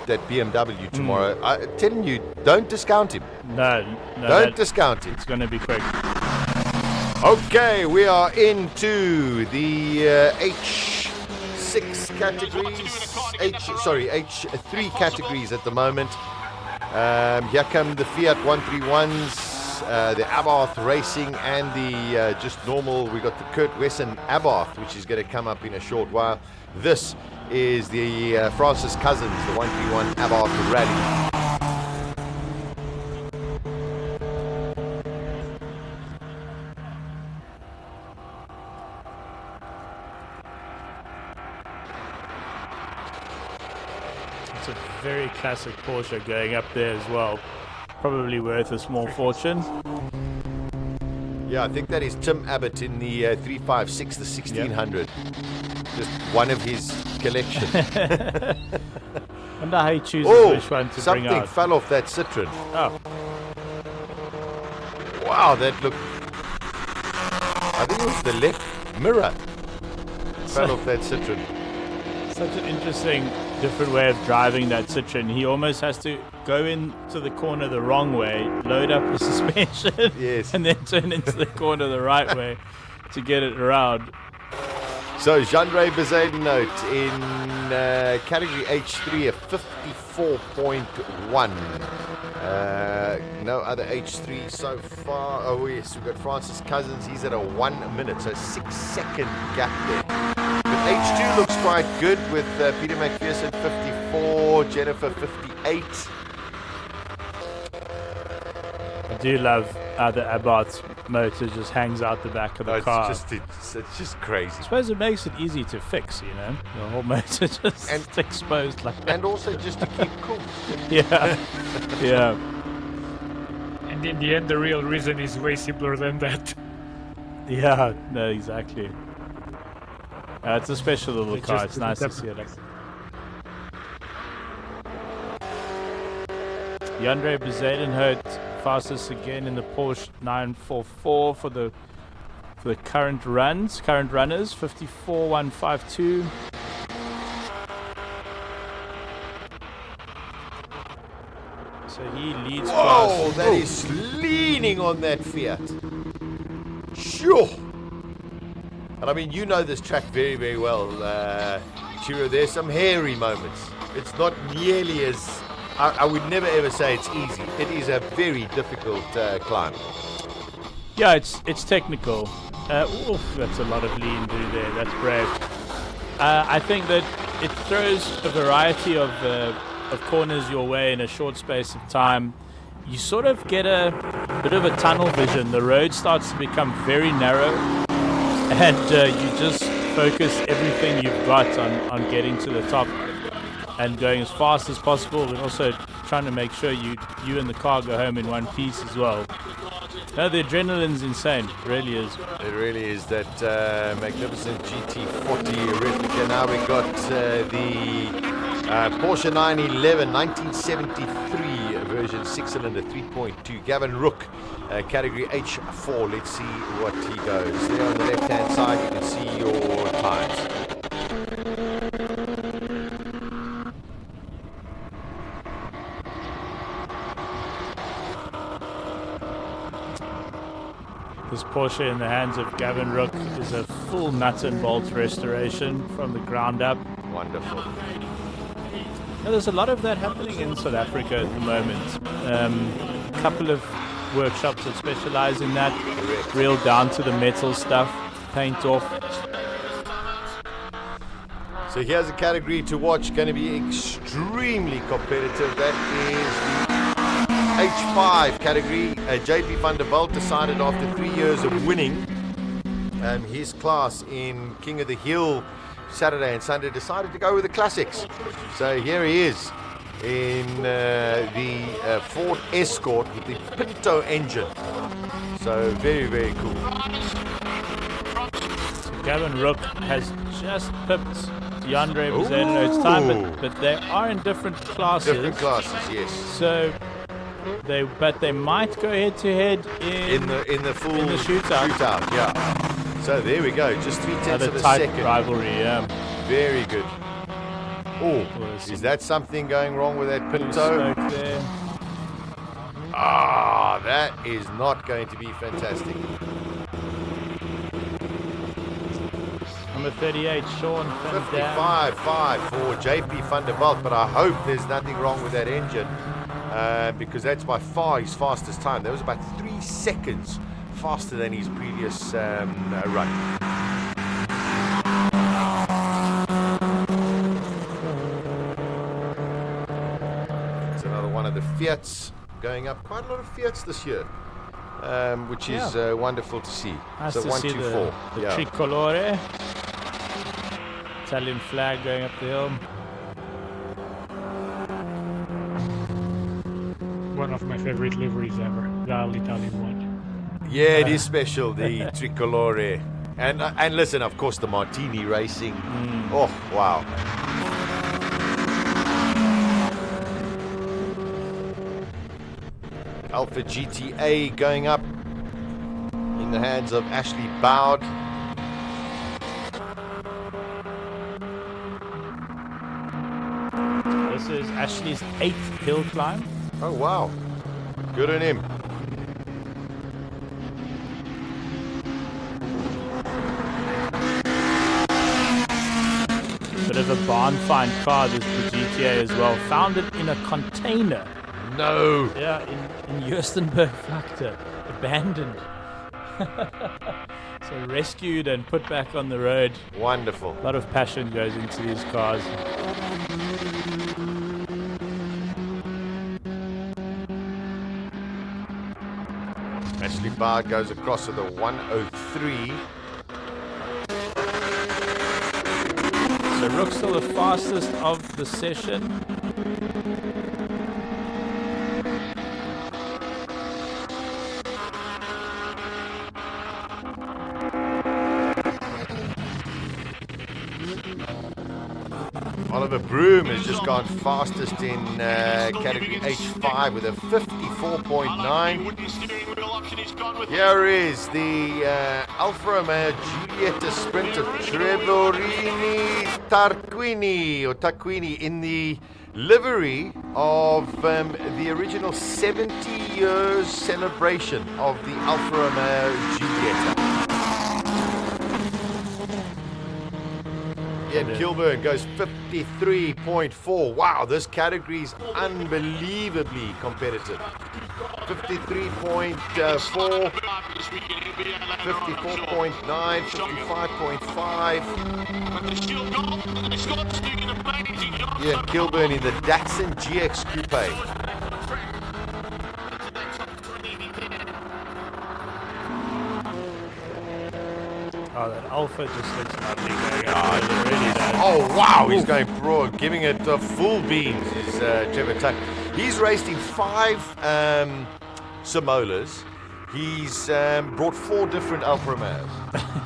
BMW tomorrow. I'm telling you, don't discount him. No, don't discount him. It's going to be quick. Okay, we are into the H6 categories. H3 categories at the moment. Here come the Fiat 131s, the Abarth Racing, and the just normal. We got the Kurt Wesson Abarth, which is going to come up in a short while. This is the Francis Cousins, the 131 Abarth Rally. Very classic Porsche going up there as well. Probably worth a small fortune. Yeah, I think that is Tim Abbott in the 356, the 1600. Just one of his collection. Wonder how he chooses which one to bring out. Something fell off that Citroen. Oh. Wow, that looked... I think it was the left mirror. Fell off that Citroen. Such an interesting, different way of driving that Citroen. He almost has to go into the corner the wrong way, load up the suspension, and then turn into the corner the right way to get it around. So, Jean-Ray Bezuidenhout in category H3 of 54.1. No other H3 so far. Oh, yes, we've got Francis Cousins. He's at a 1 minute, so 6-second gap there. But H2 looks quite good with Peter McPherson 54, Jennifer 58. I do love how the Abarth's motor just hangs out the back of the car. It's just crazy. I suppose it makes it easy to fix, you know. The whole motor just exposed like that. And also just to keep cool. Yeah. Yeah. And in the end, the real reason is way simpler than that. Yeah, no, exactly. It's a special little car. It's nice to see it. Jean-Ray Bezuidenhout fastest again in the Porsche 944 for the current runners, 54.152. So he leads class. That is leaning on that Fiat. Sure. And I mean, you know this track very, very well, Chiro. There's some hairy moments. It's not nearly as... I would never ever say it's easy. It is a very difficult climb. Yeah, it's technical. Oof, that's a lot of lean through there. That's brave. I think that it throws a variety of corners your way in a short space of time. You sort of get a bit of a tunnel vision. The road starts to become very narrow, and you just focus everything you've got on getting to the top and going as fast as possible, but also trying to make sure you and the car go home in one piece as well. No, the adrenaline's insane. It really is. It really is. That magnificent GT40 replica. Now we got the Porsche 911 1973 version 6-cylinder 3.2. Gavin Rook, category H4. Let's see what he goes. There on the left-hand side, you can see your tires. This Porsche in the hands of Gavin Rook is a full nut and bolt restoration from the ground up. Wonderful. Now, there's a lot of that happening in South Africa at the moment. A couple of workshops that specialize in that, real down to the metal stuff, paint off. So here's a category to watch, going to be extremely competitive. That is the H5 category. JP van der Walt decided after 3 years of winning his class in King of the Hill Saturday and Sunday, decided to go with the classics. So here he is in the Ford Escort with the Pinto engine. So very, very cool. Gavin Rook has just pipped DeAndre Bezeno's time, but they are in different classes. Different classes, yes. So they might go head to head in the shootout. Yeah. So there we go. Just 0.3 of a second. Rivalry. Yeah. Very good. Oh, is that something going wrong with that Pinto? Ah, that is not going to be fantastic. Number 38, Sean Van 55.5 for JP van der Walt, but I hope there's nothing wrong with that engine. Because that's by far his fastest time. That was about 3 seconds faster than his previous run. It's another one of the Fiats going up. Quite a lot of Fiats this year, which is wonderful to see. Nice so to 1, see 2, 4. The tricolore. Italian flag going up the hill. One of my favorite liveries ever, the Italian one. Yeah, it is special, the tricolore. And listen, of course, the Martini racing. Oh, wow. Alpha GTA going up in the hands of Ashley Bowd. This is Ashley's 8th hill climb. Oh, wow. Good on him. Bit of a barn find car, this the GTA as well. Found it in a container. No. Yeah, in Joostenburg Vlakte. Abandoned. So rescued and put back on the road. Wonderful. A lot of passion goes into these cars. Ashley Bard goes across to the 103. So Rook's still the fastest of the session. Oliver Broom has just gone fastest in category H5 with a 54.9. Here is the Alfa Romeo Giulietta Sprinter Trevorini Tarquini in the livery of the original 70 years celebration of the Alfa Romeo Giulietta. Ian Kilburn goes 53.4. Wow, this category is unbelievably competitive. 53.4, 54.9, 55.5. Ian Kilburn in the Datsun GX Coupe. Oh, that Alpha just looks lovely going on. It really does. Oh, wow, he's going broad, giving it full beams, is Trevor Tuck. He's raced in 5 Simolas. He's brought 4 different Alfa Romeos.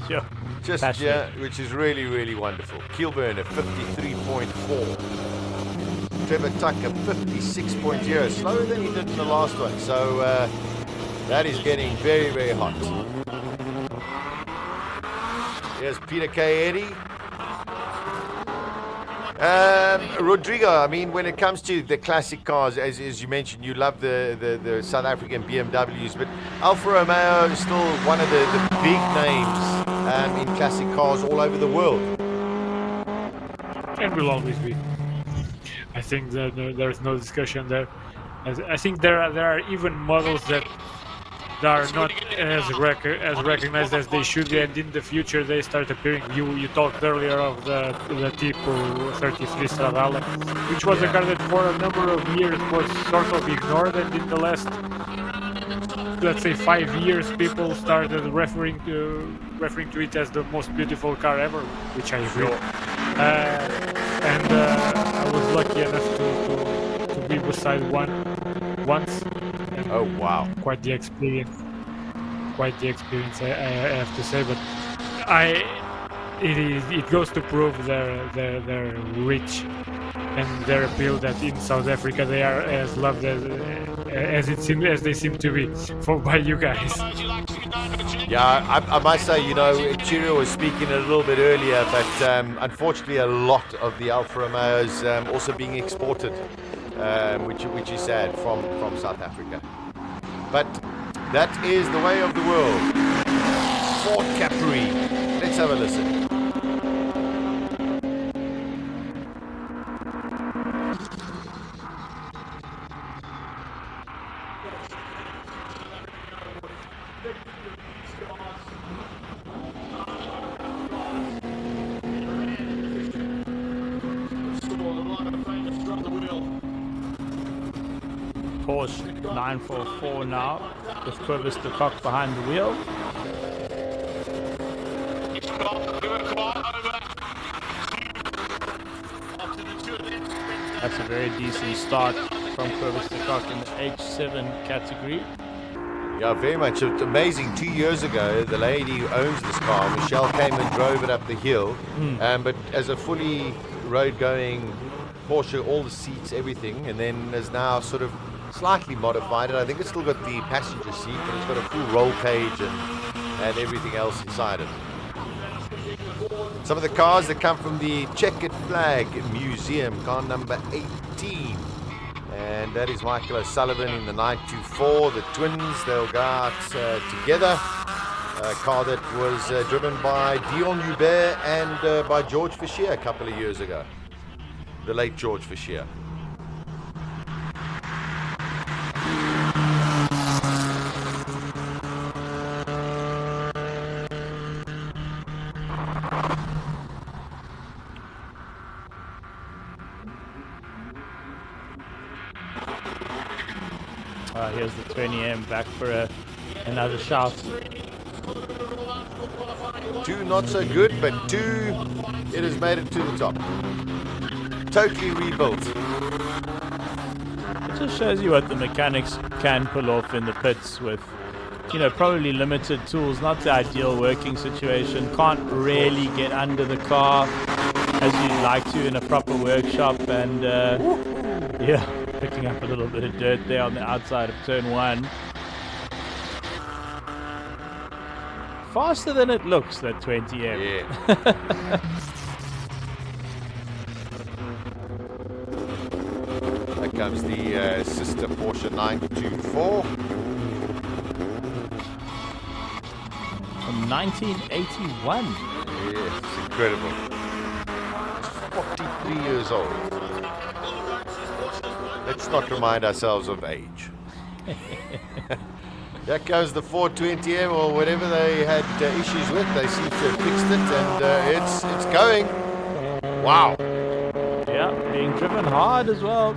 Sure. Just, yeah, which is really, really wonderful. Kilburn at 53.4. Trevor Tuck at 56.0. Slower than he did in the last one. So that is getting very, very hot. Here's Peter K. Eddy. Rodrigo, I mean, when it comes to the classic cars, as you mentioned, you love the South African BMWs, but Alfa Romeo is still one of the big names in classic cars all over the world. And will always be. I think that there's no discussion there. I think there are even models that are not as recognized as they should be, and in the future they start appearing. You talked earlier of the Tipo 33 Stradale, which was a car that for a number of years was sort of ignored, and in the last, let's say, 5 years, people started referring to it as the most beautiful car ever, which I agree. And I was lucky enough to be beside one once. Oh wow! Quite the experience. I have to say, but it goes to prove their reach and their appeal that in South Africa they are as loved as they seem to be by you guys. Yeah, I must say, you know, Chirio was speaking a little bit earlier, but unfortunately a lot of the Alfa Romeos also being exported, which is sad from South Africa. But that is the way of the world. Fort Capri. Let's have a listen. Porsche 944 now, with Cobus de Kock behind the wheel. That's a very decent start from Cobus de Kock in the H7 category. Yeah, very much. It's amazing. 2 years ago, the lady who owns this car, Michelle, came and drove it up the hill. But as a fully road-going Porsche, all the seats, everything, and then has now sort of slightly modified it. I think it's still got the passenger seat, but it's got a full roll cage and everything else inside it. Some of the cars that come from the Checkered Flag Museum, car number 18. And that is Michael O'Sullivan in the 924. The twins, they'll go out together. A car that was driven by Dion Hubert and by George Fischer a couple of years ago. The late George Fischer. Here's the 20M back for another shout. 2 not so good, but 2, it has made it to the top. Totally rebuilt. It just shows you what the mechanics can pull off in the pits with, you know, probably limited tools, not the ideal working situation. Can't really get under the car as you'd like to in a proper workshop, and yeah, picking up a little bit of dirt there on the outside of turn 1. Faster than it looks, that 20M. Yeah. There comes the sister Porsche 924. From 1981. Yes, it's incredible. 23 years old. Let's not remind ourselves of age. That goes the 420M or whatever they had issues with. They seem to have fixed it, and it's going. Wow. Yeah, being driven hard as well.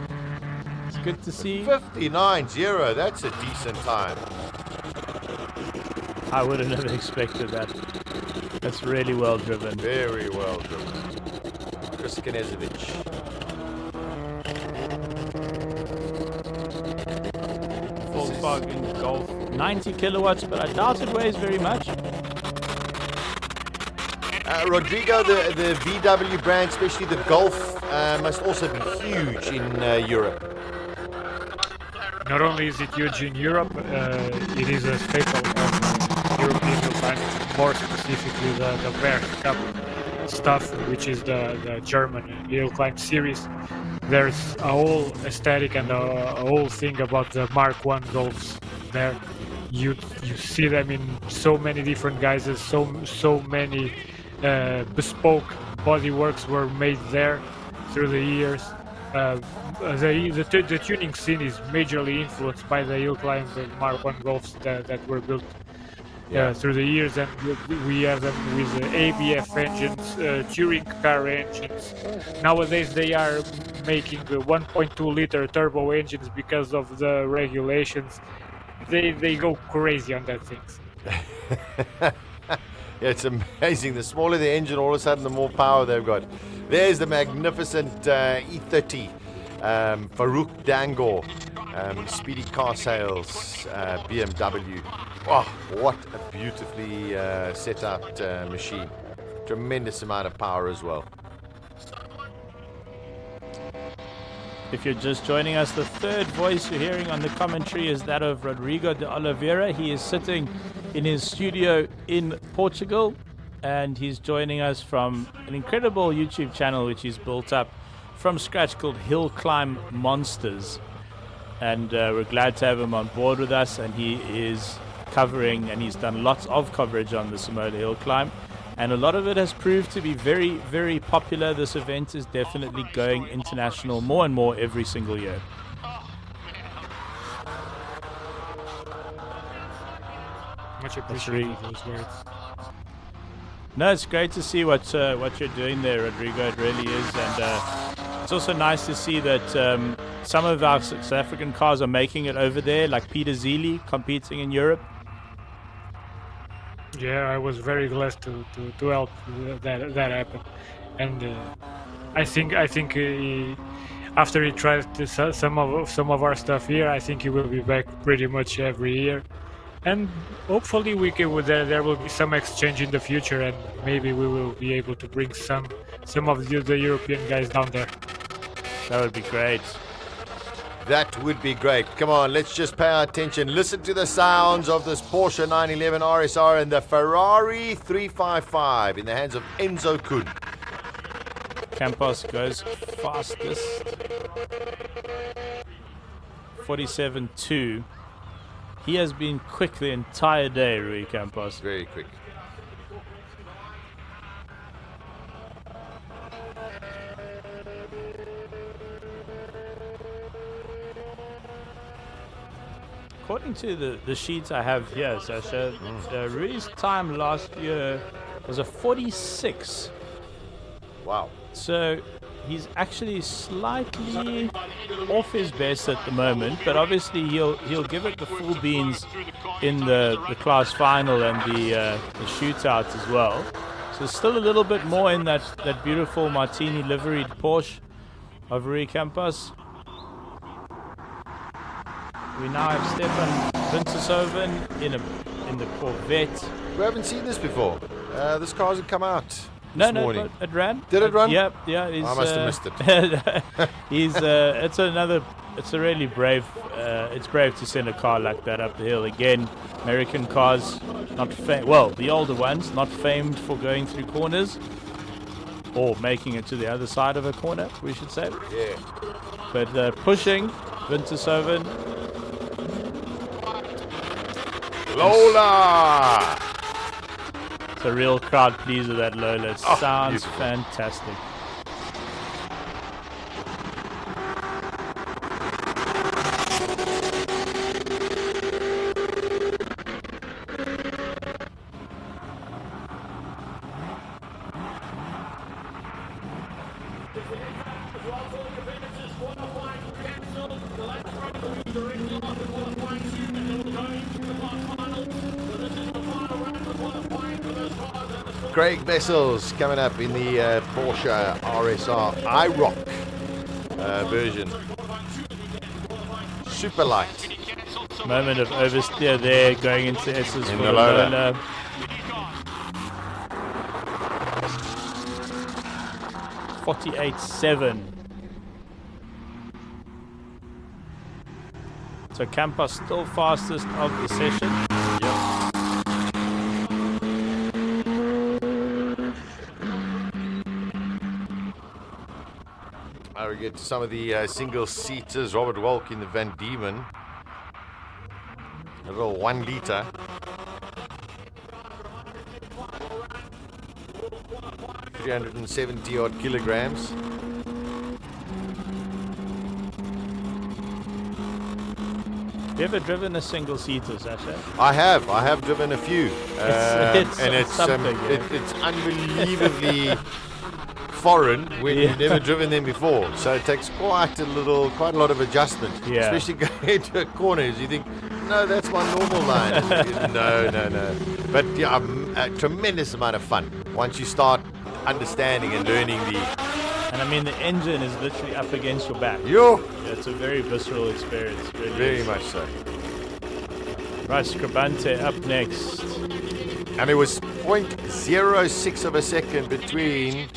It's good to see. 59.0. That's a decent time. I would have never expected that. That's really well driven. Very well driven. Chris Knezovic. Volkswagen Golf. 90 kilowatts, but I doubt it weighs very much. Rodrigo, the VW brand, especially the Golf, must also be huge in Europe. Not only is it huge in Europe, it is a staple of European HillClimb, more specifically the Bear Cup stuff, which is the German HillClimb series. There's a whole aesthetic and a whole thing about the Mark 1 Golfs there. You see them in so many different guises, so many bespoke bodyworks were made there through the years. The tuning scene is majorly influenced by the HillClimb Mark 1 Golfs that were built through the years, and we have them with ABF engines, touring car engines. Nowadays they are making 1.2 liter turbo engines because of the regulations. They go crazy on that things. Yeah, it's amazing. The smaller the engine, all of a sudden, the more power they've got. There's the magnificent E30 Farouk Dangor Speedy Car Sales BMW. Oh, what a beautifully set out machine. Tremendous amount of power as well. If you're just joining us, the third voice you're hearing on the commentary is that of Rodrigo de Oliveira. He is sitting in his studio in Portugal, and he's joining us from an incredible YouTube channel which he's built up from scratch called HillClimb Monsters. And we're glad to have him on board with us, and he is covering, and he's done lots of coverage on the SIMOLA HillClimb. And a lot of it has proved to be very, very popular. This event is definitely going international more and more every single year. Much appreciated those words. No, it's great to see what you're doing there, Rodrigo. It really is, and it's also nice to see that some of our South African cars are making it over there, like Peter Zeely competing in Europe. Yeah, I was very glad to help that happen, and I think after he tries some of our stuff here, I think he will be back pretty much every year, and hopefully there will be some exchange in the future, and maybe we will be able to bring some of the European guys down there. That would be great. That would be great. Come on, let's just pay our attention. Listen to the sounds of this Porsche 911 RSR and the Ferrari 355 in the hands of Enzo Kuhn. Campos goes fastest. 47.2. He has been quick the entire day, Rui Campos. Very quick. According to the sheets I have here, Sasha, Rui's time last year was a 46. Wow. So he's actually slightly off his best at the moment, but obviously he'll give it the full beans in the class final and the shootout as well. So still a little bit more in that beautiful Martini liveried Porsche of Rui Campos. We now have Stefan Wintershoven in the Corvette. We haven't seen this before. This car hasn't come out No, morning. it ran. Did it run? Yeah. I must have missed it. It's a really brave. It's brave to send a car like that up the hill again. American cars, the older ones, not famed for going through corners or making it to the other side of a corner, we should say. Yeah. But pushing Wintershoven. Lola! It's a real crowd pleaser, that Lola. It sounds beautiful. fantastic. Craig Vessels coming up in the Porsche RSR iRock version. Super light. Moment of oversteer there, going into S's In for the the Lola. Lola. .48.7. So Campos still fastest of the session. We get some of the single seaters. Robert Walk in the Van Diemen. A little 1 liter. .370 odd kilograms. Have you ever driven a single seater, Sasha? I have driven a few. It's and it's something, yeah. it's unbelievably foreign when you've never driven them before. So it takes quite a lot of adjustment. Yeah. Especially going into a corners. You think, no, that's my normal line. No. But yeah, a tremendous amount of fun once you start understanding and learning the. And I mean, the engine is literally up against your back. Yo! Yeah, it's a very visceral experience. Really Very is. much so. Right, Scribante up next. And it was 0.06 of a second between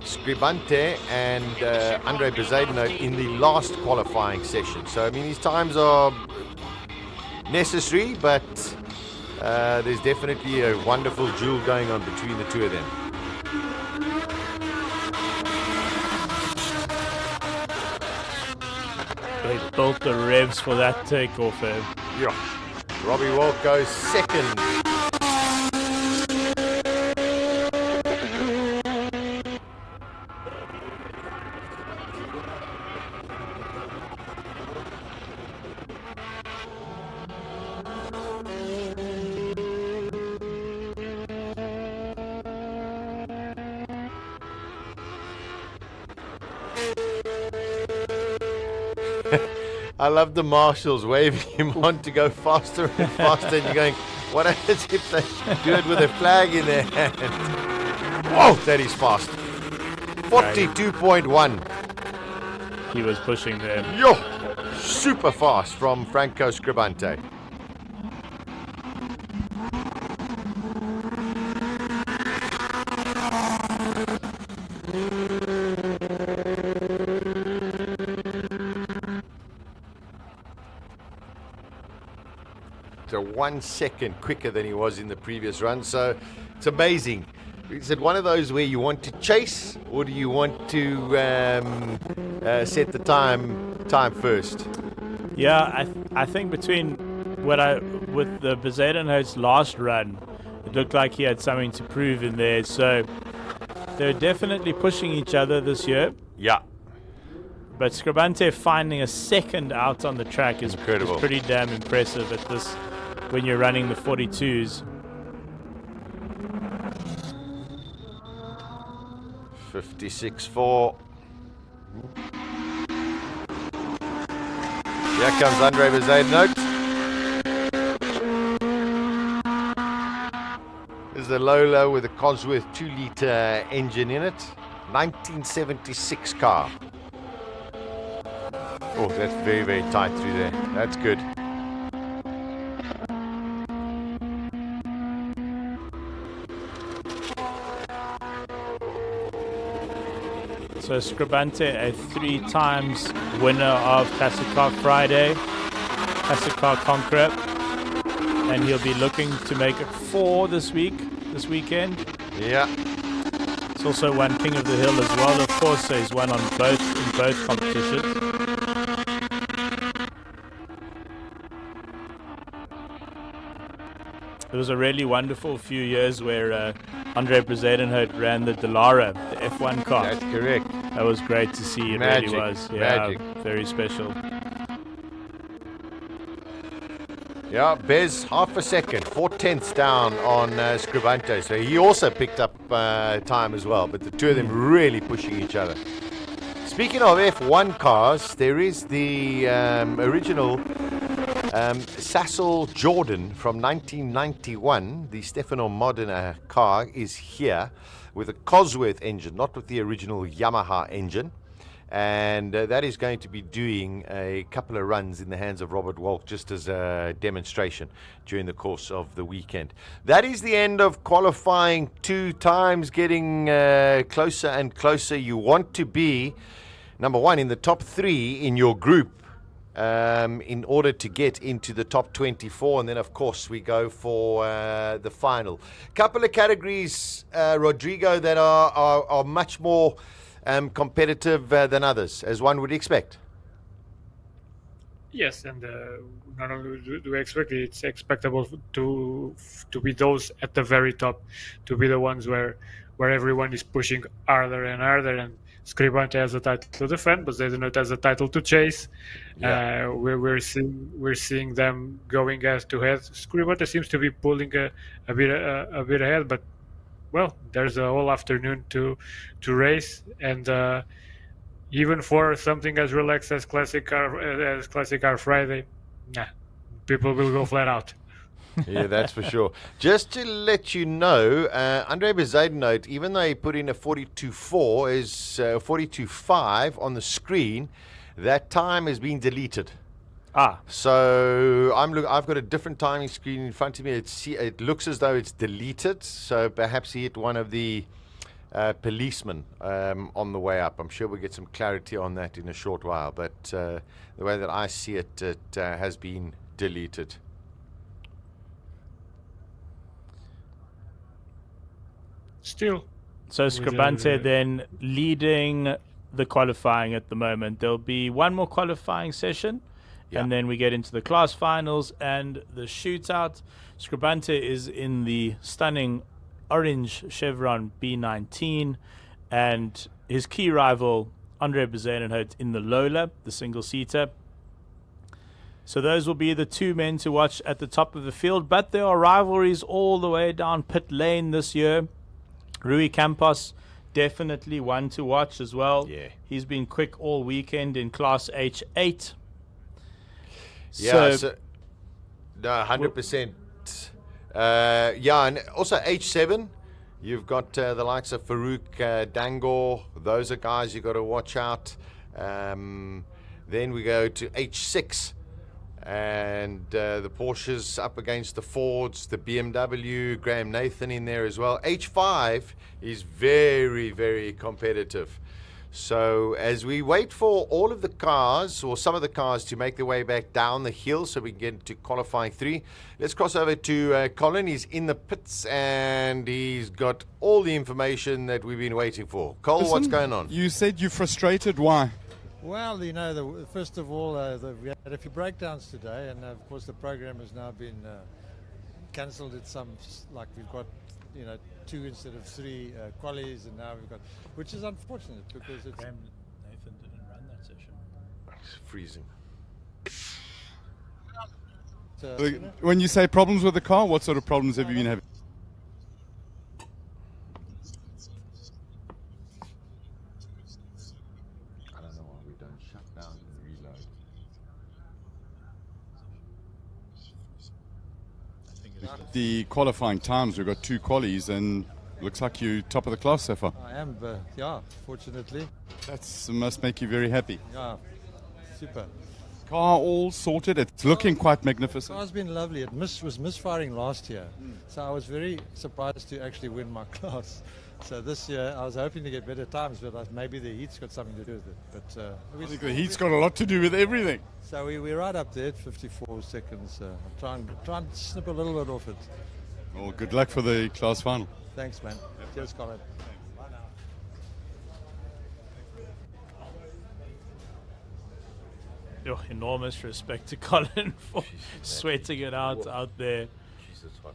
Scribante and Andre Bezuidenhout in the last qualifying session. So, I mean, these times are necessary, but there's definitely a wonderful duel going on between the two of them. They built the revs for that takeoff. Yeah. Robbie Walk goes second. I love the Marshals waving him on to go faster and faster, and you're going, what happens if they do it with a flag in their hand? Whoa, that is fast. 42.1. He was pushing there. Yo, super fast from Franco Scribante. So 1 second quicker than he was in the previous run. So it's amazing. Is it one of those where you want to chase, or do you want to set the time first? Yeah, I think between with the Bezuidenhout's last run, it looked like he had something to prove in there. So they're definitely pushing each other this year. Yeah. But Scribante finding a second out on the track is incredible. Is pretty damn impressive at this when you're running the 42s. 56.4. Here comes Andre Bezuidenhout. This is a Lola with a Cosworth 2-litre engine in it. 1976 car. Oh, that's very, very tight through there. That's good. So Scribante, a 3 times winner of Classic Car Friday, Classic Car Conqueror, and he'll be looking to make it 4 this weekend. Yeah. He's also won King of the Hill as well, of course, so he's won in both competitions. It was a really wonderful few years where Andre Bezuidenhout ran the Dallara, the F1 car. That's correct. That was great to see. It Magic. really was. Yeah, Magic. very special. Yeah, Bez, half a second, 4/10 down on Scribante. So he also picked up time as well, but the two of them really pushing each other. Speaking of F1 cars, there is the original Sassel Jordan from 1991. The Stefano Modena car is here with a Cosworth engine, not with the original Yamaha engine. And that is going to be doing a couple of runs in the hands of Robert Walk just as a demonstration during the course of the weekend. That is the end of qualifying 2 times, getting closer and closer. You want to be number 1 in the top 3 in your group in order to get into the top 24. And then, of course, we go for the final. Couple of categories, Rodrigo, that are much more competitive than others, as one would expect. Yes, and not only do we expect it, it's expectable to be those at the very top, to be the ones where everyone is pushing harder and harder. And Scribante has a title to defend, but they do not have a title to chase. Yeah. We're seeing them going head to head. Scribante seems to be pulling a bit ahead, but well, there's a whole afternoon to race, and even for something as relaxed as Classic Car Friday, people will go flat out. Yeah, that's for sure. Just to let you know, Andre Bezuidenhout, even though he put in a 42.4, is 42.5 on the screen, that time has been deleted. So I've got a different timing screen in front of me. It looks as though it's deleted. So perhaps he hit one of the policemen on the way up. I'm sure we'll get some clarity on that in a short while. But the way that I see it, it has been deleted. Still. So Scribante then leading the qualifying at the moment. There'll be one more qualifying session. And then we get into the class finals and the shootout. Scribante is in the stunning orange Chevron B19, and his key rival, Andre Bezuidenhout, in the Lola, the single-seater. So those will be the 2 men to watch at the top of the field. But there are rivalries all the way down pit lane this year. Rui Campos, definitely one to watch as well. Yeah. He's been quick all weekend in Class H8. Yeah, no, 100%. And also H7, you've got the likes of Farouk Dangor. Those are guys you've got to watch out. Then we go to H6, and the Porsches up against the Fords, the BMW, Graham Nathan in there as well. H5 is very, very competitive. So as we wait for all of the cars, or some of the cars, to make their way back down the hill so we can get to qualifying 3, let's cross over to Colin. He's in the pits and he's got all the information that we've been waiting for. Cole, Listen, what's going on? You said you're frustrated. Why? Well, you know, first of all, we had a few breakdowns today, and of course the program has now been cancelled. It's like we've got, 2 instead of 3 qualies, and now we've got, which is unfortunate because it's. Graham Nathan didn't run that session. It's freezing. When you say problems with the car, what sort of problems have you been having? I don't know why we don't shut down and reload. The qualifying times, we've got 2 qualies, and looks like you're top of the class so far. I am, fortunately. That must make you very happy. Yeah, super. Car all sorted. It's looking quite magnificent. The car's been lovely. It was misfiring last year, so I was very surprised to actually win my class. So this year I was hoping to get better times, but maybe the heat's got something to do with it. But I think the heat's got a lot to do with everything. So we're right up there at 54 seconds. I'll try and snip a little bit off it. Well, good luck for the class final. Thanks, man. Cheers, Colin. Enormous respect to Colin for sweating it out there. Jesus, hot.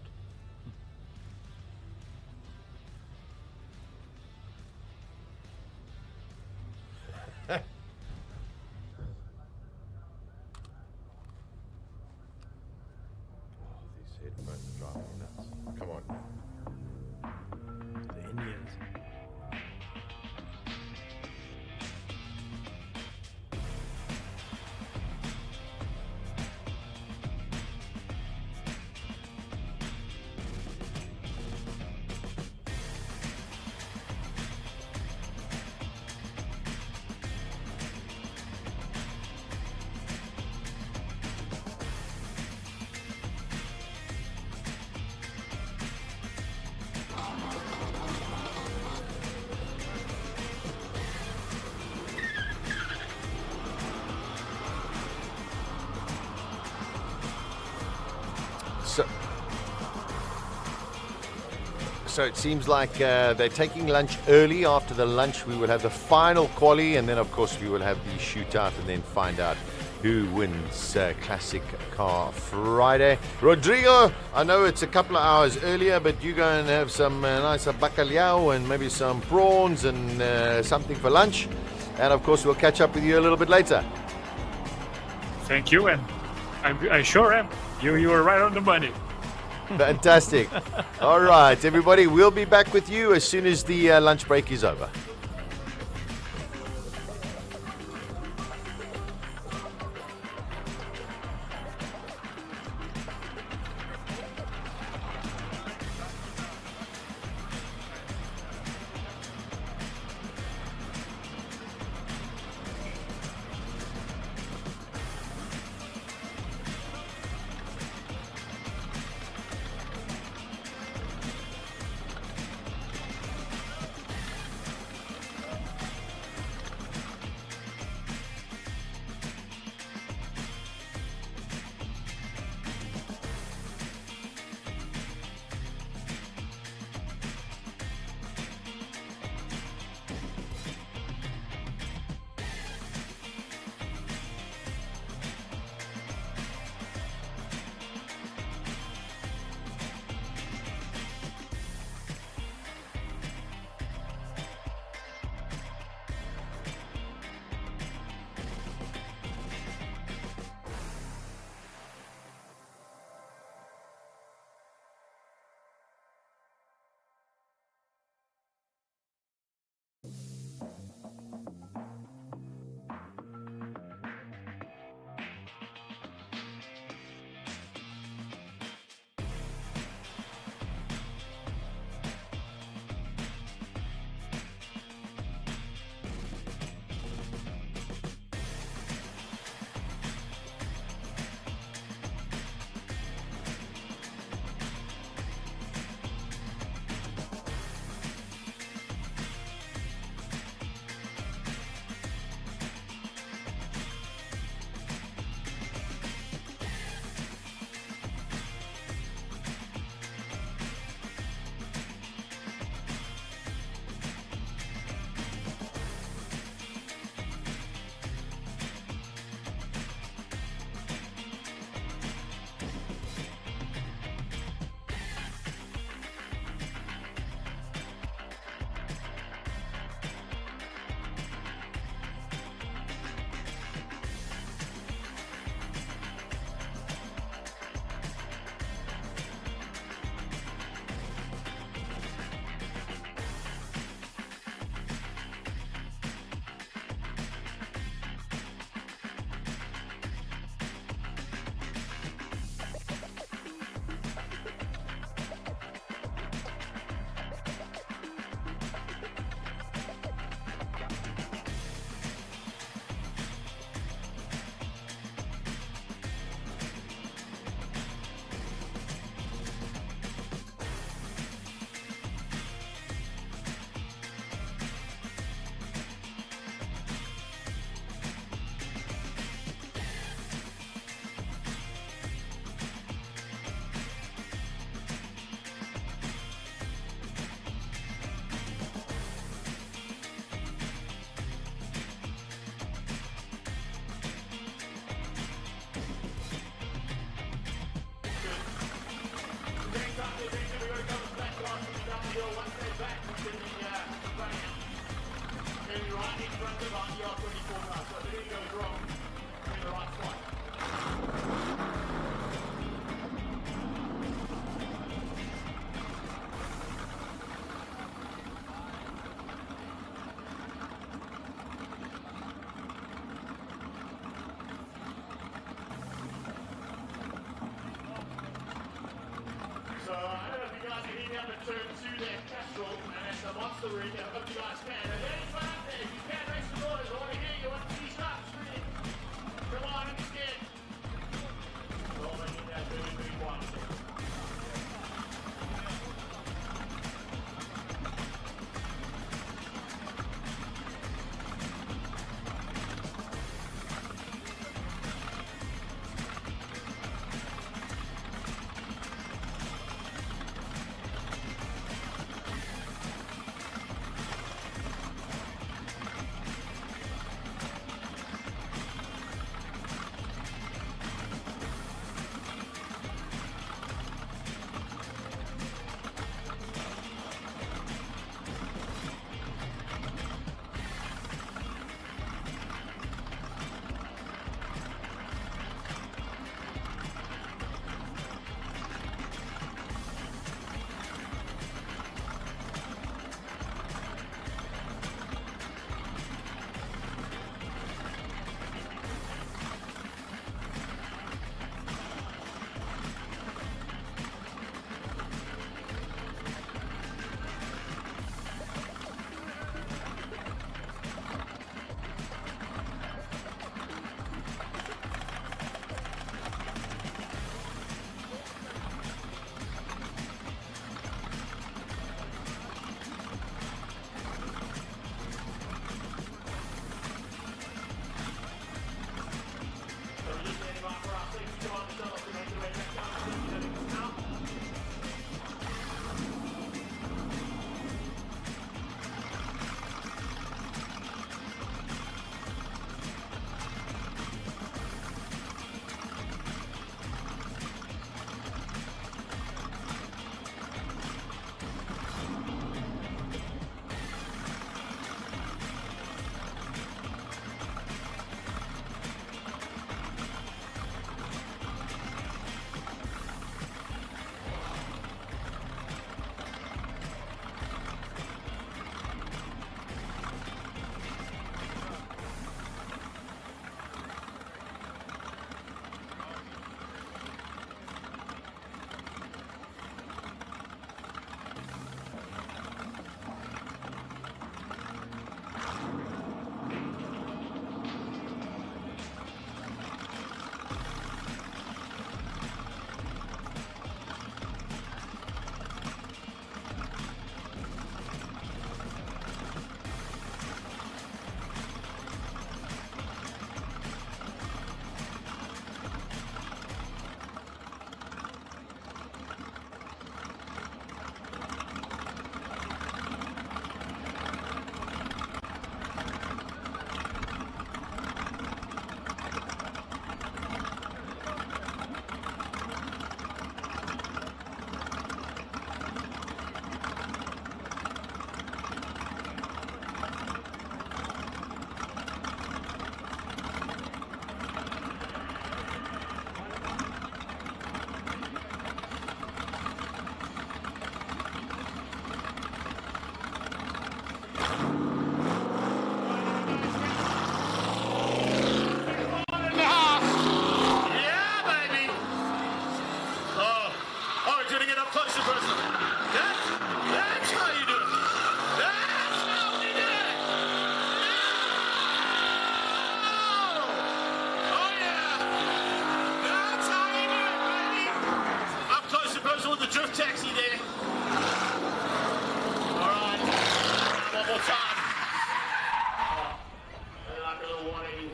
So it seems like they're taking lunch early. After the lunch, we will have the final quali, and then, of course, we will have the shootout and then find out who wins Classic Car Friday. Rodrigo, I know it's a couple of hours earlier, but you go and have some nice bacalhau and maybe some prawns and something for lunch. And, of course, we'll catch up with you a little bit later. Thank you, and I sure am. You were right on the money. Fantastic. All right, everybody, we'll be back with you as soon as the lunch break is over.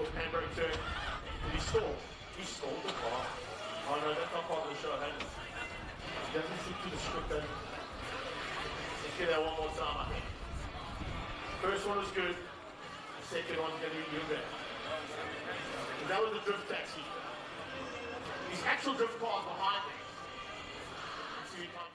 Your handbrake turn. Did he stall? He stalled the car. Oh no, that's not part of the show. He doesn't stick to the script. Let's get that one more time, I think. First one was good. The second one's going to be even better. And that was the drift taxi. His actual drift car is behind me. So he comes.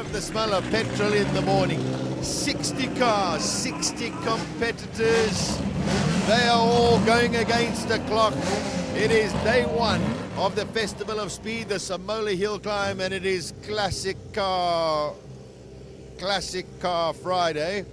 love the smell of petrol in the morning. 60 cars, 60 competitors. They are all going against the clock. It is day one of the Festival of Speed, the SIMOLA HillClimb, and it is Classic Car Friday.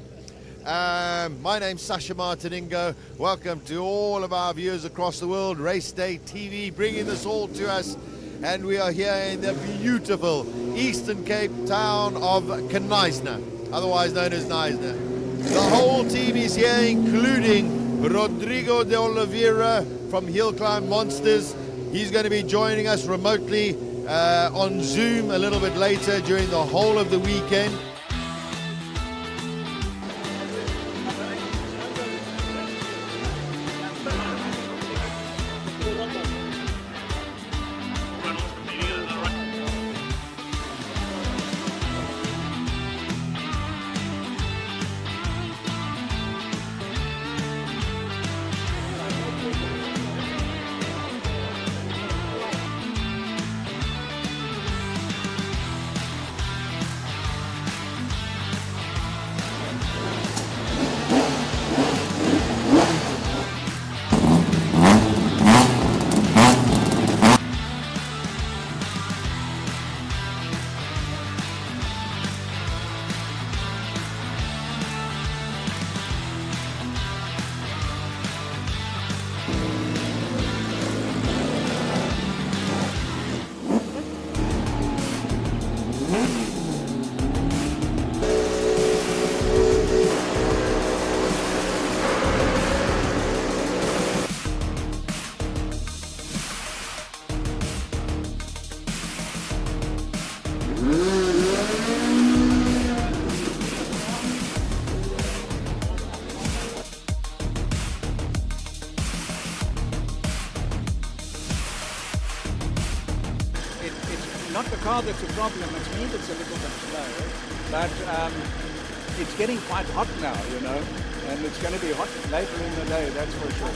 My name's Sasha Martiningo. Welcome to all of our viewers across the world. Race Day TV bringing this all to us. And we are here in the beautiful Eastern Cape town of Knysna, otherwise known as Knysna. The whole team is here, including Rodrigo de Oliveira from HillClimb Monsters. He's going to be joining us remotely on Zoom a little bit later during the whole of the weekend. Not the car that's a problem, it's me that's a little bit slow, but it's getting quite hot now, you know, and it's going to be hot later in the day, that's for sure.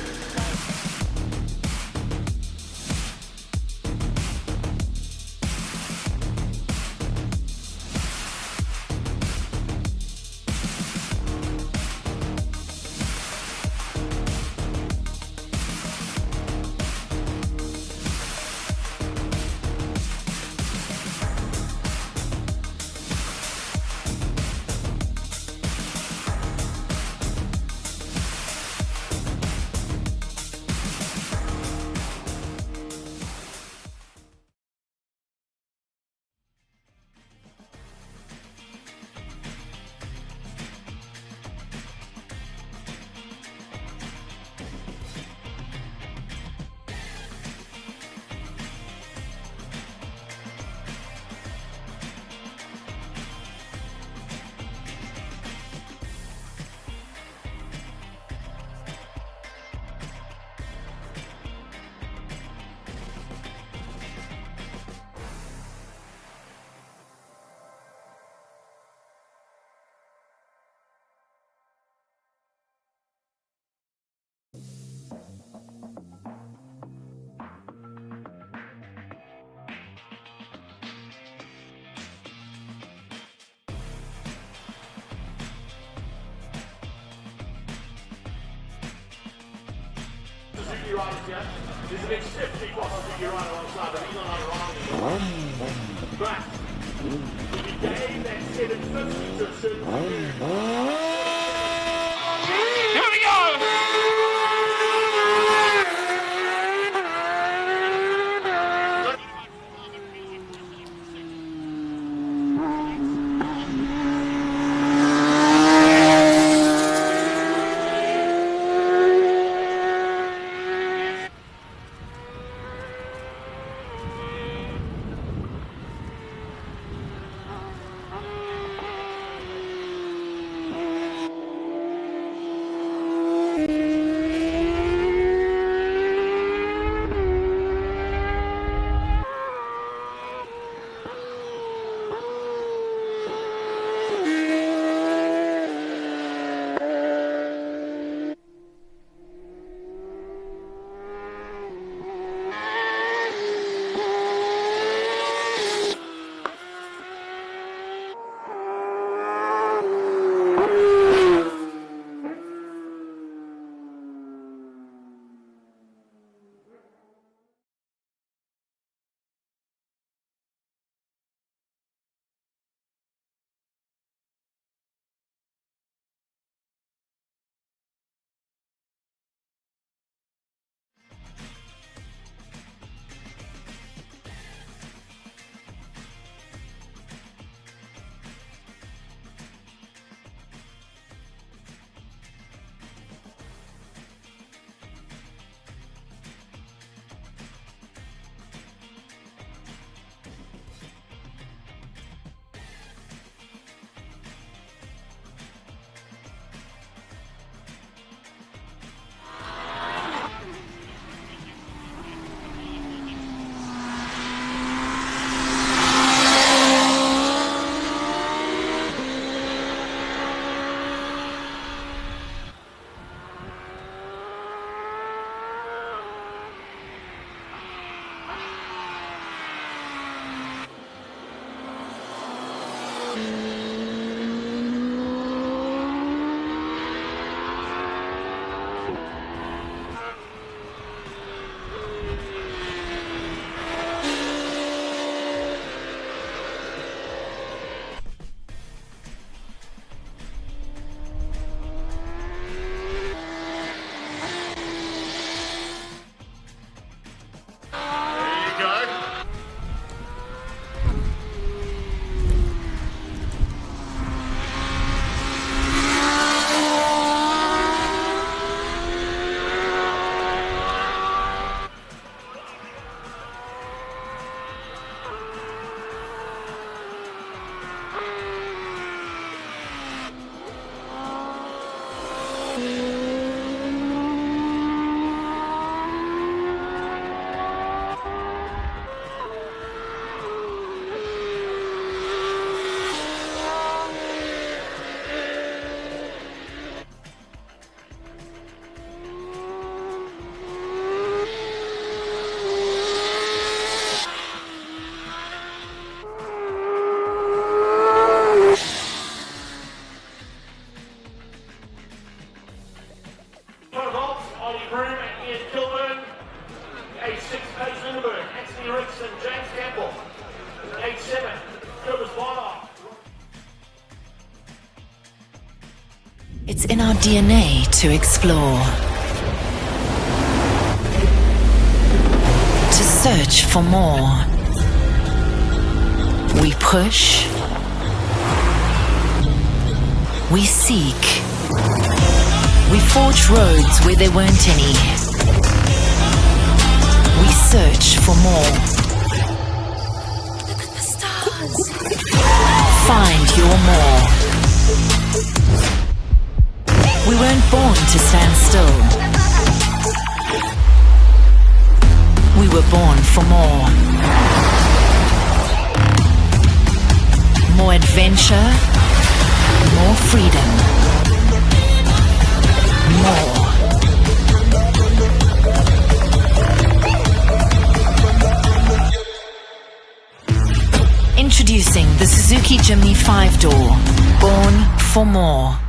Suzuki riders here. There's an exceptionally fast Suzuki rider alongside him. He's not around. But the game that said it 50 to a certain degree. Here we go! It's in our DNA to explore, to search for more. We push, we seek, we forge roads where there weren't any. We search for more. Look at the stars. Find your more. We weren't born to stand still. We were born for more. More adventure, more freedom, more. Introducing the Suzuki Jimny 5-door, born for more.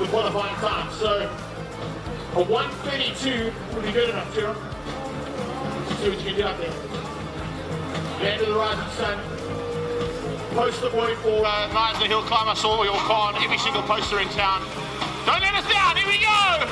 the qualifying time. So a 1:32 will be good enough, Tiro. See what you can do out there. Land of the rising sun. Poster boy for Lions of HillClimb. I saw your car on every single poster in town. Don't let us down. Here we go.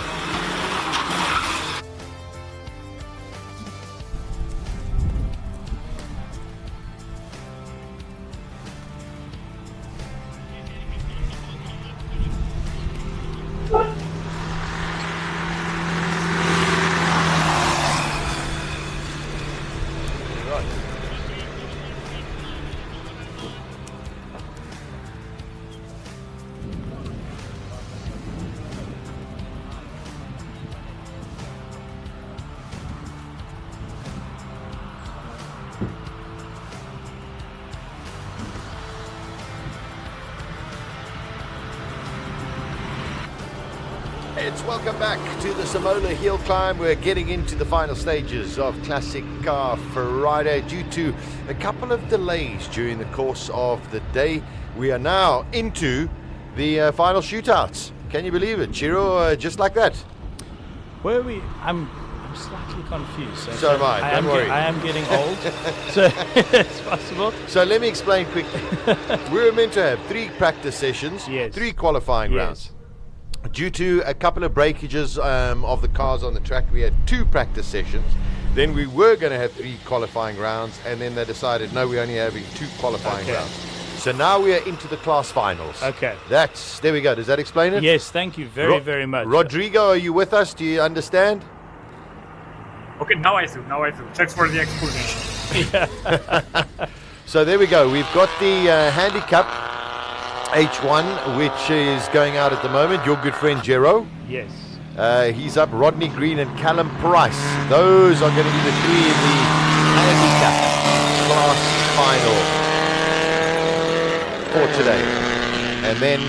It's welcome back to the SIMOLA HillClimb. We're getting into the final stages of Classic Car Friday due to a couple of delays during the course of the day. We are now into the final shootouts. Can you believe it, Chiro? Just like that. Were we? I'm slightly confused. So am I. Don't worry. I am getting old, so it's possible. So let me explain quickly. We were meant to have 3 practice sessions, 3 qualifying rounds. Due to a couple of breakages of the cars on the track, we had 2 practice sessions. Then we were going to have 3 qualifying rounds, and then they decided, no, we're only having 2 qualifying rounds. So now we are into the class finals. Okay. There we go. Does that explain it? Yes, thank you very much. Rodrigo, are you with us? Do you understand? Okay, now I do. Thanks for the explanation. So there we go. We've got the handicap H1, which is going out at the moment. Your good friend Jero. Yes. He's up. Rodney Green and Callum Price. Those are going to be the 3 in the handicap class final for today. And then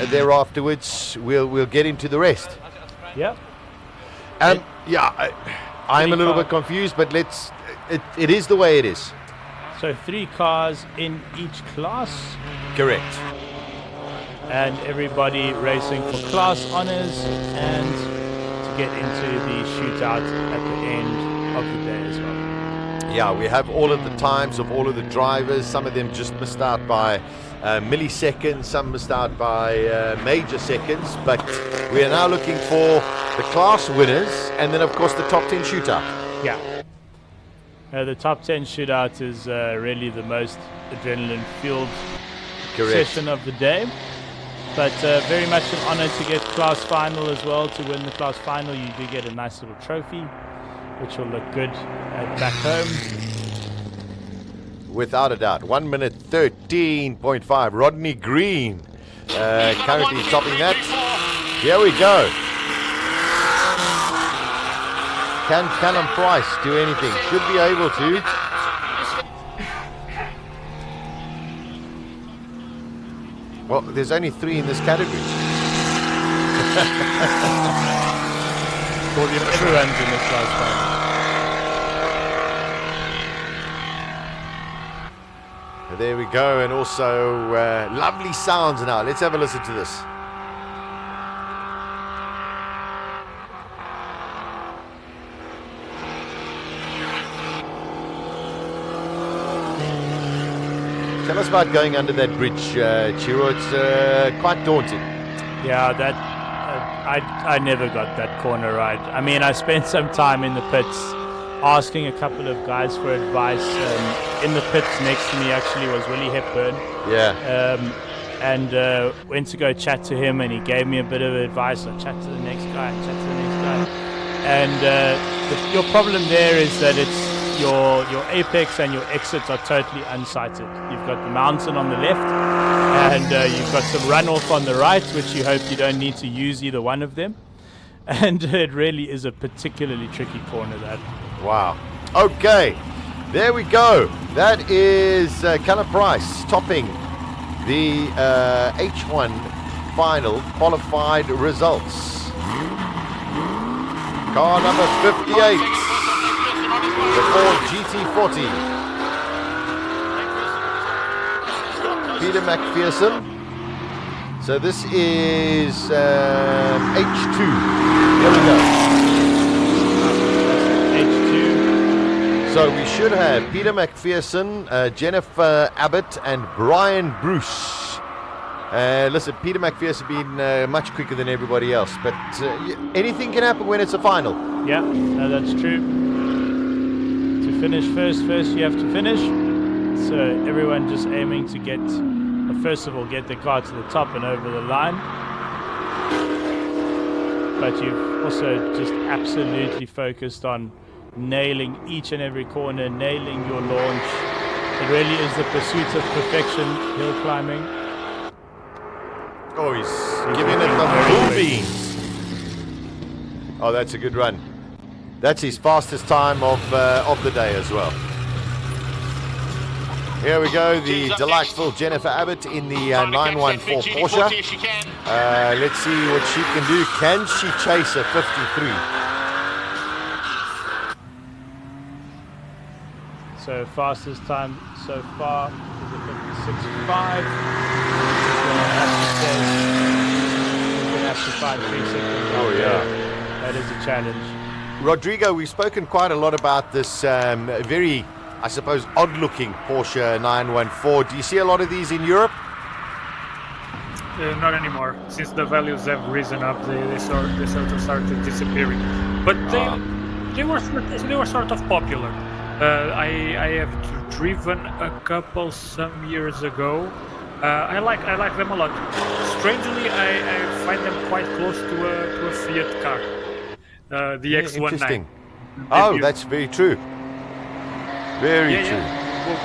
thereafterwards, we'll get into the rest. Yep. I'm a little bit confused, but it is the way it is. So 3 cars in each class. Correct. And everybody racing for class honors and to get into the shootout at the end of the day as well. Yeah, we have all of the times of all of the drivers. Some of them just missed out by milliseconds, some missed out by major seconds, but we are now looking for the class winners and then of course the top 10 shootout. Yeah. The top 10 shootout is really the most adrenaline fueled session of the day. But very much an honor to get class final as well. To win the class final, you do get a nice little trophy, which will look good back home. Without a doubt. 1 minute 13.5. Rodney Green currently topping that. Here we go. Can Callum Price do anything? Should be able to. Well, there's only 3 in this category. Everyone's in this class final. There we go, and also lovely sounds now. Let's have a listen to this. Tell us about going under that bridge, Chiro. It's quite daunting. Yeah, I never got that corner right. I mean, I spent some time in the pits asking a couple of guys for advice. In the pits next to me actually was Willie Hepburn. Yeah. And went to go chat to him, and he gave me a bit of advice. I chat to the next guy, and your problem there is that it's your apex and your exits are totally unsighted. You've got the mountain on the left, and you've got some runoff on the right, which you hope you don't need to use either one of them. And it really is a particularly tricky corner, that. Wow. Okay, there we go. That is Callum Price topping the H1 final qualified results. Car number 58, the Ford GT40. Peter McPherson So this is H2. Here we go. H2. So we should have Peter McPherson, Jennifer Abbott, and Brian Bruce. Listen, Peter McPherson been much quicker than everybody else, but anything can happen when it's a final. Yeah, no, that's true. To finish first you have to finish. So everyone just aiming to get, first of all, get the car to the top and over the line. But you've also just absolutely focused on nailing each and every corner, nailing your launch. It really is the pursuit of perfection, hill climbing. Oh, he's giving it the full beans. Oh, that's a good run. That's his fastest time of the day as well. Here we go, the delightful Jennifer Abbott in the 914 Porsche. Let's see what she can do. Can she chase a 53? So fastest time so far is a 56.5. Oh yeah, that is a challenge. Rodrigo, we've spoken quite a lot about this very, I suppose, odd-looking Porsche 914. Do you see a lot of these in Europe? Not anymore. Since the values have risen up, they sort of started disappearing. But they were sort of popular. I have driven a couple some years ago. I like them a lot. Strangely, I find them quite close to a Fiat car, the X19. Interesting. Oh, that's very true. Very true. Well,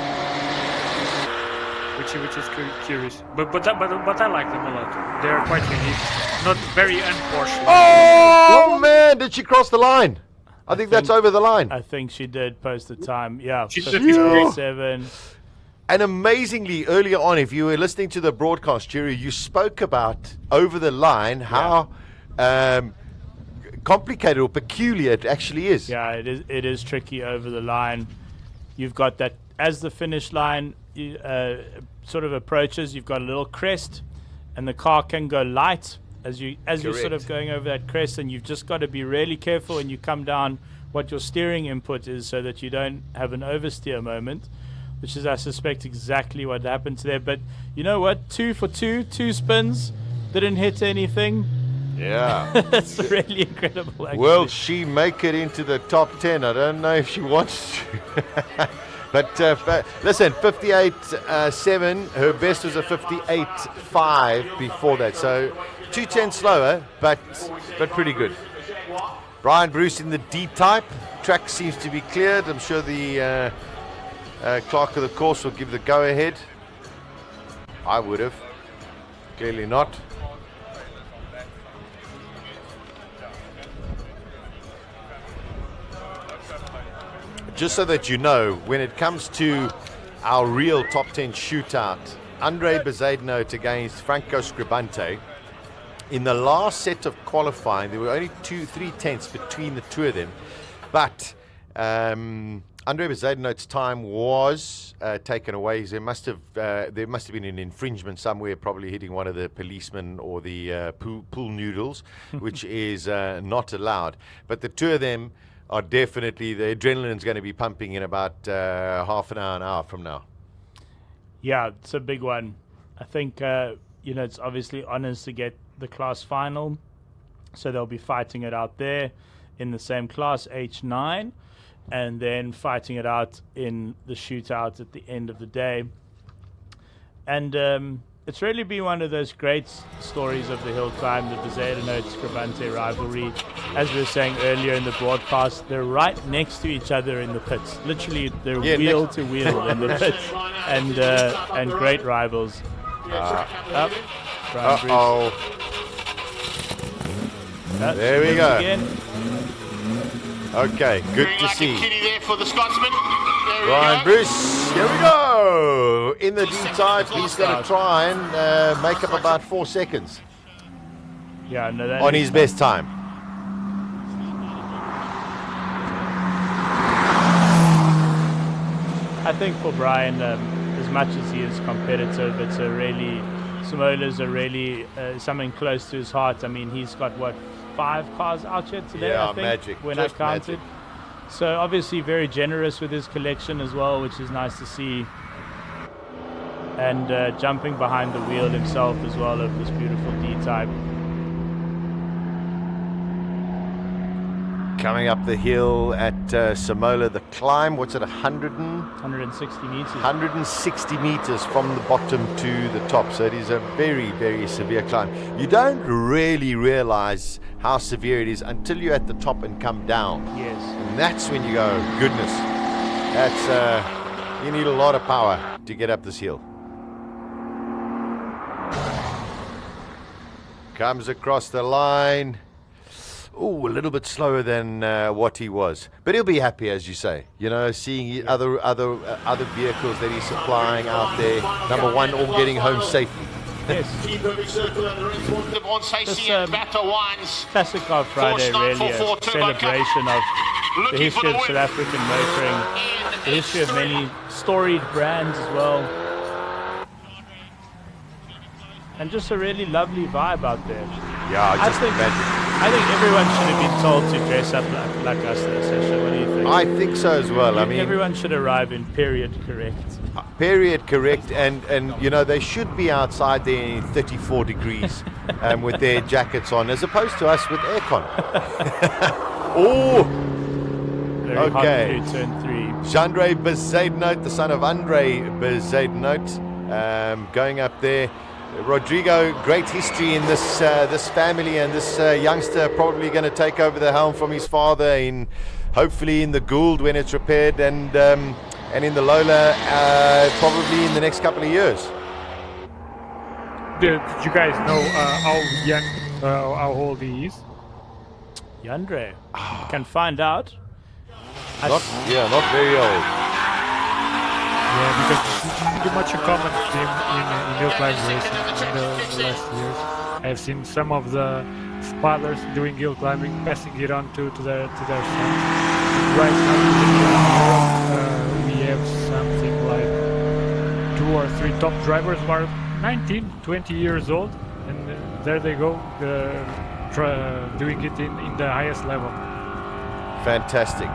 which is curious, but I like them a lot. They are quite unique, not very un-Porsche. Oh man, did she cross the line? I think that's over the line. I think she did post the time. Yeah, She 57. And amazingly, earlier on, if you were listening to the broadcast, Jerry, you spoke about over the line how complicated or peculiar it actually is. Yeah, it is tricky over the line. You've got that as the finish line sort of approaches. You've got a little crest, and the car can go light as you're sort of going over that crest, and you've just got to be really careful when you come down what your steering input is, so that you don't have an oversteer moment, which is, I suspect, exactly what happened there. But you know what? 2 for 2 spins, didn't hit anything. Yeah. That's really incredible, actually. Will she make it into the top 10? I don't know if she wants to. But listen, 58.7. Her best was a 58.5 before that. So 2 slower, but pretty good. Brian Bruce in the D-type. Track seems to be cleared. I'm sure the clerk of the course will give the go-ahead. I would have. Clearly not. Just so that you know, when it comes to our real top 10 shootout, Andre Bezuidenhout against Franco Scribante, in the last set of qualifying, there were only 2-3 tenths between the two of them. But Andre Bezuidenhout's time was taken away. There must have been an infringement somewhere, probably hitting one of the policemen or the pool noodles, which is not allowed. But the two of them are definitely, the adrenaline's going to be pumping in about half an hour from now. Yeah, it's a big one. I think, it's obviously honors to get the class final. So they'll be fighting it out there in the same class, H9, and then fighting it out in the shootout at the end of the day. And it's really been one of those great stories of the hill climb, the Bezuidenhout-Scribante rivalry. As we were saying earlier in the broadcast, they're right next to each other in the pits. Literally, they're wheel to wheel in the pits, and great rivals. Uh-oh. There we go. Again. Okay, good to see. There for the Scotsman. Brian Bruce, here we go. In the D-type, he's going to try and make up about 4 seconds. Yeah, no, that on his best time. I think for Brian, as much as he is competitive, it's a really SIMOLAs are really something close to his heart. I mean, he's got, what, 5 cars out here today, Yeah, I think, magic. when Just I counted. magic. So obviously very generous with his collection as well, which is nice to see. And jumping behind the wheel himself as well of this beautiful D-type. Coming up the hill at SIMOLA, the climb, what's it, 160 meters. 160 meters from the bottom to the top. So it is a very, very severe climb. You don't really realize how severe it is until you're at the top and come down. Yes. And that's when you go, goodness, that's, you need a lot of power to get up this hill. Comes across the line. Oh, a little bit slower than what he was, but he'll be happy, as you say. You know, seeing other vehicles that he's supplying out there. Number one, all getting home safely. Yes. This Classic Car Friday, really a celebration of the history of South African motoring, the history of many storied brands as well. And just a really lovely vibe out there. Yeah, just I think everyone should have been told to dress up like us there, Sasha. What do you think? I think so as well. I mean, everyone should arrive in period correct. Period correct, and you know, they should be outside there in 34 degrees with their jackets on, as opposed to us with aircon. Oh, Very okay. hot through turn 3. Jandre Bezuidenhout, the son of Andre Bezuidenhout, going up there. Rodrigo, great history in this this family, and this youngster probably going to take over the helm from his father in, hopefully in the Gould when it's repaired, and in the Lola probably in the next couple of years. Did you guys know how young, how old he is? Jandre, you can find out. Not very old. Yeah, because pretty much a common theme in HillClimb racing in the last years. I've seen some of the fathers doing hill climbing, passing it on to their sons. Right now, we have something like 2 or 3 top drivers who are 19, 20 years old, and there they go, doing it in the highest level. Fantastic.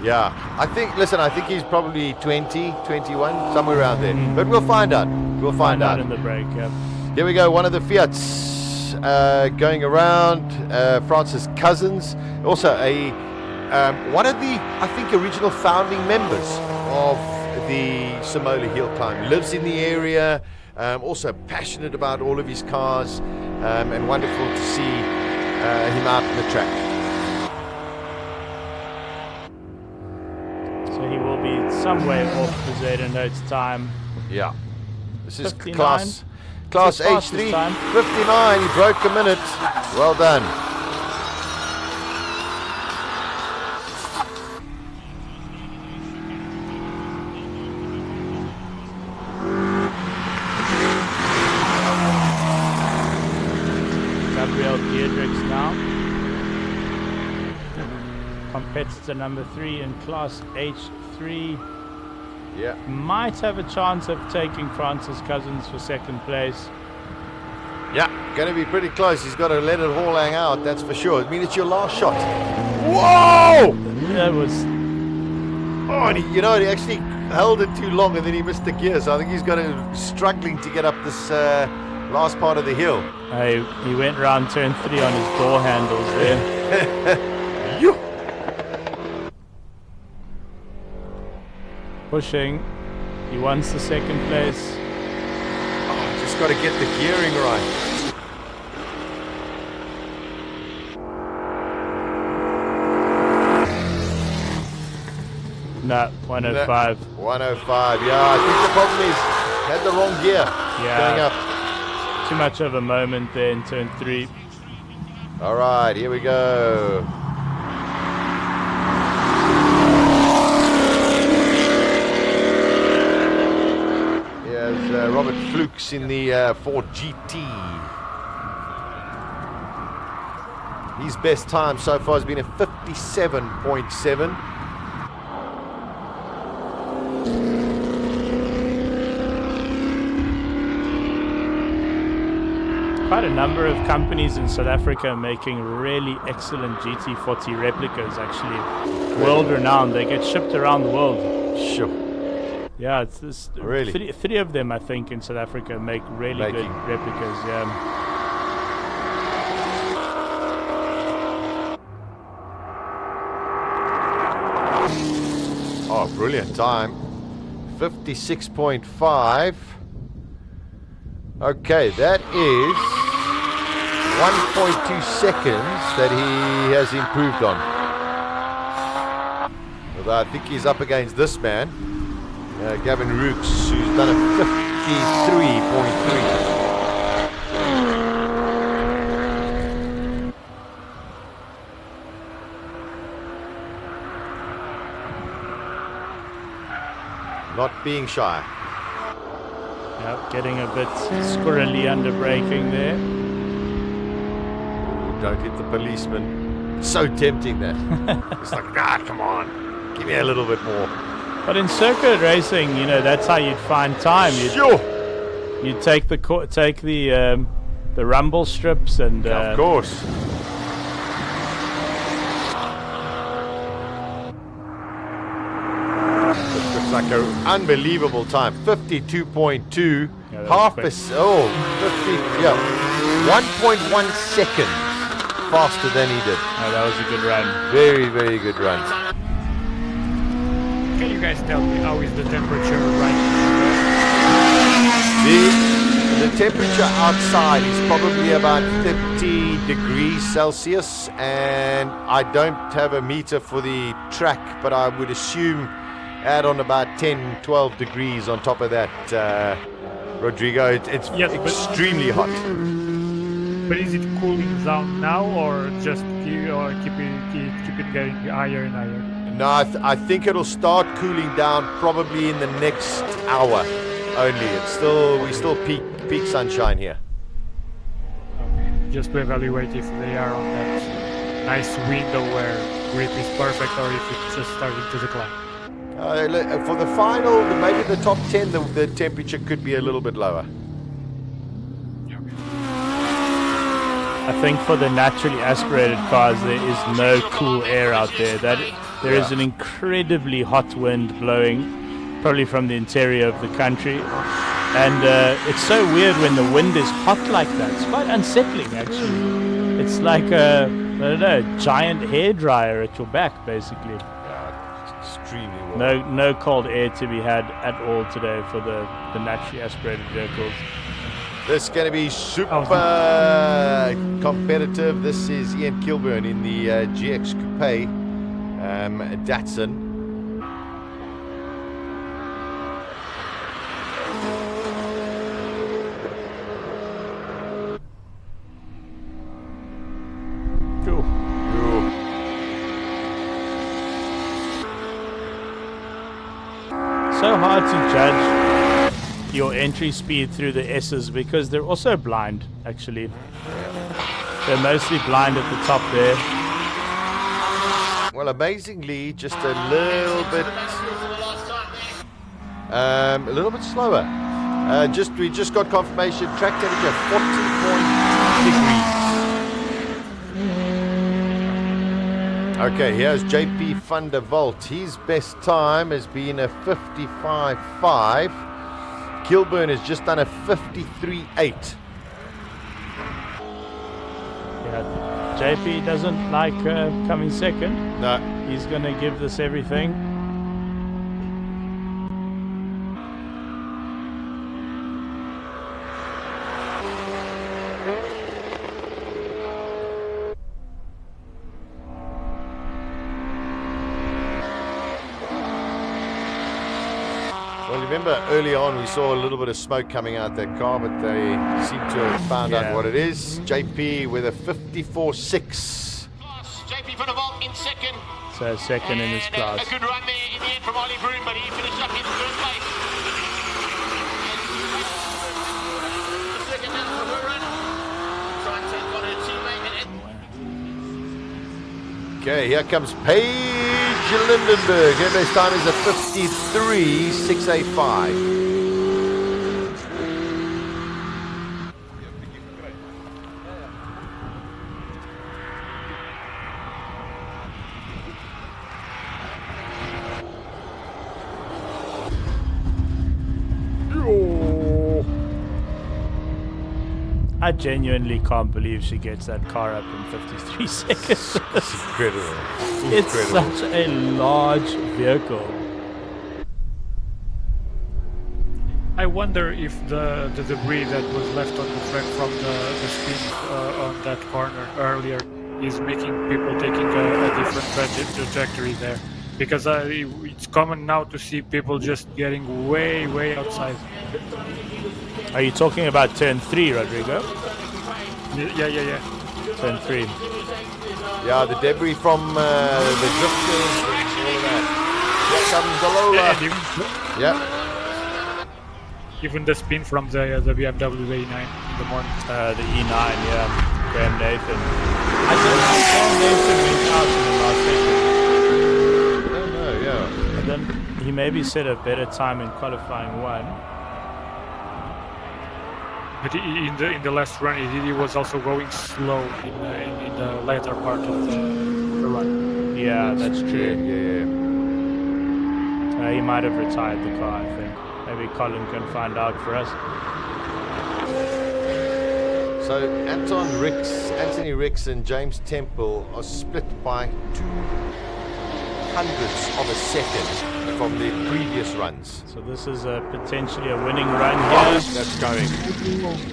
Yeah, I think he's probably 20, 21, somewhere around there. But we'll find out. We'll find out in the break. Yeah. Here we go. One of the Fiats going around. Francis Cousins, also one of the, I think, original founding members of the SIMOLA HillClimb. Lives in the area. Also passionate about all of his cars, and wonderful to see him out on the track. So he will be some way off Bezuidenhout's time. Yeah. This is 59. class H3, time. 59. He broke a minute. Well done. Gabriel Diedrichs now. Competitor number 3 in class H3. Yeah. Might have a chance of taking Francis Cousins for second place. Yeah, going to be pretty close. He's got to let it all hang out, that's for sure. I mean, it's your last shot. Whoa! That was... Oh, and he actually held it too long, and then he missed the gear. So I think he's struggling to get up this last part of the hill. He went round turn 3 on his door handles there. Pushing. He wants the second place. Oh, just got to get the gearing right. No, 105. 105, yeah. I think the problem is had the wrong gear going up. Too much of a moment there in turn 3. All right, here we go. Robert Flukes in the Ford GT. His best time so far has been a 57.7. quite a number of companies in South Africa making really excellent GT40 replicas, actually. World renowned. They get shipped around the world. Sure. Yeah, it's this really? Three of them, I think, in South Africa make really good replicas. Yeah. Oh, brilliant time. 56.5. Okay, that is 1.2 seconds that he has improved on. Although I think he's up against this man, Gavin Rooks, who's done a 53.3. Not being shy. Yep, getting a bit squirrely under braking there. Ooh, don't hit the policeman. So tempting that. It's like, come on, give me a little bit more. But in circuit racing, you know, that's how you'd find time. You'd take the rumble strips and. Of course. Like an unbelievable time, 52.2, half a 50, 1.1 seconds faster than he did. Oh, that was a good run. Very, very good run. Can you guys tell me how is the temperature right now? The temperature outside is probably about 30 degrees Celsius, and I don't have a meter for the track, but I would assume add on about 10, 12 degrees on top of that, Rodrigo. It's extremely hot. But is it cooling down now, or just keep it getting higher and higher? No, I think it'll start cooling down probably in the next hour only. We still peak sunshine here. Okay. Just to evaluate if they are on that nice window where grip is perfect, or if it's just starting to decline. For the final, maybe the top 10, the temperature could be a little bit lower. I think for the naturally aspirated cars, there is no cool air out there. There is an incredibly hot wind blowing, probably from the interior of the country. And it's so weird when the wind is hot like that. It's quite unsettling, actually. It's like a giant hairdryer at your back, basically. Extremely well. No cold air to be had at all today for the naturally aspirated vehicles. This is going to be super competitive. This is Ian Kilburn in the GX Coupe Datsun. Cool. So hard to judge your entry speed through the S's because they're also blind, actually. They're mostly blind at the top there. Well, amazingly, just a little bit slower. We just got confirmation. Track temperature 40.2 degrees. Okay, here's JP van der Walt. His best time has been a 55.5. Kilburn has just done a 53.8. Yeah, JP doesn't like coming second. No. He's going to give this everything. Well, remember early on we saw a little bit of smoke coming out that car, but they seem to have found out what it is. JP with a 54.6. JP van der Walt in second. So second in his class. A good run there in the end from Ollie Broom, but he finished up in third place. The second down for her run. Trying to take on her teammate. Okay, here comes Paige Lindenberg. Her best time is a 53.685. I genuinely can't believe she gets that car up in 53 seconds. It's incredible. It's such a large vehicle. I wonder if the debris that was left on the track from the spin on that corner earlier is making people taking a different trajectory there. Because it's common now to see people just getting way outside. Are you talking about turn 3, Rodrigo? Yeah. Turn 3. Yeah, the debris from the drifters and all of that. Here comes the Lola. Yeah. Even the spin from the BMW, the E9 in the morning. The E9, yeah. Graham Nathan. I don't know if Graham Nathan went out in the last second. I don't know, yeah. And then he maybe set a better time in qualifying 1. But in the last run, he was also going slow in the later part of the run. Yeah, that's true. Yeah. He might have retired the car, I think. Maybe Colin can find out for us. So Anthony Ricks and James Temple are split by 0.02 of a second from their previous runs. So this is potentially a winning run here. That's going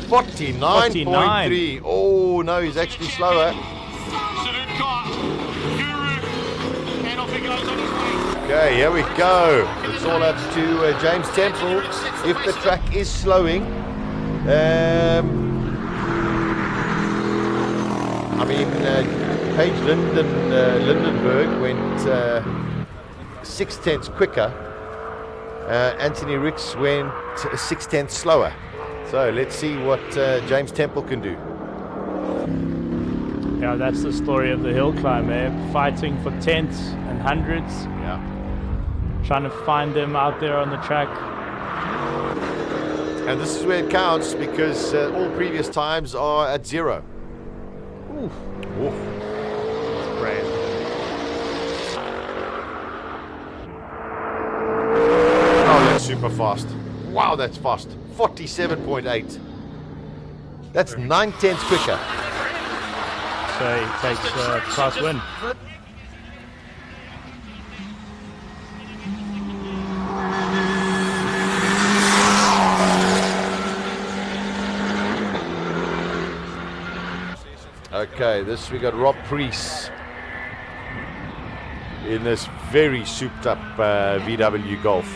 49.3. Oh no, he's actually slower. Okay, here we go. It's all up to James Temple. If the track is slowing, Paige Lindenberg went 0.6 quicker. Anthony Ricks went 0.6 slower. So let's see what James Temple can do. Yeah, that's the story of the hill climb, fighting for tenths and hundreds. Yeah. Trying to find them out there on the track. And this is where it counts because all previous times are at 0. Oof. Oof. That's brave. Oh, that's super fast. Wow, that's fast. 47.8. That's 0.9 quicker. So he takes a class win. Okay, we got Rob Priest in this very souped up VW Golf.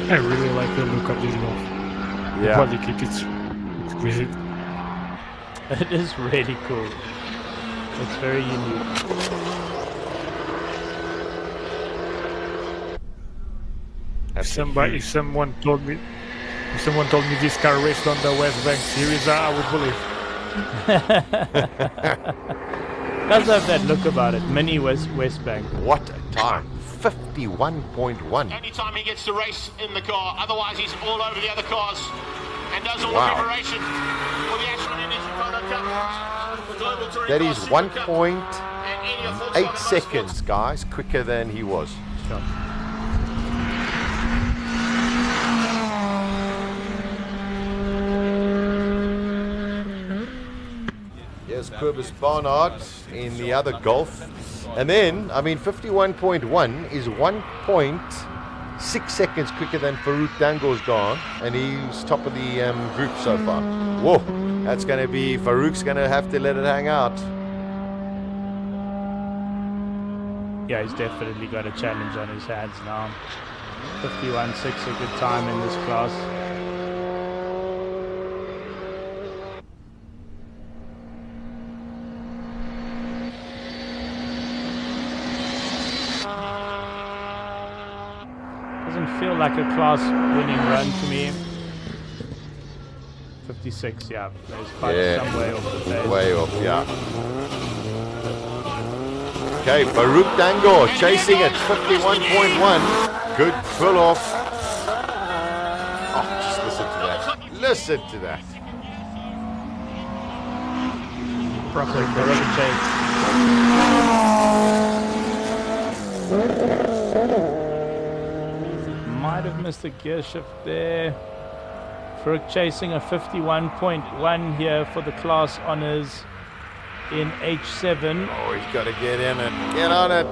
I really like the look of this Golf. Yeah. The body kit, it's exquisite. It is really cool. It's very unique. If someone told me this car raced on the West Bank series, I would believe. Does have that look about it. Mini West Bank. What a time. 51.1. Anytime he gets to race in the car, otherwise he's all over the other cars and does all Wow. the preparation for the Ashton Energy Photo Cup. The Global Touring That Car is Super Cup, 1.8 seconds, guys, quicker than he was. Sure. Here's Purvis Barnard in the other Golf. And then, 51.1 is 1.6 seconds quicker than Farouk Dango's gone. And he's top of the group so far. Whoa, that's going to be, Farouk's going to have to let it hang out. Yeah, he's definitely got a challenge on his hands now. 51.6, a good time in this class. Doesn't feel like a class winning run to me. 56, yeah. There's quite some way off the pace. Way off, yeah. Okay, Farouk Dango chasing it, 51.1. Good pull off. Oh, just listen to that. Listen to that. Proper chase. Might have missed the gear shift there. Farouk chasing a 51.1 here for the class honors in H7. Oh, he's got to get in and get on it.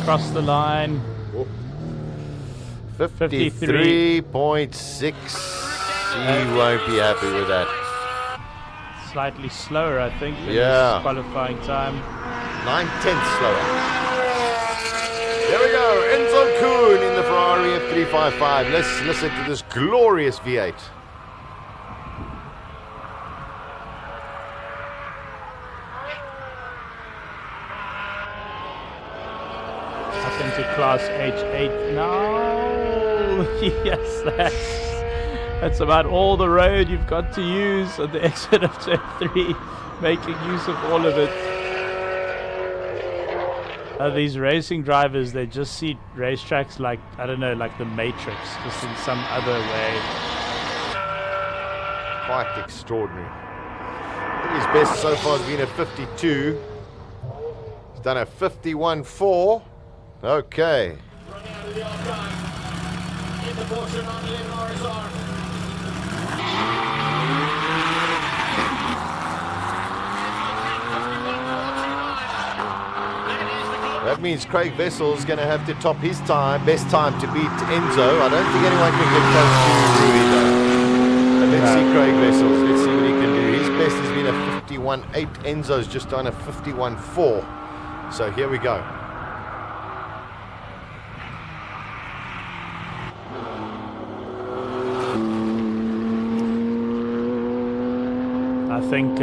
Across the line. 53.6. He won't be happy with that. Slightly slower, I think, than Yeah. his qualifying time. 9/10 slower. There we go. Enzo Kuhn in the Ferrari F355. Let's listen to this glorious V8. Up into class H8 now. Yes, that's about all the road you've got to use at the exit of turn 3, making use of all of it. These racing drivers, they just see racetracks like, I don't know, like the Matrix, just in some other way. Quite extraordinary. I think his best so far has been a 52. He's done a 51.4. Okay. That means Craig Vessel's going to have to top his time, best time to beat Enzo. I don't think anyone can get close to Rui though. But let's see Craig Vessels. Let's see what he can do. His best has been a 51.8. Enzo's just done a 51.4. So here we go. I think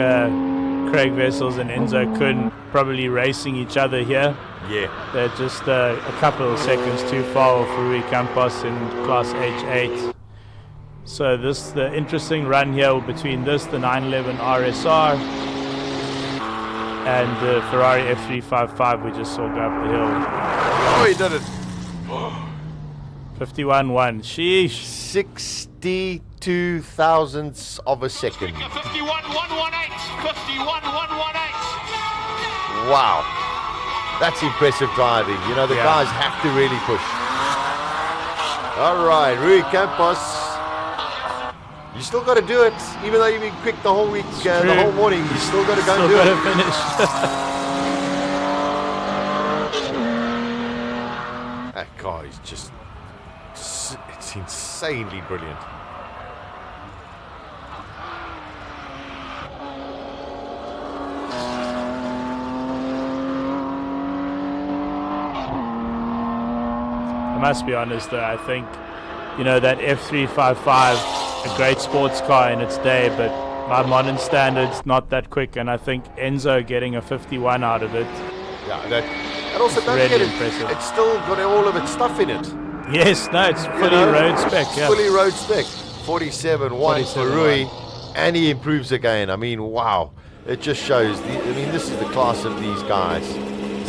Craig Vessels and Enzo Kuhn probably racing each other here. Yeah. They're just a couple of seconds too far for Rui Campos in class H8. So the interesting run here between this, the 911 RSR, and the Ferrari F355 we just saw go up the hill. Oh, he did it. 51.1. Sheesh. 62 thousandths of a second. 51.118. 51.118. Wow. That's impressive driving. You know, the guys have to really push. All right, Rui Campos. You still got to do it. Even though you've been quick the whole week, the whole morning, you still got to go and do it. Finish. That car is just, it's insanely brilliant. I must be honest though, I think, you know, that F355, a great sports car in its day, but by modern standards, not that quick, and I think Enzo getting a 51 out of it. Yeah, and also don't really get it, impressive. It's still got all of its stuff in it. Yes, no, it's fully road spec. Yeah. Fully road spec. 47.1 for Rui, and he improves again. I mean, wow. It just shows, this is the class of these guys.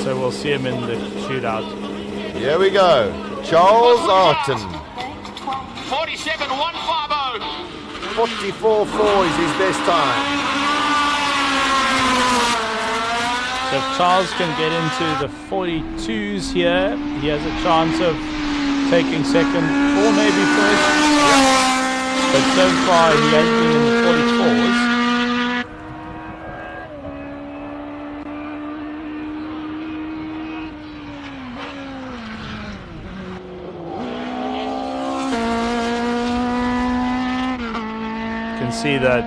So we'll see him in the shootout. Here we go. Charles Arton. 47.150. 44.4 is his best time. So if Charles can get into the 42s here, he has a chance of taking second or maybe first. But so far he has been in the 44s. See that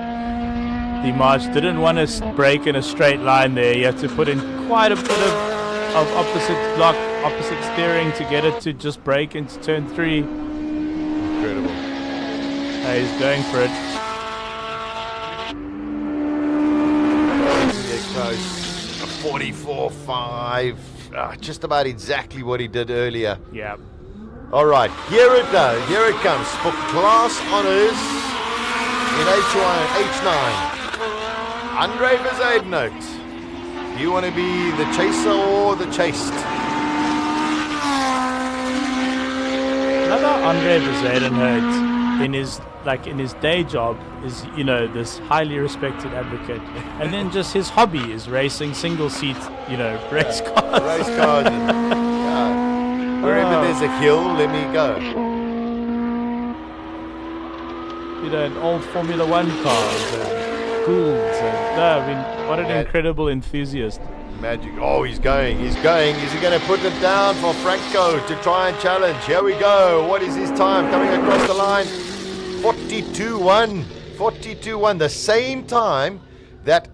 the March didn't want to break in a straight line there. You have to put in quite a bit of opposite steering to get it to just break into turn 3. Incredible. He's going for it. There goes a 44.5. Just about exactly what he did earlier. Yeah. All right, here it goes. Here it comes for class honors. In H9, Andre Verzadenhout. Do you want to be the chaser or the chased? Another Andre Bezuidenhout in his day job is, this highly respected advocate, and then just his hobby is racing single seat, race cars. Race cars. Wherever there's a hill, let me go. An old Formula One cars and Goulds, and what an incredible enthusiast. Magic. Oh, he's going. Is he going to put it down for Franco to try and challenge? Here we go. What is his time coming across the line? 42-1. 42-1. The same time that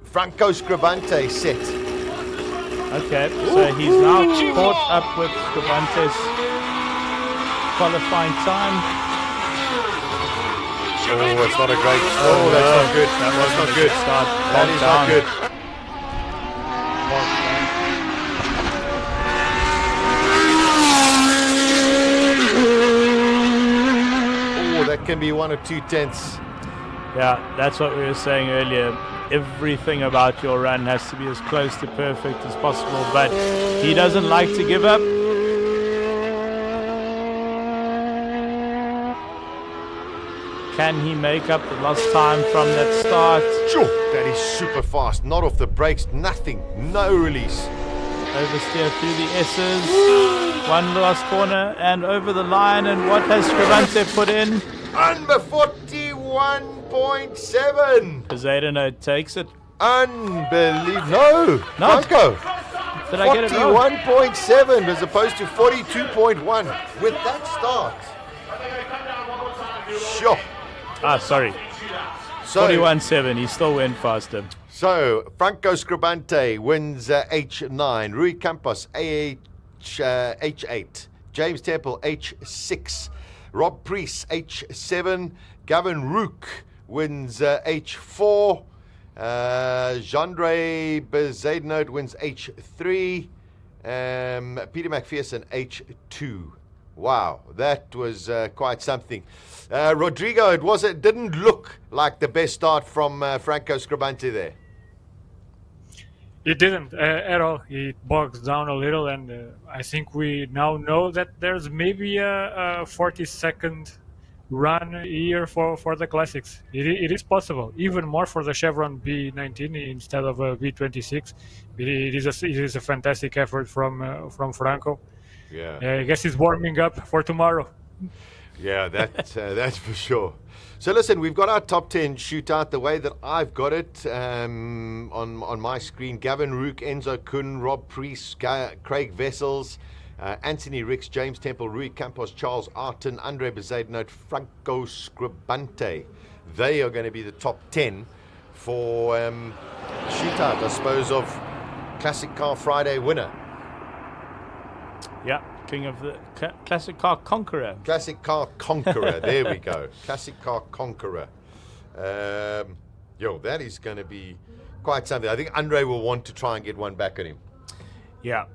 Franco Scribante set. Okay, so he's now caught up with Scribante's qualifying time. Oh, it's not a great. Oh, that's not good. That's not good. That is not good. Oh, that can be 1 or 2 tenths. Yeah, that's what we were saying earlier. Everything about your run has to be as close to perfect as possible, but he doesn't like to give up. Can he make up the lost time from that start? Sure, that is super fast. Not off the brakes, nothing, no release. Oversteer through the S's. One last corner and over the line. And what has Scribante put in? Under 41.7. Bezuidenhout takes it. Unbelievable. No. Franco. Did I get it wrong? 41.7 as opposed to 42.1 with that start. Sure. Sorry. 41.7. He still went faster. So, Franco Scribante wins H9. Rui Campos, H8. James Temple, H6. Rob Priest, H7. Gavin Rook wins H4. Jandre Bezuidenhout wins H3. Peter McPherson, H2. Wow, that was quite something. Rodrigo, it didn't look like the best start from Franco Scribante there. It didn't at all. It bogs down a little, and I think we now know that there's maybe a 40-second run here for the classics. It is possible, even more for the Chevron B19 instead of a B26. It is a fantastic effort from Franco. Yeah, I guess he's warming up for tomorrow. Yeah, that's for sure. So listen, we've got our top 10 shootout the way that I've got it on my screen. Gavin Rook, Enzo Kun, Rob Priest, Craig Vessels, Anthony Ricks, James Temple, Rui Campos, Charles Arton, Andre Bezuidenhout, Franco Scribante. They are going to be the top 10 for shootout, I suppose, of Classic Car Friday winner. Yeah, king of the Classic Car Conqueror. Classic Car Conqueror, there we go. Classic Car Conqueror. That is going to be quite something. I think Andre will want to try and get one back at him. Yeah,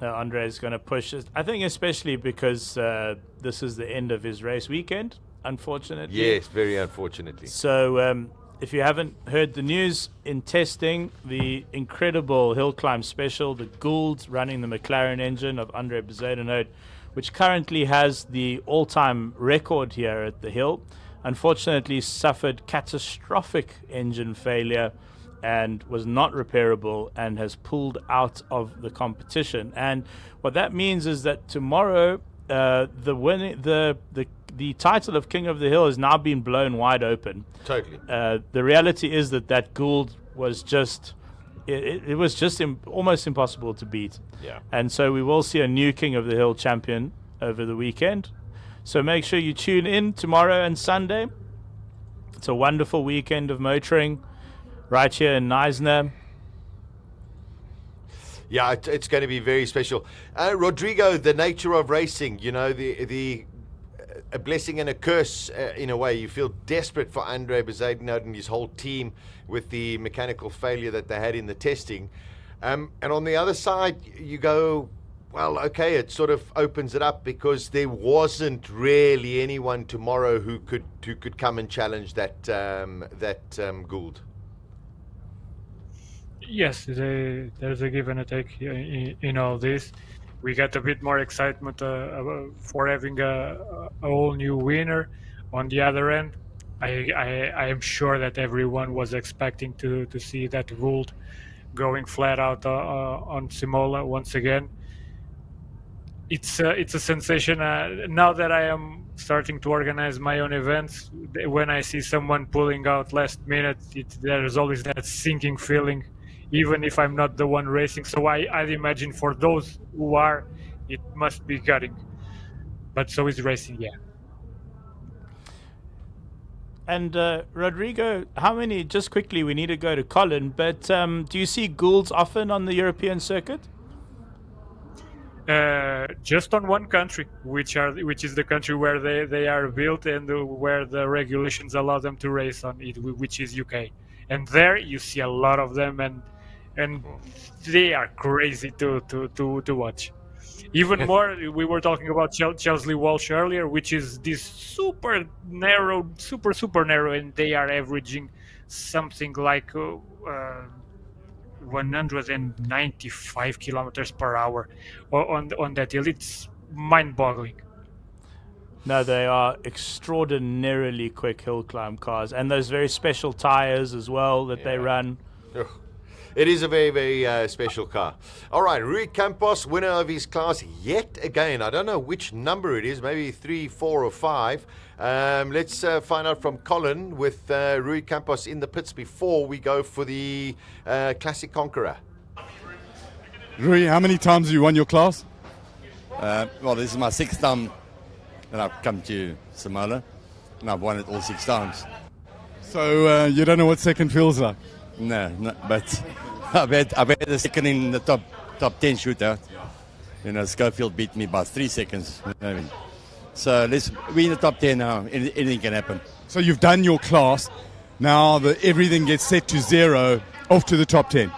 Andre is going to push it. I think especially because this is the end of his race weekend, unfortunately. Yes, very unfortunately. So if you haven't heard the news, in testing, the incredible HillClimb special, the Gould running the McLaren engine of Andre Bezuidenhout, which currently has the all-time record here at the Hill, unfortunately suffered catastrophic engine failure and was not repairable and has pulled out of the competition. And what that means is that tomorrow the title of King of the Hill has now been blown wide open. Totally. The reality is that Gould was just almost impossible to beat. Yeah. And so we will see a new King of the Hill champion over the weekend. So make sure you tune in tomorrow and Sunday. It's a wonderful weekend of motoring right here in Neisner. Yeah, it's going to be very special. Rodrigo, the nature of racing, a blessing and a curse in a way. You feel desperate for Andre Bezuidenhout and his whole team with the mechanical failure that they had in the testing. And on the other side, you go, well, okay, it sort of opens it up because there wasn't really anyone tomorrow who could come and challenge that Gould. Yes, there's a give and a take in all this. We got a bit more excitement for having a whole new winner. On the other end, I am sure that everyone was expecting to see that Gould going flat out on Simola once again. It's a sensation. Now that I am starting to organize my own events, when I see someone pulling out last minute, there's always that sinking feeling, even if I'm not the one racing. So I'd imagine for those who are, it must be gutting. But so is racing, yeah. And Rodrigo, how many, just quickly, we need to go to Colin, but do you see Goulds often on the European circuit? Just on one country, which is the country where they are built and where the regulations allow them to race on it, which is UK. And there you see a lot of them, and they are crazy to watch. Even more, we were talking about Chesley Walsh earlier, which is this super narrow, super narrow, and they are averaging something like 195 kilometers per hour on that hill. It's mind-boggling. No, they are extraordinarily quick hill climb cars, and those very special tires as well that they run. It is a very, very special car. All right, Rui Campos, winner of his class yet again. I don't know which number it is, maybe 3, 4, or 5. Let's find out from Colin with Rui Campos in the pits before we go for the Classic Conqueror. Rui, how many times have you won your class? Well, this is my 6th time that I've come to Simola, and I've won it all 6 times. So you don't know what second feels like? No, but I've had the second in the top 10 shootout. You know, Schofield beat me by 3 seconds. So we're in the top 10 now. Anything can happen. So you've done your class. Now everything gets set to 0 off to the top 10.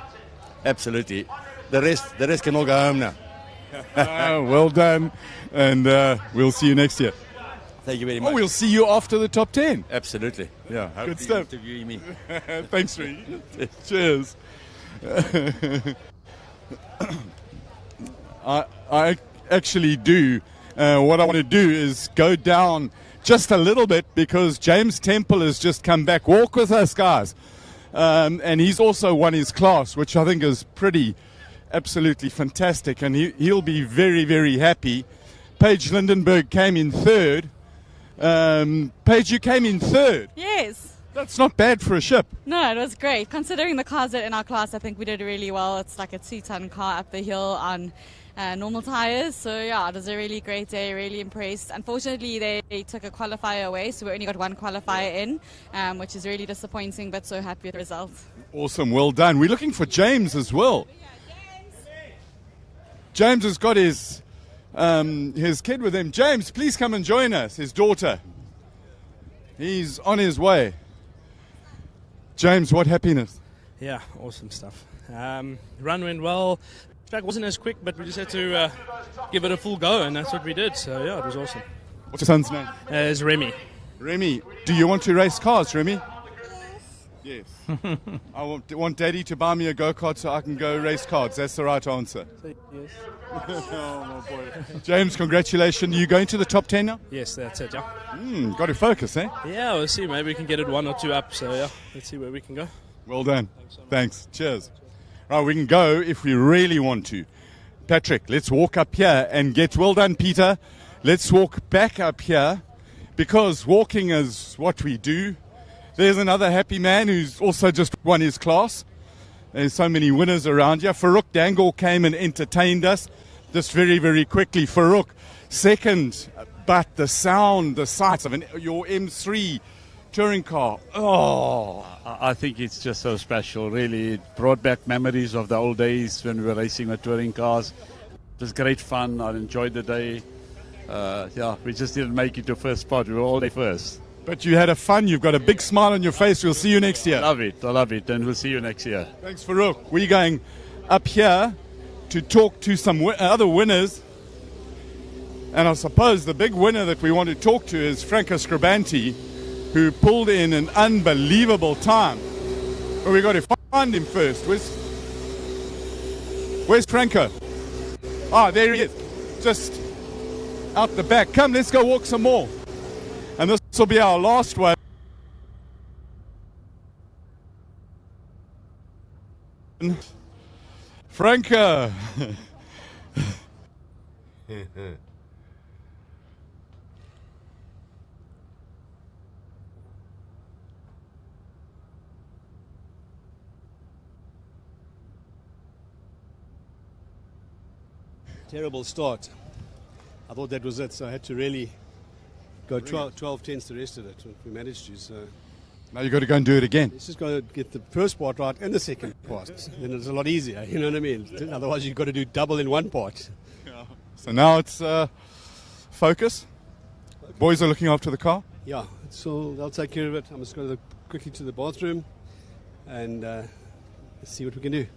Absolutely. The rest can all go home now. Well done, and we'll see you next year. Thank you very much. Oh, we'll see you after the top 10. Absolutely. Yeah. Good stuff. Interviewing me. Thanks, Rui. Cheers. I actually do. What I want to do is go down just a little bit because James Temple has just come back. Walk with us, guys. And he's also won his class, which I think is absolutely fantastic. And he'll be very, very happy. Paige Lindenberg came in 3rd. Paige, you came in 3rd. Yes. That's not bad for a ship. No, it was great. Considering the cars that in our class, I think we did really well. It's like a 2-ton car up the hill on normal tires. So yeah, it was a really great day, really impressed. Unfortunately, they took a qualifier away, so we only got one qualifier in, which is really disappointing, but so happy with the result. Awesome, well done. We're looking for James as well. James has got his kid with him. James, please come and join us, his daughter. He's on his way. James, what happiness. Yeah, awesome stuff. Run went well. Track wasn't as quick, but we just had to give it a full go, and that's what we did. So yeah, it was awesome. What's your son's name? It's Remy. Remy, do you want to race cars, Remy? Yes. I want Daddy to buy me a go-kart so I can go race cars. That's the right answer. Yes. Oh, my boy. James, congratulations. You going to the top 10 now? Yes, that's it, yeah. Got to focus, eh? Yeah, we'll see. Maybe we can get it 1 or 2 up. So yeah, let's see where we can go. Well done. Thanks. Cheers. Right, we can go if we really want to. Patrick, let's walk up here and get... Well done, Peter. Let's walk back up here because walking is what we do. There's another happy man who's also just won his class. There's so many winners around here. Farouk Dangle came and entertained us just very, very quickly. Farouk, 2nd, but the sound, the sights of your M3 touring car. Oh, I think it's just so special, really. It brought back memories of the old days when we were racing with touring cars. It was great fun. I enjoyed the day. We just didn't make it to first spot. We were all day first. But you had fun. You've got a big smile on your face. We'll see you next year. I love it. And we'll see you next year. Thanks, Farouk. We're going up here to talk to some other winners. And I suppose the big winner that we want to talk to is Franco Scribanti, who pulled in an unbelievable time. But we've got to find him first. Where's Franco? Ah, there he is. Just out the back. Come, let's go walk some more. And this will be our last one. Franco. Terrible start. I thought that was it, so I had to really go 12 tenths the rest of it. We managed to, so... Now you've got to go and do it again. Let's just go get the first part right and the second part. Then it's a lot easier, you know what I mean? Otherwise you've got to do double in one part. So now it's focus. Boys are looking after the car. Yeah, so they'll take care of it. I'm just going to go quickly to the bathroom and let's see what we can do.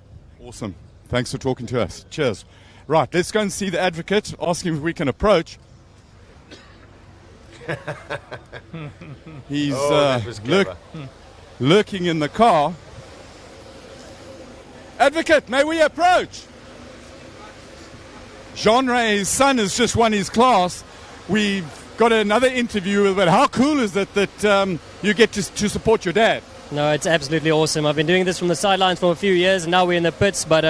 Awesome. Thanks for talking to us. Cheers. Right, let's go and see the advocate, ask him if we can approach. He's lurking in the car. Advocate, may we approach? Jean-Ray's son has just won his class. We've got another interview with it. How cool is it that you get to support your dad? No, it's absolutely awesome. I've been doing this from the sidelines for a few years, and now we're in the pits, but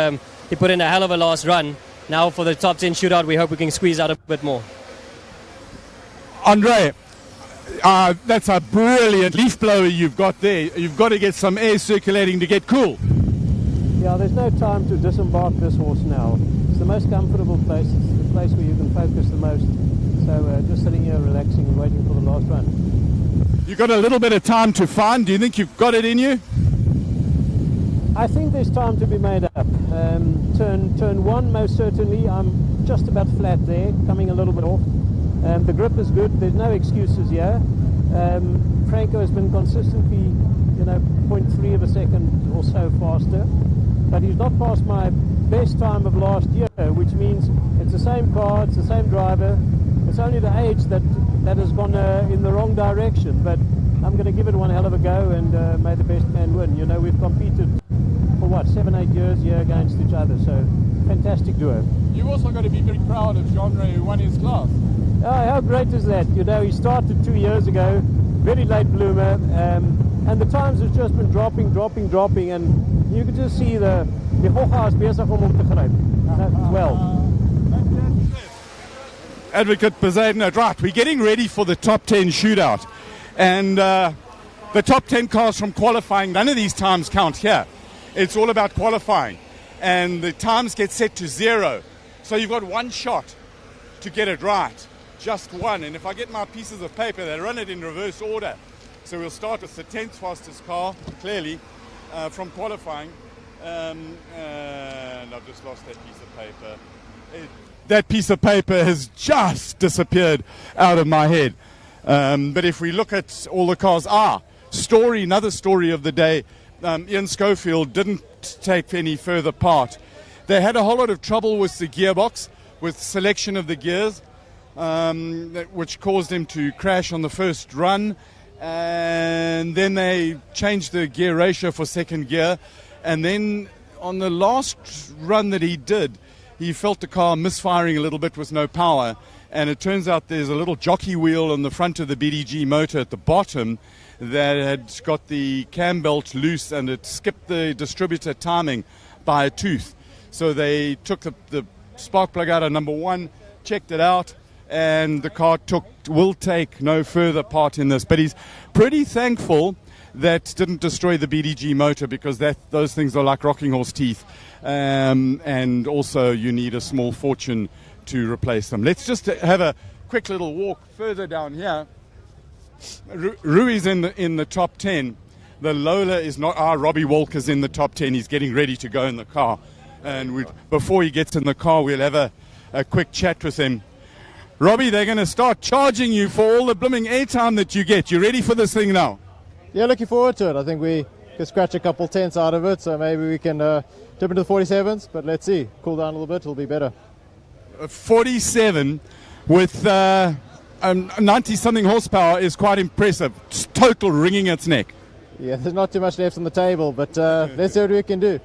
he put in a hell of a last run. Now for the top 10 shootout, we hope we can squeeze out a bit more. Andre, that's a brilliant leaf blower you've got there. You've got to get some air circulating to get cool. Yeah, there's no time to disembark this horse now. It's the most comfortable place. It's the place where you can focus the most. So just sitting here relaxing and waiting for the last run. You've got a little bit of time to find. Do you think you've got it in you? I think there's time to be made up. Turn one, most certainly. I'm just about flat there, coming a little bit off. The grip is good. There's no excuses here. Franco has been consistently, 0.3 of a second or so faster, but he's not past my best time of last year, which means it's the same car, it's the same driver. It's only the age that has gone in the wrong direction. But I'm going to give it one hell of a go, and may the best man win. We've competed for 7-8 years here against each other, so fantastic duo. You've also got to be very proud of Jean-Ray, who won his class. Oh, how great is that? He started 2 years ago, very late bloomer, and the times have just been dropping, and you could just see the hooghaas besig om te gryp. Well. Advocate Poseidon, right, we're getting ready for the top 10 shootout, and the top 10 cars from qualifying, none of these times count here. It's all about qualifying, and the times get set to 0. So you've got one shot to get it right, just one. And if I get my pieces of paper, they run it in reverse order. So we'll start with the 10th fastest car, clearly, from qualifying. And I've just lost that piece of paper. That piece of paper has just disappeared out of my head. But if we look at all the cars, another story of the day, Ian Schofield didn't take any further part. They had a whole lot of trouble with the gearbox, with selection of the gears, which caused him to crash on the first run. And then they changed the gear ratio for second gear. And then on the last run that he did, he felt the car misfiring a little bit with no power. And it turns out there's a little jockey wheel on the front of the BDG motor at the bottom that had got the cam belt loose, and it skipped the distributor timing by a tooth. So they took the spark plug out of number 1, checked it out, and the car will take no further part in this. But he's pretty thankful that didn't destroy the BDG motor, because those things are like rocking horse teeth, and also you need a small fortune to replace them. Let's just have a quick little walk further down here. Rui's in the top 10. The Lola is not. Robbie Walker's in the top 10. He's getting ready to go in the car. And before he gets in the car, we'll have a quick chat with him. Robbie, they're going to start charging you for all the blooming airtime that you get. You ready for this thing now? Yeah, looking forward to it. I think we can scratch a couple tenths out of it, so maybe we can dip into the 47s. But let's see. Cool down a little bit. It'll be better. 47 with 90-something horsepower is quite impressive. It's total wringing its neck. Yeah, there's not too much left on the table, but let's see what we can do.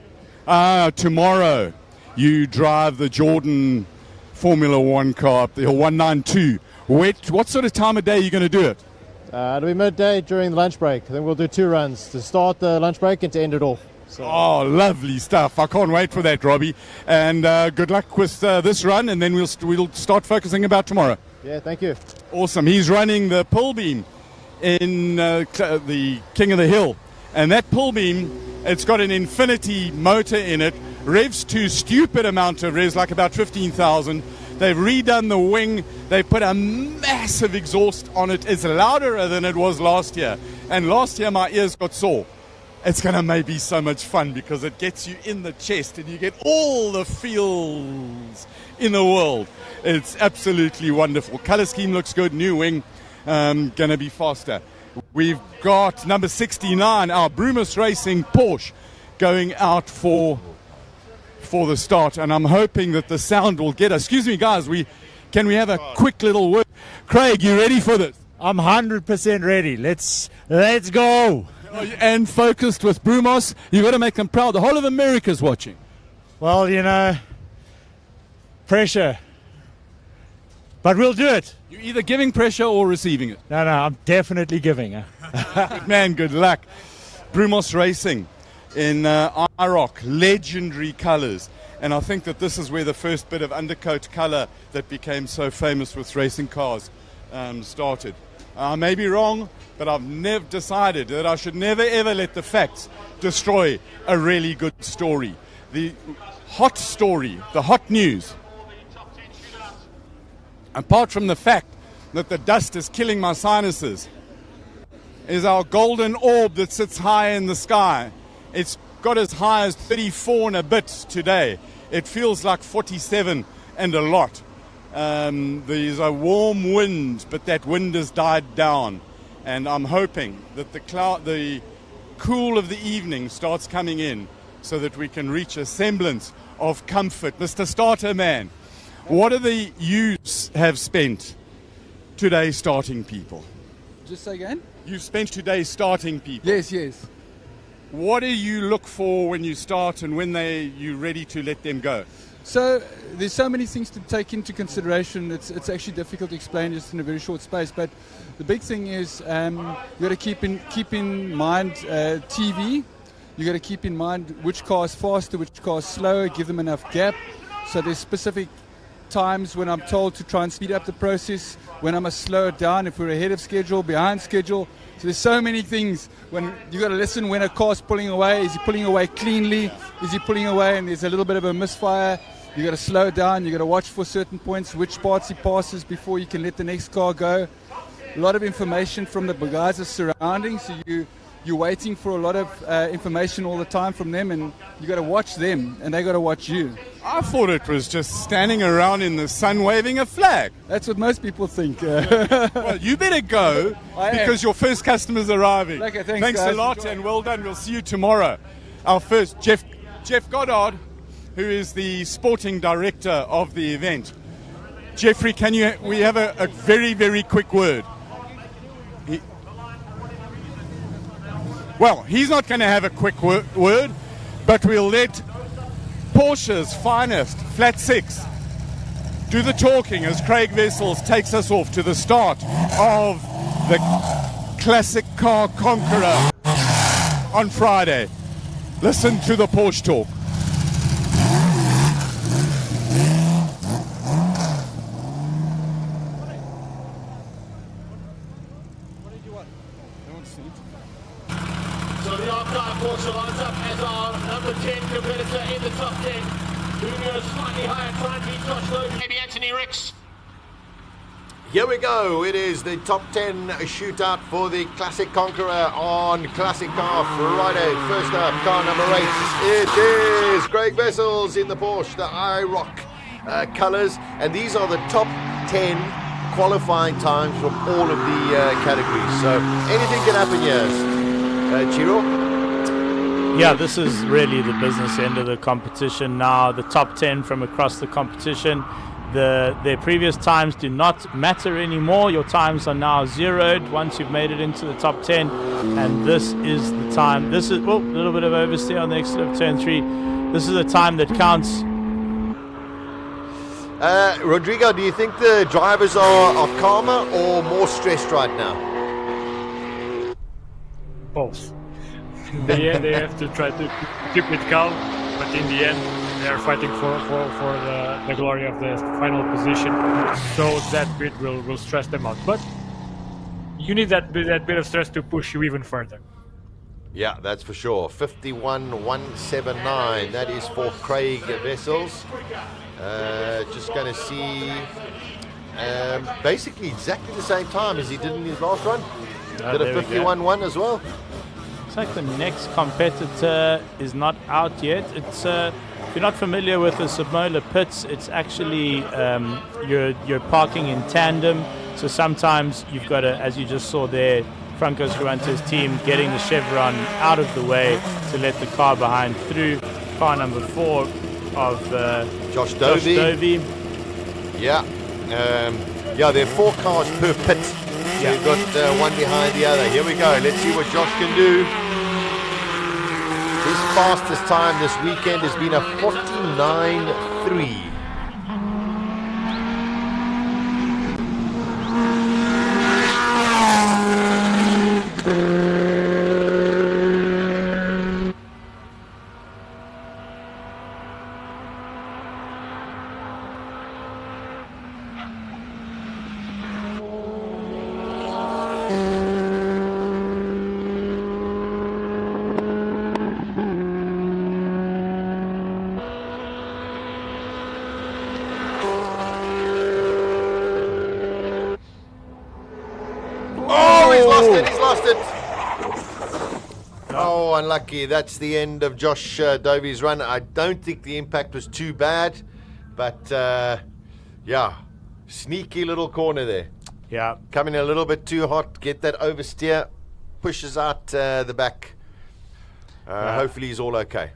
Tomorrow You drive the Jordan Formula One car up there, 192. What sort of time of day are you going to do it? It'll be midday during the lunch break. I think we'll do 2 runs to start the lunch break and to end it off. So. Oh, lovely stuff. I can't wait for that, Robbie. And good luck with this run, and then we'll start focusing about tomorrow. Yeah, thank you. Awesome. He's running the pull beam in the King of the Hill. And that pull beam, it's got an infinity motor in it, revs to stupid amount of revs, like about 15,000. They've redone the wing. They've put a massive exhaust on it. It's louder than it was last year. And last year my ears got sore. It's going to maybe so much fun because it gets you in the chest and you get all the feels in the world. It's absolutely wonderful. Color scheme looks good. New wing. Going to be faster. We've got number 69, our Brumus Racing Porsche, going out for the start, and I'm hoping that the sound will get us. Excuse me, guys, can we have a quick little word? Craig, you ready for this? I'm 100% ready. Let's go. And focused with Brumos, you've got to make them proud. The whole of America's watching. Well, pressure. But we'll do it. You're either giving pressure or receiving it. No, I'm definitely giving. Good man, good luck. Brumos Racing in IROC, legendary colours. And I think that this is where the first bit of undercoat colour that became so famous with racing cars started. I may be wrong, but I've never decided that I should never ever let the facts destroy a really good story. The hot story, the hot news, apart from the fact that the dust is killing my sinuses, is our golden orb that sits high in the sky. It's got as high as 34 and a bit today. It feels like 47 and a lot. There's a warm wind, but that wind has died down. And I'm hoping that the cool of the evening starts coming in so that we can reach a semblance of comfort. Mr. Starter Man, what do the youths have spent today starting people? Just say again? You've spent today starting people. Yes. What do you look for when you start and when you're ready to let them go? So there's so many things to take into consideration. It's actually difficult to explain just in a very short space. But the big thing is you got to keep in mind TV. You got to keep in mind which car is faster, which car is slower. Give them enough gap. So there's specific times when I'm told to try and speed up the process, when I must slow it down, if we're ahead of schedule, behind schedule. So there's so many things. When you got to listen when a car's pulling away. Is he pulling away cleanly? Is he pulling away and there's a little bit of a misfire? You got to slow down. You got to watch for certain points, which parts he passes before you can let the next car go. A lot of information from the guys are surrounding, so you're waiting for a lot of information all the time from them, and you got to watch them, and they got to watch you. I thought it was just standing around in the sun waving a flag. That's what most people think. Well, you better go because your first customer's arriving. Okay, thanks guys. a lot, and well done. We'll see you tomorrow. Our first, Jeff Goddard, who is the sporting director of the event. Jeffrey, we have a very, very quick word. He's not going to have a quick word, but we'll let Porsche's finest, Flat 6, do the talking as Craig Wessels takes us off to the start of the Classic Car Conqueror on Friday. Listen to the Porsche talk. So the archive Porsche lines up as our number 10 competitor in the top 10. Who goes slightly higher, trying to beat Josh Logan, maybe Anthony Ricks. Here we go. It is the top 10 shootout for the Classic Conqueror on Classic Car Friday. First up, car number 8. It is Craig Wessels in the Porsche, the IROC colours. And these are the top 10 qualifying times from all of the categories. So anything can happen here. Chiro? Yeah, this is really the business end of the competition now. The top 10 from across the competition. Their previous times do not matter anymore. Your times are now zeroed once you've made it into the top 10. And this is the time. This is a little bit of oversteer on the exit of turn 3. This is the time that counts Rodrigo, do you think the drivers are calmer or more stressed right now? Both. They have to try to keep it calm, but in the end, they are fighting for the glory of the final position. So that bit will stress them out. But you need that bit of stress to push you even further. Yeah, that's for sure. 51.179. That is for Craig Wessels. Just going to see basically exactly the same time as he did in his last run. Did a 51.1 as well. It's like the next competitor is not out yet. It's if you're not familiar with the SIMOLA pits, it's actually you're parking in tandem. So sometimes you've got to, as you just saw there, Franco Scrivante's team getting the chevron out of the way to let the car behind through. Car number 4 of Josh Dovey. Yeah. Yeah, there are 4 cars per pit. So you've got one behind the other. Here we go. Let's see what Josh can do. His fastest time this weekend has been a 49.3. He's lost it. Oh, unlucky. That's the end of Josh Dovey's run. I don't think the impact was too bad, but yeah, sneaky little corner there. Yeah. Coming a little bit too hot. Get that oversteer. Pushes out the back. Hopefully he's all okay.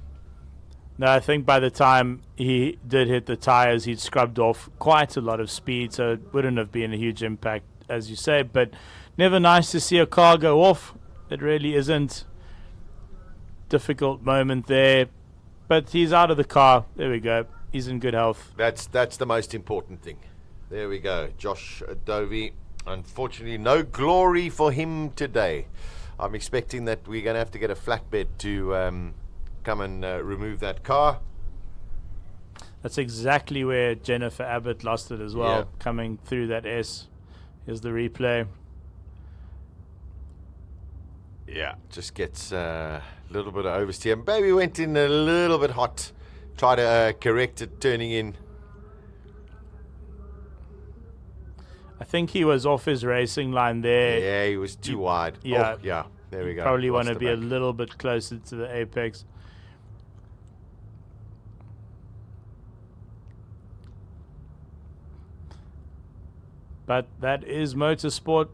No, I think by the time he did hit the tires, he'd scrubbed off quite a lot of speed, so it wouldn't have been a huge impact, as you say. But never nice to see a car go off. It really isn't. Difficult moment there. But he's out of the car. There we go. He's in good health. That's the most important thing. There we go. Josh Dovey. Unfortunately, no glory for him today. I'm expecting that we're going to have to get a flatbed to come and remove that car. That's exactly where Jennifer Abbott lost it as well, Yeah. coming through that S. Here's the replay. Yeah, just gets a little bit of oversteer. Maybe went in a little bit hot. Try to correct it, turning in. I think he was off his racing line there. Yeah, he was too wide. Yeah, Oh, yeah. There we go. Probably want Lost to the be a back. little bit closer to the apex. But that is motorsport.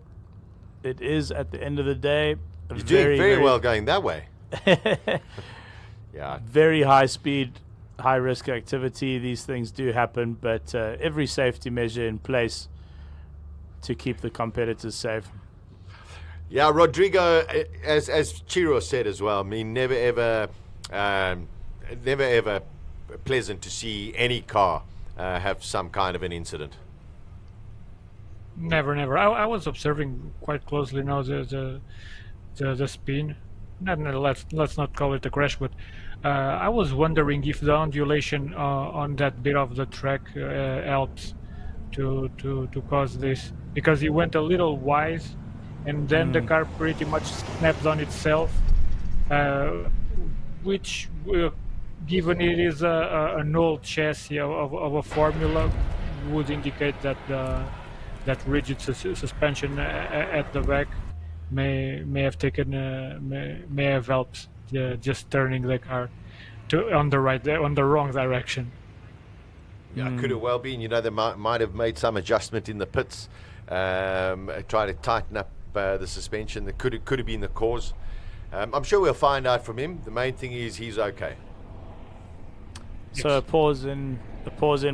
It is, at the end of the day, a You're doing very well going that way. Yeah. Very high speed, high risk activity. These things do happen, but every safety measure in place to keep the competitors safe. Yeah, Rodrigo, as Chiro said as well, I mean, never ever pleasant to see any car have some kind of an incident. Never. I was observing quite closely now the spin. Let's not call it a crash, but I was wondering if the undulation on that bit of the track helps to cause this, because he went a little wide, and then the car pretty much snaps on itself, which, given it is an old chassis of a Formula, would indicate that that rigid suspension at the back may have taken may have helped just turning the car on the wrong direction. Yeah, it could have well been. You know, they might have made some adjustment in the pits, try to tighten up the suspension. That could have been the cause. I'm sure we'll find out from him. The main thing is he's okay. So a pause in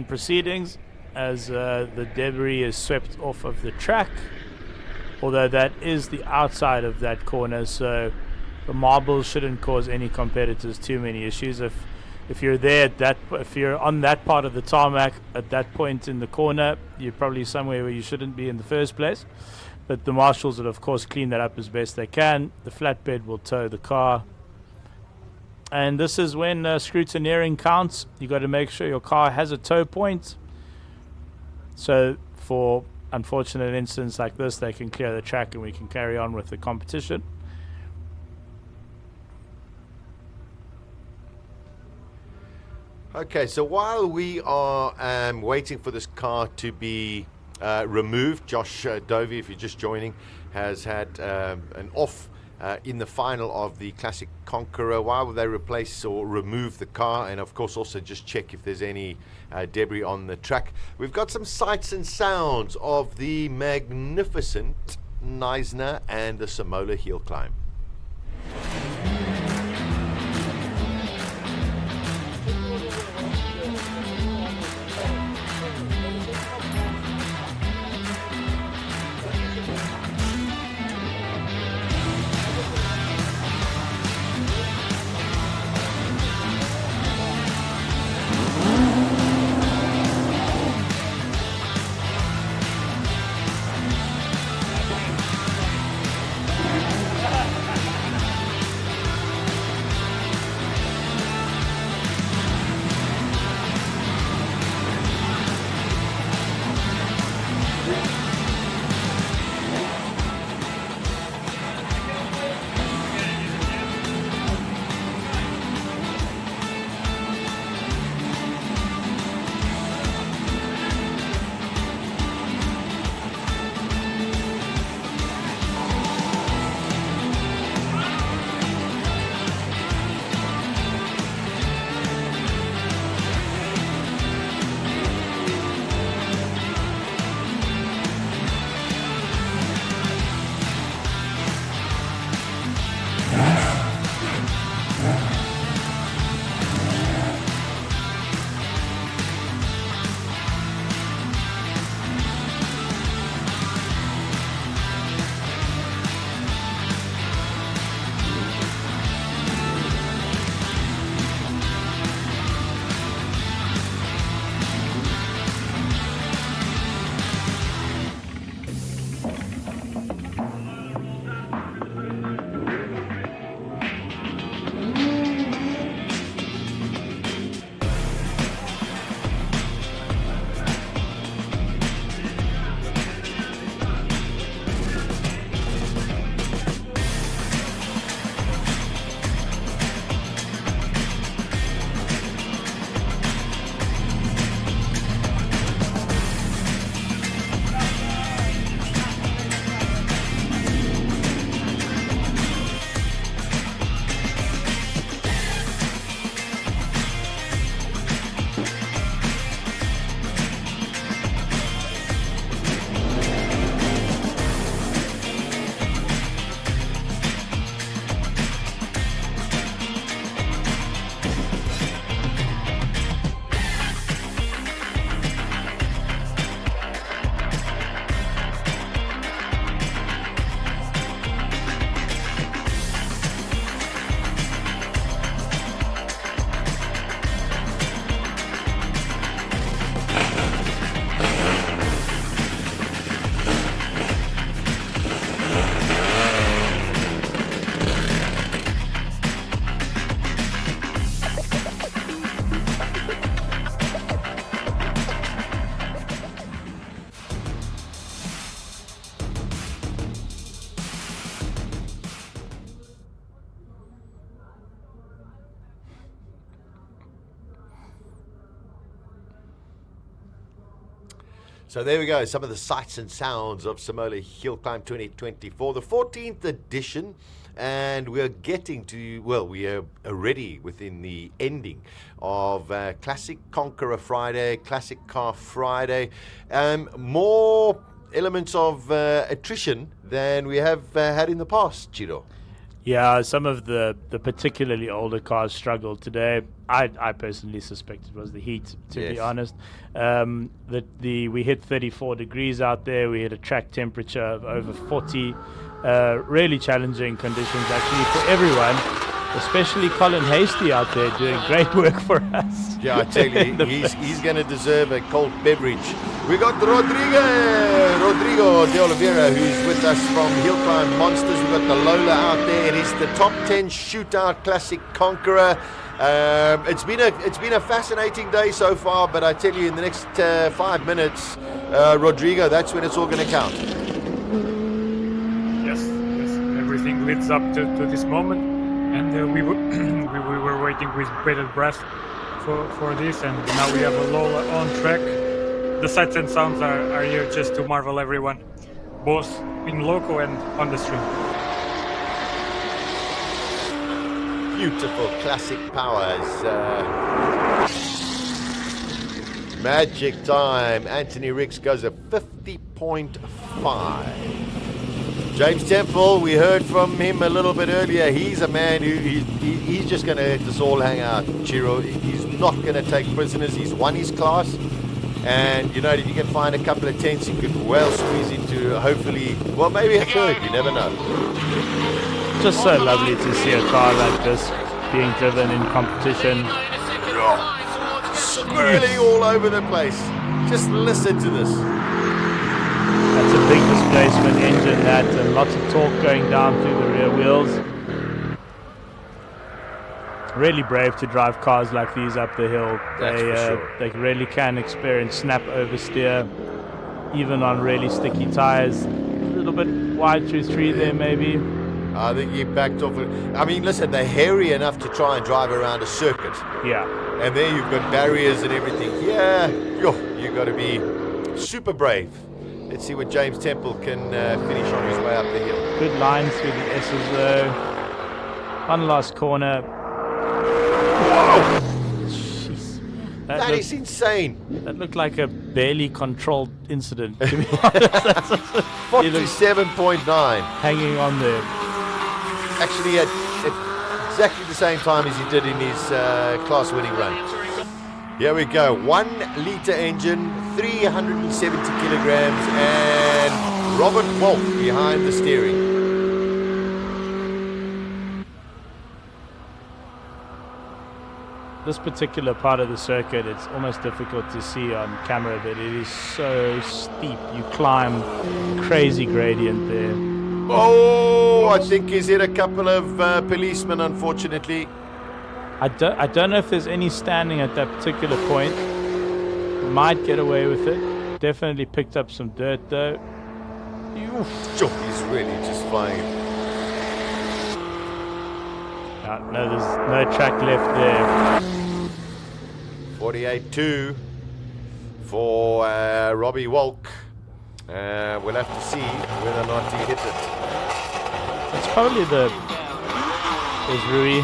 proceedings as the debris is swept off of the track, although that is the outside of that corner, so the marbles shouldn't cause any competitors too many issues. If if you're there if you're on that part of the tarmac at that point in the corner, you're probably somewhere where you shouldn't be in the first place. But the marshals will, of course, clean that up as best they can. The flatbed will tow the car. And this is when scrutineering counts. You've got to make sure your car has a tow point. So for unfortunate incidents like this, they can clear the track and we can carry on with the competition. Okay, so while we are waiting for this car to be removed, Josh Dovey, if you're just joining, has had an off in the final of the Classic Conqueror. Why will they replace or remove the car? And of course also just check if there's any debris on the track. We've got some sights and sounds of the magnificent Knysna and the SIMOLA HillClimb. So there we go, some of the sights and sounds of SIMOLA HillClimb 2024, the 14th edition, and we're getting to, well, we are already within the ending of Classic Conqueror Friday, Classic Car Friday. More elements of attrition than we have had in the past, Chiro. Yeah, some of the particularly older cars struggled today. I personally suspect it was the heat, to be honest. We hit 34 degrees out there. We had a track temperature of over 40. Really challenging conditions, actually, for everyone. Especially Colin Hasty out there doing great work for us. Yeah, I tell you, he's going to deserve a cold beverage. We got Rodrigo de Oliveira, who's with us from HillClimb Monsters. We've got the Lola out there. It is the top 10 shootout classic conqueror. It's been a fascinating day so far, but I tell you, in the next 5 minutes, Rodrigo, that's when it's all going to count. Yes, everything leads up to this moment, and we were waiting with bated breath for this, and now we have a Lola on track. The sights and sounds are here just to marvel everyone, both in loco and on the stream. Beautiful classic powers. Magic time. Anthony Ricks goes a 50.5. James Temple, we heard from him a little bit earlier. He's a man who he's just going to let us all hang out, Chiro. He's not going to take prisoners. He's won his class. And, you know, if you can find a couple of tenths, you could well squeeze into, hopefully, well, maybe a third. You never know. Just so lovely to see a car like this being driven in competition. Swirling all over the place. Just listen to this. That's a big displacement engine, that, and lots of torque going down through the rear wheels. Really brave to drive cars like these up the hill. They really can experience snap oversteer, even on really sticky tires. A little bit wide through 3 there, maybe. I think he backed off. I mean, listen, they're hairy enough to try and drive around a circuit. Yeah. And there you've got barriers and everything. Yeah, you've got to be super brave. Let's see what James Temple can finish on his way up the hill. Good lines through the S's though. One last corner. Whoa! Jeez. That is insane. That looked like a barely controlled incident, to be honest. 47.9. Hanging on there. Actually, at exactly the same time as he did in his class-winning run. Here we go. 1 litre engine, 370 kilograms, and Robert Wolf behind the steering. This particular part of the circuit, it's almost difficult to see on camera, but it is so steep. You climb crazy gradient there. Oh, I think he's hit a couple of policemen, unfortunately. I don't know if there's any standing at that particular point. Might get away with it. Definitely picked up some dirt though. He's really just flying. No, there's no track left there. 48.2 for Robbie Walk. We'll have to see whether or not he hit it. It's probably there's Rui.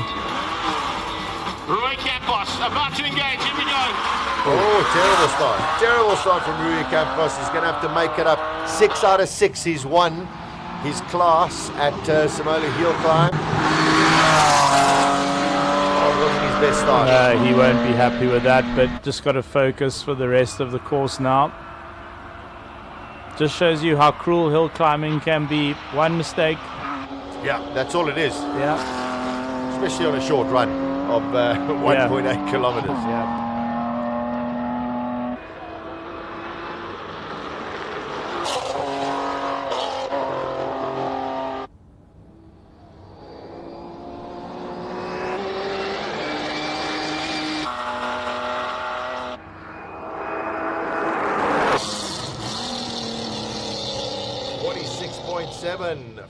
Rui Campos about to engage. Here we go. Oh, terrible start. Terrible start from Rui Campos. He's going to have to make it up. 6 out of 6 he's won his class at SIMOLA HillClimb. Oh, it wasn't his best start. No, he won't be happy with that, but just got to focus for the rest of the course now. Just shows you how cruel hill climbing can be. One mistake. Yeah, that's all it is. Yeah. Especially on a short run of 1.8 kilometers. Yeah.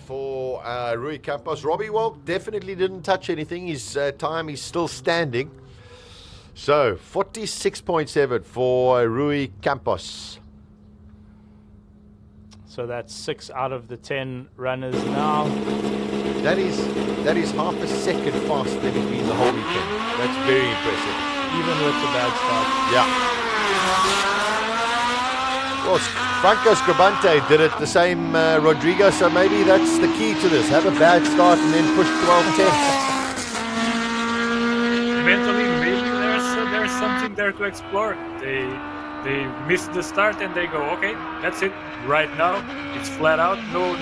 For Rui Campos. Robbie Walk definitely didn't touch anything. His time is still standing. So 46.7 for Rui Campos. So that's 6 out of the 10 runners now. That is half a second faster than he's been the whole weekend. That's very impressive. Even with the bad start. Yeah. Well, Franco Scribante did it the same, Rodrigo, so maybe that's the key to this. Have a bad start and then push 12 tenths. Mentally, maybe there's something there to explore. They miss the start and they go, okay, that's it. Right now, it's flat out, no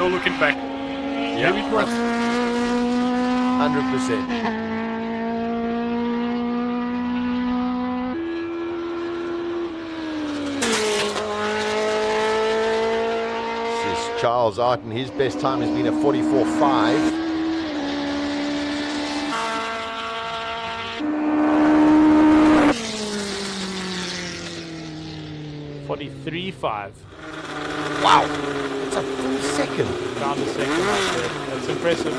looking back. Yeah. Maybe it works. 100%. Charles Arton, his best time has been a 44.5. $43.5. Wow, it's a full second. Found a second right there. That's impressive.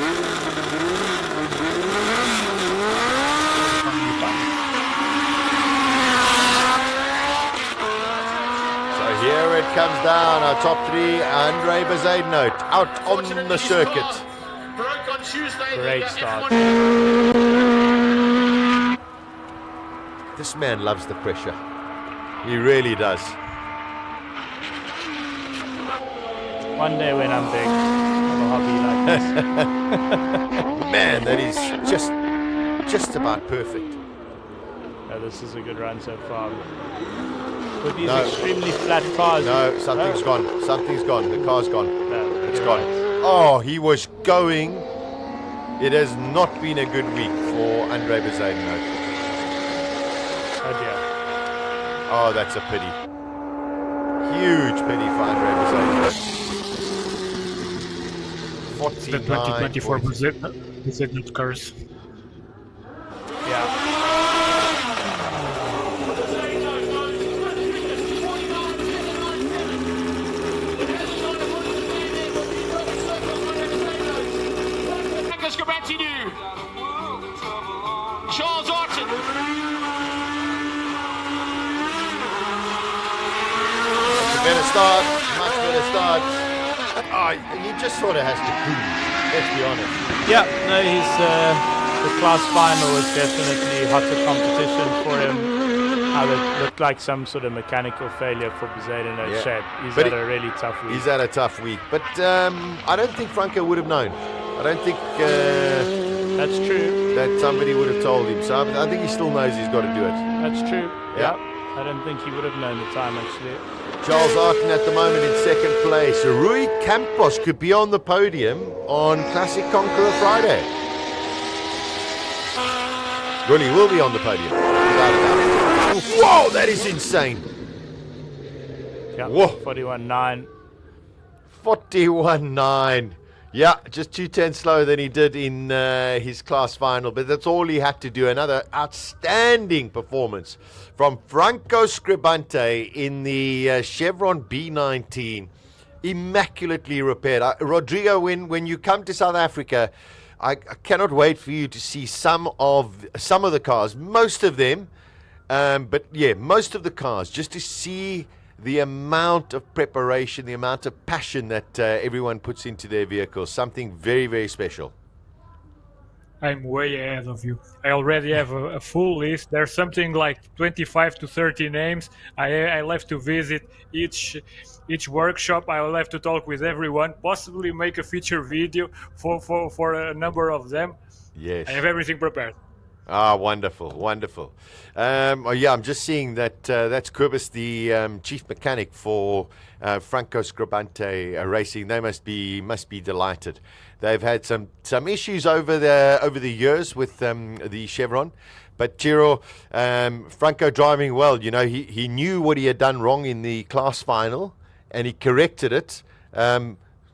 Here it comes down, our top three, Andre Bezuidenhout out on the circuit. Great start. This man loves the pressure. He really does. One day when I'm big, I'll be like this. Man, that is just about perfect. No, this is a good run so far. With these extremely flat cars. No, something's gone. Something's gone. The car's gone. No, it's gone. Oh, he was going. It has not been a good week for Andre Bezuidenhout. Oh dear. Oh, that's a pity. Huge pity for Andre Bezuidenhout. 49. The 2024 Bezuidenhout cars. Yeah. Charles Arton. Better start, much better start. Oh, he just sort of has to cruise, let's be honest. Yeah, no, he's the class final was definitely hotter competition for him. It looked like some sort of mechanical failure for Bezuidenhout's shape. He's had a really tough week. He's had a tough week, but I don't think Franco would have known. I don't think that's true. That somebody would have told him. So I think he still knows he's got to do it. That's true. Yeah. I don't think he would have known the time actually. Charles Arton at the moment in second place. Rui Campos could be on the podium on Classic Conqueror Friday. Well, he will be on the podium. Whoa, that is insane. Yeah, whoa. 41.9. 41.9. Yeah, just 2/10 slower than he did in his class final, but that's all he had to do. Another outstanding performance from Franco Scribante in the Chevron B19. Immaculately repaired. Rodrigo, when you come to South Africa, I cannot wait for you to see some of the cars, most of them, but yeah, most of the cars, just to see the amount of preparation, the amount of passion that everyone puts into their vehicles. Something very, very special. I'm way ahead of you. I already have a full list. There's something like 25 to 30 names. I'll have to visit each workshop. I'll have to talk with everyone, possibly make a feature video for a number of them. Yes. I have everything prepared. Ah, wonderful, wonderful. Yeah, I'm just seeing that that's Kobus, the chief mechanic for Franco Scribante Racing. They must be delighted. They've had some issues over the years with the Chevron, but Chiro, Franco driving well. You know, he knew what he had done wrong in the class final, and he corrected it.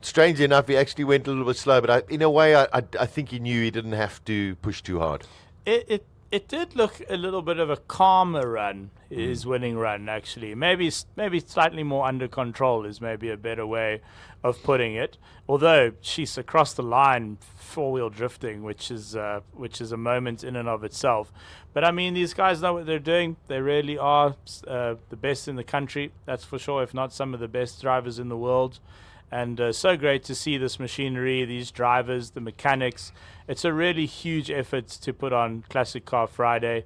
Strangely enough, he actually went a little bit slow, but in a way, I think he knew he didn't have to push too hard. It did look a little bit of a calmer run, his winning run, actually. Maybe slightly more under control is maybe a better way of putting it. Although she's across the line, four-wheel drifting, which is a moment in and of itself. But I mean, these guys know what they're doing. They really are the best in the country, that's for sure, if not some of the best drivers in the world. And so great to see this machinery, these drivers, the mechanics. It's a really huge effort to put on Classic Car Friday.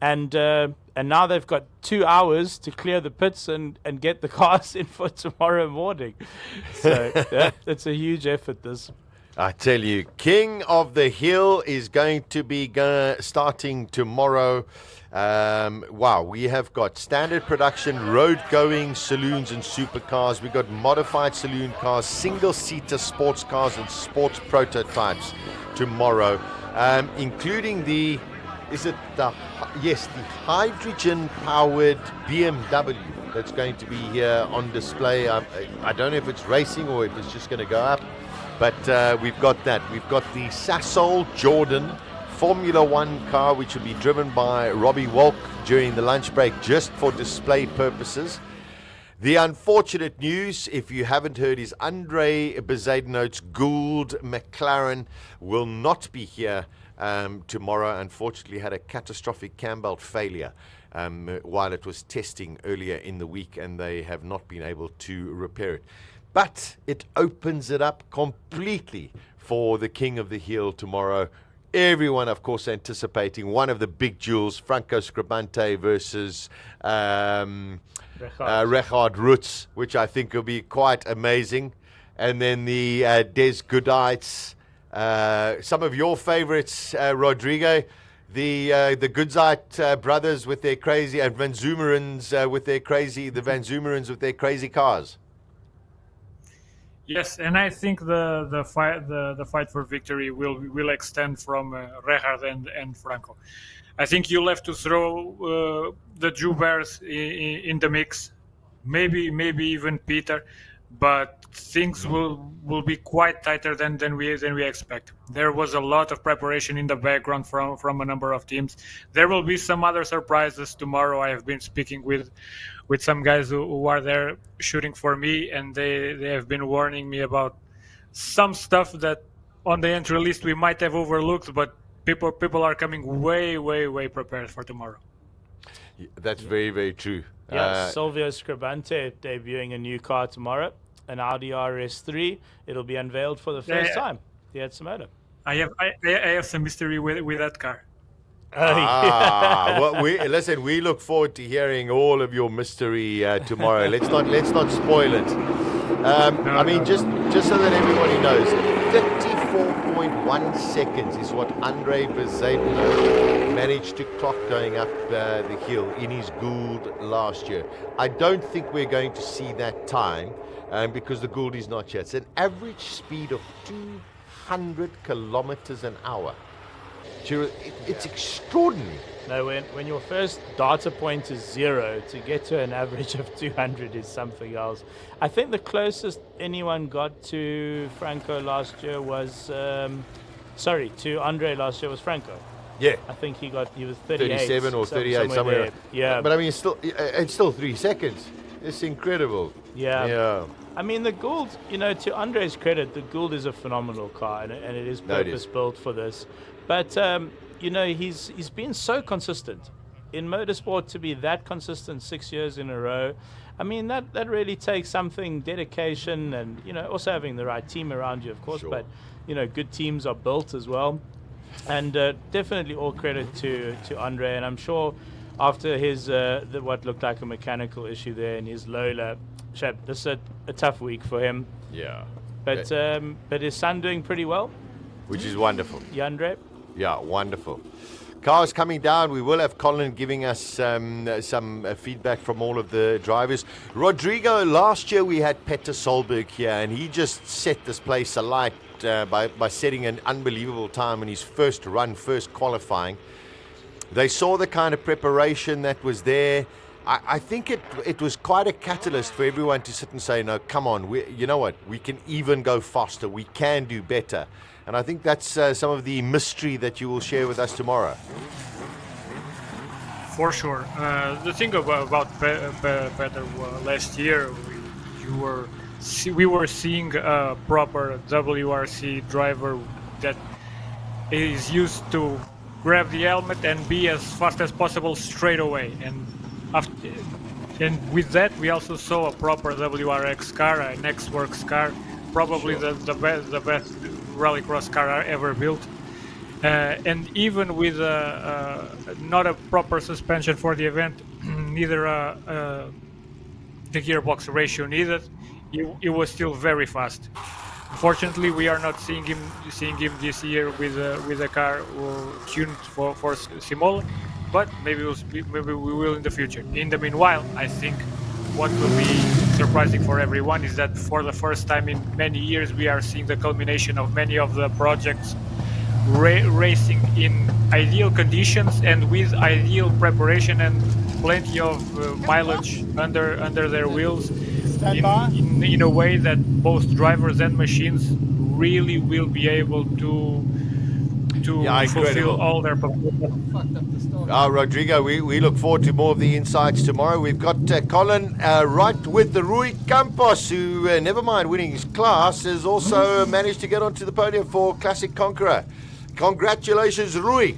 And now they've got 2 hours to clear the pits and get the cars in for tomorrow morning. So it's a huge effort, this. I tell you, King of the Hill is going to be starting tomorrow. Wow, we have got standard production, road-going saloons and supercars. We've got modified saloon cars, single-seater sports cars and sports prototypes tomorrow. including the hydrogen-powered BMW that's going to be here on display. I don't know if it's racing or if it's just going to go up, but we've got that. We've got the Sasol Jordan Formula One car, which will be driven by Robbie Walk during the lunch break just for display purposes. The unfortunate news, if you haven't heard, is Andre Bezuidenhout's Gould McLaren will not be here tomorrow. Unfortunately, had a catastrophic cam belt failure while it was testing earlier in the week, and they have not been able to repair it. But it opens it up completely for the King of the Hill tomorrow. Everyone, of course, anticipating one of the big duels, Franco Scribante versus Richard Roots, which I think will be quite amazing. And then the Des Goodites, some of your favorites, Rodrigo, the Goodzite brothers with their crazy, and Van Zoomerens with their crazy, the Van Zoomerens with their crazy cars. Yes, and I think the fight for victory will extend from Richard and Franco. I think you'll have to throw the Joubers in the mix, maybe even Peter, but things will be quite tighter than we expect. There was a lot of preparation in the background from a number of teams. There will be some other surprises tomorrow. I have been speaking with some guys who are there shooting for me, and they have been warning me about some stuff that on the entry list we might have overlooked, but people are coming way prepared for tomorrow. That's very, very true. Yeah, Silvio Scribante debuting a new car tomorrow, an Audi RS3. It'll be unveiled for the first time here at SIMOLA. I have some mystery with that car. Well, we look forward to hearing all of your mystery tomorrow. Let's not spoil it. Just so that everybody knows, 34.1 seconds is what Andre Bezuidenhout managed to clock going up the hill in his Gould last year. I don't think we're going to see that time because the Gould is not yet. It's an average speed of 200 kilometers an hour. It's extraordinary. No, when your first data point is 0, to get to an average of 200 is something else. I think the closest anyone got to Franco last year was, to Andre last year was Franco. Yeah. I think he was 38. 37 or 38, somewhere. Yeah. But it's still 3 seconds. It's incredible. Yeah. I mean, the Gould, to Andre's credit, the Gould is a phenomenal car, and it is purpose-built for this. But, he's been so consistent. In motorsport, to be that consistent 6 years in a row, I mean, that really takes something, dedication, and, also having the right team around you, of course. Sure. But, good teams are built as well. And definitely all credit to Andre. And I'm sure after his what looked like a mechanical issue there in his Lola, this is a tough week for him. Yeah. But his son doing pretty well. Which is wonderful. Yeah, Andre? Yeah, wonderful. Cars coming down. We will have Colin giving us some feedback from all of the drivers. Rodrigo, last year we had Petter Solberg here, and he just set this place alight by setting an unbelievable time in his first qualifying. They saw the kind of preparation that was there. I think it was quite a catalyst for everyone to sit and say, no, come on, you know what, we can even go faster, we can do better. And I think that's some of the mystery that you will share with us tomorrow. For sure. The thing about Petter last year, we were seeing a proper WRC driver that is used to grab the helmet and be as fast as possible straight away. And with that, we also saw a proper WRX car, an X-Works car, probably the best rallycross car ever built. And even with not a proper suspension for the event, neither the gearbox ratio needed, it was still very fast. Unfortunately, we are not seeing him this year with a car tuned for SIMOLA, but maybe we will in the future. In the meanwhile, I think what will be surprising for everyone is that for the first time in many years we are seeing the culmination of many of the projects racing in ideal conditions and with ideal preparation and plenty of mileage under their wheels in a way that both drivers and machines really will be able to fulfill all their potential. Rodrigo, we look forward to more of the insights tomorrow. We've got Colin right with the Rui Campos, who, never mind winning his class, has also managed to get onto the podium for Classic Conqueror. Congratulations, Rui.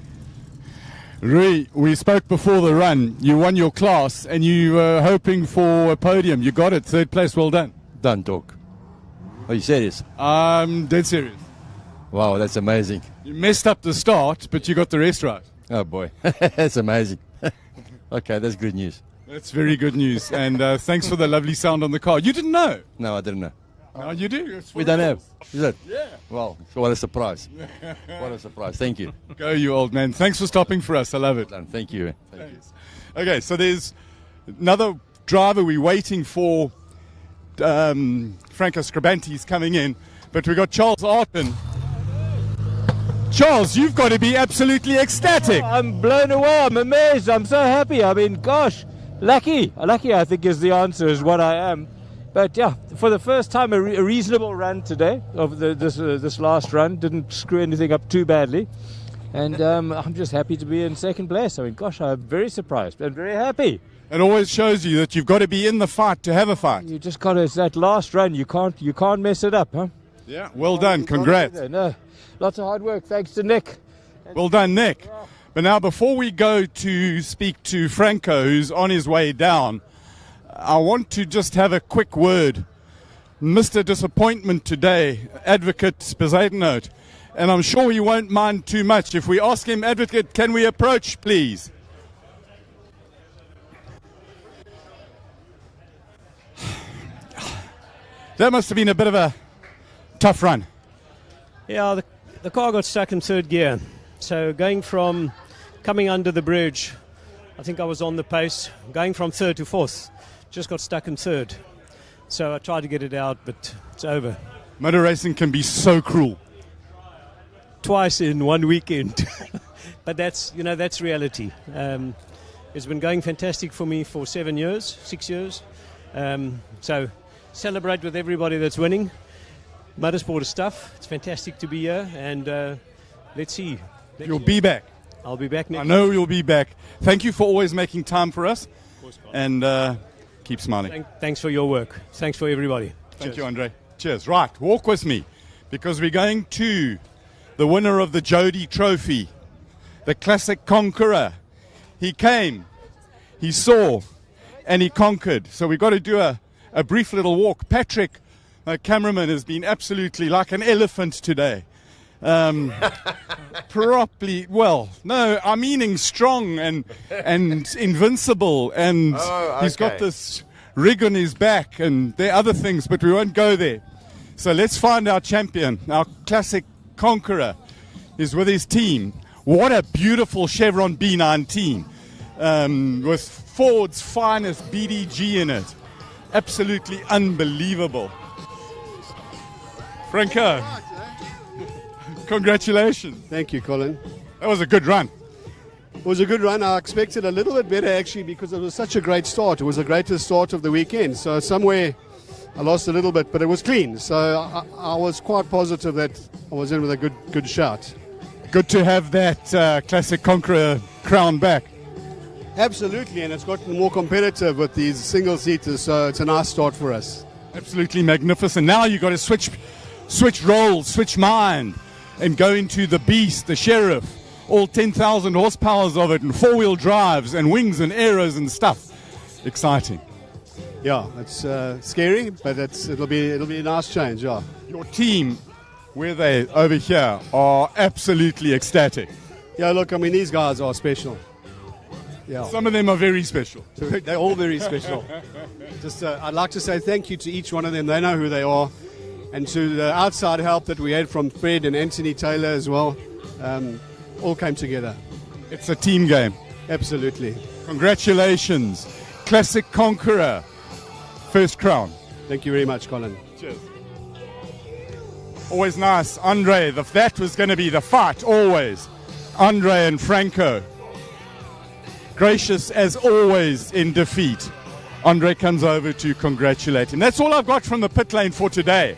Rui, we spoke before the run. You won your class and you were hoping for a podium. You got it, third place. Well done. Done, Doc. Are you serious? I'm dead serious. Wow, that's amazing. You messed up the start, but you got the rest right. Oh, boy. That's amazing. Okay, that's good news. That's very good news. And thanks for the lovely sound on the car. You didn't know? No, I didn't know. No, you do. We don't have. Is it? Yeah. Well, what a surprise. What a surprise. Thank you. Go, you old man. Thanks for stopping for us. I love it. Thank you. Thanks. Okay, so there's another driver we're waiting for. Franco Scribanti's coming in. But we've got Charles Artman. Charles, you've got to be absolutely ecstatic. Oh, I'm blown away. I'm amazed. I'm so happy. I mean, gosh, lucky. Lucky, I think, is the answer, is what I am. But yeah, for the first time, a reasonable run today of this last run. Didn't screw anything up too badly. And I'm just happy to be in second place. I mean, gosh, I'm very surprised and very happy. It always shows you that you've got to be in the fight to have a fight. You just got to, it's that last run. You can't mess it up, huh? Yeah, well done. Congrats. No, lots of hard work. Thanks to Nick. Well done, Nick. But now, before we go to speak to Franco, who's on his way down, I want to just have a quick word. Mr. Disappointment today, Advocate Spizadenote, and I'm sure he won't mind too much. If we ask him, Advocate, can we approach, please? That must have been a bit of a tough run. Yeah, the car got stuck in third gear. So going from coming under the bridge, I think I was on the pace, going from third to fourth, just got stuck in third. So I tried to get it out, but it's over. Motor racing can be so cruel. Twice in one weekend. But that's reality. It's been going fantastic for me for 6 years. So celebrate with everybody that's winning. Motorsport is tough. It's fantastic to be here, and let's see. You'll be back. I'll be back next I know week. you'll be back. Thank you for always making time for us, and keep smiling. Thanks for your work. Thanks for everybody. Thank you, Andre. Cheers. Right, walk with me, because we're going to the winner of the Jody Trophy, the Classic Conqueror. He came, he saw, and he conquered. So we've got to do a brief little walk. Patrick, my cameraman, has been absolutely like an elephant today. Properly, well, no, I'm meaning strong and invincible, and he's got this rig on his back, and there are other things, but we won't go there. So let's find our champion. Our Classic Conqueror is with his team. What a beautiful Chevron B19 with Ford's finest BDG in it. Absolutely unbelievable. Franco, congratulations. Thank you, Colin. That was a good run. It was a good run. I expected a little bit better, actually, because it was such a great start. It was the greatest start of the weekend. So somewhere I lost a little bit, but it was clean. So I was quite positive that I was in with a good shout. Good to have that Classic Conqueror crown back. Absolutely, and it's gotten more competitive with these single-seaters, so it's a nice start for us. Absolutely magnificent. Now you've got to switch roles, switch mind, and go into the beast, the Sheriff. All 10,000 horsepowers of it, and four-wheel drives, and wings and arrows and stuff. Exciting. Yeah, it's scary, but it'll be a nice change. Yeah. Your team, where they over here, are absolutely ecstatic. Yeah, look, I mean, these guys are special. Yeah. Some of them are very special. They're all very special. Just, I'd like to say thank you to each one of them. They know who they are, and to the outside help that we had from Fred and Anthony Taylor as well. All came together. It's a team game. Absolutely. Congratulations, Classic Conqueror, first crown. Thank you very much, Colin. Cheers. Always nice. Andre, that was going to be the fight, always. Andre and Franco. Gracious as always in defeat. Andre comes over to congratulate him. That's all I've got from the pit lane for today.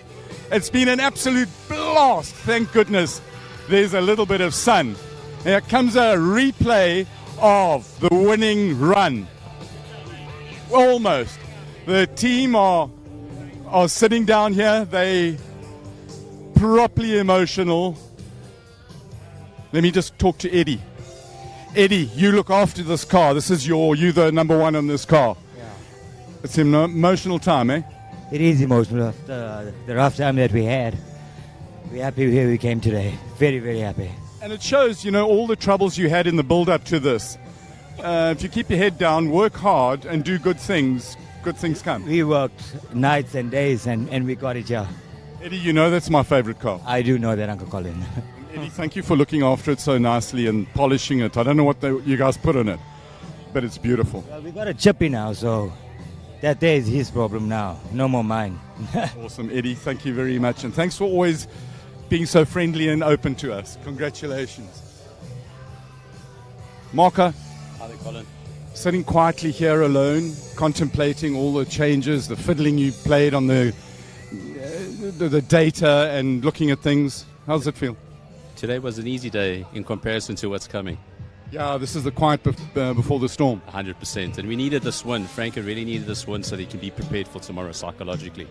It's been an absolute blast. Thank goodness there's a little bit of sun. Here comes a replay of the winning run. Almost. The team are sitting down here. They properly emotional. Let me just talk to Eddie. Eddie, you look after this car. This is you the number one on this car. Yeah. It's an emotional time, eh? It is emotional after the rough time that we had. We're happy here we came today. Very, very happy. And it shows, all the troubles you had in the build-up to this. If you keep your head down, work hard, and do good things come. We worked nights and days, and we got it, yeah. Eddie, that's my favorite car. I do know that, Uncle Colin. Eddie, thank you for looking after it so nicely and polishing it. I don't know what you guys put on it, but it's beautiful. Well, we got a chippy now, so that there is his problem now. No more mine. Awesome, Eddie. Thank you very much. And thanks for always being so friendly and open to us. Congratulations. Marco. Hi there, Colin. Sitting quietly here alone, contemplating all the changes, the fiddling you played on the data and looking at things. How does it feel? Today was an easy day in comparison to what's coming. Yeah, this is the quiet before the storm. 100%. And we needed this win. Franco really needed this win so that he can be prepared for tomorrow psychologically.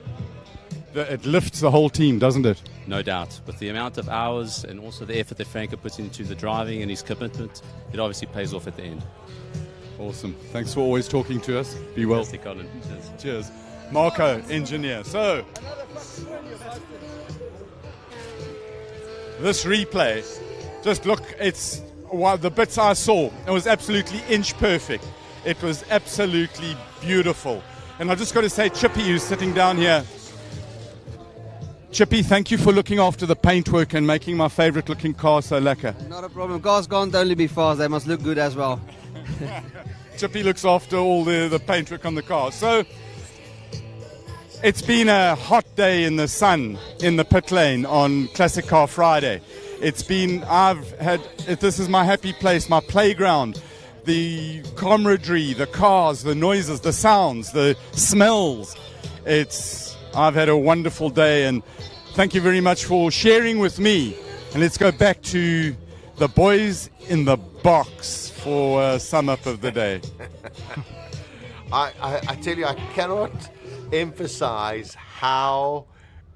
It lifts the whole team, doesn't it? No doubt. With the amount of hours and also the effort that Franco puts into the driving and his commitment, it obviously pays off at the end. Awesome. Thanks for always talking to us. Be well. Fantastic, Colin. Cheers. Cheers. Marco, engineer. So, this replay, just look, it's the bits I saw. It was absolutely inch perfect. It was absolutely beautiful. And I just got to say, Chippy, who's sitting down here, Chippy, thank you for looking after the paintwork and making my favorite looking car so lacquer. Not a problem. Cars can't only be fast, they must look good as well. Chippy looks after all the paintwork on the car. So, it's been a hot day in the sun in the pit lane on Classic Car Friday. This is my happy place, my playground. The camaraderie, the cars, the noises, the sounds, the smells. I've had a wonderful day, and thank you very much for sharing with me. And let's go back to the boys in the box for a sum up of the day. I tell you, I cannot emphasize how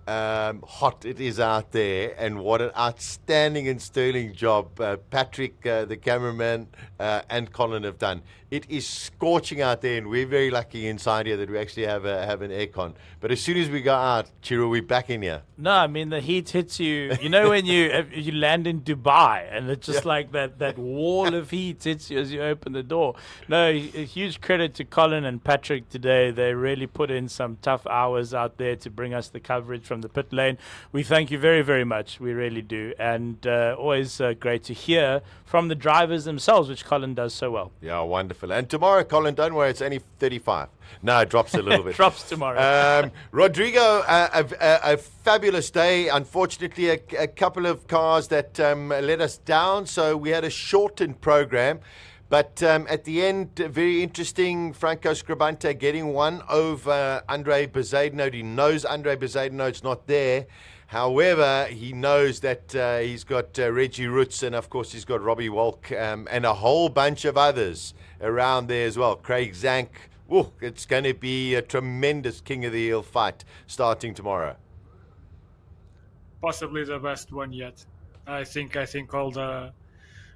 hot it is out there and what an outstanding and sterling job Patrick, the cameraman, and Colin have done. It is scorching out there, and we're very lucky inside here that we actually have an aircon. But as soon as we go out, Chiro, we're back in here. No, I mean, the heat hits you. When you land in Dubai, and it's just like that wall of heat hits you as you open the door. No, a huge credit to Colin and Patrick today. They really put in some tough hours out there to bring us the coverage from the pit lane. We thank you very, very much. We really do. And always great to hear from the drivers themselves, which Colin does so well. Yeah, wonderful. And tomorrow, Colin, don't worry, it's only 35. No, it drops a little bit. Drops tomorrow. Rodrigo, a fabulous day. Unfortunately, a couple of cars that let us down, so we had a shortened program. But at the end, very interesting, Franco Scribante getting one over Andre Bezuidenhout. He knows Andre Bezuidenhout's not there. However, he knows that he's got Reggie Roots, and of course he's got Robbie Walk and a whole bunch of others around there as well. Craig Zank. Ooh, it's going to be a tremendous King of the Hill fight starting tomorrow. Possibly the best one yet. I think all the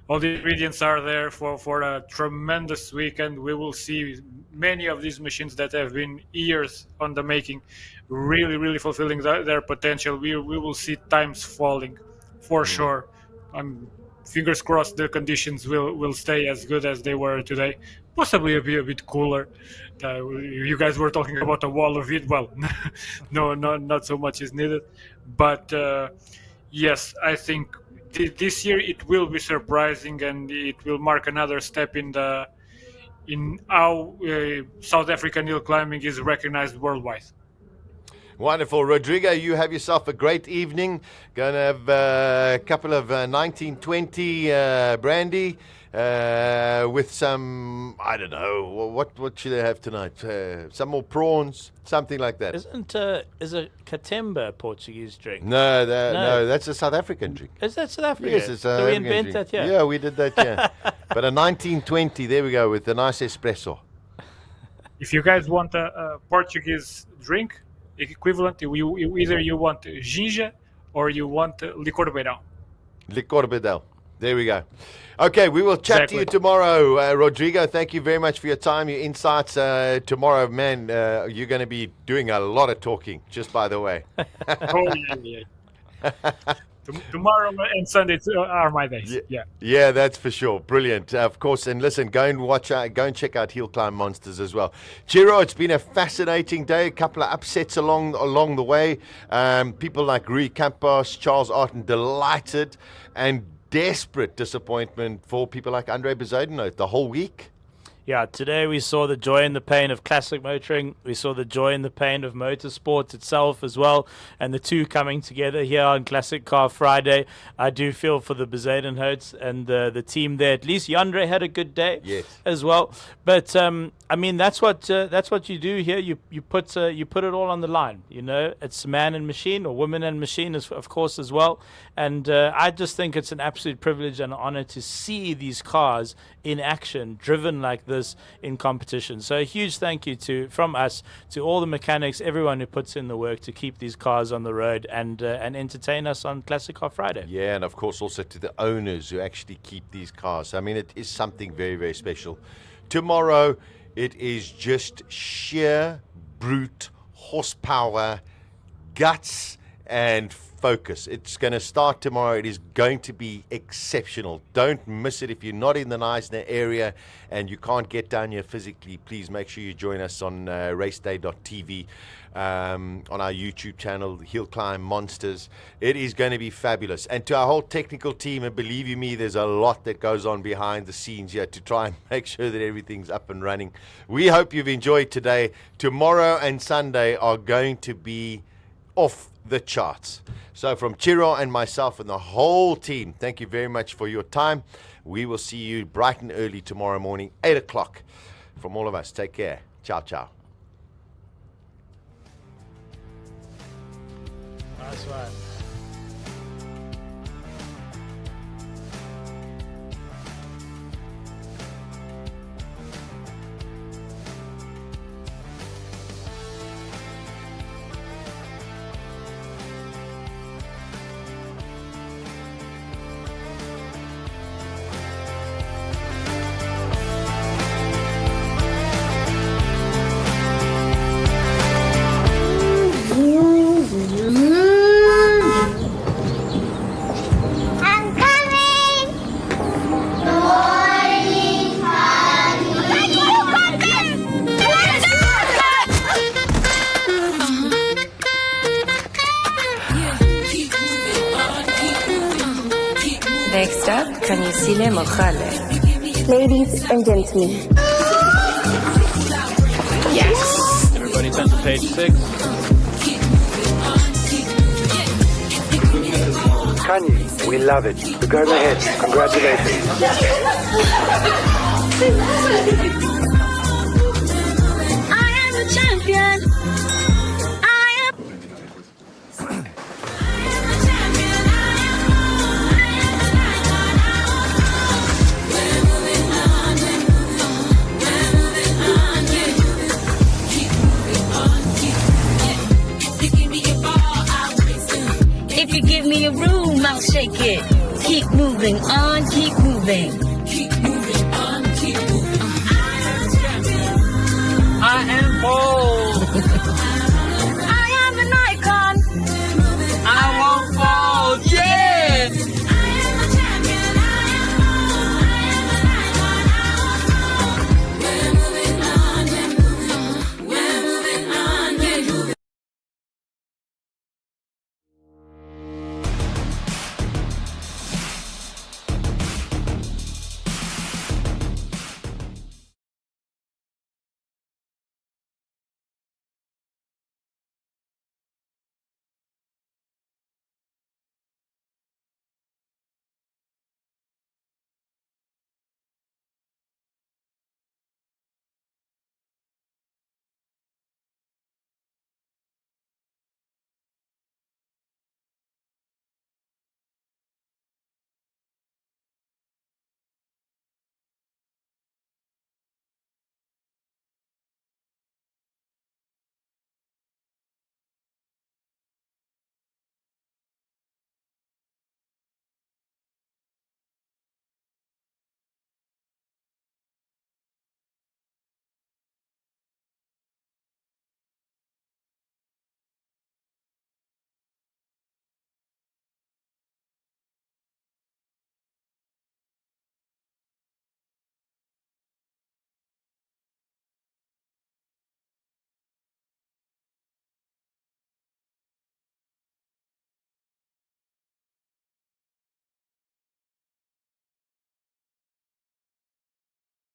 ingredients are there for a tremendous weekend. We will see many of these machines that have been years on the making really, really fulfilling their potential. We will see times falling for sure. Fingers crossed the conditions will stay as good as they were today. Possibly be a bit cooler. You guys were talking about a wall of heat. Well, no, not so much is needed. But yes, I think this year it will be surprising, and it will mark another step in how South African hill climbing is recognized worldwide. Wonderful. Rodrigo, you have yourself a great evening. Going to have a couple of 1920 brandy with some, I don't know, what should they have tonight? Some more prawns, something like that. Is a Katemba a Portuguese drink? No, that's a South African drink. Is that South African? Yes, it's South Did we African invent drink. that? Yeah. Yeah, we did that, yeah. But a 1920, there we go, with a nice espresso. If you guys want a Portuguese drink equivalent, either you want ginger or you want licor beirão. Licor beirão. There we go. Okay, we will chat to you tomorrow, Rodrigo. Thank you very much for your time, your insights. Tomorrow, man, you're going to be doing a lot of talking, just by the way. Oh, yeah. Tomorrow and Sunday are my days. Yeah, that's for sure. Brilliant. Of course, and listen, go and check out HillClimb Monsters as well. Chiro, it's been a fascinating day. A couple of upsets along the way. People like Rui Campos, Charles Arton, delighted, and desperate disappointment for people like Andre Bezuidenhout the whole week. Yeah, today we saw the joy and the pain of classic motoring. We saw the joy and the pain of motorsports itself as well. And the two coming together here on Classic Car Friday. I do feel for the Bezuidenhouts and the team there. At least Yandre had a good day as well. But I mean, that's what you do here. You put it all on the line. You know, it's man and machine, or woman and machine, of course, as well. And I just think it's an absolute privilege and honor to see these cars in action, driven like this in competition. So a huge thank you from us to all the mechanics, everyone who puts in the work to keep these cars on the road and entertain us on Classic Car Friday. Yeah, and of course also to the owners who actually keep these cars. I mean, it is something very, very special. Tomorrow, it is just sheer brute horsepower, guts, and focus. It's going to start tomorrow. It is going to be exceptional. Don't miss it. If you're not in the Knysna area and you can't get down here physically, please make sure you join us on raceday.tv, on our YouTube channel, HillClimb Monsters. It is going to be fabulous. And to our whole technical team, and believe you me, there's a lot that goes on behind the scenes here to try and make sure that everything's up and running. We hope you've enjoyed today. Tomorrow and Sunday are going to be off the charts. So from Chiro and myself and the whole team, thank you very much for your time. We will see you bright and early tomorrow morning, 8 o'clock. From all of us, take care. Ciao, ciao. Nice one. Next up, Kanisile Mokhale. Ladies and gentlemen. Yes! Everybody turn to page 6. Kanye, we love it. The girl ahead. Congratulations. I am a champion. If you give me a room, I'll shake it. Keep moving on, keep moving.